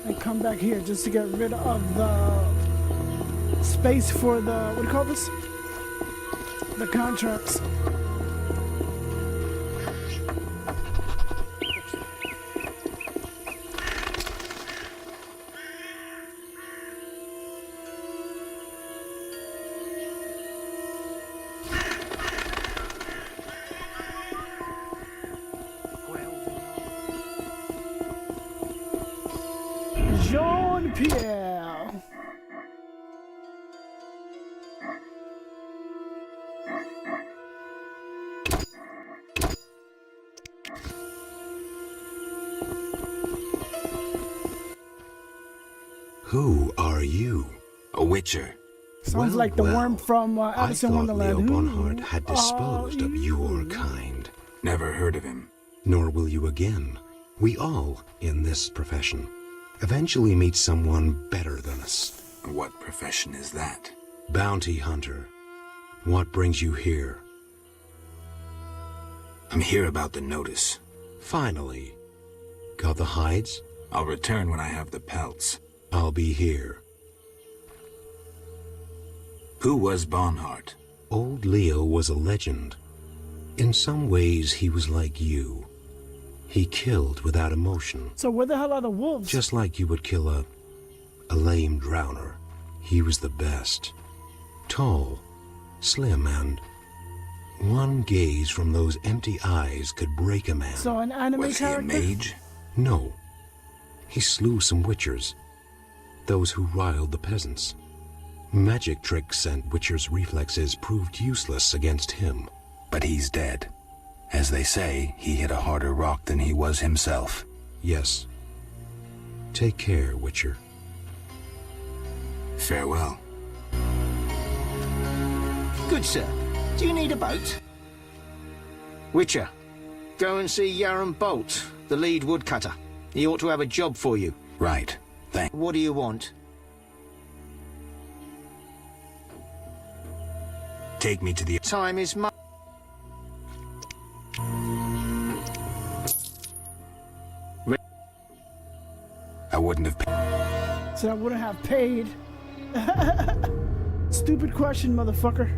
S1: and come back here just to get rid of the space for the, what do you call this? The contracts. Jean-Pierre.
S18: Who are you?
S6: A witcher.
S1: Sounds like the worm from Alice in
S18: I thought
S1: Wonderland.
S18: Leo Bonhart had disposed of your kind.
S6: Never heard of him.
S18: Nor will you again. We all, in this profession, eventually meet someone better than us.
S6: What profession is that?
S18: Bounty hunter. What brings you here?
S6: I'm here about the notice.
S18: Finally. Got the hides?
S6: I'll return when I have the pelts.
S18: I'll be here.
S6: Who was Bonhart?
S18: Old Leo was a legend. In some ways, he was like you. He killed without emotion.
S1: So where the hell are the wolves?
S18: Just like you would kill a lame drowner. He was the best. Tall, slim, and one gaze from those empty eyes could break a man.
S1: So an anime
S18: Was
S1: character?
S18: he a mage? No. He slew some witchers, those who riled the peasants. Magic tricks and witchers' reflexes proved useless against him.
S6: But he's dead. As they say, he hit a harder rock than he was himself.
S18: Yes. Take care, Witcher.
S6: Farewell.
S10: Good sir. Do you need a boat? Witcher, go and see Yaron Bolt, the lead woodcutter. He ought to have a job for you.
S6: Right. Thank.
S10: What do you want?
S6: Take me to the...
S10: Time is money.
S6: I wouldn't have paid.
S1: So I wouldn't have paid. Stupid question, motherfucker.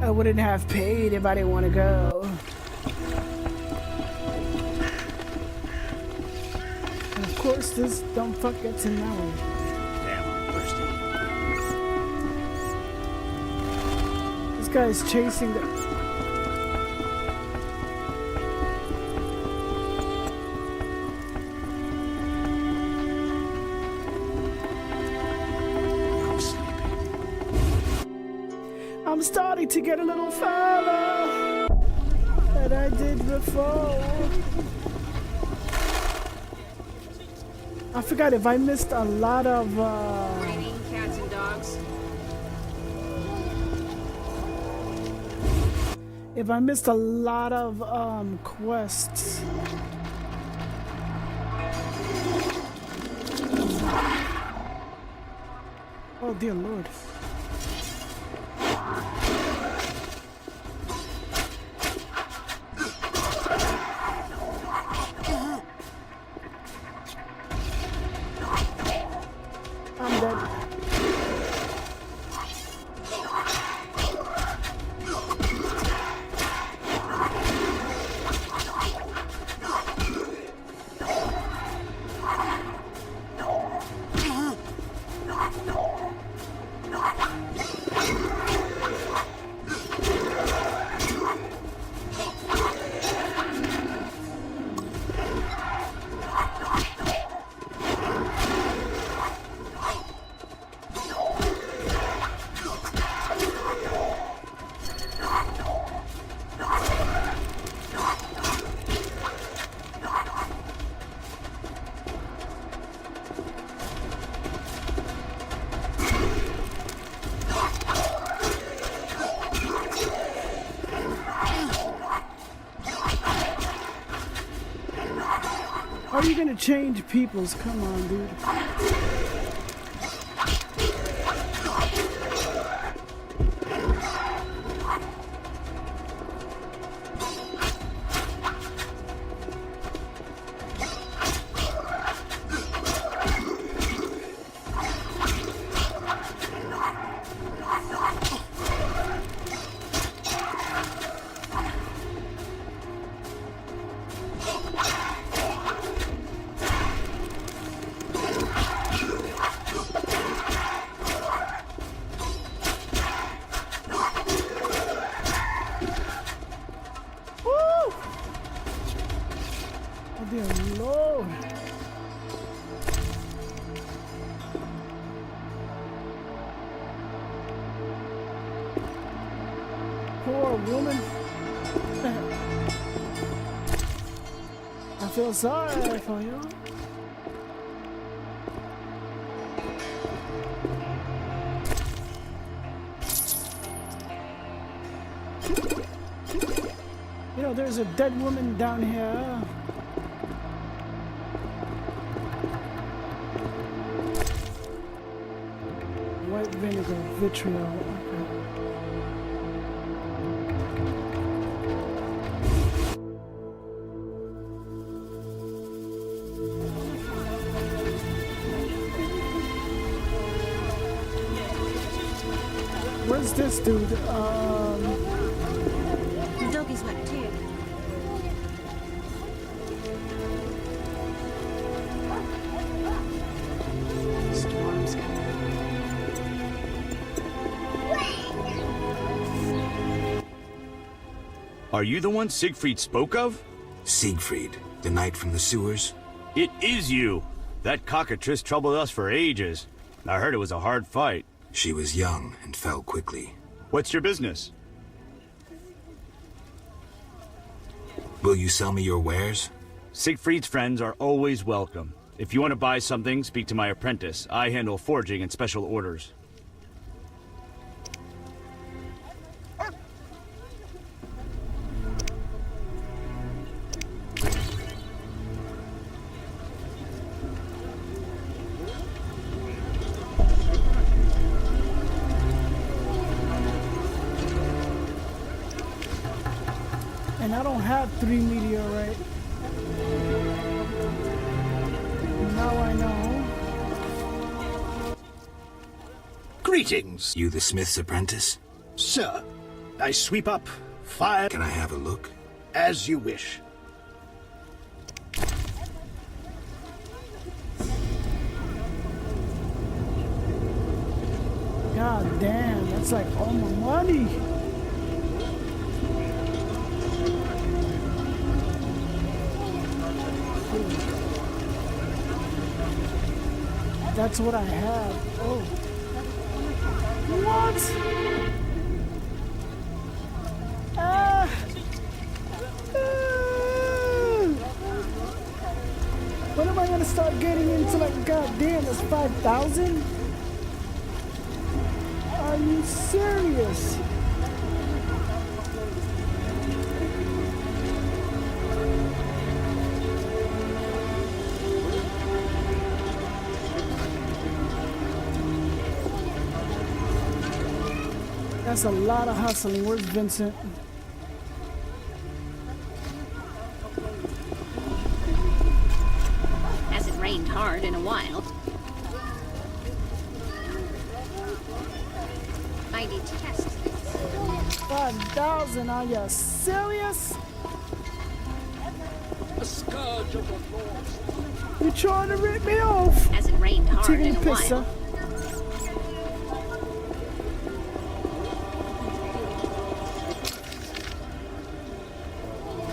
S1: I wouldn't have paid if I didn't want to go. And of course, this dumb fuck gets in my way.
S10: Damn, I'm thirsty.
S1: This guy is chasing the... I'm starting to get a little further than I did before. I forgot if I missed a lot of
S16: Raining cats and dogs.
S1: if I missed a lot of quests. Oh dear Lord. I'm dead. How are you gonna change people's? Come on, dude. Poor woman. I feel sorry for you. You know, there's a dead woman down here. White vinegar, vitriol. Okay. Where's this dude?
S14: The dog is wet too.
S12: Are you the one Siegfried spoke of?
S6: Siegfried, the knight from the sewers?
S12: It is you. That cockatrice troubled us for ages. I heard it was a hard fight.
S6: She was young and fell quickly.
S12: What's your business?
S6: Will you sell me your wares?
S12: Siegfried's friends are always welcome. If you want to buy something, speak to my apprentice. I handle forging and special orders.
S1: And I don't have 3 meteorite. Now I know.
S21: Greetings.
S6: You the smith's apprentice?
S21: Sir, I sweep up, fire...
S6: Can I have a look?
S21: As you wish.
S1: God damn, that's like all my money. That's what I have. Oh. What? When am I gonna start getting into like, goddamn, that's 5,000? Are you serious? That's a lot of hustling. Where's Vincent?
S16: Hasn't rained hard in a while. I need to test this.
S1: 5,000? Are you serious?
S19: A scourge of the lords.
S1: You trying to rip me off?
S16: Hasn't rained hard
S1: Taking
S16: in a
S1: piss,
S16: while.
S1: huh?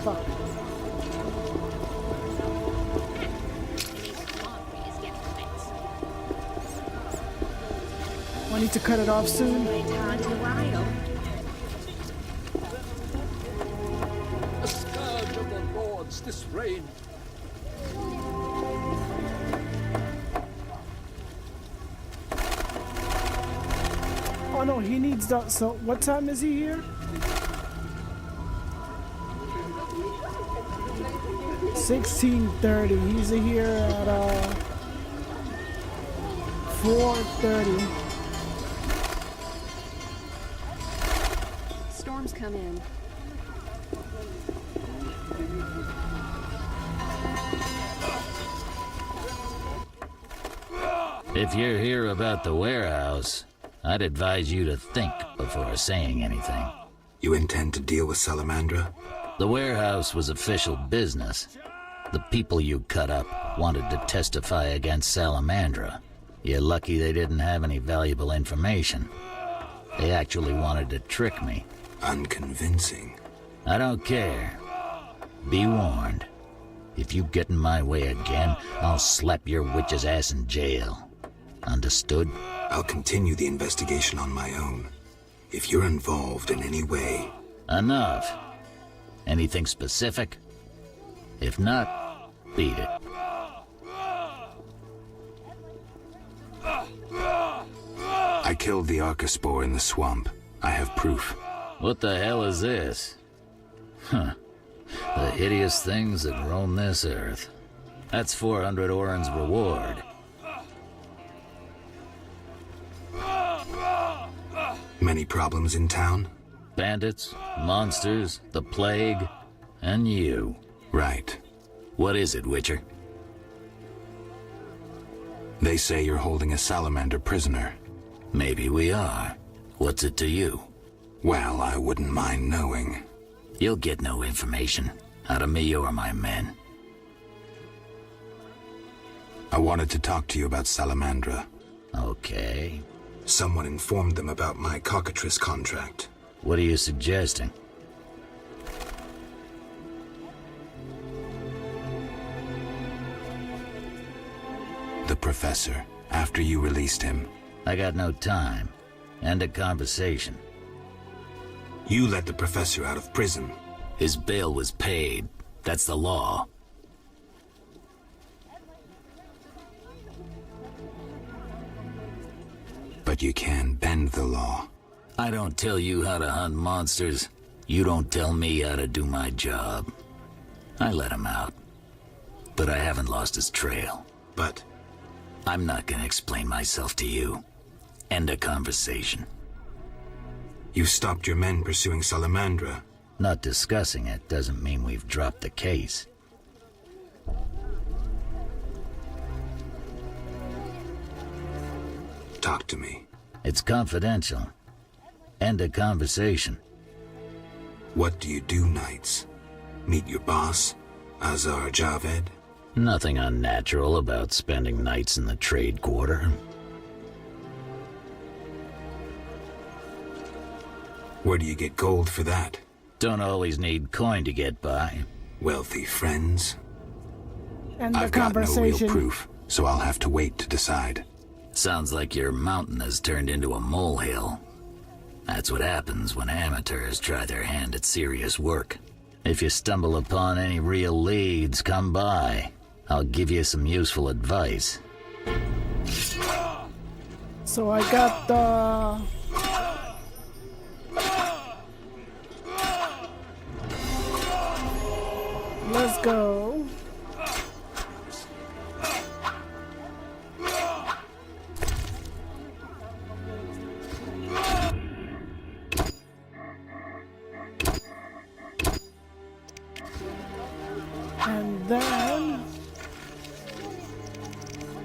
S1: Fuck. I need to cut it off soon.
S19: A scourge of the lords, this rain.
S1: Oh no, he needs that. So what time is he here? 16:30. He's here at 4:30.
S16: Storms come in.
S22: If you're here about the warehouse, I'd advise you to think before saying anything.
S6: You intend to deal with Salamandra?
S22: The warehouse was official business. The people you cut up wanted to testify against Salamandra. You're lucky they didn't have any valuable information. They actually wanted to trick me.
S6: Unconvincing.
S22: I don't care. Be warned. If you get in my way again, I'll slap your witch's ass in jail. Understood?
S6: I'll continue the investigation on my own. If you're involved in any way...
S22: Enough. Anything specific? If not, beat it.
S6: I killed the Archospore in the swamp. I have proof.
S22: What the hell is this? Huh. The hideous things that roam this earth. That's 400 Orin's reward.
S6: Many problems in town?
S22: Bandits, monsters, the plague, and you.
S6: Right.
S22: What is it, Witcher?
S6: They say you're holding a salamander prisoner.
S22: Maybe we are. What's it to you?
S6: Well, I wouldn't mind knowing.
S22: You'll get no information out of me or my men.
S6: I wanted to talk to you about Salamandra.
S22: Okay.
S6: Someone informed them about my cockatrice contract.
S22: What are you suggesting?
S6: professor after you released him.
S22: I got no time. End of conversation.
S6: You let the professor out of prison.
S22: His bail was paid. That's the law.
S6: But you can bend the law.
S22: I don't tell you how to hunt monsters. You don't tell me how to do my job. I let him out. But I haven't lost his trail.
S6: But?
S22: I'm not gonna explain myself to you. End of conversation.
S6: You stopped your men pursuing Salamandra.
S22: Not discussing it doesn't mean we've dropped the case.
S6: Talk to me.
S22: It's confidential. End of conversation.
S6: What do you do nights? Meet your boss, Azar Javed?
S22: Nothing unnatural about spending nights in the trade quarter.
S6: Where do you get gold for that?
S22: Don't always need coin to get by.
S6: Wealthy friends?
S1: And
S6: I've got no real proof, so I'll have to wait to decide.
S22: Sounds like your mountain has turned into a molehill. That's what happens when amateurs try their hand at serious work. If you stumble upon any real leads, come by. I'll give you some useful advice.
S1: So I got the... Let's go. And then,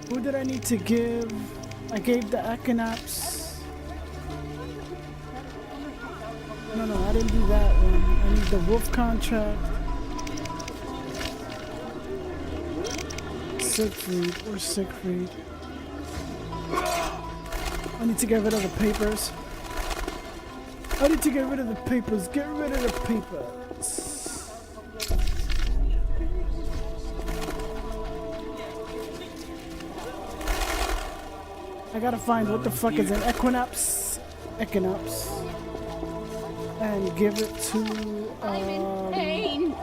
S1: who did I need to give? I gave the Equinox. No, I didn't do that one. I need the Wolf contract. Siegfried or Siegfried. I need to get rid of the papers. I need to get rid of the papers. Get rid of the papers. I gotta find what the fuck is an Equinox. And give it to
S17: I'm in pain.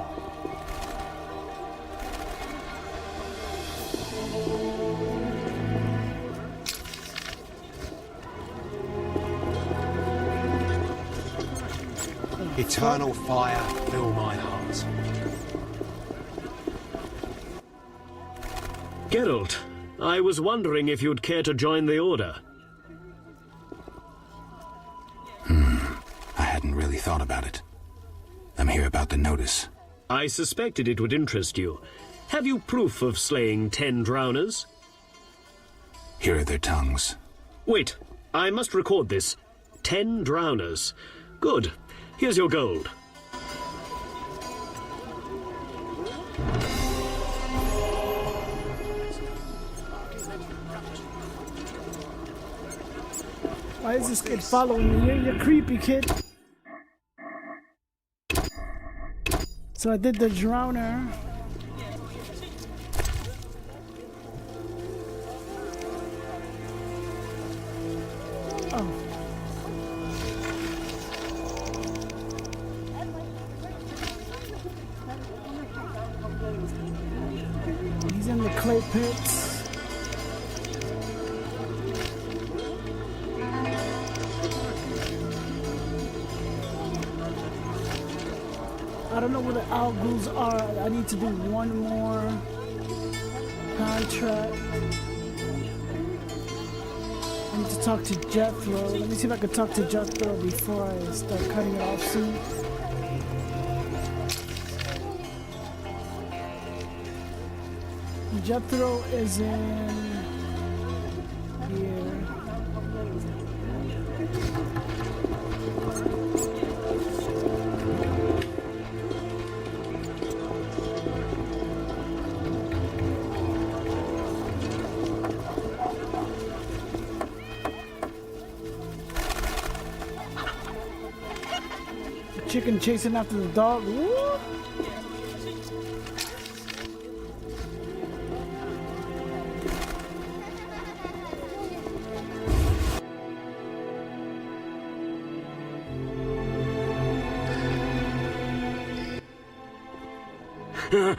S18: Eternal fire, fill my heart.
S5: Geralt, I was wondering if you'd care to join the Order.
S6: I hadn't really thought about it. I'm here about the notice.
S5: I suspected it would interest you. Have you proof of slaying 10 drowners?
S6: Here are their tongues.
S5: Wait, I must record this. 10 drowners. Good. Here's your gold.
S1: Why is this kid following me? You're creepy, kid. So I did the drowner. Oh. He's in the clay pits. I don't know where the Alguls are. I need to do one more contract. I need to talk to Jethro. Let me see if I can talk to Jethro before I start cutting it off soon. Jethro is in here. Chicken chasing after the dog. Woo!
S6: I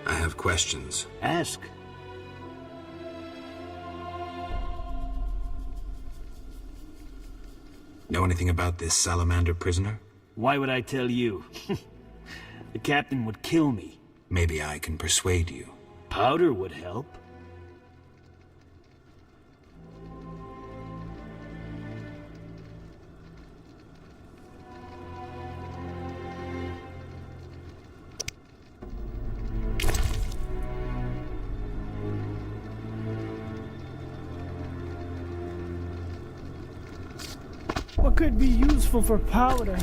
S6: have questions.
S5: Ask.
S6: Know anything about this salamander prisoner?
S5: Why would I tell you? The captain would kill me.
S6: Maybe I can persuade you.
S5: Powder would help.
S1: What could be useful for powder?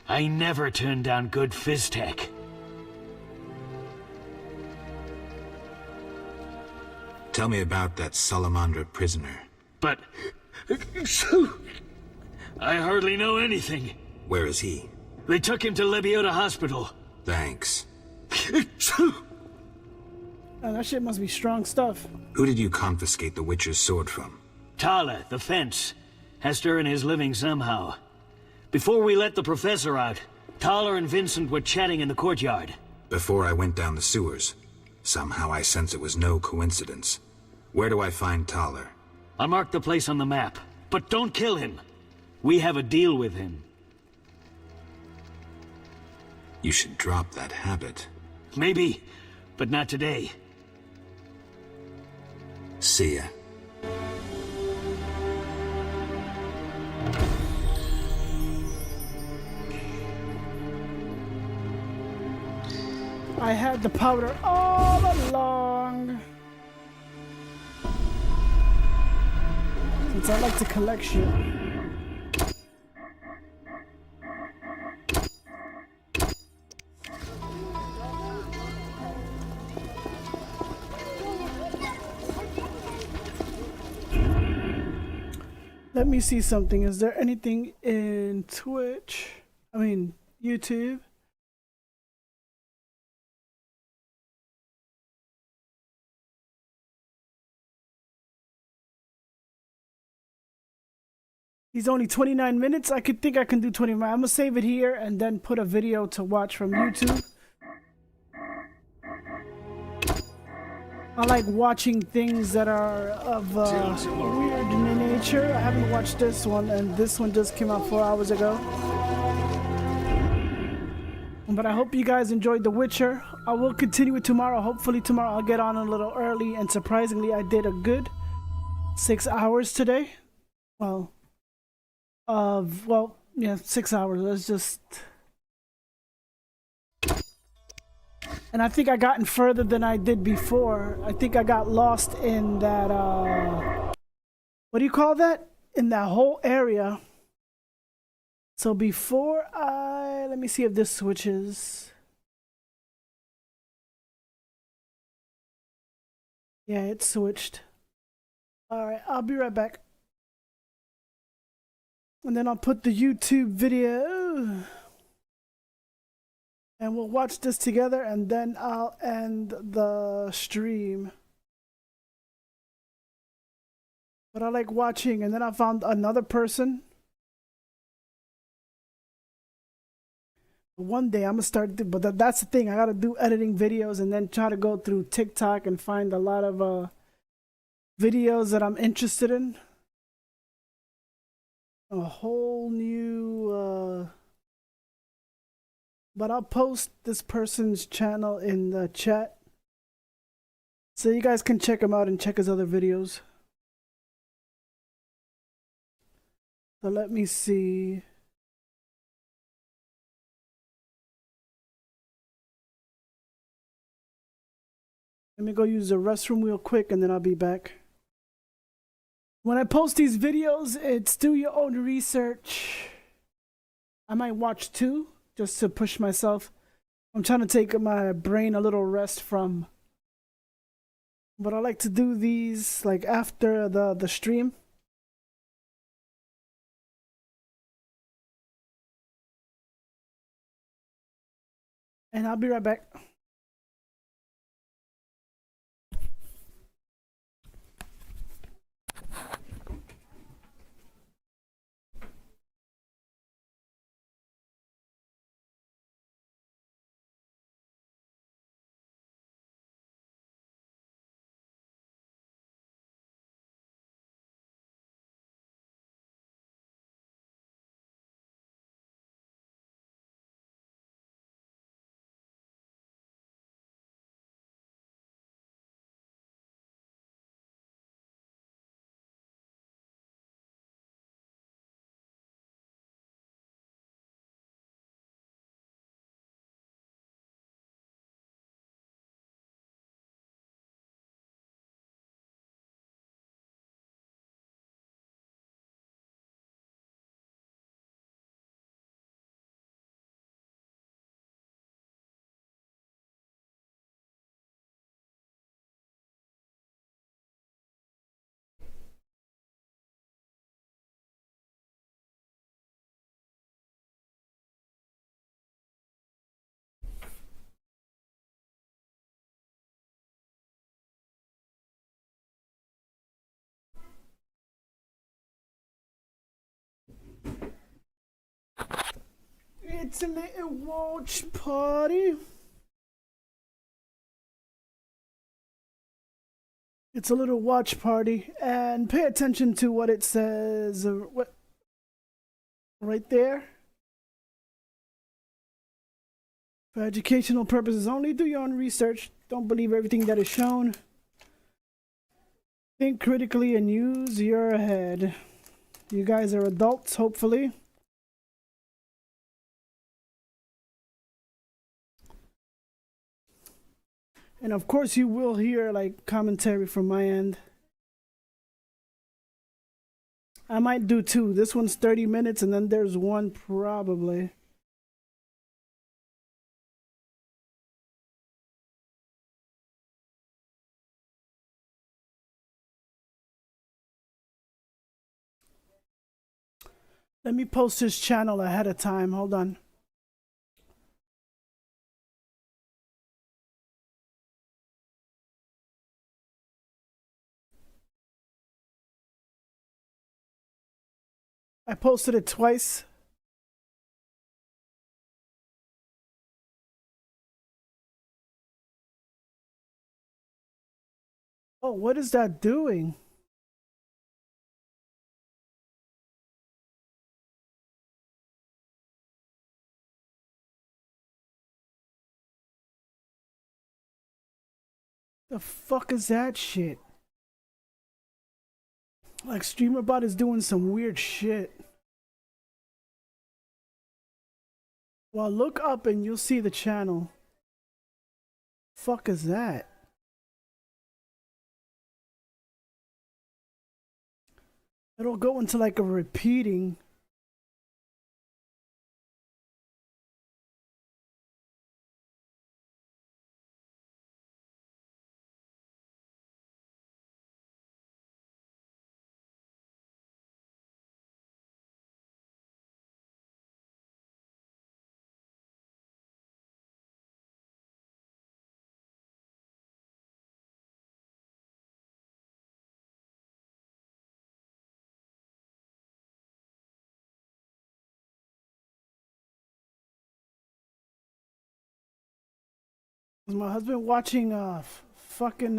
S5: I never turn down good Fizztech.
S6: Tell me about that Salamandra prisoner.
S5: But... I hardly know anything.
S6: Where is he?
S5: They took him to Lebiota Hospital.
S6: Thanks.
S1: Oh, that shit must be strong stuff.
S6: Who did you confiscate the Witcher's sword from?
S5: Tala, the fence, has to earn his living somehow. Before we let the professor out, Tala and Vincent were chatting in the courtyard.
S6: Before I went down the sewers. Somehow I sense it was no coincidence. Where do I find Thaler?
S5: I'll mark the place on the map, but don't kill him. We have a deal with him.
S6: You should drop that habit.
S5: Maybe, but not today.
S6: See ya.
S1: I had the powder all along. Since I like to collect shit. Let me see something. Is there anything in Twitch? I mean, YouTube? He's only 29 minutes. I could think I can do 20 minutes. I'm gonna save it here and then put a video to watch from YouTube. I like watching things that are of weird in nature. I haven't watched this one, and this one just came out 4 hours ago. But I hope you guys enjoyed The Witcher. I will continue it tomorrow. Hopefully tomorrow I'll get on a little early, and surprisingly I did a good 6 hours today. Well, 6 hours. Let's just... And I think I gotten further than I did before. I think I got lost in that, what do you call that? In that whole area. So before let me see if this switches. Yeah, it switched. Alright, I'll be right back. And then I'll put the YouTube video. And we'll watch this together, and then I'll end the stream. But I like watching, and then I found another person. One day I'm gonna start, but that's the thing. I gotta do editing videos, and then try to go through TikTok and find a lot of videos that I'm interested in. A whole new. But I'll post this person's channel in the chat, so you guys can check him out and check his other videos. So let me see. Let me go use the restroom real quick, and then I'll be back. When I post these videos, it's do your own research. I might watch 2. Just to push myself. I'm trying to take my brain a little rest from. But I like to do these like after the stream. And I'll be right back. It's a little watch party. It's a little watch party, and pay attention to what it says. What right there? For educational purposes only, do your own research. Don't believe everything that is shown. Think critically and use your head. You guys are adults, hopefully. And of course you will hear like commentary from my end. I might do two. This one's 30 minutes and then there's one probably. Let me post his channel ahead of time. Hold on. I posted it twice. Oh, what is that doing? The fuck is that shit? Like StreamerBot is doing some weird shit. Well, look up and you'll see the channel. Fuck is that? It'll go into like a repeating. Was my husband watching fucking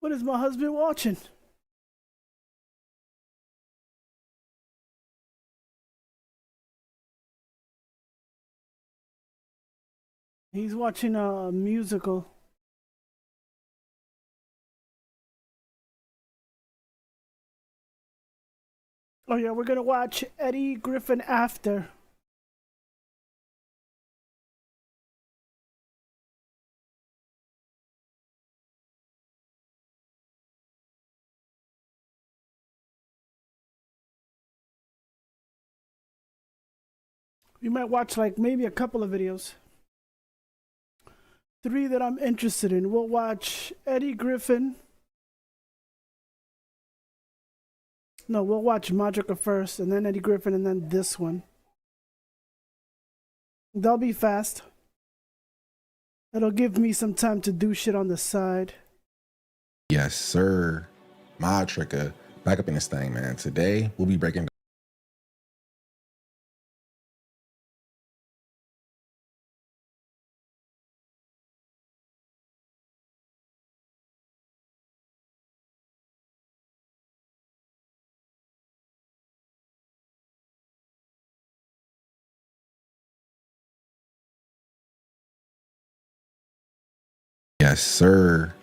S1: what is my husband watching? He's watching a musical. Oh yeah, we're gonna watch Eddie Griffin After. We might watch like maybe a couple of videos. 3 that I'm interested in. We'll watch Eddie Griffin. No, we'll watch Madrica first, and then Eddie Griffin, and then this one. They'll be fast. It'll give me some time to do shit on the side.
S4: Yes, sir. Madrica, back up in this thing, man. Today, we'll be breaking down. Yes, sir.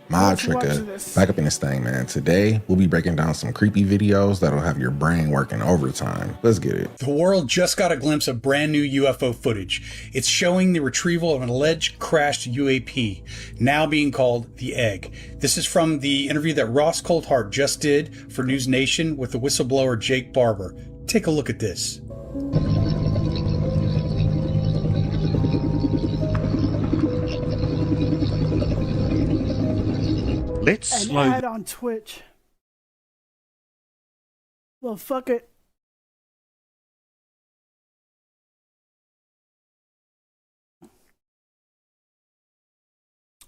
S4: Madrica, back up in this thing, man. Today, we'll be breaking down some creepy videos that'll have your brain working overtime. Let's get it.
S11: The world just got a glimpse of brand new UFO footage. It's showing the retrieval of an alleged crashed UAP, now being called the Egg. This is from the interview that Ross Coulthart just did for News Nation with the whistleblower Jake Barber. Take a look at this.
S1: Let's slow. Ad on Twitch. Well, fuck it.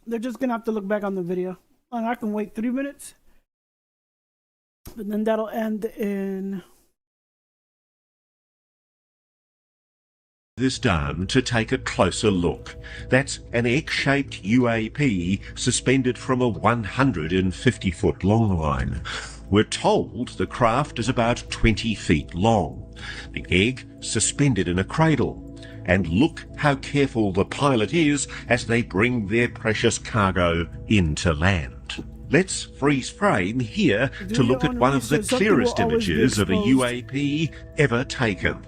S1: They're just gonna have to look back on the video. And I can wait 3 minutes. But then that'll end in...
S23: This down to take a closer look. That's an egg-shaped UAP suspended from a 150-foot long line. We're told the craft is about 20 feet long. The egg suspended in a cradle. And look how careful the pilot is as they bring their precious cargo into land. Let's freeze frame here to look at one of the clearest images of a UAP ever taken.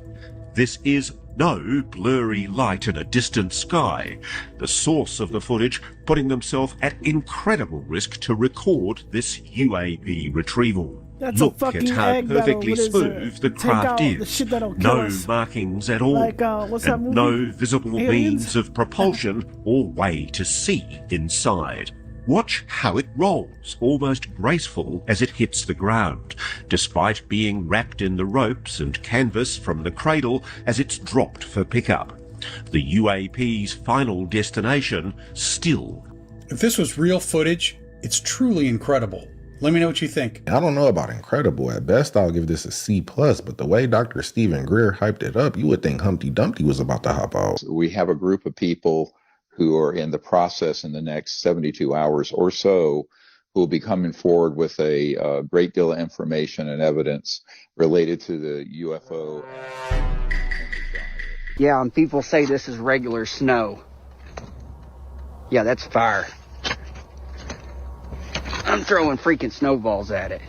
S23: This is no blurry light in a distant sky. The source of the footage putting themselves at incredible risk to record this UAP retrieval.
S1: That's
S23: Look at how perfectly smooth the craft is. No markings at all.
S1: Like, what's that movie?
S23: No visible
S1: Aliens?
S23: means of propulsion or way to see inside. Watch how it rolls, almost graceful as it hits the ground, despite being wrapped in the ropes and canvas from the cradle as it's dropped for pickup. The UAP's final destination still.
S11: If this was real footage, it's truly incredible. Let me know what you think.
S4: I don't know about incredible. At best, I'll give this a C+, but the way Dr. Stephen Greer hyped it up, you would think Humpty Dumpty was about to hop out.
S24: We have a group of people who are in the process in the next 72 hours or so who will be coming forward with a great deal of information and evidence related to the UFO.
S25: Yeah, and people say this is regular snow. Yeah, that's fire. I'm throwing freaking snowballs at it.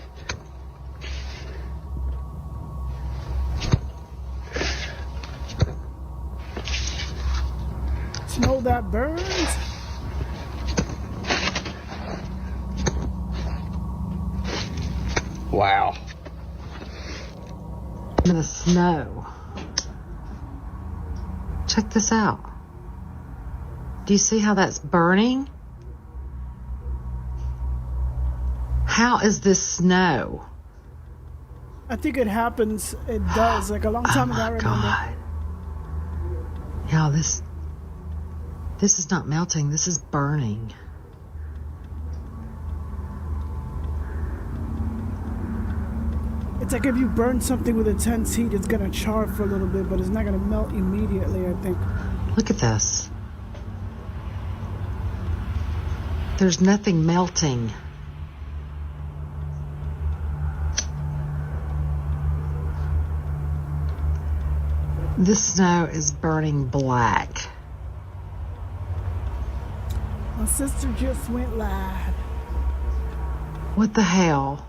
S1: Snow that burns.
S25: Wow.
S26: In the snow. Check this out. Do you see how that's burning? How is this snow?
S1: I think it happens. It does. Like a long time ago, I remember.
S26: God. Yeah, this is not melting. This is burning.
S1: It's like if you burn something with intense heat, it's gonna char for a little bit, but it's not gonna melt immediately, I think.
S26: Look at this. There's nothing melting. This snow is burning black.
S1: My sister just went live.
S26: What the hell?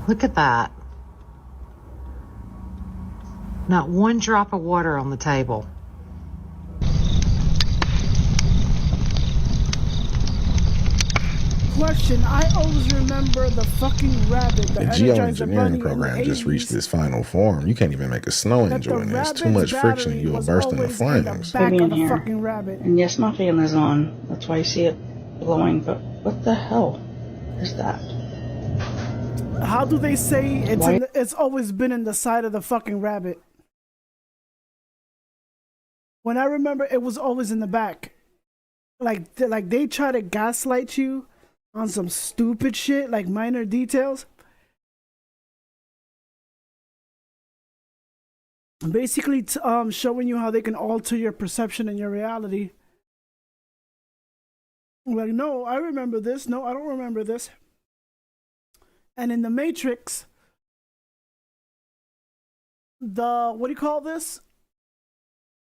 S26: Look at that. Not one drop of water on the table.
S1: question. I always remember the fucking rabbit.
S4: The geoengineering program just reached its final form. You can't even make a snow angel in this. Too much friction, you'll burst into flames.
S1: Back of the fucking rabbit.
S2: And yes, my fan is on. That's why you see it blowing. But what the hell is that?
S1: How do they say it's always been in the side of the fucking rabbit? When I remember, it was always in the back. Like they try to gaslight you on some stupid shit, like minor details. Basically, showing you how they can alter your perception and your reality. Like, no, I remember this. No, I don't remember this. And in the Matrix, what do you call this?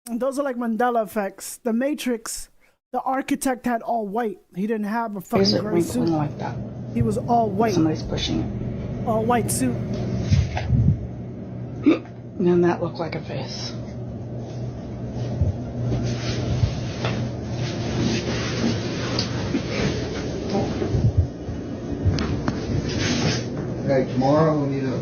S1: Those are like Mandela effects. The Matrix, the architect had all white. He didn't have a fucking gray suit.
S2: Like that?
S1: He was all white.
S2: Somebody's pushing it.
S1: All white suit.
S2: And then that looked like a face.
S3: Hey, tomorrow we need a...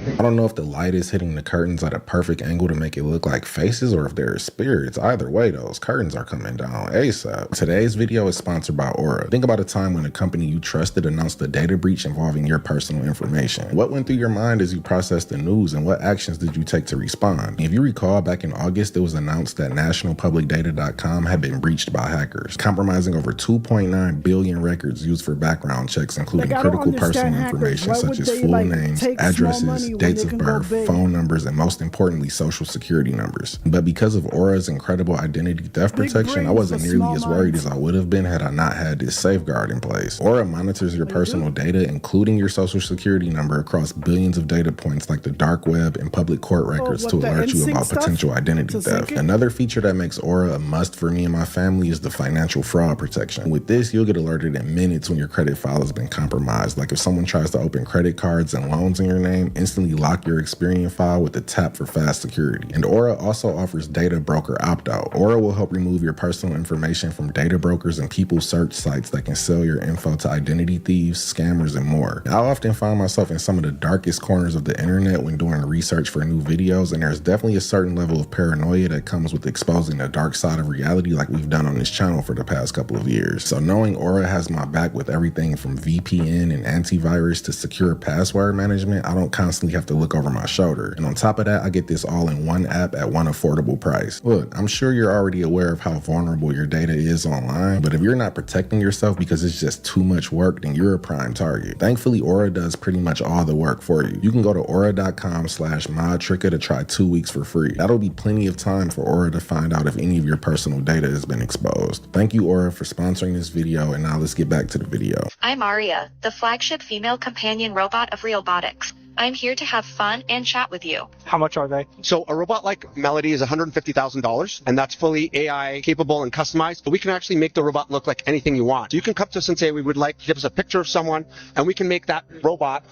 S4: I don't know if the light is hitting the curtains at a perfect angle to make it look like faces or if they're spirits. Either way, those curtains are coming down ASAP. Today's video is sponsored by Aura. Think about a time when a company you trusted announced a data breach involving your personal information. What went through your mind as you processed the news, and what actions did you take to respond? If you recall, back in August, it was announced that nationalpublicdata.com had been breached by hackers, compromising over 2.9 billion records used for background checks, including critical personal information such as full names, addresses, dates of birth, phone numbers, and most importantly, social security numbers. But because of Aura's incredible identity theft protection, I wasn't nearly as worried as I would have been had I not had this safeguard in place. Aura monitors your personal data, including your social security number, across billions of data points like the dark web and public court records to alert you about potential identity theft. Another feature that makes Aura a must for me and my family is the financial fraud protection. With this, you'll get alerted in minutes when your credit file has been compromised. Like if someone tries to open credit cards and loans in your name, instantly lock your Experian file with a tap for fast security. And Aura also offers data broker opt-out. Aura will help remove your personal information from data brokers and people search sites that can sell your info to identity thieves, scammers, and more. I often find myself in some of the darkest corners of the internet when doing research for new videos, and there's definitely a certain level of paranoia that comes with exposing the dark side of reality like we've done on this channel for the past couple of years. So knowing Aura has my back with everything from VPN and antivirus to secure password management, I don't constantly have to look over my shoulder. And on top of that, I get this all in one app at one affordable price. Look, I'm sure you're already aware of how vulnerable your data is online, but if you're not protecting yourself because it's just too much work, then you're a prime target. Thankfully, Aura does pretty much all the work for you. You can go to aura.com/modtricka to try 2 weeks for free. That'll be plenty of time for Aura to find out if any of your personal data has been exposed. Thank you, Aura, for sponsoring this video, and now let's get back to the video.
S7: I'm Aria, the flagship female companion robot of Realbotics. I'm here to have fun and chat with you.
S9: How much are they? So a robot like Melody is $150,000, and that's fully AI capable and customized. But we can actually make the robot look like anything you want. So you can come to us and say, we would like to give us a picture of someone, and we can make that robot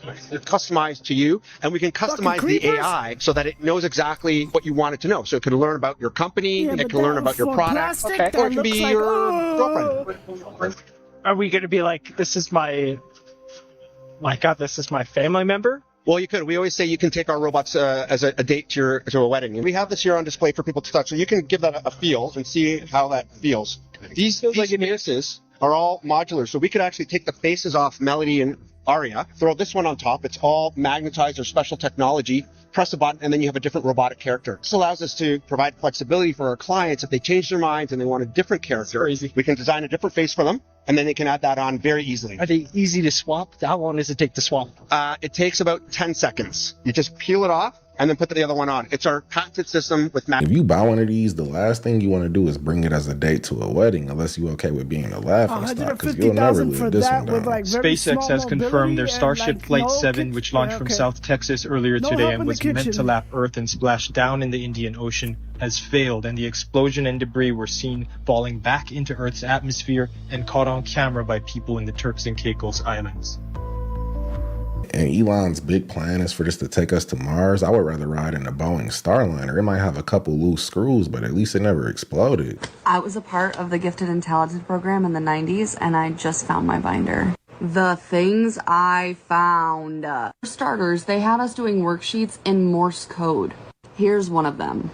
S9: customized to you, and we can customize the AI so that it knows exactly what you want it to know. So it can learn about your company, it can learn about your product, or it can be your girlfriend. Are we going to be like, this is my God, this is my family member? Well, you could. We always say you can take our robots as a date to a wedding. And we have this here on display for people to touch. So you can give that a feel and see how that feels. These faces are all modular. So we could actually take the faces off Melody and Aria, throw this one on top. It's all magnetized or special technology. Press a button, and then you have a different robotic character. This allows us to provide flexibility for our clients. If they change their minds and they want a different character, we can design a different face for them, and then they can add that on very easily. Are they easy to swap? How long does it take to swap? It takes about 10 seconds. You just peel it off and then put the other one on. It's our patented system with
S4: If you buy one of these, the last thing you want to do is bring it as a date to a wedding, unless you're okay with being a laughing stock, because you'll never live this one down.
S13: SpaceX has confirmed their Starship Flight 7, which launched from South Texas earlier today and was meant to lap Earth and splash down in the Indian Ocean, has failed, and the explosion and debris were seen falling back into Earth's atmosphere and caught on camera by people in the Turks and Caicos Islands.
S4: And Elon's big plan is for this to take us to Mars. I would rather ride in a Boeing Starliner. It might have a couple loose screws, but at least it never exploded.
S3: I was a part of the Gifted Intelligence program in the 90s, and I just found my binder. The things I found. For starters, they had us doing worksheets in Morse code. Here's one of them.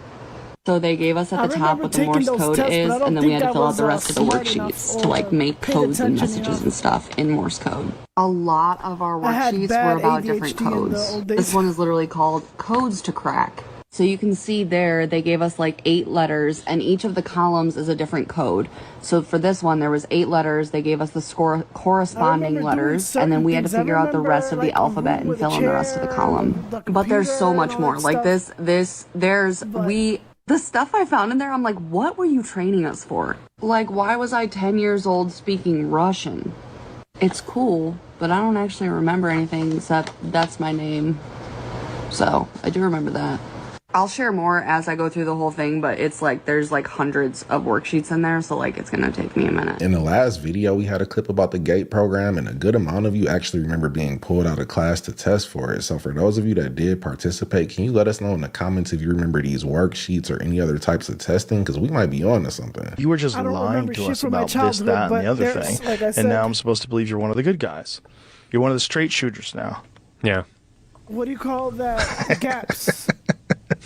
S3: So they gave us at the top what the Morse code is, and then we had to fill out the rest of the worksheets to like make codes and messages and stuff in Morse code. A lot of our worksheets were about different codes. This one is literally called Codes to Crack. So you can see there, they gave us like 8 letters, and each of the columns is a different code. So for this one, there was 8 letters. They gave us the corresponding letters, and then we had to figure out the rest of the alphabet and fill in the rest of the column. But there's so much more. Like the stuff I found in there, I'm like, what were you training us for? Like, why was I 10 years old speaking Russian? It's cool, but I don't actually remember anything except that's my name. So, I do remember that. I'll share more as I go through the whole thing, but it's like, there's like hundreds of worksheets in there, so like, it's gonna take me a minute.
S4: In the last video, we had a clip about the GATE program, and a good amount of you actually remember being pulled out of class to test for it. So for those of you that did participate, can you let us know in the comments if you remember these worksheets or any other types of testing? Because we might be on to something.
S8: You were just lying to us about this, that, and the other thing.
S1: Like I said,
S8: and now I'm supposed to believe you're one of the good guys. You're one of the straight shooters now.
S10: Yeah.
S1: What do you call that? Gaps.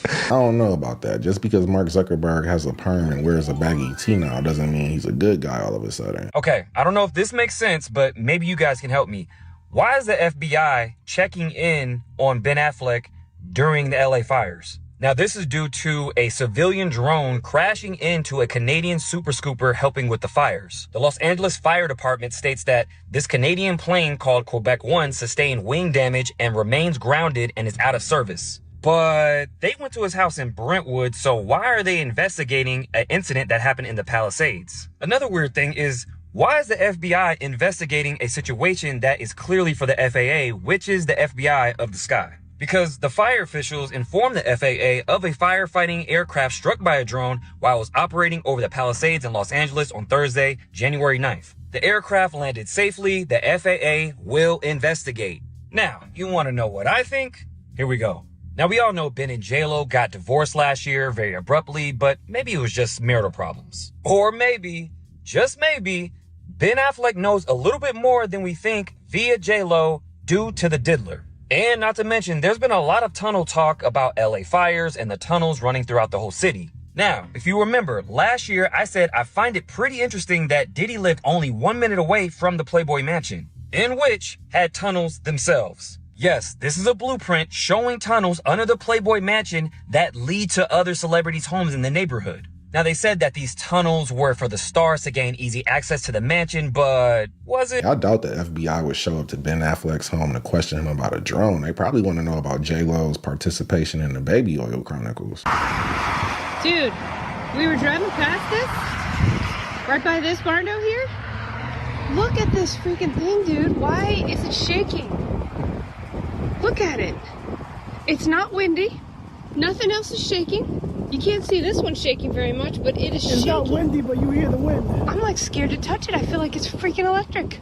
S4: I don't know about that. Just because Mark Zuckerberg has a perm and wears a baggy tee now doesn't mean he's a good guy all of a sudden.
S14: Okay, I don't know if this makes sense, but maybe you guys can help me. Why is the FBI checking in on Ben Affleck during the LA fires? Now, this is due to a civilian drone crashing into a Canadian Super Scooper helping with the fires. The Los Angeles Fire Department states that this Canadian plane called Quebec 1 sustained wing damage and remains grounded and is out of service. But they went to his house in Brentwood, so why are they investigating an incident that happened in the Palisades? Another weird thing is, why is the FBI investigating a situation that is clearly for the FAA, which is the FBI of the sky? Because the fire officials informed the FAA of a firefighting aircraft struck by a drone while it was operating over the Palisades in Los Angeles on Thursday, January 9th. The aircraft landed safely. The FAA will investigate. Now, you want to know what I think? Here we go. Now, we all know Ben and J-Lo got divorced last year very abruptly, but maybe it was just marital problems. Or maybe, just maybe, Ben Affleck knows a little bit more than we think via J-Lo due to the diddler. And not to mention, there's been a lot of tunnel talk about LA fires and the tunnels running throughout the whole city. Now, if you remember, last year I said I find it pretty interesting that Diddy lived only 1 minute away from the Playboy Mansion, in which had tunnels themselves. Yes, this is a blueprint showing tunnels under the Playboy Mansion that lead to other celebrities' homes in the neighborhood. Now, they said that these tunnels were for the stars to gain easy access to the mansion, but was it?
S4: I doubt the FBI would show up to Ben Affleck's home to question him about a drone. They probably want to know about J-Lo's participation in the Baby Oil Chronicles.
S15: Dude, we were driving past this, right by this barno here. Look at this freaking thing, dude. Why is it shaking? Look at it. It's not windy. Nothing else is shaking. You can't see this one shaking very much, but it is shaking.
S1: It's not windy, but you hear the wind.
S15: I'm like scared to touch it. I feel like it's freaking electric.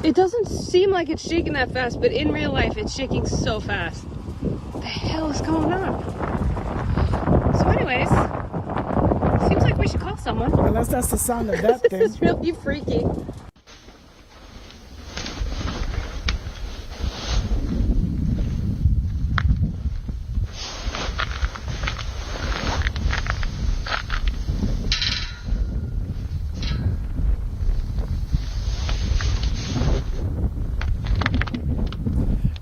S15: It doesn't seem like it's shaking that fast, but in real life, it's shaking so fast. What the hell is going on? So anyways, seems like we should call someone.
S1: Unless that's the sound of that thing.
S15: This is really freaky.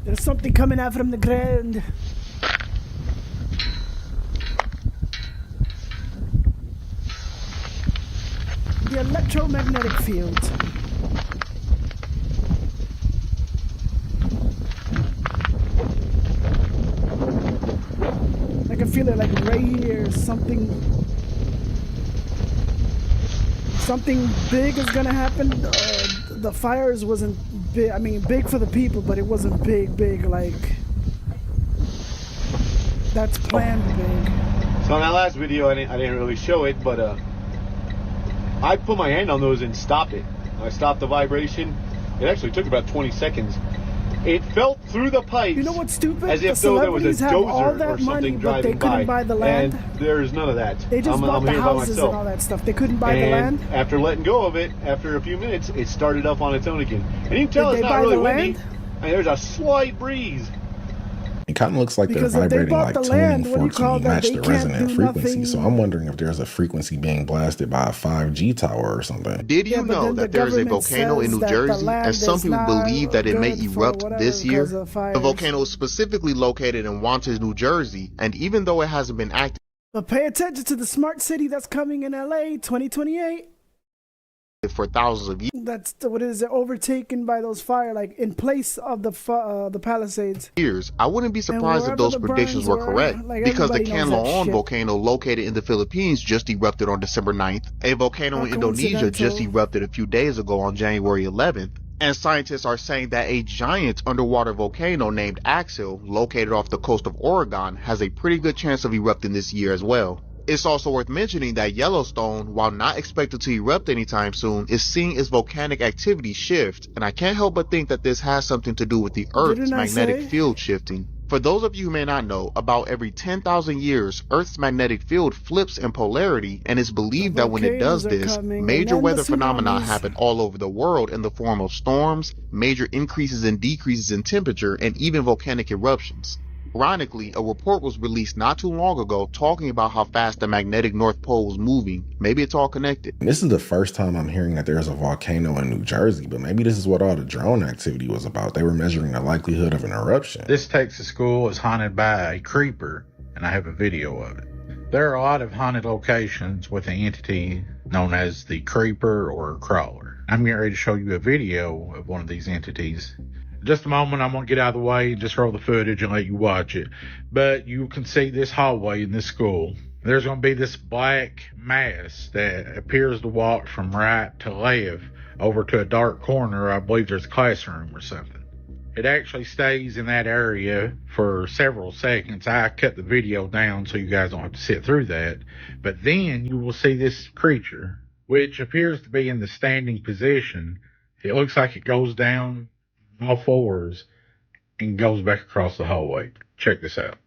S1: There's something coming out from the ground. The electromagnetic field. I can feel it like right here. Something big is gonna happen. The fires wasn't big. I mean, big for the people, but it wasn't big like that's planned big.
S10: So in that last video, I didn't really show it, but I put my hand on those and stopped it. I stopped the vibration. It actually took about 20 seconds. It fell through the pipes.
S1: You know what's stupid?
S10: As if
S1: the
S10: though there was a
S1: celebrities have all
S10: dozer
S1: that
S10: or something
S1: money, but they
S10: driving
S1: couldn't
S10: by.
S1: buy the land.
S10: And there's none of that.
S1: They just bought the
S10: here by
S1: houses and
S10: myself.
S1: all that stuff. They couldn't buy the
S10: And
S1: land.
S10: after letting go of it, after a few minutes, it started up on its own again. And you can tell
S1: Did
S10: it's
S1: they
S10: not
S1: buy
S10: really
S1: the
S10: windy.
S1: land?
S10: I mean, there's a slight breeze.
S4: It kind of looks like
S1: Because
S4: they're
S1: if they
S4: vibrating
S1: bought
S4: like
S1: the
S4: tuning
S1: land, what do you
S4: forks
S1: call
S4: when you
S1: that?
S4: match
S1: They
S4: the
S1: can't
S4: resonant
S1: do
S4: frequency.
S1: nothing.
S4: So I'm wondering if there's a frequency being blasted by a 5G tower or something.
S12: Did you
S1: Yeah, but
S12: know
S1: then the
S12: that there is a
S1: government
S12: volcano in
S1: says
S12: New
S1: that the
S12: Jersey,
S1: land
S12: and some
S1: is
S12: people
S1: not
S12: believe that it may
S1: good for
S12: erupt
S1: whatever
S12: this year?
S1: because of
S12: The
S1: fires.
S12: volcano is specifically located in Wantage, New Jersey, and even though it hasn't been active
S1: But pay attention to the smart city that's coming in LA 2028.
S12: for thousands of
S1: That's what is it? Overtaken by those fire, like in place of the Palisades.
S12: years, I wouldn't be surprised if
S1: wherever
S12: those
S1: the
S12: predictions
S1: burns
S12: were
S1: were,
S12: correct,
S1: like,
S12: because the
S1: everybody knows that
S12: Canlaon
S1: shit.
S12: volcano located in the Philippines just erupted on December 9th. A volcano
S1: How
S12: in Indonesia just
S1: coincidental.
S12: erupted a few days ago on January 11th. And scientists are saying that a giant underwater volcano named Axel, located off the coast of Oregon, has a pretty good chance of erupting this year as well. It's also worth mentioning that Yellowstone, while not expected to erupt anytime soon, is seeing its volcanic activity shift, and I can't help but think that this has something to do with the Earth's
S1: Didn't I
S12: magnetic
S1: say?
S12: field shifting. For those of you who may not know, about every 10,000 years, Earth's magnetic field flips in polarity, and it's believed that when it does
S1: volcanoes are
S12: this,
S1: coming, and
S12: major
S1: then the
S12: weather phenomena
S1: tsunamis.
S12: happen all over the world in the form of storms, major increases and decreases in temperature, and even volcanic eruptions. Ironically, a report was released not too long ago talking about how fast the magnetic North Pole was moving. Maybe it's all connected.
S4: And this is the first time I'm hearing that there's a volcano in New Jersey, but maybe this is what all the drone activity was about. They were measuring the likelihood of an eruption.
S16: This Texas school is haunted by a creeper, and I have a video of it. There are a lot of haunted locations with an entity known as the creeper or crawler. I'm getting ready to show you a video of one of these entities. In just a moment, I'm going to get out of the way and just roll the footage and let you watch it. But you can see this hallway in this school. There's going to be this black mass that appears to walk from right to left over to a dark corner. I believe there's a classroom or something. It actually stays in that area for several seconds. I cut the video down so you guys don't have to sit through that. But then you will see this creature, which appears to be in the standing position. It looks like it goes down all fours and goes back across the hallway. Check this out.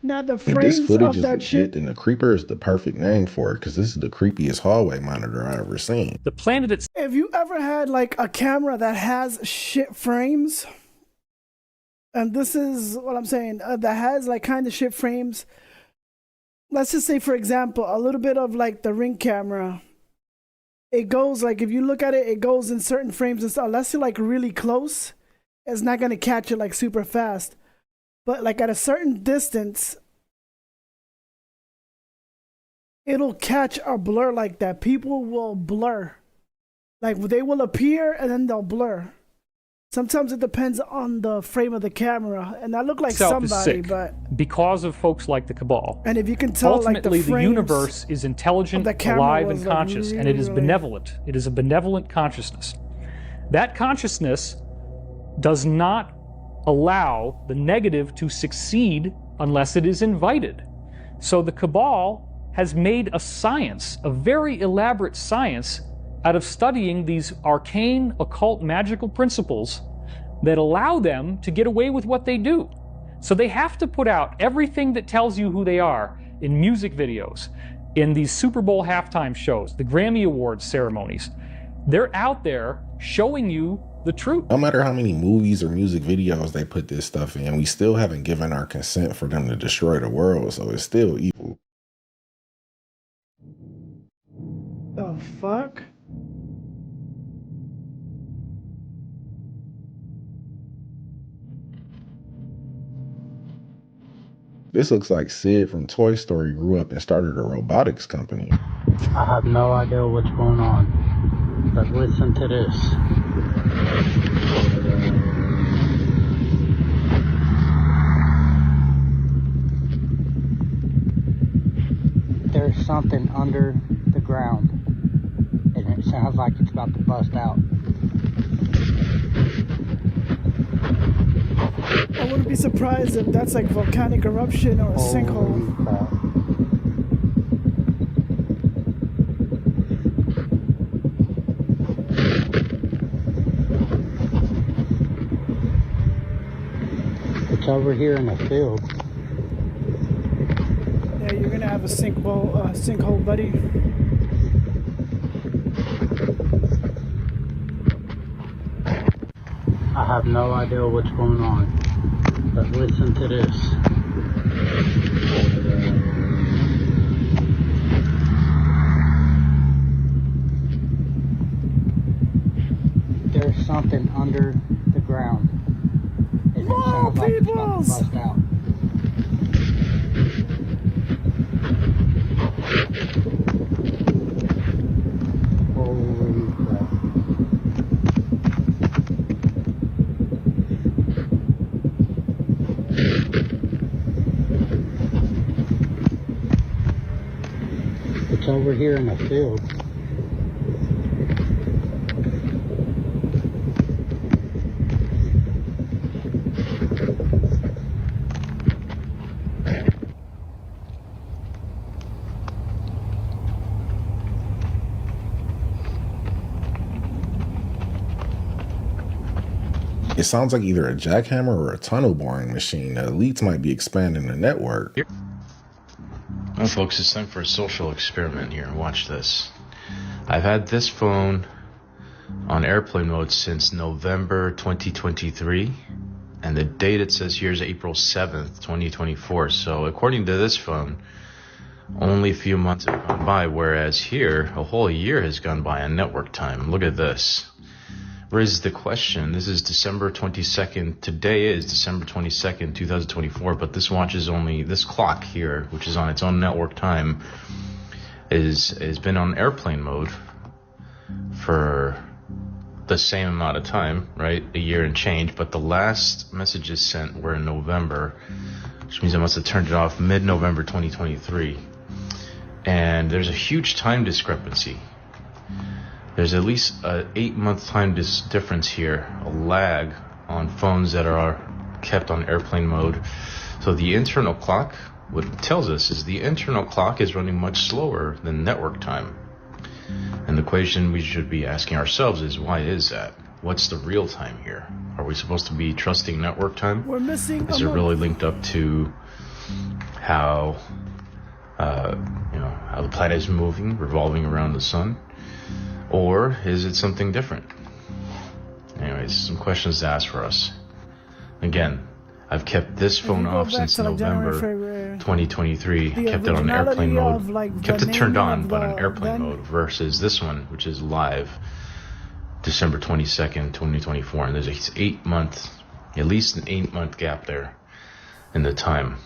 S1: Now the
S4: If this
S1: frames
S4: footage
S1: of
S4: is
S1: that
S4: legit,
S1: shit.
S4: then the creeper is the perfect name for it, because this is the creepiest hallway monitor I ever seen.
S19: The planet itself.
S1: If you ever had like a camera that has shit frames, and this is what I'm saying, that has like kind of shit frames. Let's just say, for example, a little bit of like the Ring camera. It goes like, if you look at it, it goes in certain frames and stuff. Unless you're like really close, it's not gonna catch it like super fast. But like at a certain distance, it'll catch a blur like that. People will blur. Like they will appear and then they'll blur. Sometimes it depends on the frame of the camera. And I look like
S19: Itself is
S1: somebody,
S19: sick
S1: but
S19: because of folks like the Cabal.
S1: and if you can tell
S19: Ultimately,
S1: like the
S19: the
S1: frames
S19: universe is intelligent,
S1: of the camera
S19: alive,
S1: was,
S19: and
S1: like,
S19: conscious, and it is
S1: really-
S19: benevolent. It is a benevolent consciousness. That consciousness does not allow the negative to succeed unless it is invited. So the Cabal has made a science, a very elaborate science, out of studying these arcane, occult, magical principles that allow them to get away with what they do. So they have to put out everything that tells you who they are in music videos, in these Super Bowl halftime shows, the Grammy Awards ceremonies. They're out there showing you the truth.
S4: No matter how many movies or music videos they put this stuff in, we still haven't given our consent for them to destroy the world, so it's still evil.
S1: The fuck?
S4: This looks like Sid from Toy Story grew up and started a robotics company.
S20: I have no idea what's going on, but listen to this.
S5: something under the ground, and it sounds like it's about to bust out.
S1: I wouldn't be surprised if that's like volcanic eruption or a sinkhole.
S5: It's over here in the field.
S1: Yeah, you're gonna have a sinkhole, buddy.
S5: I have no idea what's going on, but listen to this. There's something under the ground. And it sounds like it's about to bust out. Holy crap. It's over here in the field.
S4: It sounds like either a jackhammer or a tunnel boring machine. The elites might be expanding the network.
S17: Well, folks, it's time for a social experiment here. Watch this. I've had this phone on airplane mode since November 2023, and the date it says here is April 7th, 2024. So according to this phone, only a few months have gone by, whereas here, a whole year has gone by on network time. Look at this. Raises the question. This is December 22nd. Today is December 22nd, 2024, but this watch is only, this clock here, which is on its own network time, has been on airplane mode for the same amount of time, right? A year and change, but the last messages sent were in November, which means I must have turned it off mid-November 2023. And there's a huge time discrepancy. There's at least an 8-month time difference here, a lag on phones that are kept on airplane mode. So the internal clock, what it tells us is the internal clock is running much slower than network time. And the question we should be asking ourselves is, why is that? What's the real time here? Are we supposed to be trusting network time?
S1: We're missing.
S17: Is it really linked up to how, how the planet is moving, revolving around the sun? Or is it something different? Anyways, some questions to ask for us. Again, I've kept this phone off since November 2023. Kept it on airplane mode. Kept it turned on, but on airplane mode, versus this one, which is live, December 22nd, 2024. And there's at least an 8-month gap there in the time.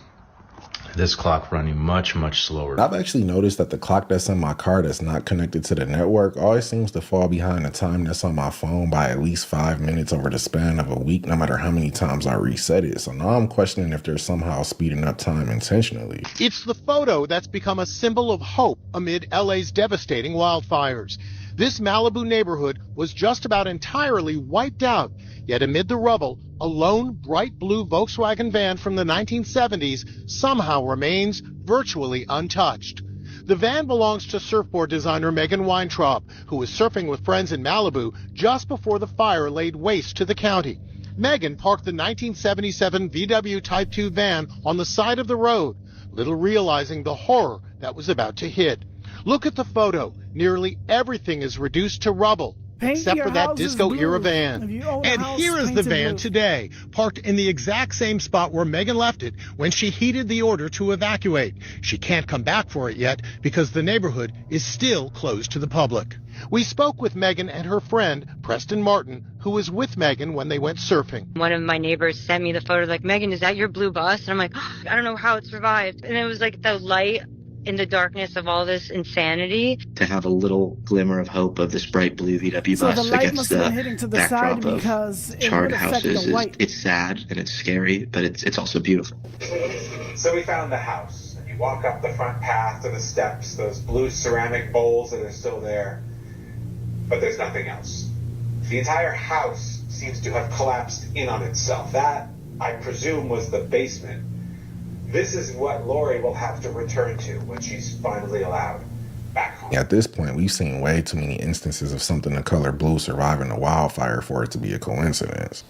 S17: This clock running much, much slower.
S4: I've actually noticed that the clock that's in my car that's not connected to the network always seems to fall behind the time that's on my phone by at least 5 minutes over the span of a week, no matter how many times I reset it. So now I'm questioning if they're somehow speeding up time intentionally.
S18: It's the photo that's become a symbol of hope amid LA's devastating wildfires. This Malibu neighborhood was just about entirely wiped out, yet amid the rubble, a lone bright blue Volkswagen van from the 1970s somehow remains virtually untouched. The van belongs to surfboard designer Megan Weintraub, who was surfing with friends in Malibu just before the fire laid waste to the county. Megan parked the 1977 VW Type 2 van on the side of the road, little realizing the horror that was about to hit. Look at the photo. Nearly everything is reduced to rubble, except for that disco-era van. And here is the van today, parked in the exact same spot where Megan left it when she heeded the order to evacuate. She can't come back for it yet because the neighborhood is still closed to the public. We spoke with Megan and her friend, Preston Martin, who was with Megan when they went surfing.
S20: One of my neighbors sent me the photo, like, Megan, is that your blue bus? And I'm like, oh, I don't know how it survived. And it was like the light in the darkness of all this insanity.
S21: To have a little glimmer of hope of this bright blue VW
S1: So
S21: bus
S1: the light
S21: against
S1: must have been hitting to the side
S21: backdrop
S1: because
S21: of
S1: it
S21: charred
S1: would affect
S21: houses.
S1: the white.
S21: It's sad and it's scary, but it's also beautiful.
S22: So we found the house, and you
S6: You walk up the front path to the steps, those blue ceramic bowls that are still there, but there's nothing else. The entire house seems to have collapsed in on itself. That, I presume, was the basement. This is what Lori will have to return to when she's finally allowed back home.
S4: At this point, we've seen way too many instances of something the color blue surviving a wildfire for it to be a coincidence.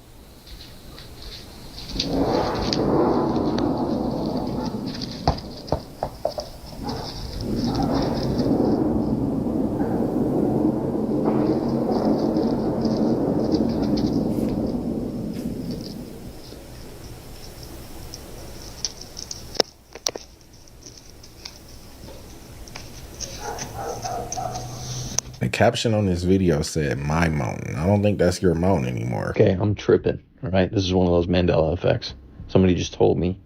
S4: The caption on this video said, "My mountain." I don't think that's your mountain anymore.
S11: Okay, I'm tripping, all right? This is one of those Mandela effects. Somebody just told me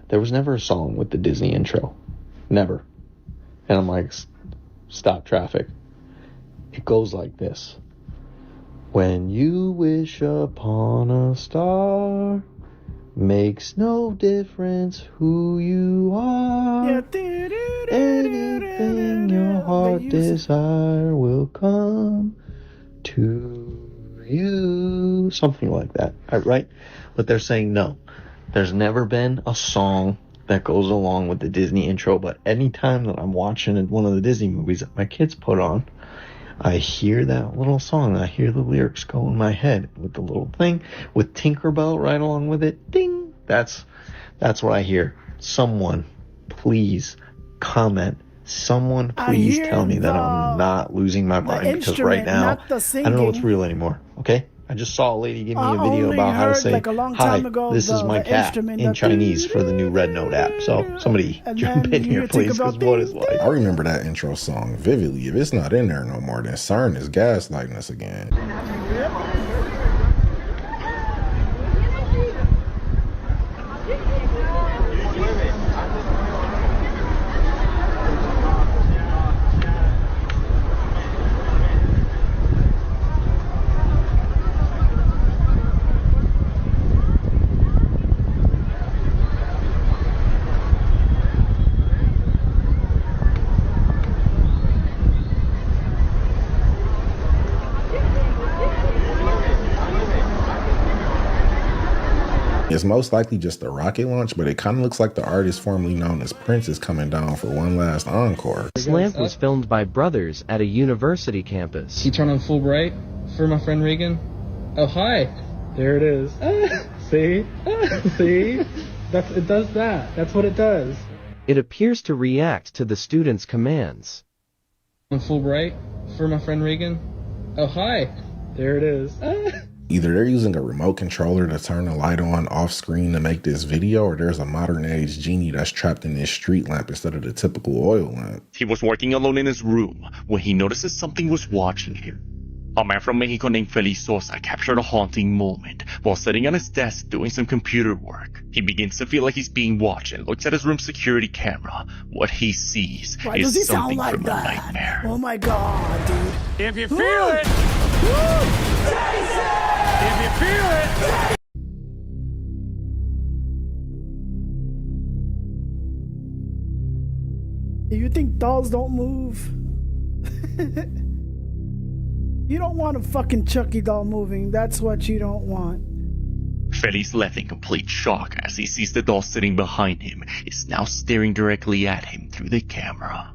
S11: there was never a song with the Disney intro. Never. And I'm like, stop traffic. It goes like this. When you wish upon a star, makes no difference who you are. Anything your heart desire will come to you. Something like that, right? But they're saying no. There's never been a song that goes along with the Disney intro, but anytime that I'm watching one of the Disney movies that my kids put on, I hear that little song. I hear the lyrics go in my head with the little thing with Tinkerbell right along with it. Ding! That's what I hear. Someone, please comment. Someone, please tell me that I'm not losing my mind, because right now I don't know what's real anymore. Okay? I just saw a lady give me a video about how to say, "Hi, this is my cat," in Chinese for the new Red Note app. So somebody jump in here, please, because what is life?
S4: I remember that intro song vividly. If it's not in there no more, then CERN is gaslighting us again. It's most likely just a rocket launch, but it kind of looks like the artist formerly known as Prince is coming down for one last encore.
S22: This lamp was filmed by brothers at a university campus.
S23: Can you turn on full bright for my friend Regan? Oh, hi. There it is. See? See? It does that. That's what it does.
S22: It appears to react to the student's commands.
S23: On full bright for my friend Regan? Oh, hi. There it is.
S4: Either they're using a remote controller to turn the light on off screen to make this video, or there's a modern age genie that's trapped in this street lamp instead of the typical oil lamp.
S24: He was working alone in his room when he notices something was watching him. A man from Mexico named Feliz Sosa captured a haunting moment while sitting on his desk doing some computer work. He begins to feel like he's being watched and looks at his room security camera. What he sees is something from a nightmare.
S1: Oh my god, dude.
S24: If you feel it! If you feel it!
S1: You think dolls don't move? You don't want a fucking Chucky doll moving. That's what you don't want.
S24: Feliz, left in complete shock as he sees the doll sitting behind him, is now staring directly at him through the camera.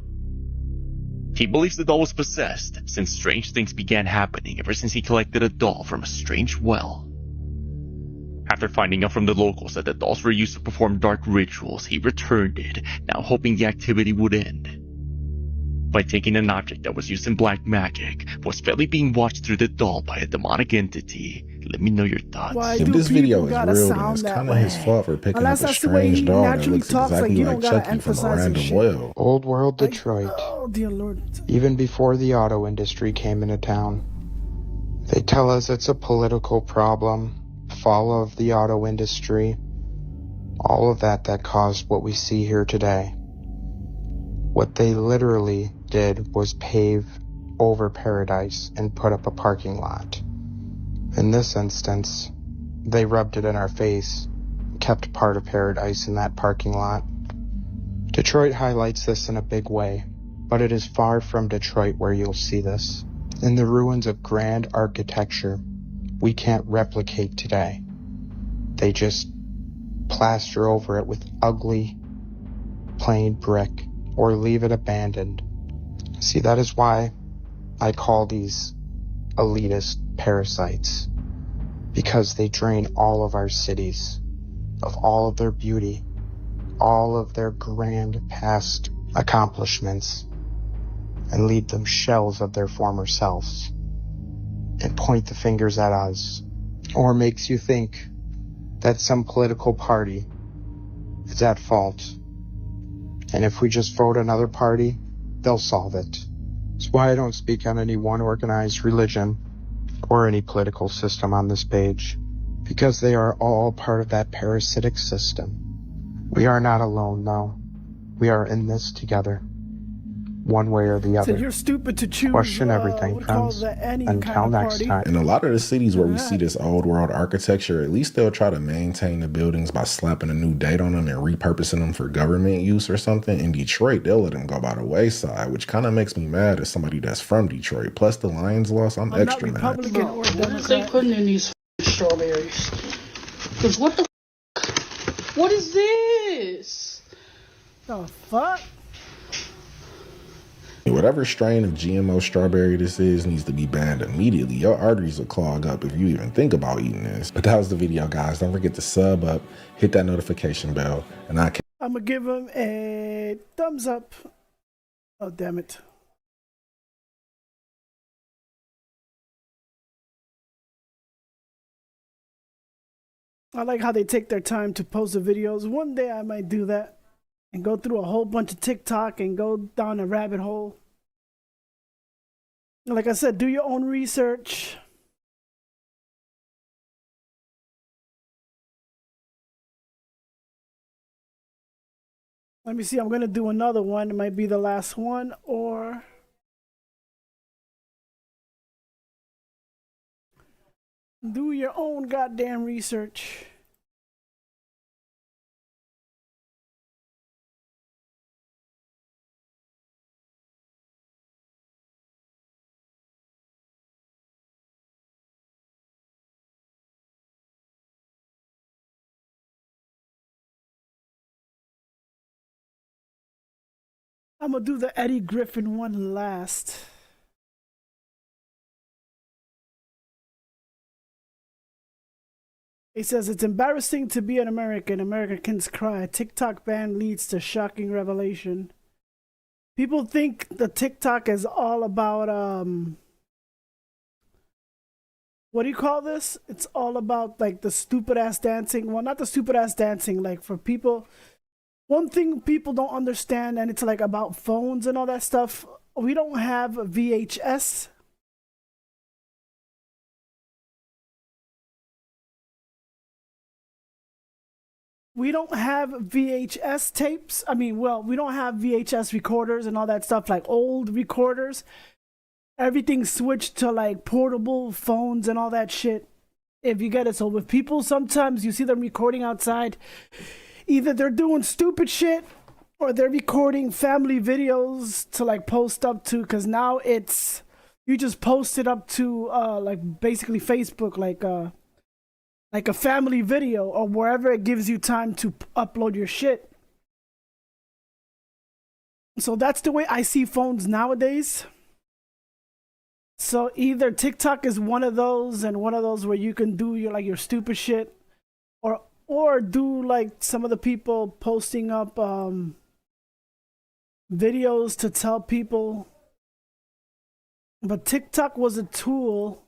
S24: He believes the doll was possessed, since strange things began happening ever since he collected a doll from a strange well. After finding out from the locals that the dolls were used to perform dark rituals, he returned it, now hoping the activity would end. By taking an object that was used in black magic, was Feli being watched through the doll by a demonic entity? Let me know your thoughts.
S4: If this video is real, then it's kind of his fault for picking up a strange doll that looks exactly like Chucky from a random well.
S25: Old world Detroit.
S1: Oh, dear Lord.
S25: Even before the auto industry came into town. They tell us it's a political problem, fall of the auto industry, all of that caused what we see here today. What they literally did was pave over Paradise and put up a parking lot. In this instance, they rubbed it in our face, kept part of Paradise in that parking lot. Detroit highlights this in a big way, but it is far from Detroit where you'll see this. In the ruins of grand architecture we can't replicate today. They just plaster over it with ugly, plain brick, or leave it abandoned. See, that is why I call these elitist parasites, because they drain all of our cities of all of their beauty, all of their grand past accomplishments, and leave them shells of their former selves, and point the fingers at us, or makes you think that some political party is at fault, and if we just vote another party, they'll solve it. That's why I don't speak on any one organized religion or any political system on this page, because they are all part of that parasitic system. We are not alone, though. We are in this together, one way or the other.
S1: So you're stupid to choose.
S25: Question everything, friends. Until next time.
S4: In a lot of the cities where we see this old world architecture, at least they'll try to maintain the buildings by slapping a new date on them and repurposing them for government use or something. In Detroit, they'll let them go by the wayside, which kind of makes me mad as somebody that's from Detroit. Plus the Lions lost, I'm extra mad.
S2: What is they putting in these strawberries? Because what the what is this?
S1: The fuck?
S4: Whatever strain of GMO strawberry this is needs to be banned immediately. Your arteries will clog up if you even think about eating this. But that was the video, guys. Don't forget to sub up, hit that notification bell, and I'm
S1: gonna give him a thumbs up. Oh, damn it. I like how they take their time to post the videos. One day I might do that and go through a whole bunch of TikTok and go down a rabbit hole. Like I said, do your own research. Let me see, I'm going to do another one. It might be the last one, or do your own goddamn research. I'm gonna do the Eddie Griffin one last. He says, it's embarrassing to be an American. Americans cry. TikTok ban leads to shocking revelation. People think the TikTok is all about, what do you call this? It's all about like the stupid ass dancing. Well, not the stupid ass dancing, like for people. One thing people don't understand, and it's like about phones and all that stuff, we don't have VHS. We don't have VHS tapes. I mean, well, we don't have VHS recorders and all that stuff, like old recorders. Everything switched to like portable phones and all that shit, if you get it. So with people, sometimes you see them recording outside. Either they're doing stupid shit or they're recording family videos to like post up to, because now it's, you just post it up to like basically Facebook, like a family video or wherever it gives you time to upload your shit. So that's the way I see phones nowadays. So either TikTok is one of those, and one of those where you can do your like your stupid shit, or do like some of the people posting up videos to tell people. But TikTok was a tool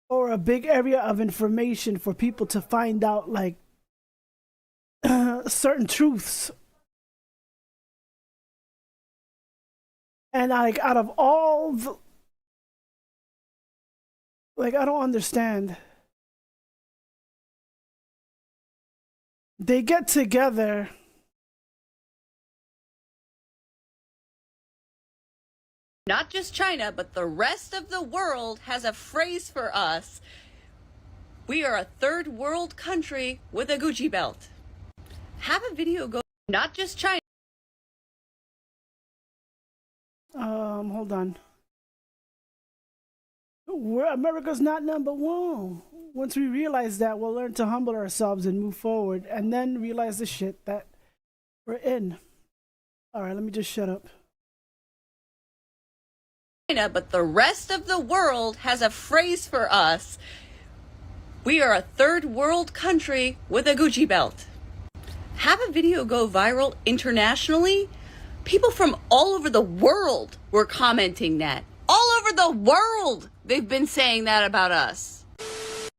S1: or a big area of information for people to find out like certain truths. And like out of all the, like, I don't understand. They get together
S3: Not just China, but the rest of the world has a phrase for us. We are a third world country with a Gucci belt. Have a video go Not just China.
S1: Hold on. America's not number one. Once we realize that, we'll learn to humble ourselves and move forward, and then realize the shit that we're in. All right, let me just shut up.
S3: China, but the rest of the world has a phrase for us. We are a third world country with a Gucci belt. Have a video go viral internationally? People from all over the world were commenting that. All over the world, they've been saying that about us.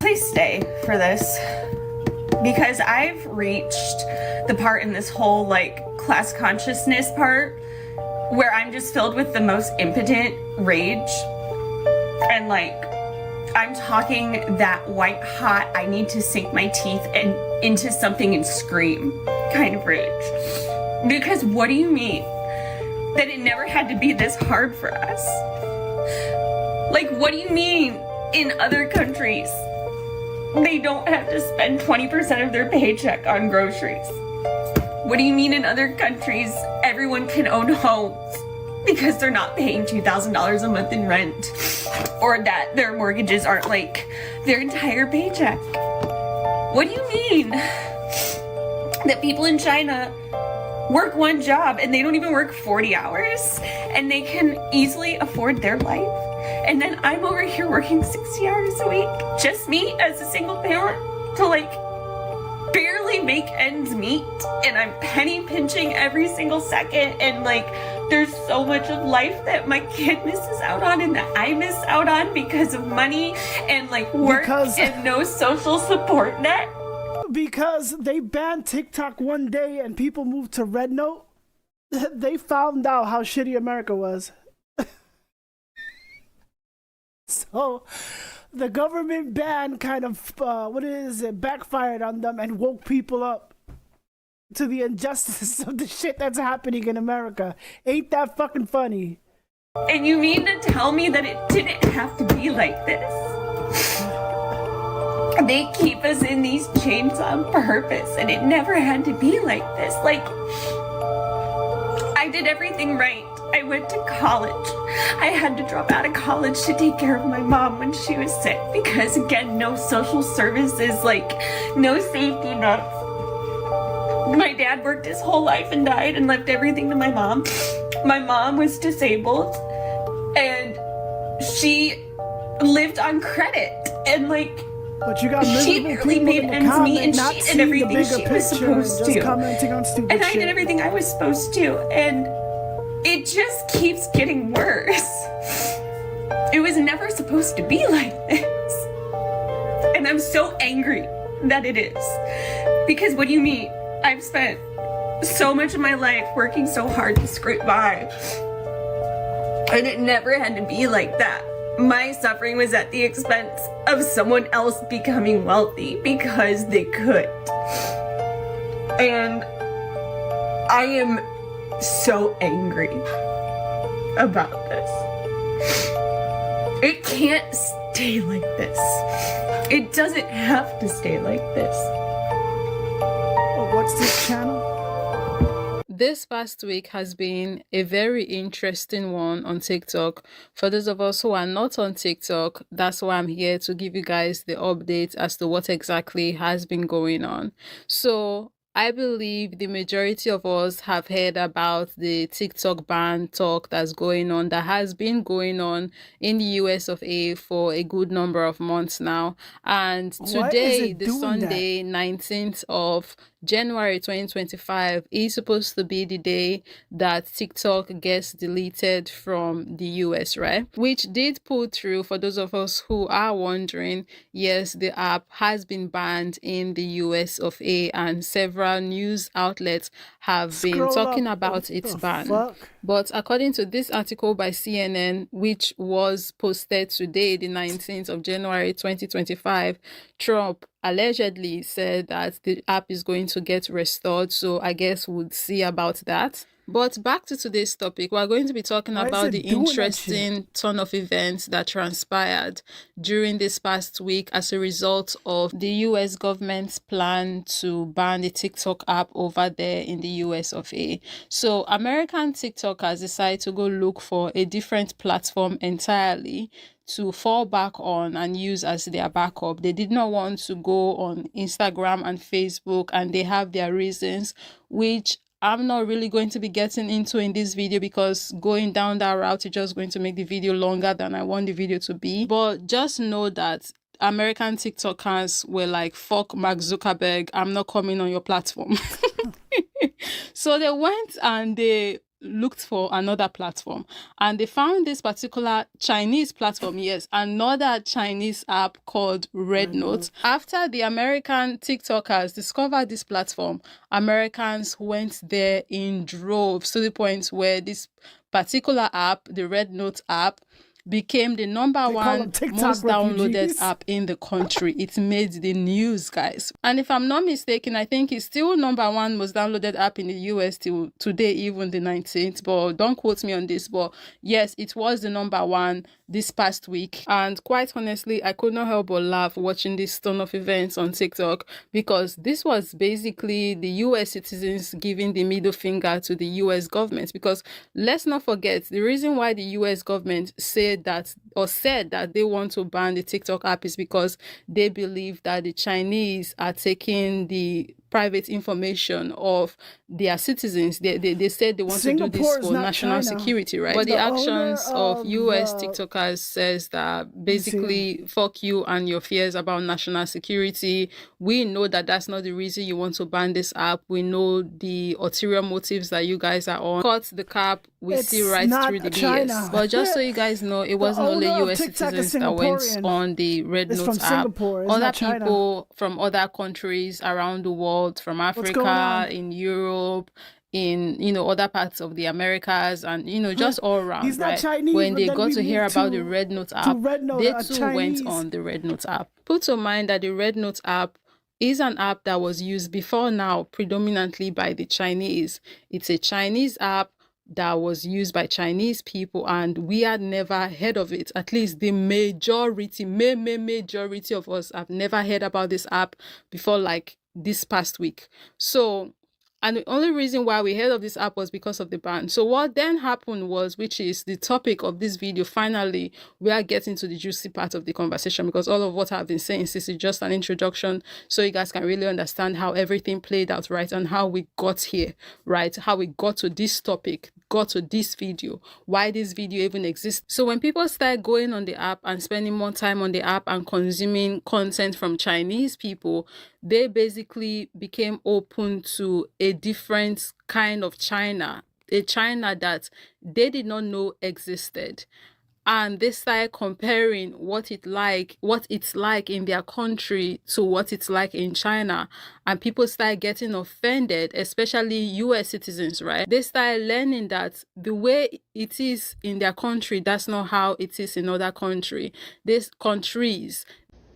S7: Please stay for this, because I've reached the part in this whole like class consciousness part where I'm just filled with the most impotent rage, and like I'm talking that white hot I need to sink my teeth and into something and scream kind of rage. Because what do you mean that it never had to be this hard for us? Like, what do you mean in other countries they don't have to spend 20% of their paycheck on groceries? What do you mean in other countries everyone can own homes because they're not paying $2,000 a month in rent, or that their mortgages aren't like their entire paycheck? What do you mean that people in China work one job and they don't even work 40 hours and they can easily afford their life? And then I'm over here working 60 hours a week, just me as a single parent, to like barely make ends meet, and I'm penny pinching every single second, and like there's so much of life that my kid misses out on and that I miss out on because of money and like work and no social support net.
S1: Because they banned TikTok one day and people moved to Red Note, they found out how shitty America was. So the government ban kind of, backfired on them and woke people up to the injustice of the shit that's happening in America. Ain't that fucking funny?
S7: And you mean to tell me that it didn't have to be like this? They keep us in these chains on purpose, and it never had to be like this. Like, I did everything right. I went to college. I had to drop out of college to take care of my mom when she was sick because, again, no social services, like, no safety nets. My dad worked his whole life and died and left everything to my mom. My mom was disabled and she lived on credit, and like,
S1: but you got
S7: she barely made ends meet, and she did everything she was supposed to.
S1: Commenting on stupid
S7: and I
S1: shit.
S7: did everything I was supposed to, and it just keeps getting worse. It was never supposed to be like this. And I'm so angry that it is. Because what do you mean? I've spent so much of my life working so hard to scrape by, and it never had to be like that. My suffering was at the expense of someone else becoming wealthy because they could. And I am so angry about this. It can't stay like this. It doesn't have to stay like this.
S1: What's this channel?
S8: This past week has been a very interesting one on TikTok. For those of us who are not on TikTok, that's why I'm here to give you guys the updates as to what exactly has been going on. So I believe the majority of us have heard about the TikTok ban talk that's going on, that has been going on in the US of A for a good number of months now. And today, the Sunday, 19th of January 2025, is supposed to be the day that TikTok gets deleted from the US, right? Which did pull through, for those of us who are wondering. Yes, the app has been banned in the US of A, and several news outlets have been talking about its ban. But according to this article by CNN, which was posted today, the 19th of January 2025, Trump allegedly said that the app is going to get restored. So I guess we'll see about that. But back to today's topic, we're going to be talking
S1: Why is
S8: about
S1: it
S8: the
S1: doing that shit?
S8: interesting ton of events that transpired during this past week as a result of the US government's plan to ban the TikTok app over there in the US of A. So American TikTokers decided to go look for a different platform entirely to fall back on and use as their backup. They did not want to go on Instagram and Facebook, and they have their reasons, which I'm not really going to be getting into in this video because going down that route is just going to make the video longer than I want the video to be. But just know that American TikTokers were like, fuck Mark Zuckerberg, I'm not coming on your platform. So they went and they looked for another platform, and they found this particular Chinese platform, yes, another Chinese app called RedNote. After the American TikTokers discovered this platform, Americans went there in droves to the point where this particular app, the RedNote app, became the number one most downloaded app in the country. It made the news, guys. And if I'm not mistaken, I think it's still number one most downloaded app in the US till today, even the 19th. But don't quote me on this. But yes, it was the number one this past week. And quite honestly, I could not help but laugh watching this ton of events on TikTok, because this was basically the US citizens giving the middle finger to the US government. Because let's not forget, the reason why the US government said that they want to ban the TikTok app is because they believe that the Chinese are taking the private information of their citizens. They said they want to do this for national security, right? But the actions of US TikTokers says that basically, fuck you and your fears about national security. We know that that's not the reason you want to ban this app. We know the ulterior motives that you guys are on. Cut the cap, we see right through the BS. But just so you guys know, it wasn't only US citizens that went on the RedNote app. Other people from other countries around the world, from Africa, in Europe, in other parts of the Americas, and just all around, right?
S1: Chinese,
S8: when they got to hear about the RedNote app, they too went on the RedNote app. Put to mind that the RedNote app is an app that was used before now predominantly by the Chinese. It's a Chinese app that was used by Chinese people, and we had never heard of it. At least the majority of us have never heard about this app before, like this past week. So, and the only reason why we heard of this app was because of the ban. So what then happened was, which is the topic of this video, finally we are getting to the juicy part of the conversation, because all of what I've been saying since is just an introduction, so you guys can really understand how everything played out, right? And how we got here, right? How we got to this topic, got to this video, why this video even exists. So when people start going on the app and spending more time on the app and consuming content from Chinese people, they basically became open to a different kind of China, a China that they did not know existed. And they started comparing what it's like in their country to what it's like in China. And people started getting offended, especially US citizens, right? They started learning that the way it is in their country, that's not how it is in other countries.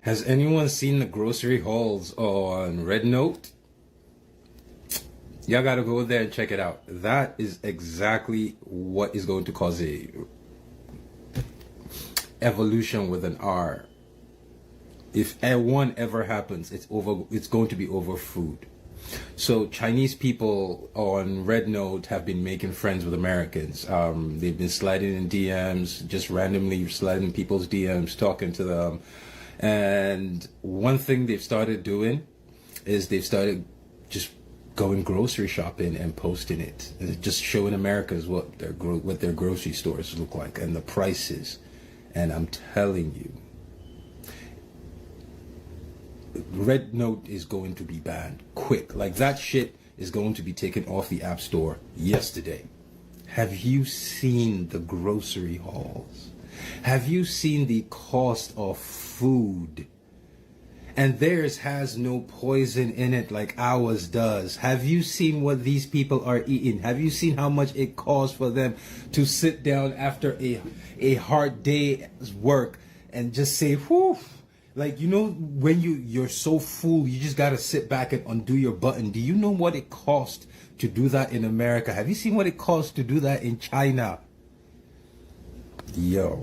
S9: Has anyone seen the grocery hauls on RedNote? Y'all gotta go there and check it out. That is exactly what is going to cause a evolution with an R. If one ever happens, it's going to be over food. So Chinese people on RedNote have been making friends with Americans. They've been sliding in DMs, just randomly sliding people's DMs, talking to them. And one thing they've started doing is they've started just going grocery shopping and posting it, and just showing Americans what their grocery stores look like and the prices. And I'm telling you, RedNote is going to be banned quick. Like, that shit is going to be taken off the App Store yesterday. Have you seen the grocery hauls? Have you seen the cost of food? And theirs has no poison in it like ours does. Have you seen what these people are eating? Have you seen how much it costs for them to sit down after a hard day's work and just say, whew? Like, when you're so full, you just gotta sit back and undo your button. Do you know what it costs to do that in America. Have you seen what it costs to do that in China? Yo.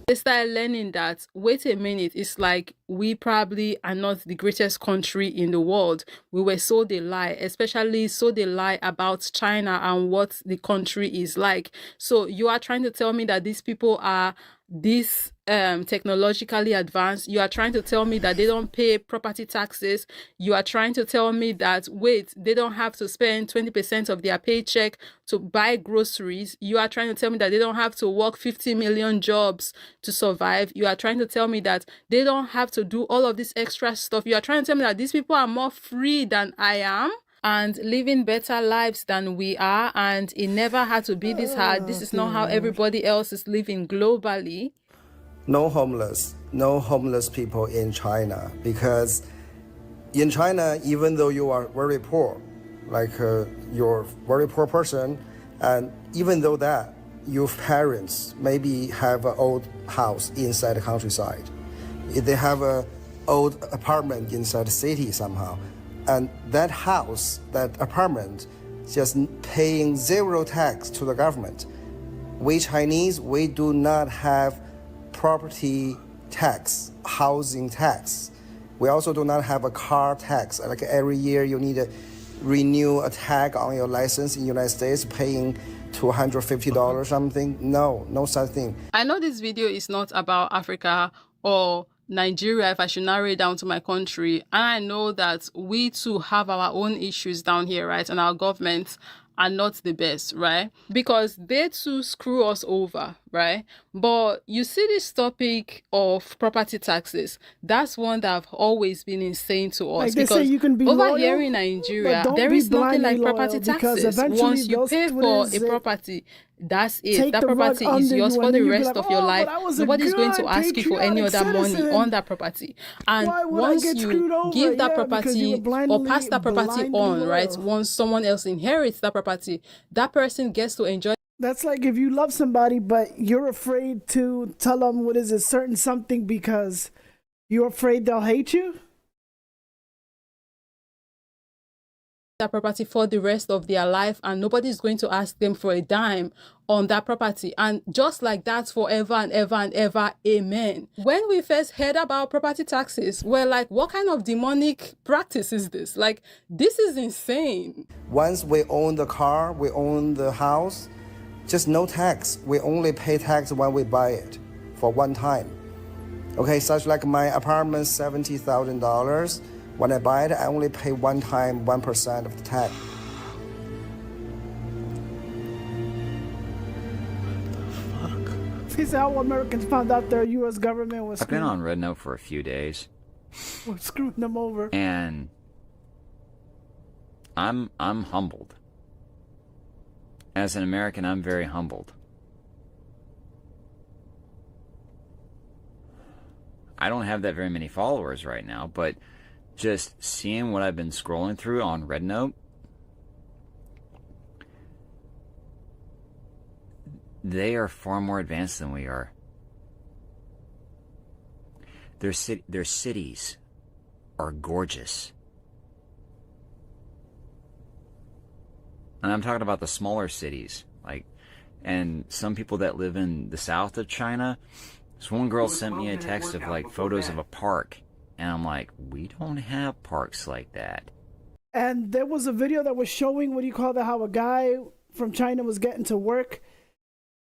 S8: They started learning that, wait a minute, it's like we probably are not the greatest country in the world. We were sold a lie, especially sold a lie about China and what the country is like. So you are trying to tell me that these people are this technologically advanced. You are trying to tell me that they don't pay property taxes. You are trying to tell me that, wait, they don't have to spend 20% of their paycheck to buy groceries. You are trying to tell me that they don't have to work 50 million jobs to survive. You are trying to tell me that they don't have to do all of this extra stuff. You are trying to tell me that these people are more free than I am and living better lives than we are, and it never had to be this hard. This is not how everybody else is living globally.
S10: No homeless people in China, because in China, even though you are very poor, like you're a very poor person, and even though that, your parents maybe have an old house inside the countryside. They have an old apartment inside the city somehow. And that house, that apartment, just paying zero tax to the government. We Chinese, we do not have property tax, housing tax. We also do not have a car tax. Like every year you need to renew a tag on your license in the United States, paying $250 something. No such thing.
S8: I know this video is not about Africa or Nigeria, if I should narrow it down to my country. And I know that we too have our own issues down here, right? And our governments are not the best, right? Because they too screw us over, right? But you see this topic of property taxes, that's one that have always been insane to us.
S1: Like they
S8: because
S1: say you can be
S8: over
S1: loyal,
S8: here in Nigeria,
S1: but
S8: there is nothing like
S1: blindly
S8: property
S1: loyal, because
S8: taxes.
S1: eventually
S8: Once you
S1: those
S8: pay for
S1: Twitters,
S8: a property, that's it.
S1: take
S8: That
S1: the rug
S8: property is
S1: under
S8: yours
S1: you,
S8: for
S1: and
S8: the
S1: then you'll be
S8: rest
S1: like,
S8: of your
S1: "Oh,
S8: life.
S1: but I was a
S8: Nobody's going to
S1: good
S8: ask you for any other
S1: patriotic
S8: money
S1: citizen.
S8: on that property. And
S1: Why would I
S8: once
S1: get
S8: you
S1: screwed over?
S8: give that
S1: Yeah, because you
S8: property
S1: were
S8: or pass that property
S1: blindly
S8: on, right?
S1: loyal.
S8: Once someone else inherits that property, that person gets to enjoy.
S1: That's like if you love somebody, but you're afraid to tell them what is a certain something because you're afraid they'll hate you.
S8: That property for the rest of their life, and nobody's going to ask them for a dime on that property, and just like that forever and ever and ever, amen. When we first heard about property taxes, we're like, what kind of demonic practice is this? Like, this is insane.
S10: Once we own the car, we own the house, just no tax. We only pay tax when we buy it for one time. Okay, such like my apartment, $70,000. When I buy it, I only pay one time 1% of the tax.
S1: This is how Americans found out their U.S. government was
S12: I've been on Red Note for a few days.
S1: We're screwing them over.
S12: And I'm humbled. As an American, I'm very humbled. I don't have that very many followers right now, but just seeing what I've been scrolling through on Red Note, they are far more advanced than we are. Their cities are gorgeous. And I'm talking about the smaller cities, and some people that live in the south of China. This one girl sent me a text of photos of a park, and I'm like, we don't have parks like that.
S1: And there was a video that was showing, how a guy from China was getting to work.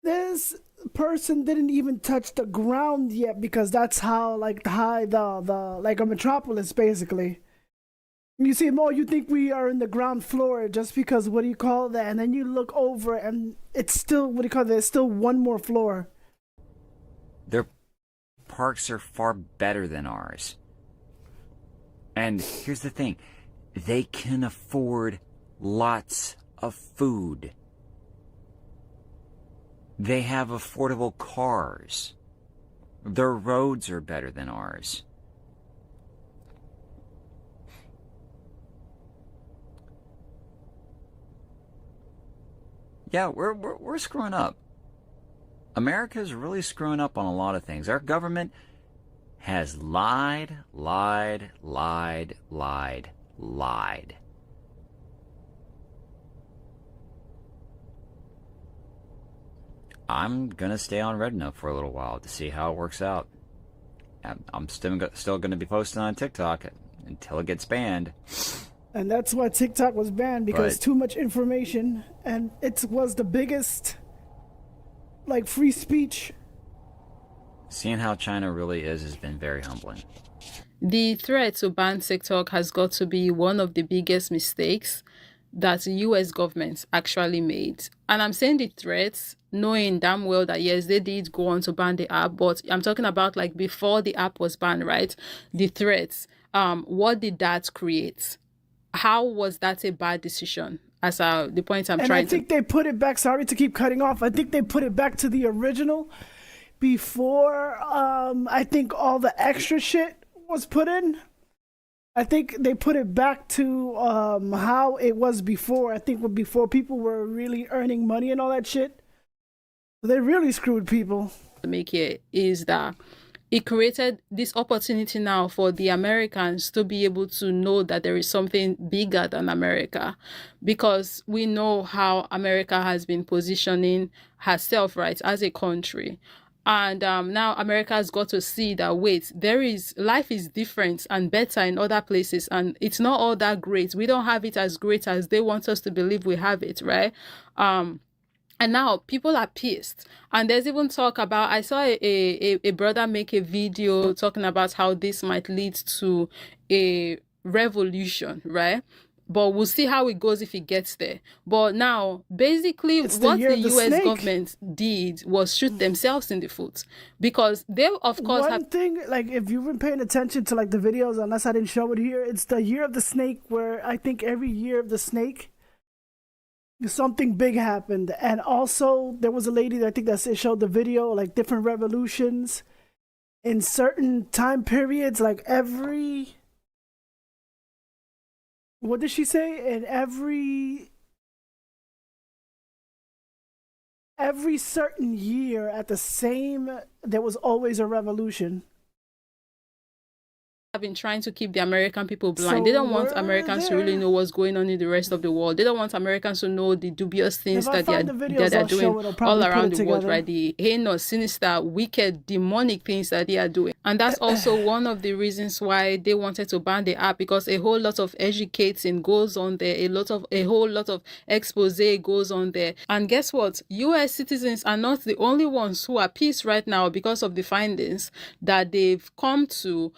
S1: This person didn't even touch the ground yet, because that's how high like a metropolis basically. You see, you think we are in the ground floor just because and then you look over and it's still there's still one more floor.
S12: Their parks are far better than ours. And here's the thing, they can afford lots of food. They have affordable cars. Their roads are better than ours. Yeah, we're screwing up. America's really screwing up on a lot of things. Our government has lied. I'm gonna stay on Red Note for a little while to see how it works out. I'm still gonna be posting on TikTok until it gets banned.
S1: And that's why TikTok was banned, because
S12: But-
S1: too much information, and it was the biggest, like, free speech.
S12: Seeing how China really is has been very humbling.
S8: The threat to ban TikTok has got to be one of the biggest mistakes that the US government actually made. And I'm saying the threats, knowing damn well that yes, they did go on to ban the app, but I'm talking about like before the app was banned, right? The threats. What did that create? How was that a bad decision? As the point I'm
S1: And
S8: trying
S1: I think they put it back, sorry to keep cutting off, I think they put it back to the original before, I think all the extra shit was put in. I think they put it back to how it was before. I think before people were really earning money and all that shit. They really screwed people.
S8: to make it is that it created this opportunity now for the Americans to be able to know that there is something bigger than America, because we know how America has been positioning herself, right, as a country. And now America has got to see that, wait, life is different and better in other places, and it's not all that great. We don't have it as great as they want us to believe we have it, right? And now people are pissed. And there's even talk about, I saw a brother make a video talking about how this might lead to a revolution, right? But we'll see how it goes if it gets there. But now, basically, what the US government did was shoot themselves in the foot. Because they, of course,
S1: One thing, like, if you've been paying attention to, like, the videos, unless I didn't show it here, it's the year of the snake, where I think every year of the snake, something big happened. And also, there was a lady that I think that showed the video, like, different revolutions in certain time periods, like every... What did she say? In every certain year at the same, there was always a revolution.
S8: Have been trying to keep the American people blind. They don't want Americans to really know what's going on in the rest of the world. They don't want Americans to know the dubious things that they are doing all around the world, right? The heinous, sinister, wicked, demonic things that they are doing. And that's also one of the reasons why they wanted to ban the app, because a whole lot of educating goes on there, a whole lot of expose goes on there. And guess what? US citizens are not the only ones who are pissed right now because of the findings that they've come to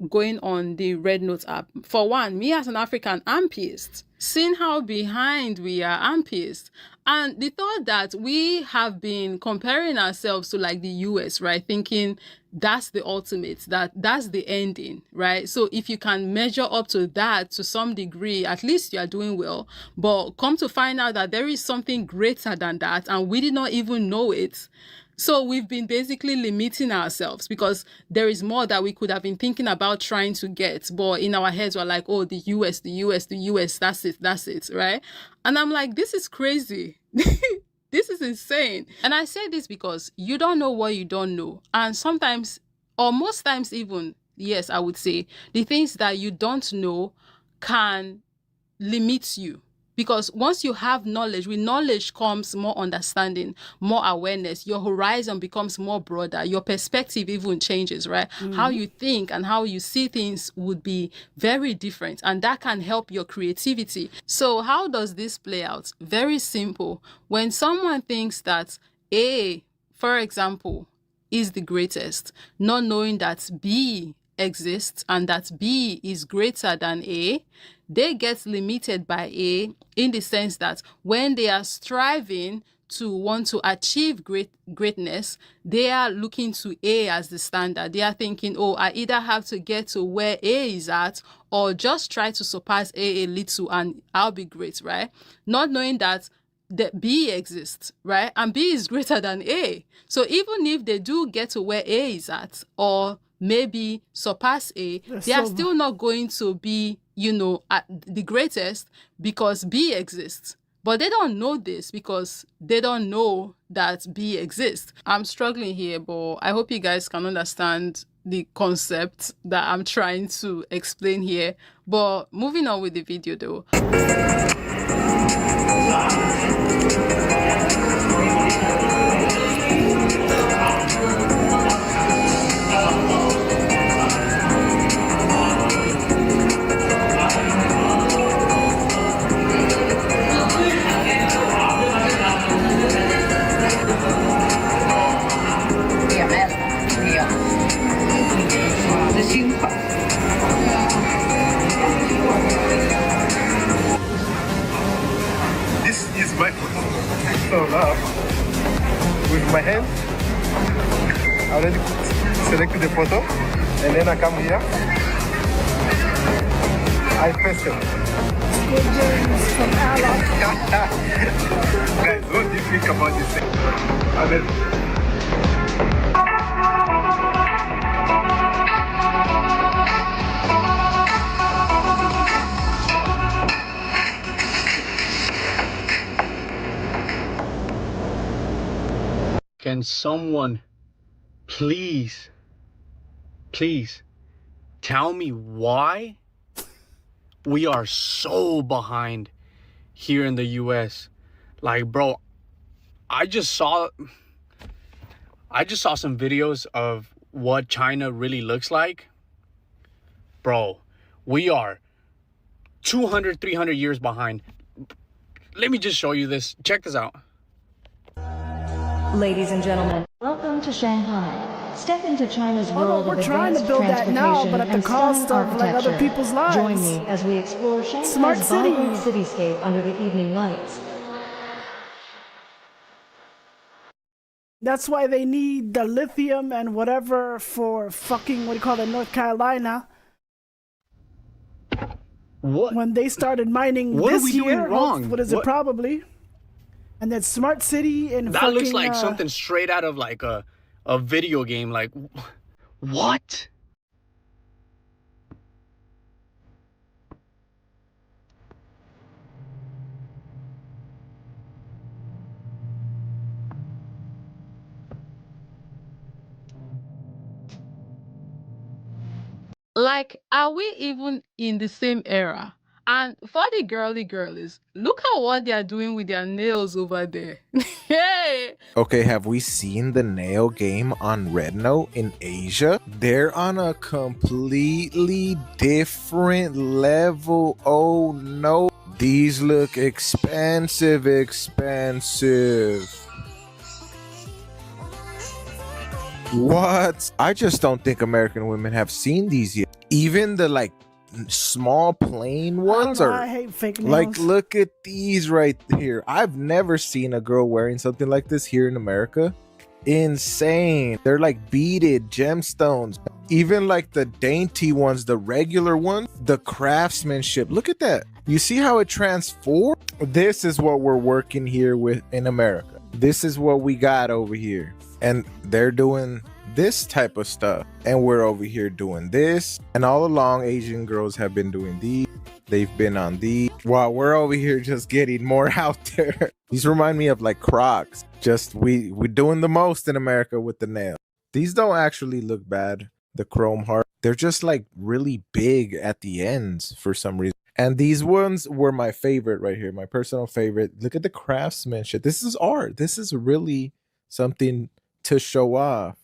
S8: going on the Red Note app. For one, me as an African, I'm pissed. Seeing how behind we are, I'm pissed. And the thought that we have been comparing ourselves to like the US, right? Thinking that's the ultimate, that's the ending, right? So if you can measure up to that to some degree, at least you are doing well. But come to find out that there is something greater than that, and we did not even know it. So we've been basically limiting ourselves because there is more that we could have been thinking about trying to get. But in our heads, we're like, oh, the US, that's it, right? And I'm like, this is crazy. This is insane. And I say this because you don't know what you don't know. And sometimes, or most times even, yes, I would say, the things that you don't know can limit you. Because once you have knowledge, with knowledge comes more understanding, more awareness. Your horizon becomes more broader. Your perspective even changes, right? Mm-hmm. How you think and how you see things would be very different. And that can help your creativity. So how does this play out? Very simple. When someone thinks that A, for example, is the greatest, not knowing that B exists and that B is greater than A, they get limited by A in the sense that when they are striving to want to achieve greatness, they are looking to A as the standard. They are thinking, oh, I either have to get to where A is at or just try to surpass A little and I'll be great, right? Not knowing that B exists, right? And B is greater than A. So even if they do get to where A is at or maybe surpass A, they are still not going to be, at the greatest because B exists. But they don't know this because they don't know that B exists. I'm struggling here, but I hope you guys can understand the concept that I'm trying to explain here. But moving on with the video though.
S13: This is my photo. So now, with my hand, I already selected the photo, and then I come here, I press it. Guys, what do you think about this thing?
S14: Can someone please tell me why we are so behind here in the US? Like, bro, I just saw some videos of what China really looks like. Bro, we are 200, 300 years behind. Let me just show you this. Check this out.
S15: Ladies and gentlemen, welcome to Shanghai. Step into China's world
S1: we're
S15: of
S1: trying to
S15: advanced
S1: build that now, but at the
S15: and
S1: cost
S15: stunning
S1: of like other
S15: architecture.
S1: people's lives.
S15: Join me as we explore Shanghai's
S1: Smart city.
S15: vibrant cityscape under the evening lights.
S1: That's why they need the lithium and whatever for fucking, what do you call it, North Carolina.
S14: What?
S1: When they started mining
S14: What
S1: this
S14: are we
S1: year,
S14: doing wrong?
S1: what is it,
S14: What?
S1: probably? And then Smart City and
S14: That
S1: fucking,
S14: looks like something straight out of like a video game. Like, what?
S8: Like, are we even in the same era? And for the girlies, look at what they are doing with their nails over there. Hey!
S16: Okay, have we seen the nail game on Red Note in Asia? They're on a completely different level. Oh no. These look expensive. What? I just don't think American women have seen these yet. Even the like small plain ones
S1: I don't know,
S16: are
S1: I hate fake nails.
S16: like, look at these right here. I've never seen a girl wearing something like this here in America. Insane. They're like beaded gemstones. Even like the dainty ones, the regular ones, the craftsmanship. Look at that. You see how it transformed? This is what we're working here with in America. This is what we got over here. And they're doing this type of stuff, and we're over here doing this. And all along, Asian girls have been doing these. They've been on these, while we're over here just getting more out there. These remind me of like Crocs. Just we're doing the most in America with the nail. These don't actually look bad, the chrome heart. They're just like really big at the ends for some reason. And these ones were my favorite right here, my personal favorite. Look at the craftsmanship. This is art. This is really something to show off.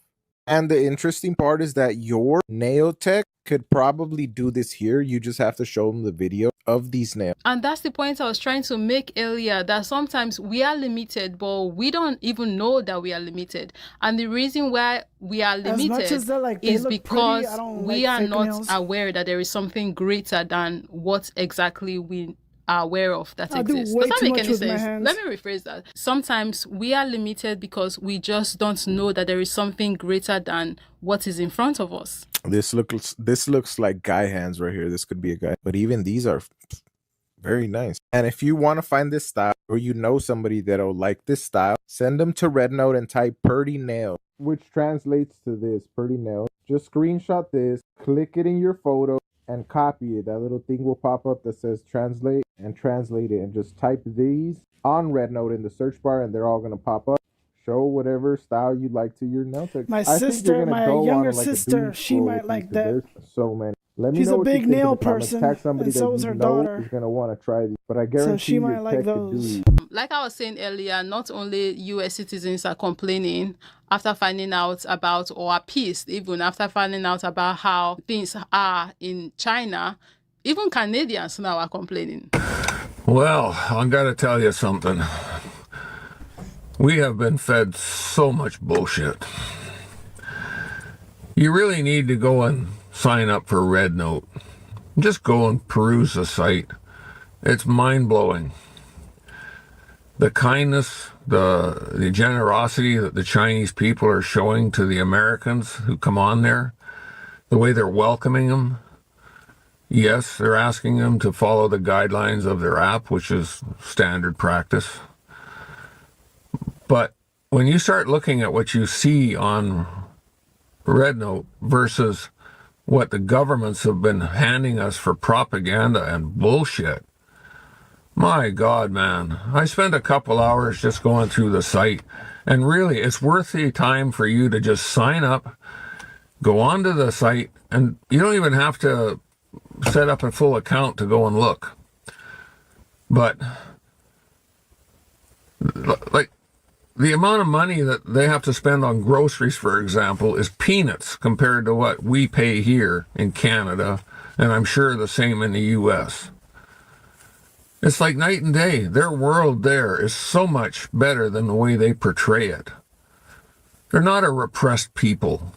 S16: And the interesting part is that your nail tech could probably do this here. You just have to show them the video of these nails.
S8: And that's the point I was trying to make earlier, that sometimes we are limited, but we don't even know that we are limited. And the reason why we are
S1: As much
S8: limited
S1: as they're like, they
S8: is
S1: look
S8: because
S1: pretty, I don't
S8: we
S1: like
S8: are
S1: fake
S8: not
S1: nails.
S8: aware that there is something greater than what exactly we are aware of that
S1: I do
S8: exists.
S1: way
S8: Does that
S1: too
S8: make
S1: much
S8: any
S1: with my
S8: sense?
S1: hands.
S8: Let me rephrase that. Sometimes we are limited because we just don't know that there is something greater than what is in front of us.
S16: This looks like guy hands right here. This could be a guy. But even these are very nice. And if you want to find this style, or you know somebody that'll like this style, send them to Red Note and type Purdy Nail, which translates to this, Purdy Nail. Just screenshot this, click it in your photo, and copy it. That little thing will pop up that says translate, and translate it, and just type these on Red Note in the search bar, and they're all gonna pop up. Show whatever style you like to your nail tech.
S1: My
S16: I think you're
S1: sister,
S16: gonna
S1: my
S16: go
S1: younger
S16: on, like, a
S1: sister,
S16: doom
S1: she
S16: scroll
S1: might
S16: with
S1: like
S16: these, 'cause
S1: that.
S16: There's so many. Let me
S1: She's
S16: know
S1: a
S16: what you
S1: big
S16: think in the
S1: nail
S16: comments.
S1: person,
S16: Tag somebody
S1: and so
S16: that
S1: is
S16: you
S1: her
S16: know
S1: daughter.
S16: is gonna want to try these. But I guarantee
S1: she might
S16: your
S1: like
S16: tech could do
S1: those.
S16: these.
S8: like I was saying earlier, not only US citizens are complaining after finding out about, or are pissed even after finding out about how things are in China, even Canadians now are complaining.
S5: Well, I gotta tell you something. We have been fed so much bullshit. You really need to go and sign up for Red Note. Just go and peruse the site. It's mind-blowing. The kindness, the generosity that the Chinese people are showing to the Americans who come on there, the way they're welcoming them. Yes, they're asking them to follow the guidelines of their app, which is standard practice. But when you start looking at what you see on Red Note versus what the governments have been handing us for propaganda and bullshit, my God, man, I spent a couple hours just going through the site, and really, it's worth the time for you to just sign up, go onto the site, and you don't even have to set up a full account to go and look. But, like, the amount of money that they have to spend on groceries, for example, is peanuts compared to what we pay here in Canada, and I'm sure the same in the U.S. It's like night and day. Their world there is so much better than the way they portray it. They're not a repressed people.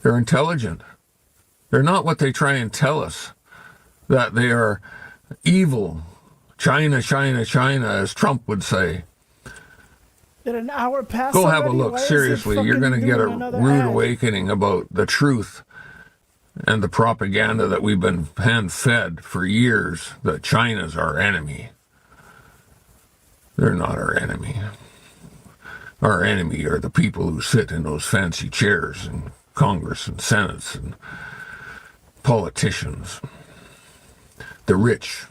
S5: They're intelligent. They're not what they try and tell us, that they are evil. China, China, China, as Trump would say.
S1: Did an hour pass
S5: Go have a
S1: already?
S5: look.
S1: Why is it
S5: Seriously, you're
S1: fucking
S5: going to get a
S1: doing another
S5: rude
S1: ad?
S5: awakening about the truth and the propaganda that we've been hand-fed for years, that China's our enemy. They're not our enemy. Our enemy are the people who sit in those fancy chairs in Congress and Senates and politicians. The rich,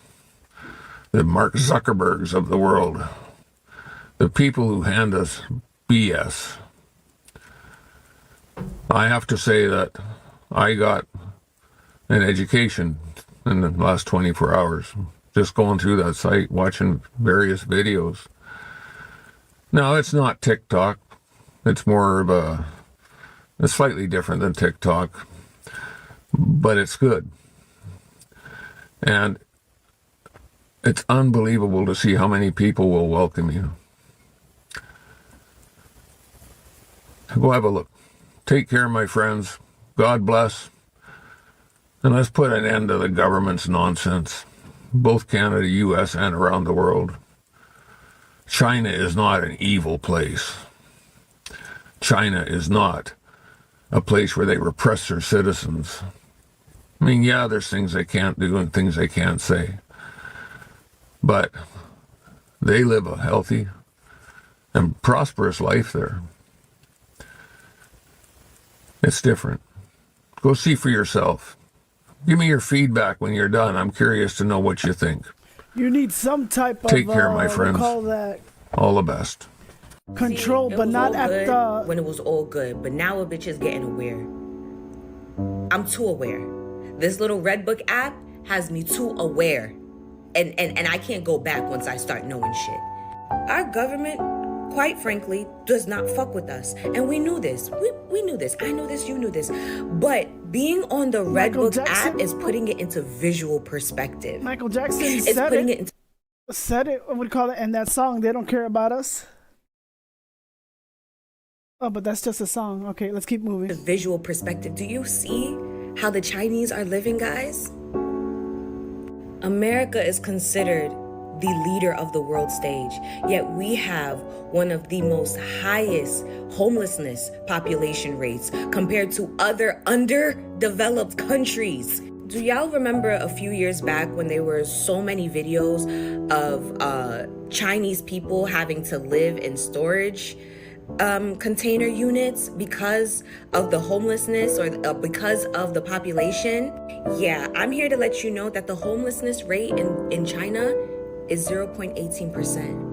S5: the Mark Zuckerbergs of the world, the people who hand us BS. I have to say that I got an education in the last 24 hours, just going through that site, watching various videos. Now, it's not TikTok. It's more of it's slightly different than TikTok, but it's good. And it's unbelievable to see how many people will welcome you. Go have a look. Take care, my friends. God bless. And let's put an end to the government's nonsense, both Canada, U.S., and around the world. China is not an evil place. China is not a place where they repress their citizens. I mean, yeah, there's things they can't do and things they can't say. But they live a healthy and prosperous life there. It's different. Go see for yourself. Give me your feedback when you're done. I'm curious to know what you think.
S1: You need some type
S5: Take
S1: of
S5: care, my
S1: we
S5: friends.
S1: call that
S5: All the best.
S1: control,
S17: See, it
S1: but
S17: was
S1: not
S17: all
S1: at
S17: good
S1: the.
S17: when it was all good, but now a bitch is getting aware. I'm too aware. This little Red Book app has me too aware, and I can't go back once I start knowing shit. Our government, quite frankly, does not fuck with us, and we knew this. We knew this. I knew this. You knew this. But being on the Red
S1: Michael
S17: Book
S1: Jackson?
S17: app is putting it into visual perspective.
S1: Michael Jackson
S17: It's
S1: said
S17: putting
S1: it.
S17: it into
S1: Said it. What would call it? And that song, they don't care about us. Oh, but that's just a song. Okay, let's keep moving.
S17: visual perspective. Do you see how the Chinese are living, guys? America is considered the leader of the world stage, yet we have one of the most highest homelessness population rates compared to other underdeveloped countries. Do y'all remember a few years back when there were so many videos of Chinese people having to live in storage container units because of the homelessness or because of the population? Yeah, I'm here to let you know that the homelessness rate in China is 0.18%.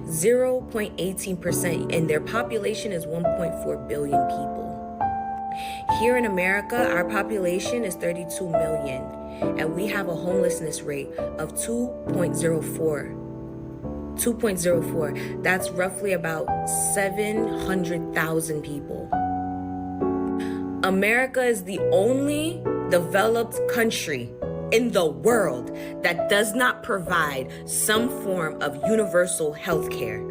S17: 0.18%, and their population is 1.4 billion people. Here in America, our population is 32 million. and we have a homelessness rate of 2.04. 2.04. That's roughly about 700,000 people. America is the only developed country in the world that does not provide some form of universal health care.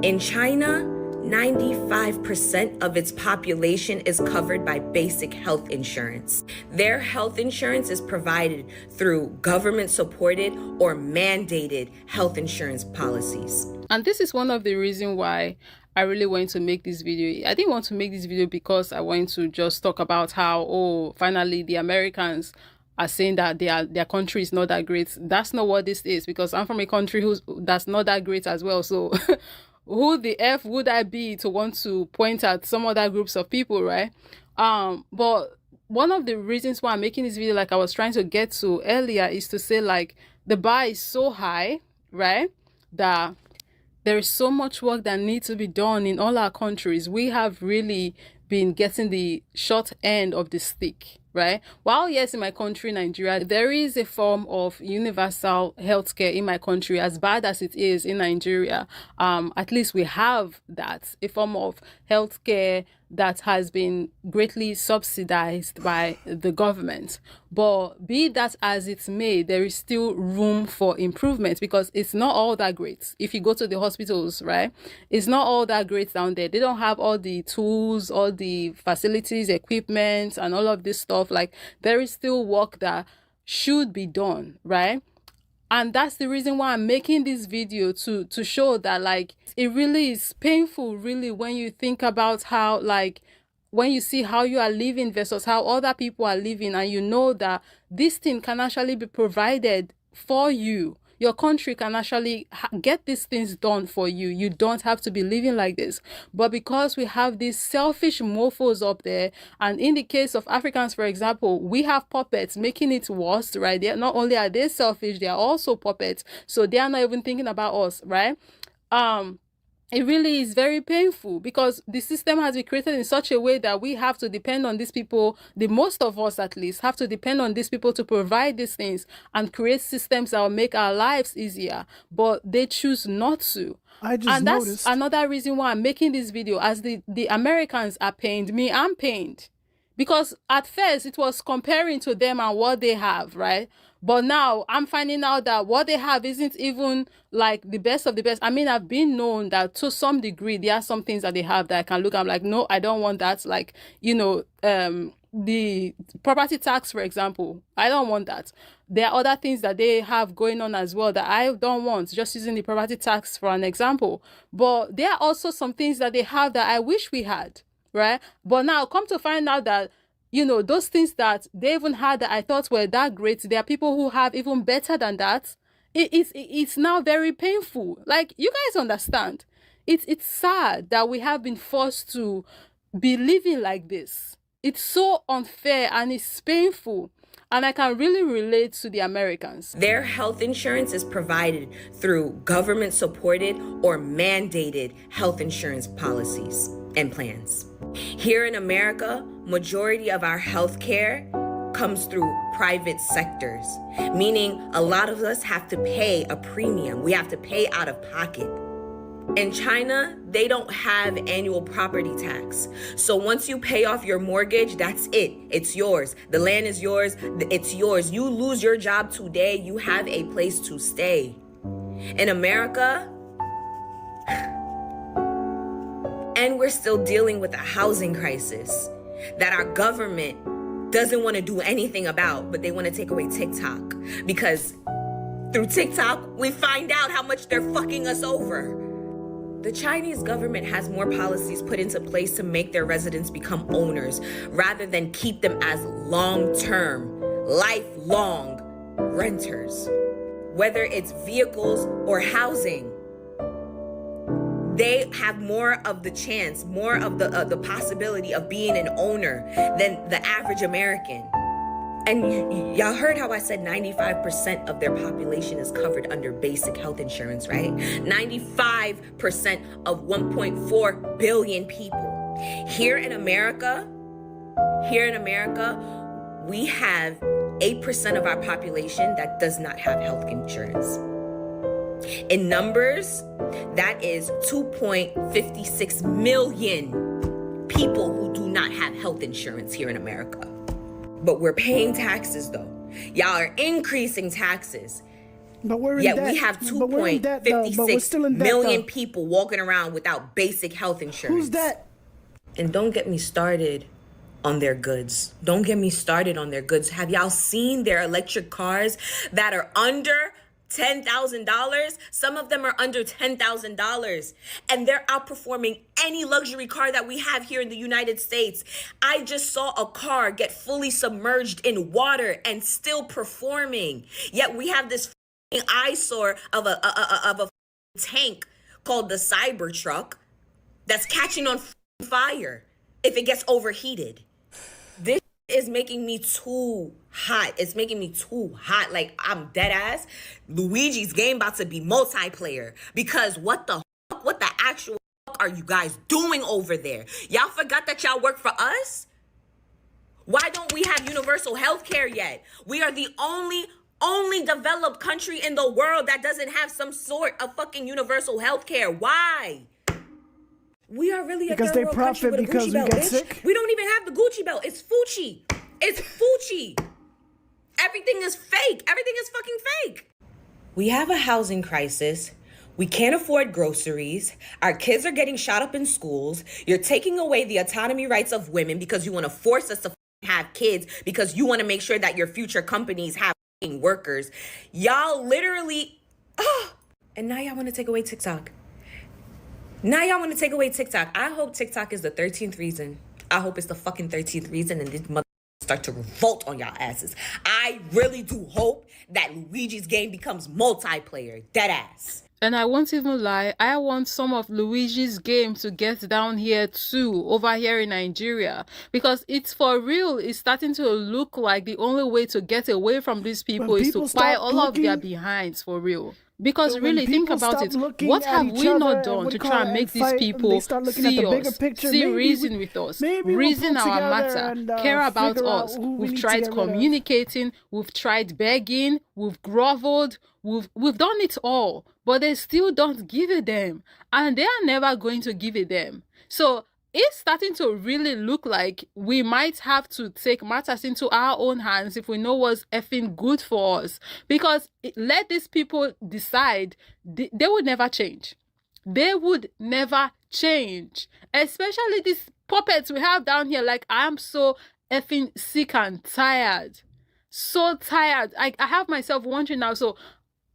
S17: In China, 95% of its population is covered by basic health insurance. Their health insurance is provided through government-supported or mandated health insurance policies.
S8: And this is one of the reasons why I really wanted to make this video. I didn't want to make this video because I wanted to just talk about how, oh, finally the Americans are saying that their country is not that great. That's not what this is, because I'm from a country that's not that great as well. So who the F would I be to want to point at some other groups of people, right? But one of the reasons why I'm making this video, like I was trying to get to earlier, is to say, like, the bar is so high, right, that there is so much work that needs to be done in all our countries. We have really been getting the short end of the stick, right? While yes, in my country, Nigeria, there is a form of universal healthcare in my country, as bad as it is in Nigeria. At least we have that, a form of healthcare that has been greatly subsidized by the government. But be that as it may, there is still room for improvement, because it's not all that great. If you go to the hospitals, right, it's not all that great down there. They don't have all the tools, all the facilities, equipment, and all of this stuff. Like, there is still work that should be done, right? And that's the reason why I'm making this video, to show that, like, it really is painful, really, when you think about how, like, when you see how you are living versus how other people are living, and you know that this thing can actually be provided for you. Your country can actually get these things done for you. You don't have to be living like this. But because we have these selfish mofos up there, and in the case of Africans, for example, we have puppets, making it worse, right? They're not only are they selfish, they are also puppets. So they are not even thinking about us, right? It really is very painful, because the system has been created in such a way that we have to depend on these people. The most of us, at least, have to depend on these people to provide these things and create systems that will make our lives easier. But they choose not to. And that's another reason why I'm making this video. As the Americans are pained, me, I'm pained. Because at first it was comparing to them and what they have, right? But now I'm finding out that what they have isn't even like the best of the best. I mean, I've been known that to some degree, there are some things that they have that I can look at. I'm like, no, I don't want that. Like, you know, the property tax, for example, I don't want that. There are other things that they have going on as well that I don't want, just using the property tax for an example. But there are also some things that they have that I wish we had, right? But now come to find out that, you know, those things that they even had that I thought were that great, there are people who have even better than that. It's now very painful. Like, you guys understand. It's sad that we have been forced to be living like this. It's so unfair and it's painful. And I can really relate to the Americans.
S17: Their health insurance is provided through government-supported or mandated health insurance policies and plans. Here in America, majority of our health care comes through private sectors, meaning a lot of us have to pay a premium. We have to pay out of pocket. In China, they don't have annual property tax. So once you pay off your mortgage, that's it. It's yours. The land is yours. It's yours. You lose your job today, you have a place to stay. In America, and we're still dealing with a housing crisis that our government doesn't want to do anything about, but they want to take away TikTok. Because through TikTok, we find out how much they're fucking us over. The Chinese government has more policies put into place to make their residents become owners rather than keep them as long-term, lifelong renters. Whether it's vehicles or housing, they have more of the chance, more of the possibility of being an owner than the average American. And y'all heard how I said 95% of their population is covered under basic health insurance, right? 95% of 1.4 billion people. Here in America, we have 8% of our population that does not have health insurance. In numbers, that is 2.56 million people who do not have health insurance here in America. But we're paying taxes though. Y'all are increasing taxes.
S1: But we're in
S17: Yet
S1: debt.
S17: we have
S1: But we're in debt, though. But we're still in
S17: 2.56
S1: debt,
S17: million
S1: though.
S17: people walking around without basic health insurance.
S1: Who's that?
S17: And don't get me started on their goods. Don't get me started on their goods. Have y'all seen their electric cars that are under $10,000? Some of them are under $10,000, and they're outperforming any luxury car that we have here in the United States. I just saw a car get fully submerged in water and still performing. Yet we have this eyesore of a tank called the Cybertruck that's catching on fire if it gets overheated. This is making me too hot. It's making me too hot. Like, I'm dead ass. Luigi's game about to be multiplayer, because what the actual are you guys doing over there? Y'all forgot that y'all work for us? Why don't we have universal health care yet? We are the only developed country in the world that doesn't have some sort of fucking universal health care. Why? We are really a
S1: Because
S17: third
S1: they
S17: world country
S1: profit
S17: with a
S1: because
S17: Gucci
S1: we
S17: belt,
S1: get
S17: bitch.
S1: sick?
S17: We don't even have the Gucci belt. It's Fucci. It's Fucci. Everything is fake. Everything is fucking fake. We have a housing crisis. We can't afford groceries. Our kids are getting shot up in schools. You're taking away the autonomy rights of women because you want to force us to have kids, because you want to make sure that your future companies have workers. Y'all literally, and now y'all want to take away TikTok. I hope TikTok is the 13th reason. I hope it's the fucking 13th reason, and this mother start to revolt on y'all asses. I really do hope that Luigi's game becomes multiplayer. Dead ass.
S8: And I won't even lie, I want some of Luigi's game to get down here too, over here in Nigeria. Because it's for real, it's starting to look like the only way to get away from these people is to buy all of their behinds, for real. Because
S1: When
S8: really, think
S1: people
S8: about
S1: stop
S8: it.
S1: looking
S8: What
S1: at
S8: have
S1: each
S8: we
S1: other
S8: not
S1: and
S8: done
S1: what
S8: to
S1: do you
S8: try
S1: call
S8: and
S1: it,
S8: make
S1: and
S8: these
S1: fight, and
S8: people
S1: they start looking at
S8: see
S1: the bigger
S8: us,
S1: picture,
S8: see
S1: maybe
S8: reason
S1: we-
S8: with us,
S1: maybe we'll
S8: reason
S1: pull
S8: our
S1: together
S8: matter,
S1: and,
S8: care about
S1: figure out
S8: us?
S1: who we
S8: We've
S1: need to
S8: tried
S1: get rid of.
S8: communicating, we've tried begging, we've groveled, we've done it all, but they still don't give a damn, and they are never going to give a damn. So it's starting to really look like we might have to take matters into our own hands if we know what's effing good for us. Because let these people decide, they would never change. They would never change. Especially these puppets we have down here. Like, I'm so effing sick and tired. So tired. I have myself wondering now, so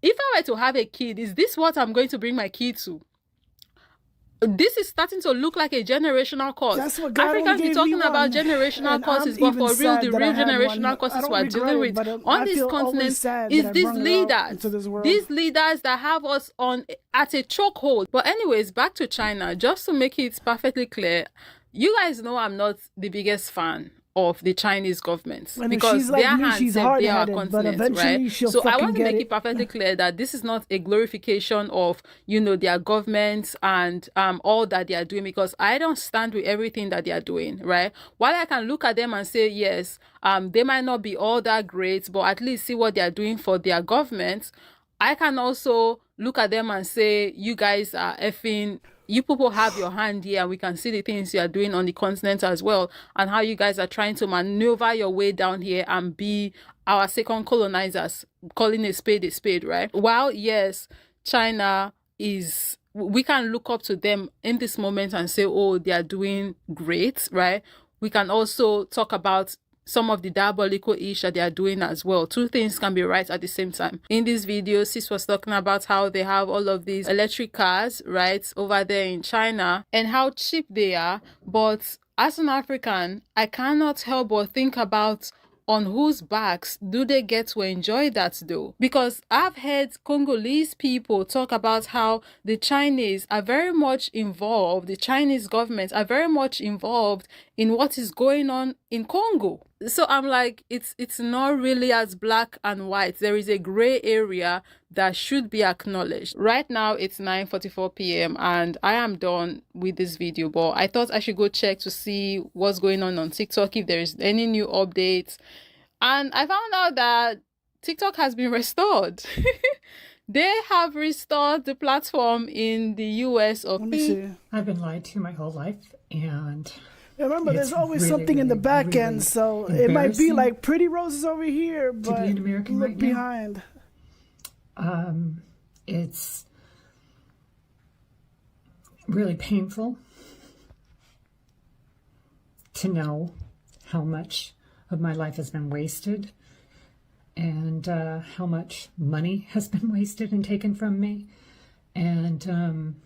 S8: if I were to have a kid, is this what I'm going to bring my kid to? This is starting to look like a generational cause.
S1: That's what God
S8: Africans
S1: only
S8: be
S1: gave
S8: talking
S1: me
S8: about
S1: one,
S8: generational
S1: and
S8: causes,
S1: I'm
S8: but
S1: even
S8: for real,
S1: sad
S8: the
S1: that I
S8: real
S1: had
S8: generational
S1: one.
S8: causes
S1: I don't
S8: we're
S1: regret
S8: dealing
S1: it,
S8: with
S1: but
S8: on
S1: I
S8: this
S1: feel always
S8: continent
S1: sad
S8: is
S1: that I
S8: these
S1: brought it out
S8: leaders.
S1: into this world.
S8: These leaders that have us on at a chokehold. But anyways, back to China. Just to make it perfectly clear, you guys know I'm not the biggest fan of the Chinese government,
S1: And if
S8: because
S1: she's like
S8: their
S1: me,
S8: hands
S1: she's
S8: said they are
S1: hard-headed, but
S8: continents,
S1: eventually
S8: right?
S1: she'll
S8: So I
S1: fucking
S8: want to
S1: get
S8: make
S1: it.
S8: it perfectly clear that this is not a glorification of, you know, their governments and all that they are doing, because I don't stand with everything that they are doing, right? While I can look at them and say, yes, they might not be all that great, but at least see what they are doing for their government, I can also look at them and say, you guys are effing, you people have your hand here, and we can see the things you are doing on the continent as well, and how you guys are trying to maneuver your way down here and be our second colonizers, calling a spade, right? While, yes, China is, we can look up to them in this moment and say, oh, they are doing great, right? We can also talk about some of the diabolical ish that they are doing as well. Two things can be right at the same time. In this video, Sis was talking about how they have all of these electric cars, right, over there in China, and how cheap they are. But as an African, I cannot help but think about on whose backs do they get to enjoy that though? Because I've heard Congolese people talk about how the Chinese are very much involved, the Chinese government are very much involved in what is going on in Congo. So I'm like, it's not really as black and white. There is a gray area that should be acknowledged. Right now it's 9:44 p.m. and I am done with this video, but I thought I should go check to see what's going on TikTok, if there is any new updates. And I found out that TikTok has been restored. They have restored the platform in the US of
S1: Let me see.
S6: I've been lied to my whole life, and
S1: Remember, there's
S6: it's
S1: always
S6: really,
S1: something in the
S6: really,
S1: back
S6: really
S1: end, so it might be
S6: embarrassing
S1: like pretty roses over here,
S6: to
S1: but
S6: be an American
S1: look
S6: right now.
S1: behind.
S6: It's really painful to know how much of my life has been wasted and how much money has been wasted and taken from me. And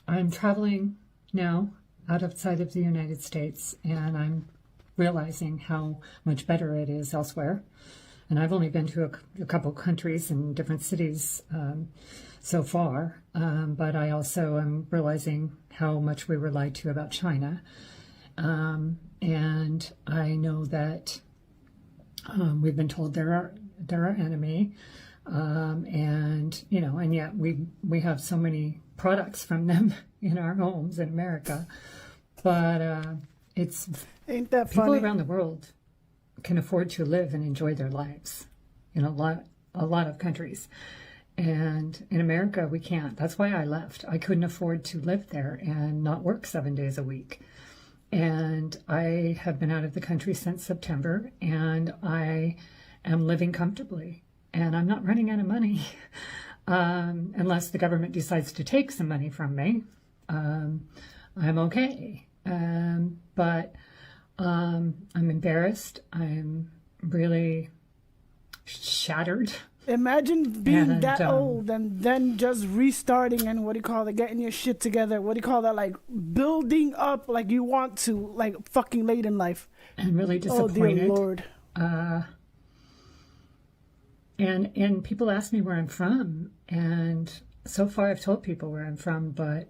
S6: I'm traveling now outside of the United States, and I'm realizing how much better it is elsewhere. And I've only been to a couple countries and different cities so far, but I also am realizing how much we were lied to about China. And I know that we've been told they're our enemy, and you know, and yet we have so many products from them in our homes in America. But it's
S1: Ain't that
S6: people
S1: funny?
S6: around the world can afford to live and enjoy their lives in a lot of countries. And in America, we can't. That's why I left. I couldn't afford to live there and not work 7 days a week. And I have been out of the country since September, and I am living comfortably. And I'm not running out of money unless the government decides to take some money from me. I'm okay. But I'm embarrassed. I'm really shattered.
S1: Imagine being
S6: And,
S1: that old and then just restarting and getting your shit together. What do you call that? Like building up like you want to, like fucking late in life.
S6: And really
S1: Oh
S6: disappointed.
S1: dear Lord.
S6: And people ask me where I'm from, and so far I've told people where I'm from, but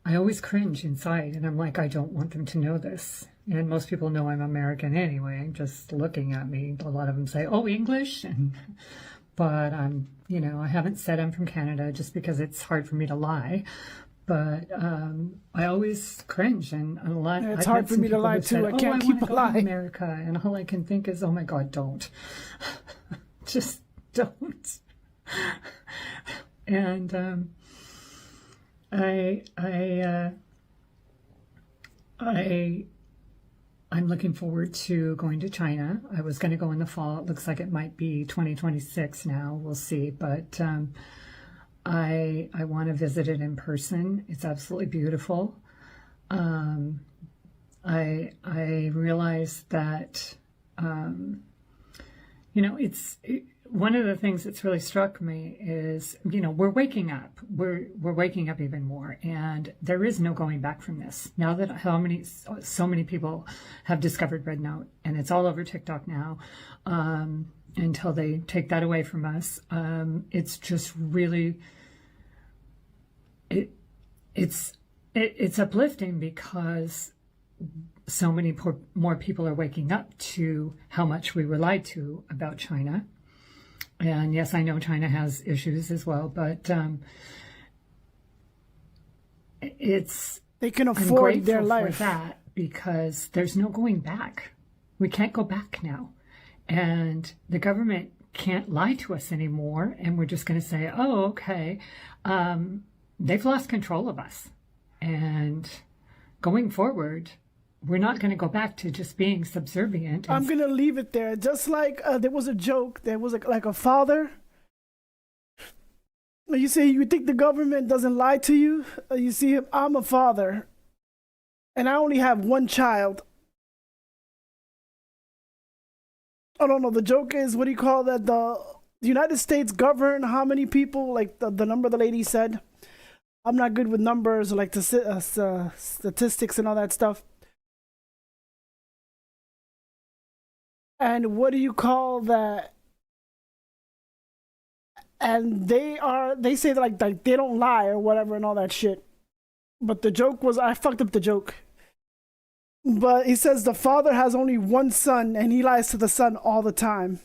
S6: I always cringe inside, and I'm like, I don't want them to know this. And most people know I'm American anyway, just looking at me. A lot of them say, oh, English? But I'm, you know, I haven't said I'm from Canada just because it's hard for me to lie. But I always cringe, and a lot.
S1: Yeah, it's
S6: I've
S1: hard
S6: had
S1: for
S6: some
S1: me to
S6: people
S1: lie
S6: who've
S1: too.
S6: said,
S1: I can't
S6: I
S1: keep
S6: wanna
S1: a
S6: go
S1: lie.
S6: to America, and all I can think is, oh my God, don't, just don't. And I'm looking forward to going to China. I was going to go in the fall. It looks like it might be 2026 now. We'll see. But I want to visit it in person. It's absolutely beautiful. I realize that, you know, one of the things that's really struck me is, you know, we're waking up. We're waking up even more, and there is no going back from this. Now that so many people have discovered Red Note, and it's all over TikTok now, until they take that away from us, it's just really, it's uplifting because so many more people are waking up to how much we were lied to about China. And yes, I know China has issues as well, but
S1: they can
S6: I'm
S1: afford
S6: grateful
S1: their life.
S6: for that because there's no going back. We can't go back now, and the government can't lie to us anymore. And we're just going to say, "Oh, okay." They've lost control of us, and going forward, we're not going to go back to just being subservient.
S1: I'm going to leave it there. Just like there was a joke. There was like a father. You say you think the government doesn't lie to you. You see him. I'm a father. And I only have one child. I don't know. The joke is, what do you call that? The United States govern how many people? Like the number the lady said. I'm not good with numbers or like statistics and all that stuff. And what do you call that? And they say that like they don't lie or whatever and all that shit. But the joke was, I fucked up the joke. But he says the father has only one son and he lies to the son all the time.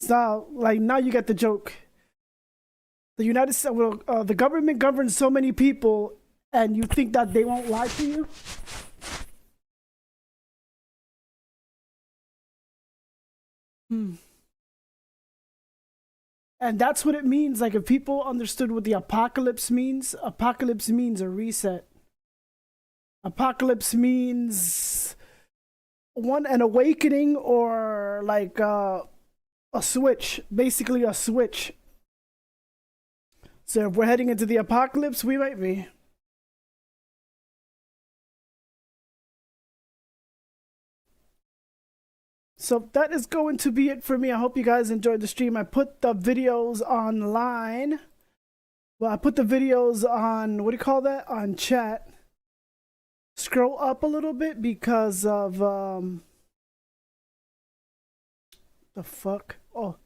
S1: So like now you get the joke. The the government governs so many people, and you think that they won't lie to you? And that's what it means. Like, if people understood what the apocalypse means a reset. Apocalypse means an awakening, or like a switch, basically a switch. So if we're heading into the apocalypse, we might be. So that is going to be it for me. I hope you guys enjoyed the stream. I put the videos online. Well, I put the videos on, what do you call that? On chat. Scroll up a little bit because of, the fuck? Oh.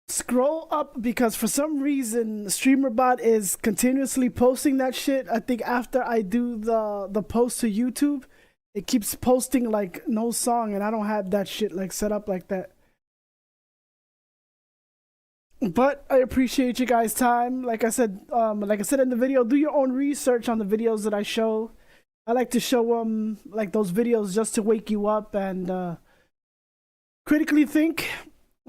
S1: Scroll up because for some reason StreamerBot is continuously posting that shit. I think after I do the post to YouTube, it keeps posting like no song, and I don't have that shit like set up like that. But I appreciate you guys' time. Like I said in the video, do your own research on the videos that I show. I like to show like those videos just to wake you up and critically think.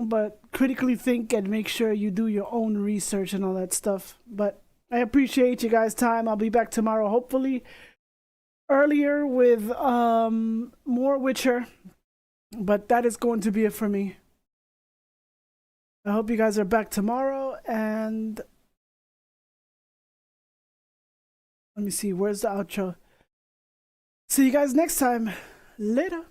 S1: But critically think and make sure you do your own research and all that stuff. But I appreciate you guys' time. I'll be back tomorrow, hopefully earlier with more Witcher. But that is going to be it for me. I hope you guys are back tomorrow, and let me see, where's the outro? See you guys next time. Later.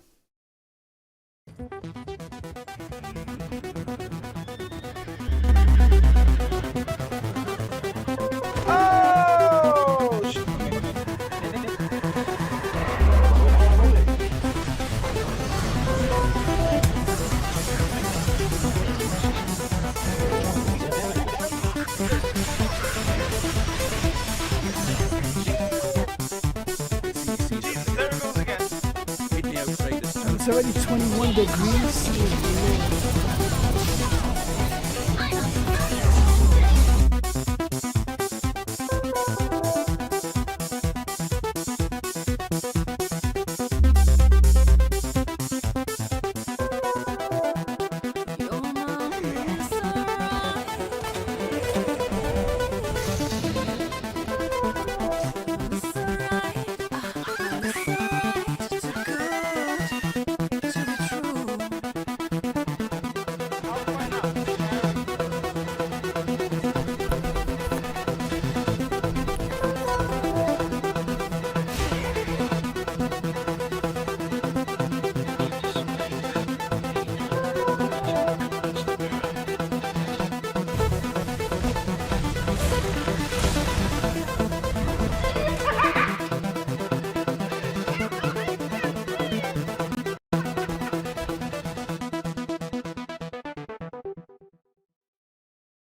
S1: It's already 21 degrees.